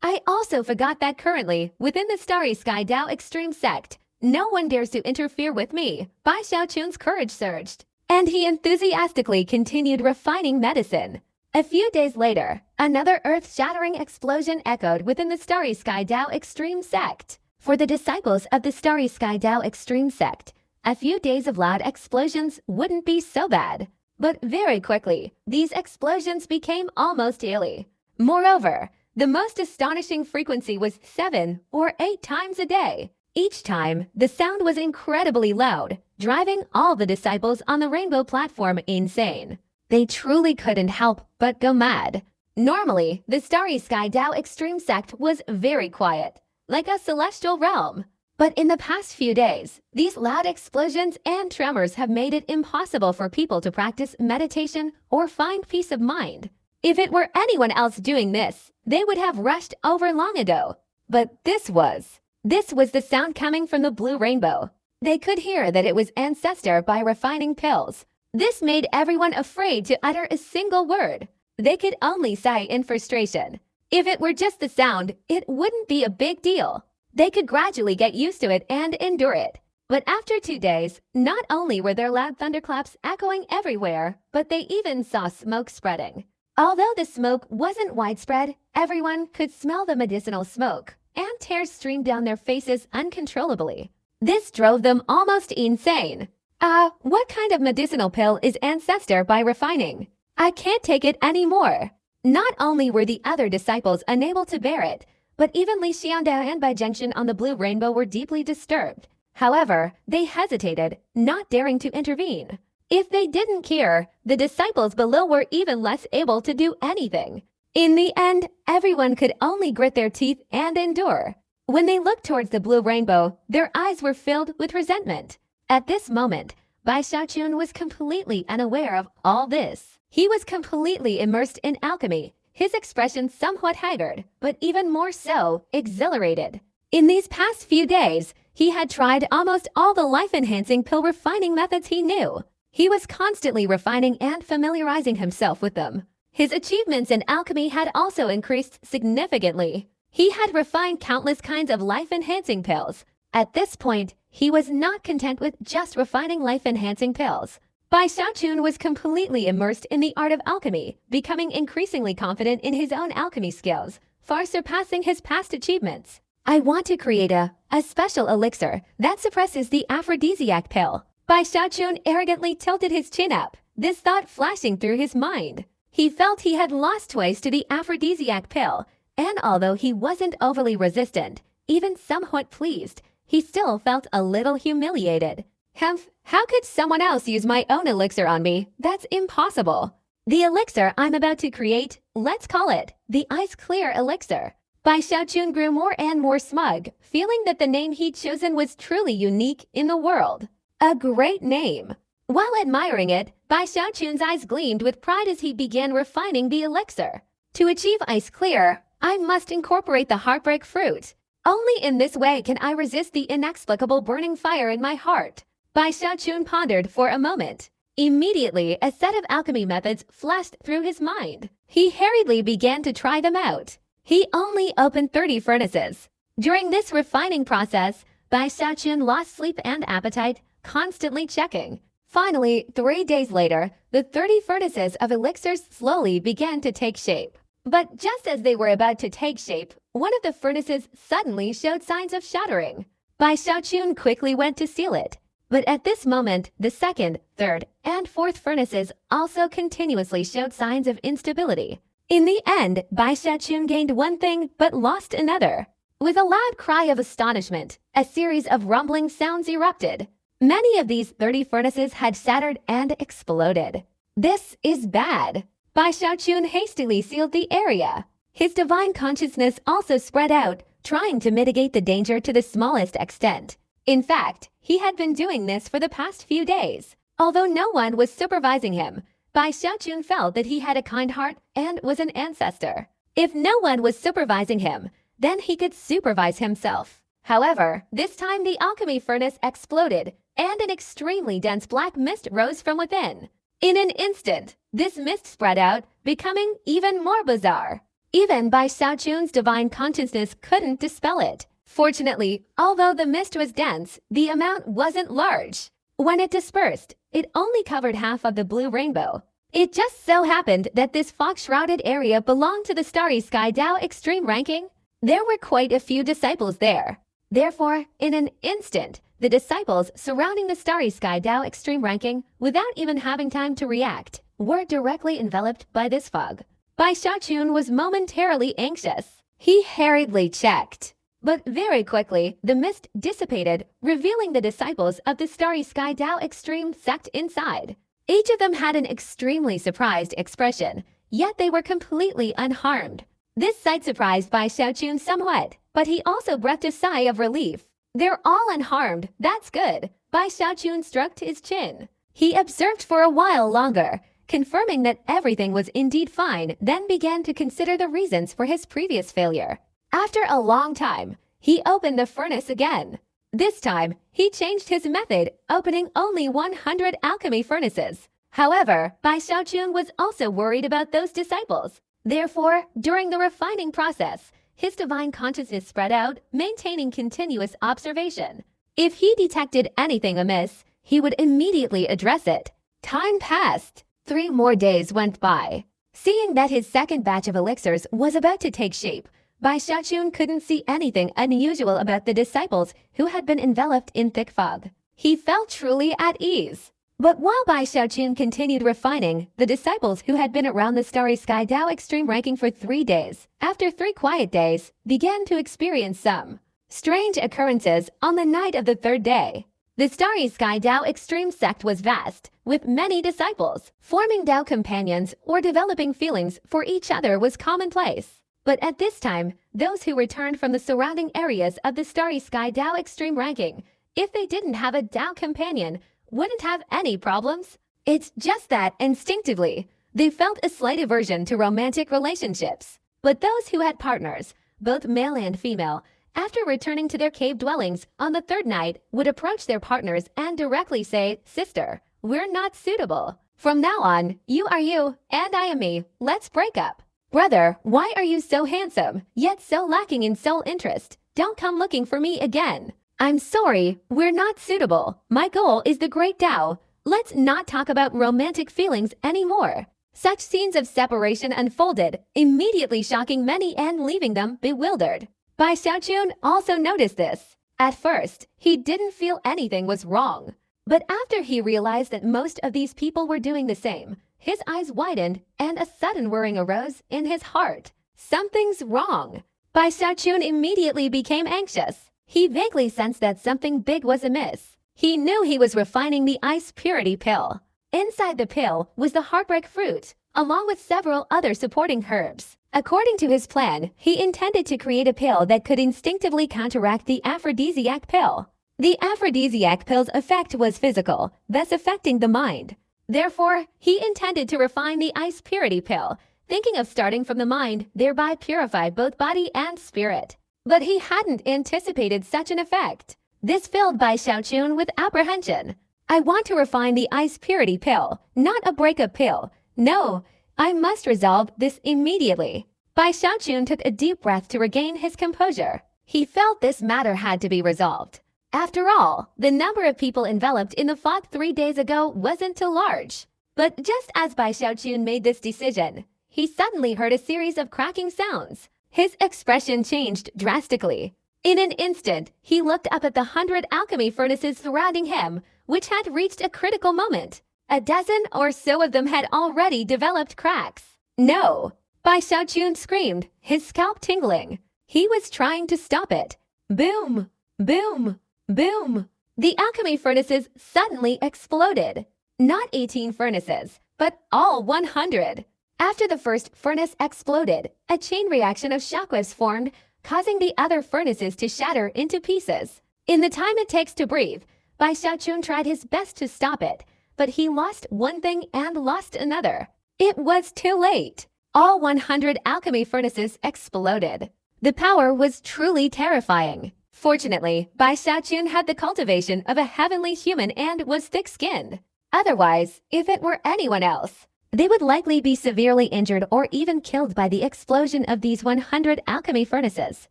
I also forgot that currently, within the Starry Sky Dao Extreme sect, no one dares to interfere with me. Bai Xiaoqun's courage surged, and he enthusiastically continued refining medicine. A few days later, another earth-shattering explosion echoed within the Starry Sky Dao Extreme sect. For the disciples of the Starry Sky Dao Extreme sect, a few days of loud explosions wouldn't be so bad. But very quickly, these explosions became almost daily. Moreover, the most astonishing frequency was 7 or 8 times a day. Each time, the sound was incredibly loud, driving all the disciples on the rainbow platform insane. They truly couldn't help but go mad. Normally, the Starry Sky Dao Extreme sect was very quiet, like a celestial realm. But in the past few days, these loud explosions and tremors have made it impossible for people to practice meditation or find peace of mind. If it were anyone else doing this, they would have rushed over long ago. But this was the sound coming from the blue rainbow. They could hear that it was ancestor by refining pills. This made everyone afraid to utter a single word. They could only sigh in frustration. If it were just the sound, it wouldn't be a big deal. They could gradually get used to it and endure it. But after 2 days, not only were there loud thunderclaps echoing everywhere, but they even saw smoke spreading. Although the smoke wasn't widespread, everyone could smell the medicinal smoke, and tears streamed down their faces uncontrollably. This drove them almost insane. What kind of medicinal pill is ancestor by refining? I can't take it anymore. Not only were the other disciples unable to bear it, but even Li Xiangdao and Bai Zhengxun on the Blue Rainbow were deeply disturbed. However, they hesitated, not daring to intervene. If they didn't care, the disciples below were even less able to do anything. In the end, everyone could only grit their teeth and endure. When they looked towards the Blue Rainbow, their eyes were filled with resentment. At this moment, Bai Xiaochun was completely unaware of all this. He was completely immersed in alchemy, his expression somewhat haggard, but even more so, exhilarated. In these past few days, he had tried almost all the life-enhancing pill refining methods he knew. He was constantly refining and familiarizing himself with them. His achievements in alchemy had also increased significantly. He had refined countless kinds of life-enhancing pills. At this point, he was not content with just refining life-enhancing pills. Bai Xiaochun was completely immersed in the art of alchemy, becoming increasingly confident in his own alchemy skills, far surpassing his past achievements. I want to create a special elixir that suppresses the aphrodisiac pill. Bai Xiaochun arrogantly tilted his chin up, this thought flashing through his mind. He felt he had lost twice to the aphrodisiac pill, and although he wasn't overly resistant, even somewhat pleased, he still felt a little humiliated. How could someone else use my own elixir on me? That's impossible. The elixir I'm about to create, let's call it the Ice Clear Elixir. Bai Xiaochun grew more and more smug, feeling that the name he'd chosen was truly unique in the world. A great name. While admiring it, Bai Xiaochun's eyes gleamed with pride as he began refining the elixir. To achieve Ice Clear, I must incorporate the heartbreak fruit. Only in this way can I resist the inexplicable burning fire in my heart. Bai Xiaochun pondered for a moment. Immediately, a set of alchemy methods flashed through his mind. He hurriedly began to try them out. He only opened 30 furnaces. During this refining process, Bai Xiaochun lost sleep and appetite, constantly checking. Finally, 3 days later, the 30 furnaces of elixirs slowly began to take shape. But just as they were about to take shape, one of the furnaces suddenly showed signs of shattering. Bai Xiaochun quickly went to seal it. But at this moment, the second, third, and fourth furnaces also continuously showed signs of instability. In the end, Bai Xiaochun gained one thing but lost another. With a loud cry of astonishment, a series of rumbling sounds erupted. Many of these 30 furnaces had shattered and exploded. This is bad. Bai Xiaochun hastily sealed the area. His divine consciousness also spread out, trying to mitigate the danger to the smallest extent. In fact, he had been doing this for the past few days. Although no one was supervising him, Bai Xiaochun felt that he had a kind heart and was an ancestor. If no one was supervising him, then he could supervise himself. However, this time the alchemy furnace exploded, and an extremely dense black mist rose from within. In an instant, this mist spread out, becoming even more bizarre. Even Bai Xiaochun's divine consciousness couldn't dispel it. Fortunately, although the mist was dense, the amount wasn't large. When it dispersed, it only covered half of the Blue Rainbow. It just so happened that this fog-shrouded area belonged to the Starry Sky Dao Extreme ranking. There were quite a few disciples there. Therefore, in an instant, the disciples surrounding the Starry Sky Dao Extreme ranking, without even having time to react, were directly enveloped by this fog. Bai Xiaochun was momentarily anxious. He hurriedly checked. But very quickly, the mist dissipated, revealing the disciples of the Starry Sky Dao Extreme sect inside. Each of them had an extremely surprised expression, yet they were completely unharmed. This sight surprised Bai Xiaochun somewhat, but he also breathed a sigh of relief. They're all unharmed, that's good. Bai Xiaochun stroked his chin. He observed for a while longer, confirming that everything was indeed fine, then began to consider the reasons for his previous failure. After a long time, he opened the furnace again. This time, he changed his method, opening only 100 alchemy furnaces. However, Bai Xiaochun was also worried about those disciples. Therefore, during the refining process, his divine consciousness spread out, maintaining continuous observation. If he detected anything amiss, he would immediately address it. Time passed. 3 more days went by. Seeing that his second batch of elixirs was about to take shape, Bai Xiaochun couldn't see anything unusual about the disciples who had been enveloped in thick fog. He felt truly at ease. But while Bai Xiaochun continued refining, the disciples who had been around the Starry Sky Dao Extreme ranking for 3 days, after 3 quiet days, began to experience some strange occurrences on the night of the 3rd day. The Starry Sky Dao Extreme sect was vast, with many disciples. Forming Dao companions or developing feelings for each other was commonplace. But at this time, those who returned from the surrounding areas of the Starry Sky Dao Extreme ranking, if they didn't have a Dao companion, wouldn't have any problems. It's just that, instinctively, they felt a slight aversion to romantic relationships. But those who had partners, both male and female, after returning to their cave dwellings on the 3rd night, would approach their partners and directly say, "Sister, we're not suitable. From now on, you are you, and I am me. Let's break up. Brother, why are you so handsome, yet so lacking in soul interest? Don't come looking for me again. I'm sorry, we're not suitable. My goal is the Great Tao. Let's not talk about romantic feelings anymore." Such scenes of separation unfolded, immediately shocking many and leaving them bewildered. Bai Xiaochun also noticed this. At first, he didn't feel anything was wrong. But after he realized that most of these people were doing the same, his eyes widened and a sudden worrying arose in his heart. Something's wrong. Bai Xiaochun immediately became anxious. He vaguely sensed that something big was amiss. He knew he was refining the ice purity pill. Inside the pill was the heartbreak fruit, along with several other supporting herbs. According to his plan, he intended to create a pill that could instinctively counteract the aphrodisiac pill. The aphrodisiac pill's effect was physical, thus affecting the mind. Therefore, he intended to refine the ice purity pill, thinking of starting from the mind, thereby purify both body and spirit. But he hadn't anticipated such an effect. This filled Bai Xiaochun with apprehension. I want to refine the ice purity pill, not a breakup pill. No, I must resolve this immediately. Bai Xiaochun took a deep breath to regain his composure. He felt this matter had to be resolved. After all, the number of people enveloped in the fog 3 days ago wasn't too large. But just as Bai Xiaochun made this decision, he suddenly heard a series of cracking sounds. His expression changed drastically. In an instant, he looked up at the 100 alchemy furnaces surrounding him, which had reached a critical moment. A dozen or so of them had already developed cracks. No! Bai Xiaochun screamed, his scalp tingling. He was trying to stop it. Boom! Boom! Boom! The alchemy furnaces suddenly exploded. Not 18 furnaces, but all 100. After the first furnace exploded, a chain reaction of shockwaves formed, causing the other furnaces to shatter into pieces. In the time it takes to breathe, Bai Xiaochun tried his best to stop it, but he lost one thing and lost another. It was too late. All 100 alchemy furnaces exploded. The power was truly terrifying. Fortunately, Bai Xiaochun had the cultivation of a heavenly human and was thick-skinned. Otherwise, if it were anyone else, they would likely be severely injured or even killed by the explosion of these 100 alchemy furnaces.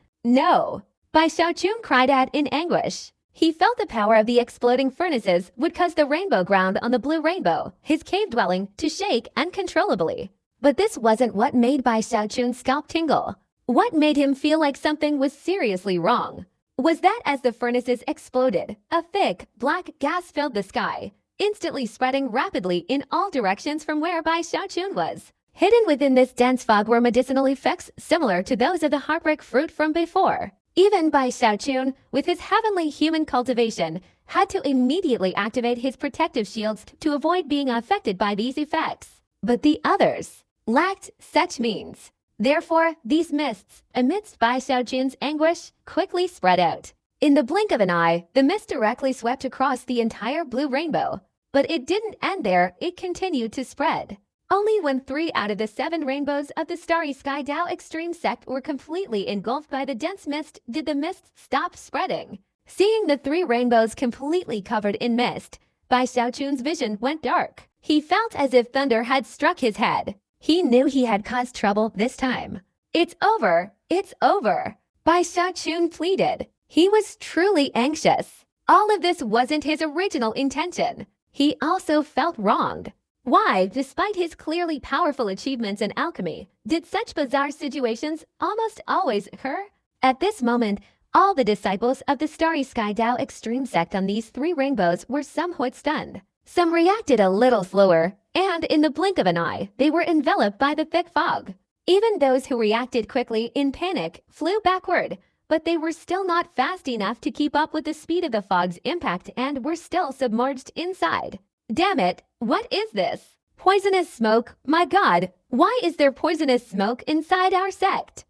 No! Bai Xiaochun cried out in anguish. He felt the power of the exploding furnaces would cause the rainbow ground on the blue rainbow, his cave dwelling, to shake uncontrollably. But this wasn't what made Bai Xiaochun's scalp tingle. What made him feel like something was seriously wrong was that as the furnaces exploded, a thick, black gas filled the sky, instantly spreading rapidly in all directions from where Bai Xiaochun was. Hidden within this dense fog were medicinal effects similar to those of the heartbreak fruit from before. Even Bai Xiaochun, with his heavenly human cultivation, had to immediately activate his protective shields to avoid being affected by these effects. But the others lacked such means. Therefore, these mists, amidst Bai Xiaochun's anguish, quickly spread out. In the blink of an eye, the mist directly swept across the entire blue rainbow. But it didn't end there, it continued to spread. Only when 3 out of the 7 rainbows of the Starry Sky Dao Extreme sect were completely engulfed by the dense mist did the mist stop spreading. Seeing the three rainbows completely covered in mist, Bai Xiaochun's vision went dark. He felt as if thunder had struck his head. He knew he had caused trouble this time. It's over! It's over! Bai Xiaochun pleaded. He was truly anxious. All of this wasn't his original intention. He also felt wronged. Why, despite his clearly powerful achievements in alchemy, did such bizarre situations almost always occur? At this moment, all the disciples of the Starry Sky Dao Extreme sect on these three rainbows were somewhat stunned. Some reacted a little slower, and in the blink of an eye, they were enveloped by the thick fog. Even those who reacted quickly in panic flew backward, but they were still not fast enough to keep up with the speed of the fog's impact and were still submerged inside. Damn it, what is this? Poisonous smoke? My God, why is there poisonous smoke inside our sect?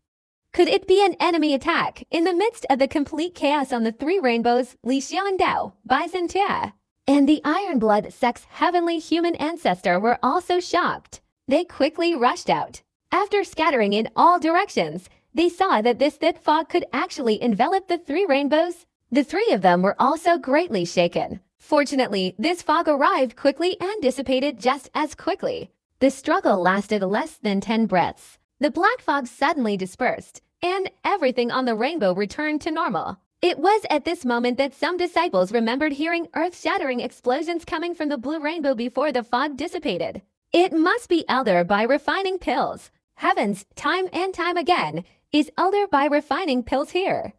Could it be an enemy attack? In the midst of the complete chaos on the three rainbows, Li Xiandao, Bai Zhentia, and the Iron Blood sect's heavenly human ancestor were also shocked. They quickly rushed out. After scattering in all directions, they saw that this thick fog could actually envelop the three rainbows. The three of them were also greatly shaken. Fortunately, this fog arrived quickly and dissipated just as quickly. The struggle lasted less than 10 breaths. The black fog suddenly dispersed, and everything on the rainbow returned to normal. It was at this moment that some disciples remembered hearing earth-shattering explosions coming from the blue rainbow before the fog dissipated. It must be Elder by refining pills. Heavens, time and time again, is Elder by refining pills here.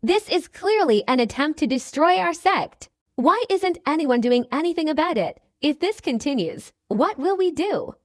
This is clearly an attempt to destroy our sect. Why isn't anyone doing anything about it? If this continues, what will we do?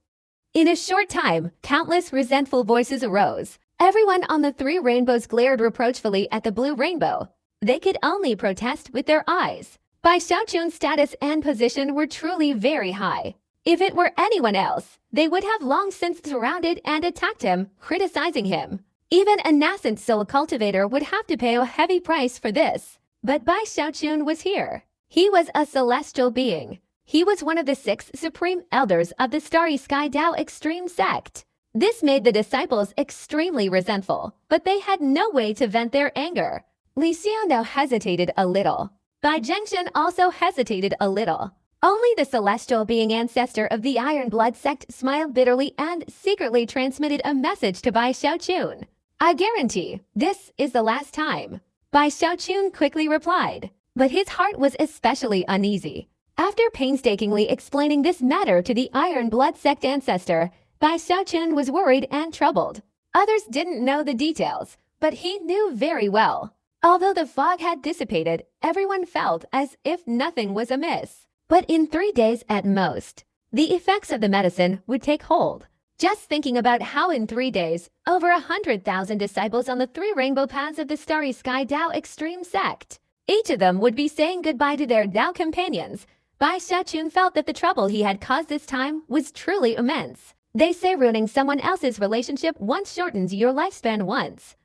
In a short time, countless resentful voices arose. Everyone on the three rainbows glared reproachfully at the blue rainbow. They could only protest with their eyes. Bai Xiaochun's status and position were truly very high. If it were anyone else, they would have long since surrounded and attacked him, criticizing him. Even a nascent soul cultivator would have to pay a heavy price for this. But Bai Xiaochun was here. He was a celestial being. He was one of the 6 supreme elders of the Starry Sky Dao Extreme sect. This made the disciples extremely resentful, but they had no way to vent their anger. Li Xiandao hesitated a little. Bai Zhenxian also hesitated a little. Only the celestial being ancestor of the Iron Blood sect smiled bitterly and secretly transmitted a message to Bai Xiaochun. I guarantee, this is the last time. Bai Xiaochun quickly replied. But his heart was especially uneasy. After painstakingly explaining this matter to the Iron Blood sect ancestor, Bai Xiaochun was worried and troubled. Others didn't know the details, but he knew very well. Although the fog had dissipated, everyone felt as if nothing was amiss. But in 3 days at most, the effects of the medicine would take hold. Just thinking about how in 3 days, over 100,000 disciples on the 3 rainbow paths of the Starry Sky Dao Extreme sect, each of them would be saying goodbye to their Dao companions. Bai Xiaochun felt that the trouble he had caused this time was truly immense. They say ruining someone else's relationship once shortens your lifespan once.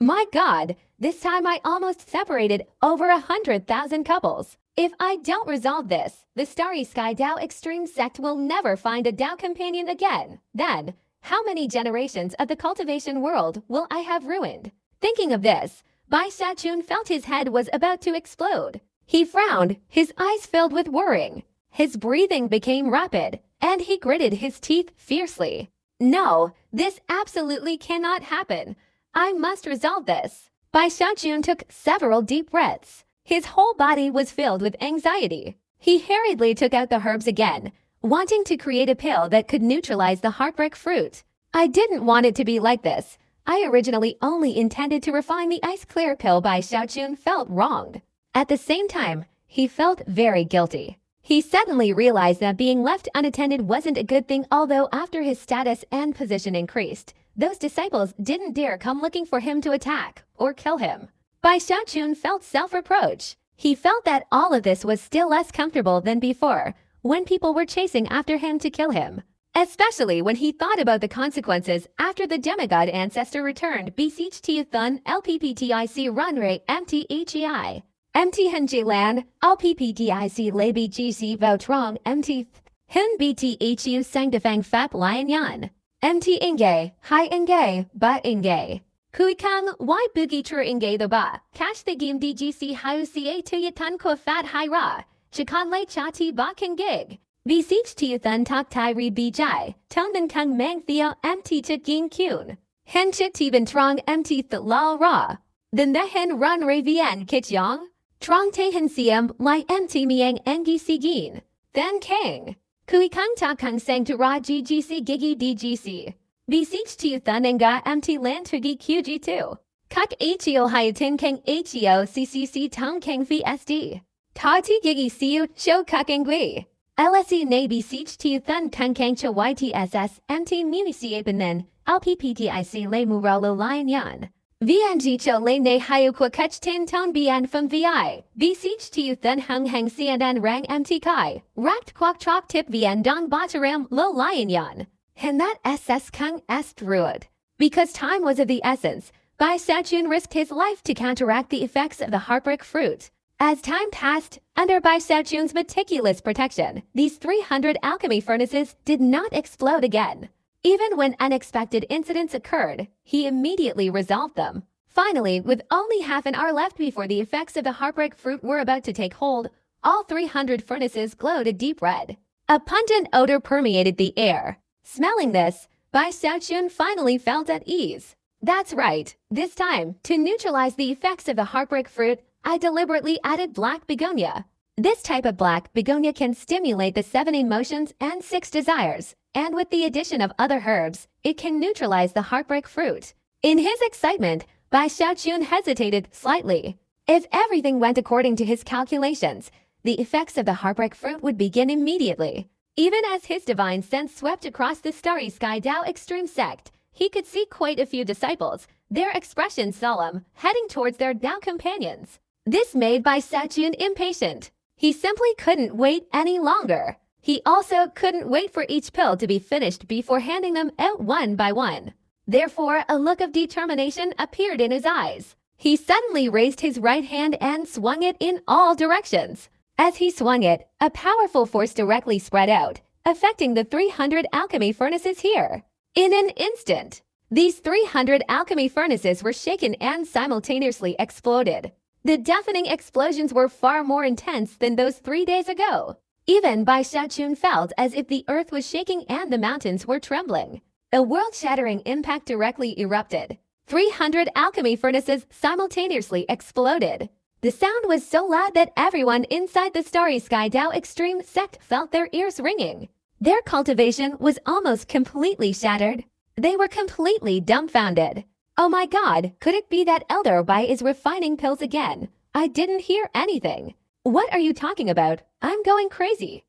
My God, this time I almost separated over 100,000 couples. If I don't resolve this, the Starry Sky Dao Extreme sect will never find a Dao companion again. Then, how many generations of the cultivation world will I have ruined? Thinking of this, Bai Xiaochun felt his head was about to explode. He frowned, his eyes filled with worrying. His breathing became rapid, and he gritted his teeth fiercely. No, this absolutely cannot happen. I must resolve this. Bai Xiaochun took several deep breaths. His whole body was filled with anxiety. He hurriedly took out the herbs again, wanting to create a pill that could neutralize the heartbreak fruit. I didn't want it to be like this. I originally only intended to refine the ice-clear pill. Bai Xiaochun felt wronged. At the same time, he felt very guilty. He suddenly realized that being left unattended wasn't a good thing, although after his status and position increased, those disciples didn't dare come looking for him to attack or kill him. Bai Xiaochun felt self-reproach. He felt that all of this was still less comfortable than before, when people were chasing after him to kill him. Especially when he thought about the consequences after the demigod ancestor returned. Beseech Thun LPPTIC Runray MTHEI. MT Henji Lan, LPPTIC Labi GC Voutrong MT Hun BTHU Sang Defang Fap Lion Yan. MT Inge, Hai Inge, Ba Inge. Kui kang why boogie tur ingay the ba, cash the game DGC hiu ca tuyatan ko fat hi ra, chikan lay chati ba kan gig. Beseech tuyathan tak tai re bijai, tondan kung mang theo empty chit ging kun. Hen chit tiban trong empty th lao ra. Then the hen run re vien kit yong. Trong te hen siem lai empty miang engi sigin. Then kang. Kui kang ta kung sang to ra ggc gigi DGC. Beseech tuyathan nga empty land tugi qg2. Kuk heo hiatin kang heo ccc tong kang vsd. Tati gigi siu show kuk ngui. LSE na beseech tuyathan kung kang cha ytss empty municiapanen. LPPTIC le muralo lion yan. VNG cho le ne hayu kwa kach tin ton bian from VI. Beseech tuyathan hung hang sianan rang mt kai. Rakt kwak chok tip vien dong bataram lo lion yan. And that SS kung est ruid. Because time was of the essence, Bai Xiaochun risked his life to counteract the effects of the heartbreak fruit. As time passed, under Bai Xiaochun's meticulous protection, these 300 alchemy furnaces did not explode again. Even when unexpected incidents occurred, he immediately resolved them. Finally, with only half an hour left before the effects of the heartbreak fruit were about to take hold, all 300 furnaces glowed a deep red. A pungent odor permeated the air. Smelling this, Bai Xiaochun finally felt at ease. That's right, this time, to neutralize the effects of the heartbreak fruit, I deliberately added black begonia. This type of black begonia can stimulate the 7 emotions and 6 desires, and with the addition of other herbs, it can neutralize the heartbreak fruit. In his excitement, Bai Xiaochun hesitated slightly. If everything went according to his calculations, the effects of the heartbreak fruit would begin immediately. Even as his divine sense swept across the starry sky Tao extreme sect, he could see quite a few disciples, their expressions solemn, heading towards their Tao companions. This made Bai Xiaochun impatient. He simply couldn't wait any longer. He also couldn't wait for each pill to be finished before handing them out one by one. Therefore, a look of determination appeared in his eyes. He suddenly raised his right hand and swung it in all directions. As he swung it, a powerful force directly spread out, affecting the 300 alchemy furnaces here. In an instant, these 300 alchemy furnaces were shaken and simultaneously exploded. The deafening explosions were far more intense than those 3 days ago. Even Bai Xiaochun felt as if the earth was shaking and the mountains were trembling. A world-shattering impact directly erupted. 300 alchemy furnaces simultaneously exploded. The sound was so loud that everyone inside the Starry Sky Tao Extreme sect felt their ears ringing. Their cultivation was almost completely shattered. They were completely dumbfounded. Oh my god, could it be that Elder Bai is refining pills again? I didn't hear anything. What are you talking about? I'm going crazy.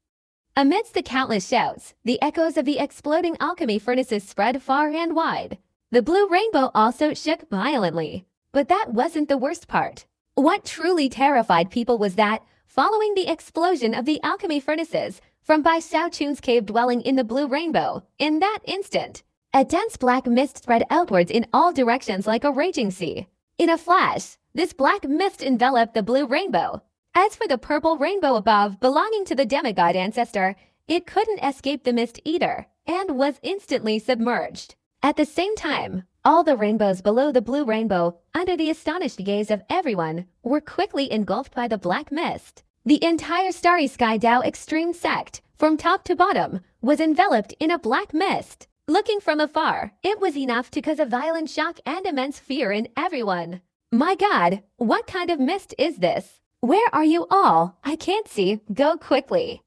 Amidst the countless shouts, the echoes of the exploding alchemy furnaces spread far and wide. The blue rainbow also shook violently. But that wasn't the worst part. What truly terrified people was that, following the explosion of the alchemy furnaces, from Bai Xiaochun's cave dwelling in the blue rainbow, in that instant, a dense black mist spread outwards in all directions like a raging sea. In a flash, this black mist enveloped the blue rainbow. As for the purple rainbow above, belonging to the demigod ancestor, it couldn't escape the mist either, and was instantly submerged. At the same time, all the rainbows below the blue rainbow, under the astonished gaze of everyone, were quickly engulfed by the black mist. The entire Starry Sky Tao Extreme sect, from top to bottom, was enveloped in a black mist. Looking from afar, it was enough to cause a violent shock and immense fear in everyone. My god, what kind of mist is this? Where are you all? I can't see. Go quickly.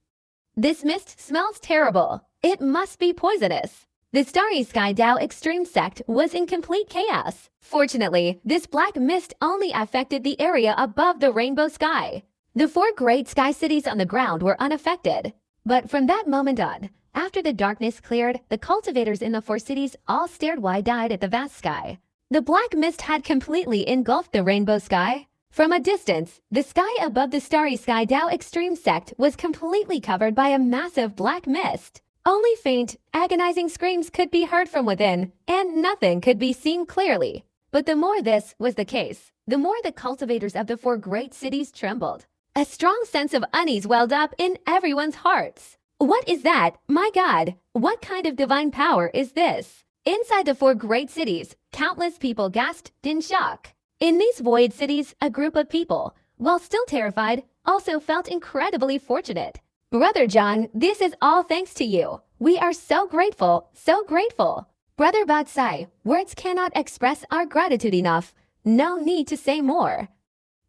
This mist smells terrible. It must be poisonous. The Starry Sky Tao Extreme sect was in complete chaos. Fortunately, this black mist only affected the area above the rainbow sky. The 4 great sky cities on the ground were unaffected. But from that moment on, after the darkness cleared, the cultivators in the 4 cities all stared wide-eyed at the vast sky. The black mist had completely engulfed the rainbow sky. From a distance, the sky above the Starry Sky Tao Extreme sect was completely covered by a massive black mist. Only faint, agonizing screams could be heard from within, and nothing could be seen clearly. But the more this was the case, the more the cultivators of the 4 great cities trembled. A strong sense of unease welled up in everyone's hearts. What is that? My god, what kind of divine power is this? Inside the four great cities, countless people gasped in shock. In these void cities, a group of people, while still terrified, also felt incredibly fortunate. Brother John, this is all thanks to you. We are so grateful, so grateful. Brother Batsai, words cannot express our gratitude enough. No need to say more.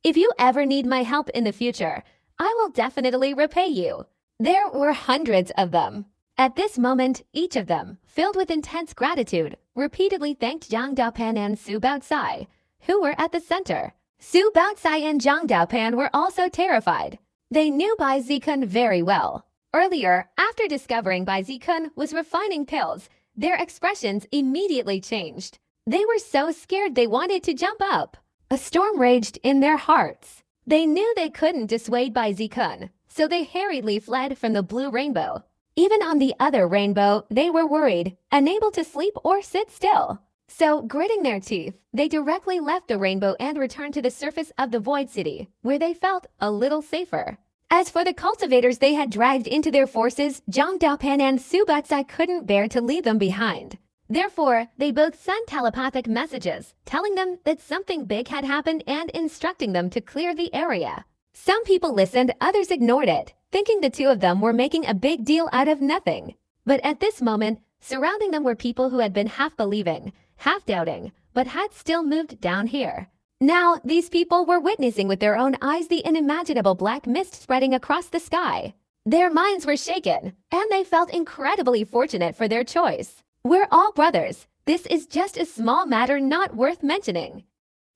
If you ever need my help in the future, I will definitely repay you. There were hundreds of them. At this moment, each of them, filled with intense gratitude, repeatedly thanked Zhang Daopan and Su Baotsai, who were at the center. Su Baotsai and Zhang Daopan were also terrified. They knew Bai Zikun very well. Earlier, after discovering Bai Zikun was refining pills, their expressions immediately changed. They were so scared they wanted to jump up. A storm raged in their hearts. They knew they couldn't dissuade Bai Zikun, so they hurriedly fled from the blue rainbow. Even on the other rainbow, they were worried, unable to sleep or sit still. So, gritting their teeth, they directly left the rainbow and returned to the surface of the void city, where they felt a little safer. As for the cultivators they had dragged into their forces, Zhang Daopan and Su Baotsai couldn't bear to leave them behind. Therefore, they both sent telepathic messages, telling them that something big had happened and instructing them to clear the area. Some people listened, others ignored it, thinking the two of them were making a big deal out of nothing. But at this moment, surrounding them were people who had been half believing, half doubting, but had still moved down here. Now, these people were witnessing with their own eyes the unimaginable black mist spreading across the sky. Their minds were shaken, and they felt incredibly fortunate for their choice. We're all brothers. This is just a small matter not worth mentioning.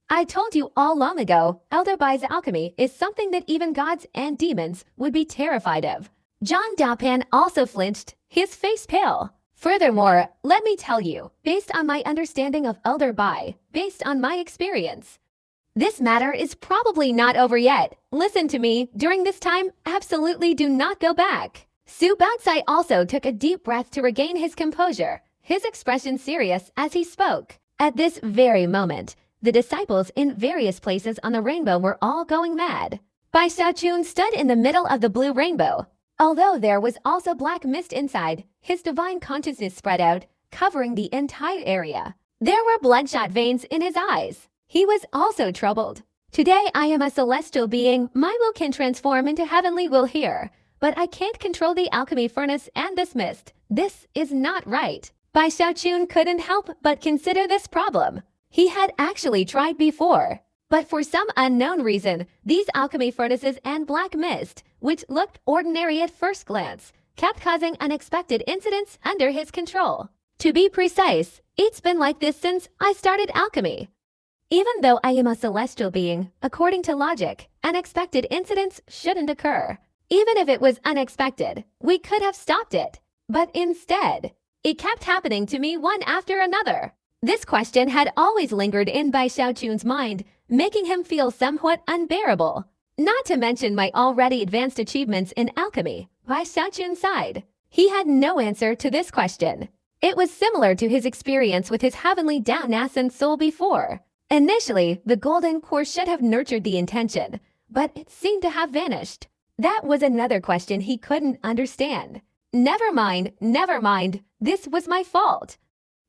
I told you all long ago, Elder Bai's alchemy is something that even gods and demons would be terrified of. Zhang Daopan also flinched, his face pale. Furthermore, let me tell you, based on my understanding of Elder Bai, based on my experience, this matter is probably not over yet. Listen to me, during this time, absolutely do not go back. Su Baotsai also took a deep breath to regain his composure, his expression serious as he spoke. At this very moment, the disciples in various places on the rainbow were all going mad. Bai Xiaochun stood in the middle of the blue rainbow. Although there was also black mist inside, his divine consciousness spread out, covering the entire area. There were bloodshot veins in his eyes. He was also troubled. Today I am a celestial being. My will can transform into heavenly will here, but I can't control the alchemy furnace and this mist. This is not right. Bai Xiaochun couldn't help but consider this problem. He had actually tried before. But for some unknown reason, these alchemy furnaces and black mist, which looked ordinary at first glance, kept causing unexpected incidents under his control. To be precise, it's been like this since I started alchemy. Even though I am a celestial being, according to logic, unexpected incidents shouldn't occur. Even if it was unexpected, we could have stopped it. But instead, it kept happening to me one after another. This question had always lingered in Bai Xiaochun's mind, making him feel somewhat unbearable. Not to mention my already advanced achievements in alchemy. Bai Xiaochun sighed. He had no answer to this question. It was similar to his experience with his heavenly Daonasan soul before. Initially, the golden core should have nurtured the intention, but it seemed to have vanished. That was another question he couldn't understand. Never mind, this was my fault.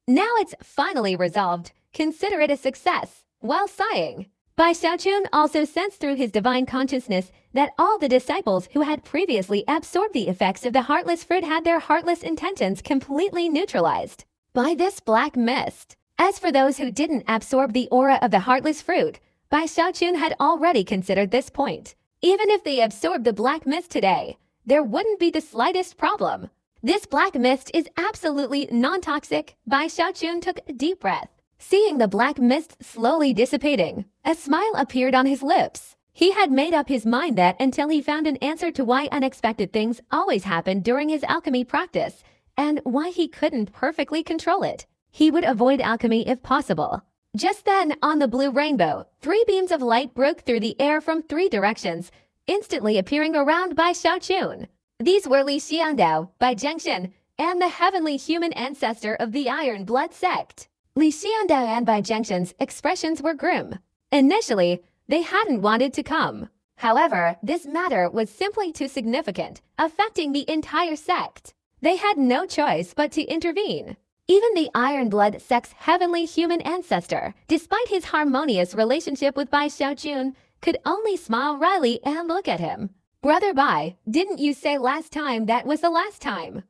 Now it's finally resolved. Consider it a success. While sighing, Bai Xiaochun also sensed through his divine consciousness that all the disciples who had previously absorbed the effects of the heartless fruit had their heartless intentions completely neutralized by this black mist. As for those who didn't absorb the aura of the heartless fruit, Bai Xiaochun had already considered this point. Even if they absorbed the black mist today, there wouldn't be the slightest problem. This black mist is absolutely non-toxic. Bai Xiaochun took a deep breath. Seeing the black mist slowly dissipating, a smile appeared on his lips. He had made up his mind that until he found an answer to why unexpected things always happened during his alchemy practice, and why he couldn't perfectly control it, he would avoid alchemy if possible. Just then, on the blue rainbow, 3 beams of light broke through the air from 3 directions, instantly appearing around Bai Xiaochun. These were Li Xiandao, Bai Zhengshan, and the heavenly human ancestor of the Iron Blood sect. Li Xiandao and Bai Zhengshan's expressions were grim. Initially, they hadn't wanted to come. However, this matter was simply too significant, affecting the entire sect. They had no choice but to intervene. Even the iron blood sex heavenly human ancestor, despite his harmonious relationship with Bai Xiaochun, could only smile wryly and look at him. Brother Bai, didn't you say last time that was the last time?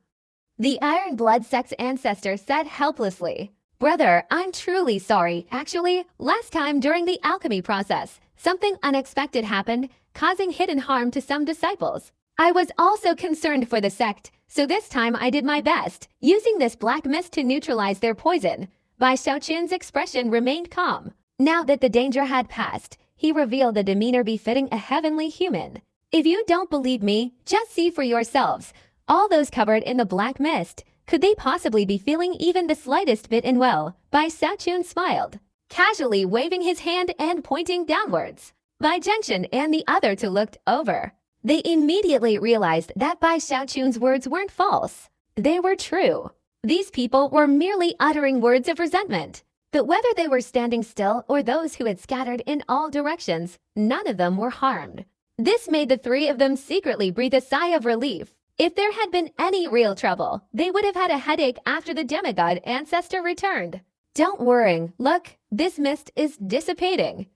The iron blood sex ancestor said helplessly. Brother, I'm truly sorry. Actually, last time during the alchemy process, something unexpected happened, causing hidden harm to some disciples. I was also concerned for the sect, so this time I did my best, using this black mist to neutralize their poison. Bai Xiaochun's expression remained calm. Now that the danger had passed, he revealed a demeanor befitting a heavenly human. If you don't believe me, just see for yourselves. All those covered in the black mist, could they possibly be feeling even the slightest bit unwell? Bai Xiaochun smiled, casually waving his hand and pointing downwards. Bai Zhengxun and the other two looked over. They immediately realized that Bai Xiaochun's words weren't false. They were true. These people were merely uttering words of resentment. But whether they were standing still or those who had scattered in all directions, none of them were harmed. This made the three of them secretly breathe a sigh of relief. If there had been any real trouble, they would have had a headache after the demigod ancestor returned. Don't worry, look, this mist is dissipating.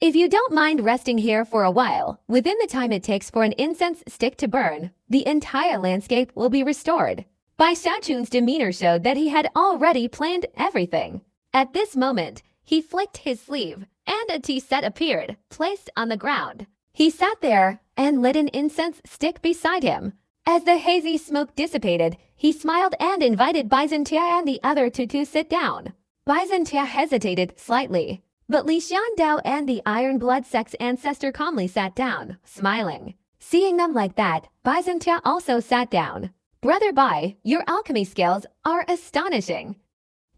If you don't mind resting here for a while, within the time it takes for an incense stick to burn, the entire landscape will be restored. Bai Xiaochun's demeanor showed that he had already planned everything. At this moment, he flicked his sleeve, and a tea set appeared, placed on the ground. He sat there and lit an incense stick beside him. As the hazy smoke dissipated, he smiled and invited Bai Zhentia and the other two to sit down. Bai Zhentia hesitated slightly, but Li Xiandao and the iron blood sex ancestor calmly sat down, smiling. Seeing them like that, Bai Zhentia also sat down. Brother Bai, your alchemy skills are astonishing.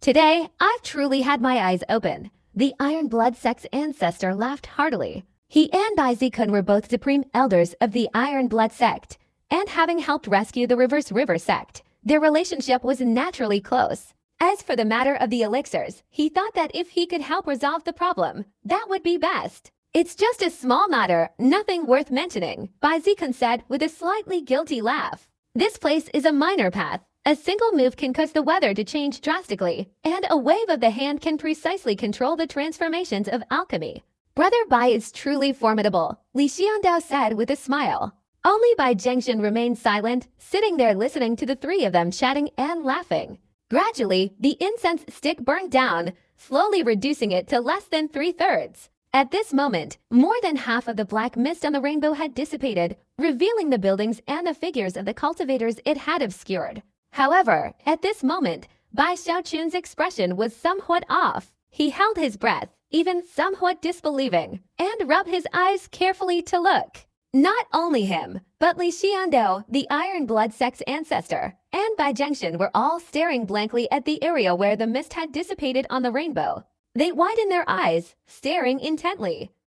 Today, I've truly had my eyes open. The iron blood sex ancestor laughed heartily. He and Bai Zikun were both supreme elders of the iron blood sect, and having helped rescue the Reverse River sect, their relationship was naturally close. As for the matter of the elixirs, he thought that if he could help resolve the problem, that would be best. It's just a small matter, nothing worth mentioning, Bai Zikun said with a slightly guilty laugh. This place is a minor path. A single move can cause the weather to change drastically, and a wave of the hand can precisely control the transformations of alchemy. Brother Bai is truly formidable, Li Xiandao said with a smile. Only Bai Zhengxun remained silent, sitting there listening to the three of them chatting and laughing. Gradually, the incense stick burned down, slowly reducing it to less than 3/3. At this moment, more than half of the black mist on the rainbow had dissipated, revealing the buildings and the figures of the cultivators it had obscured. However, at this moment, Bai Xiaochun's expression was somewhat off. He held his breath, even somewhat disbelieving, and rubbed his eyes carefully to look. Not only him, but Li Xiandao, the iron blood sex ancestor, and Bai Zhengxun were all staring blankly at the area where the mist had dissipated on the rainbow. They widened their eyes, staring intently.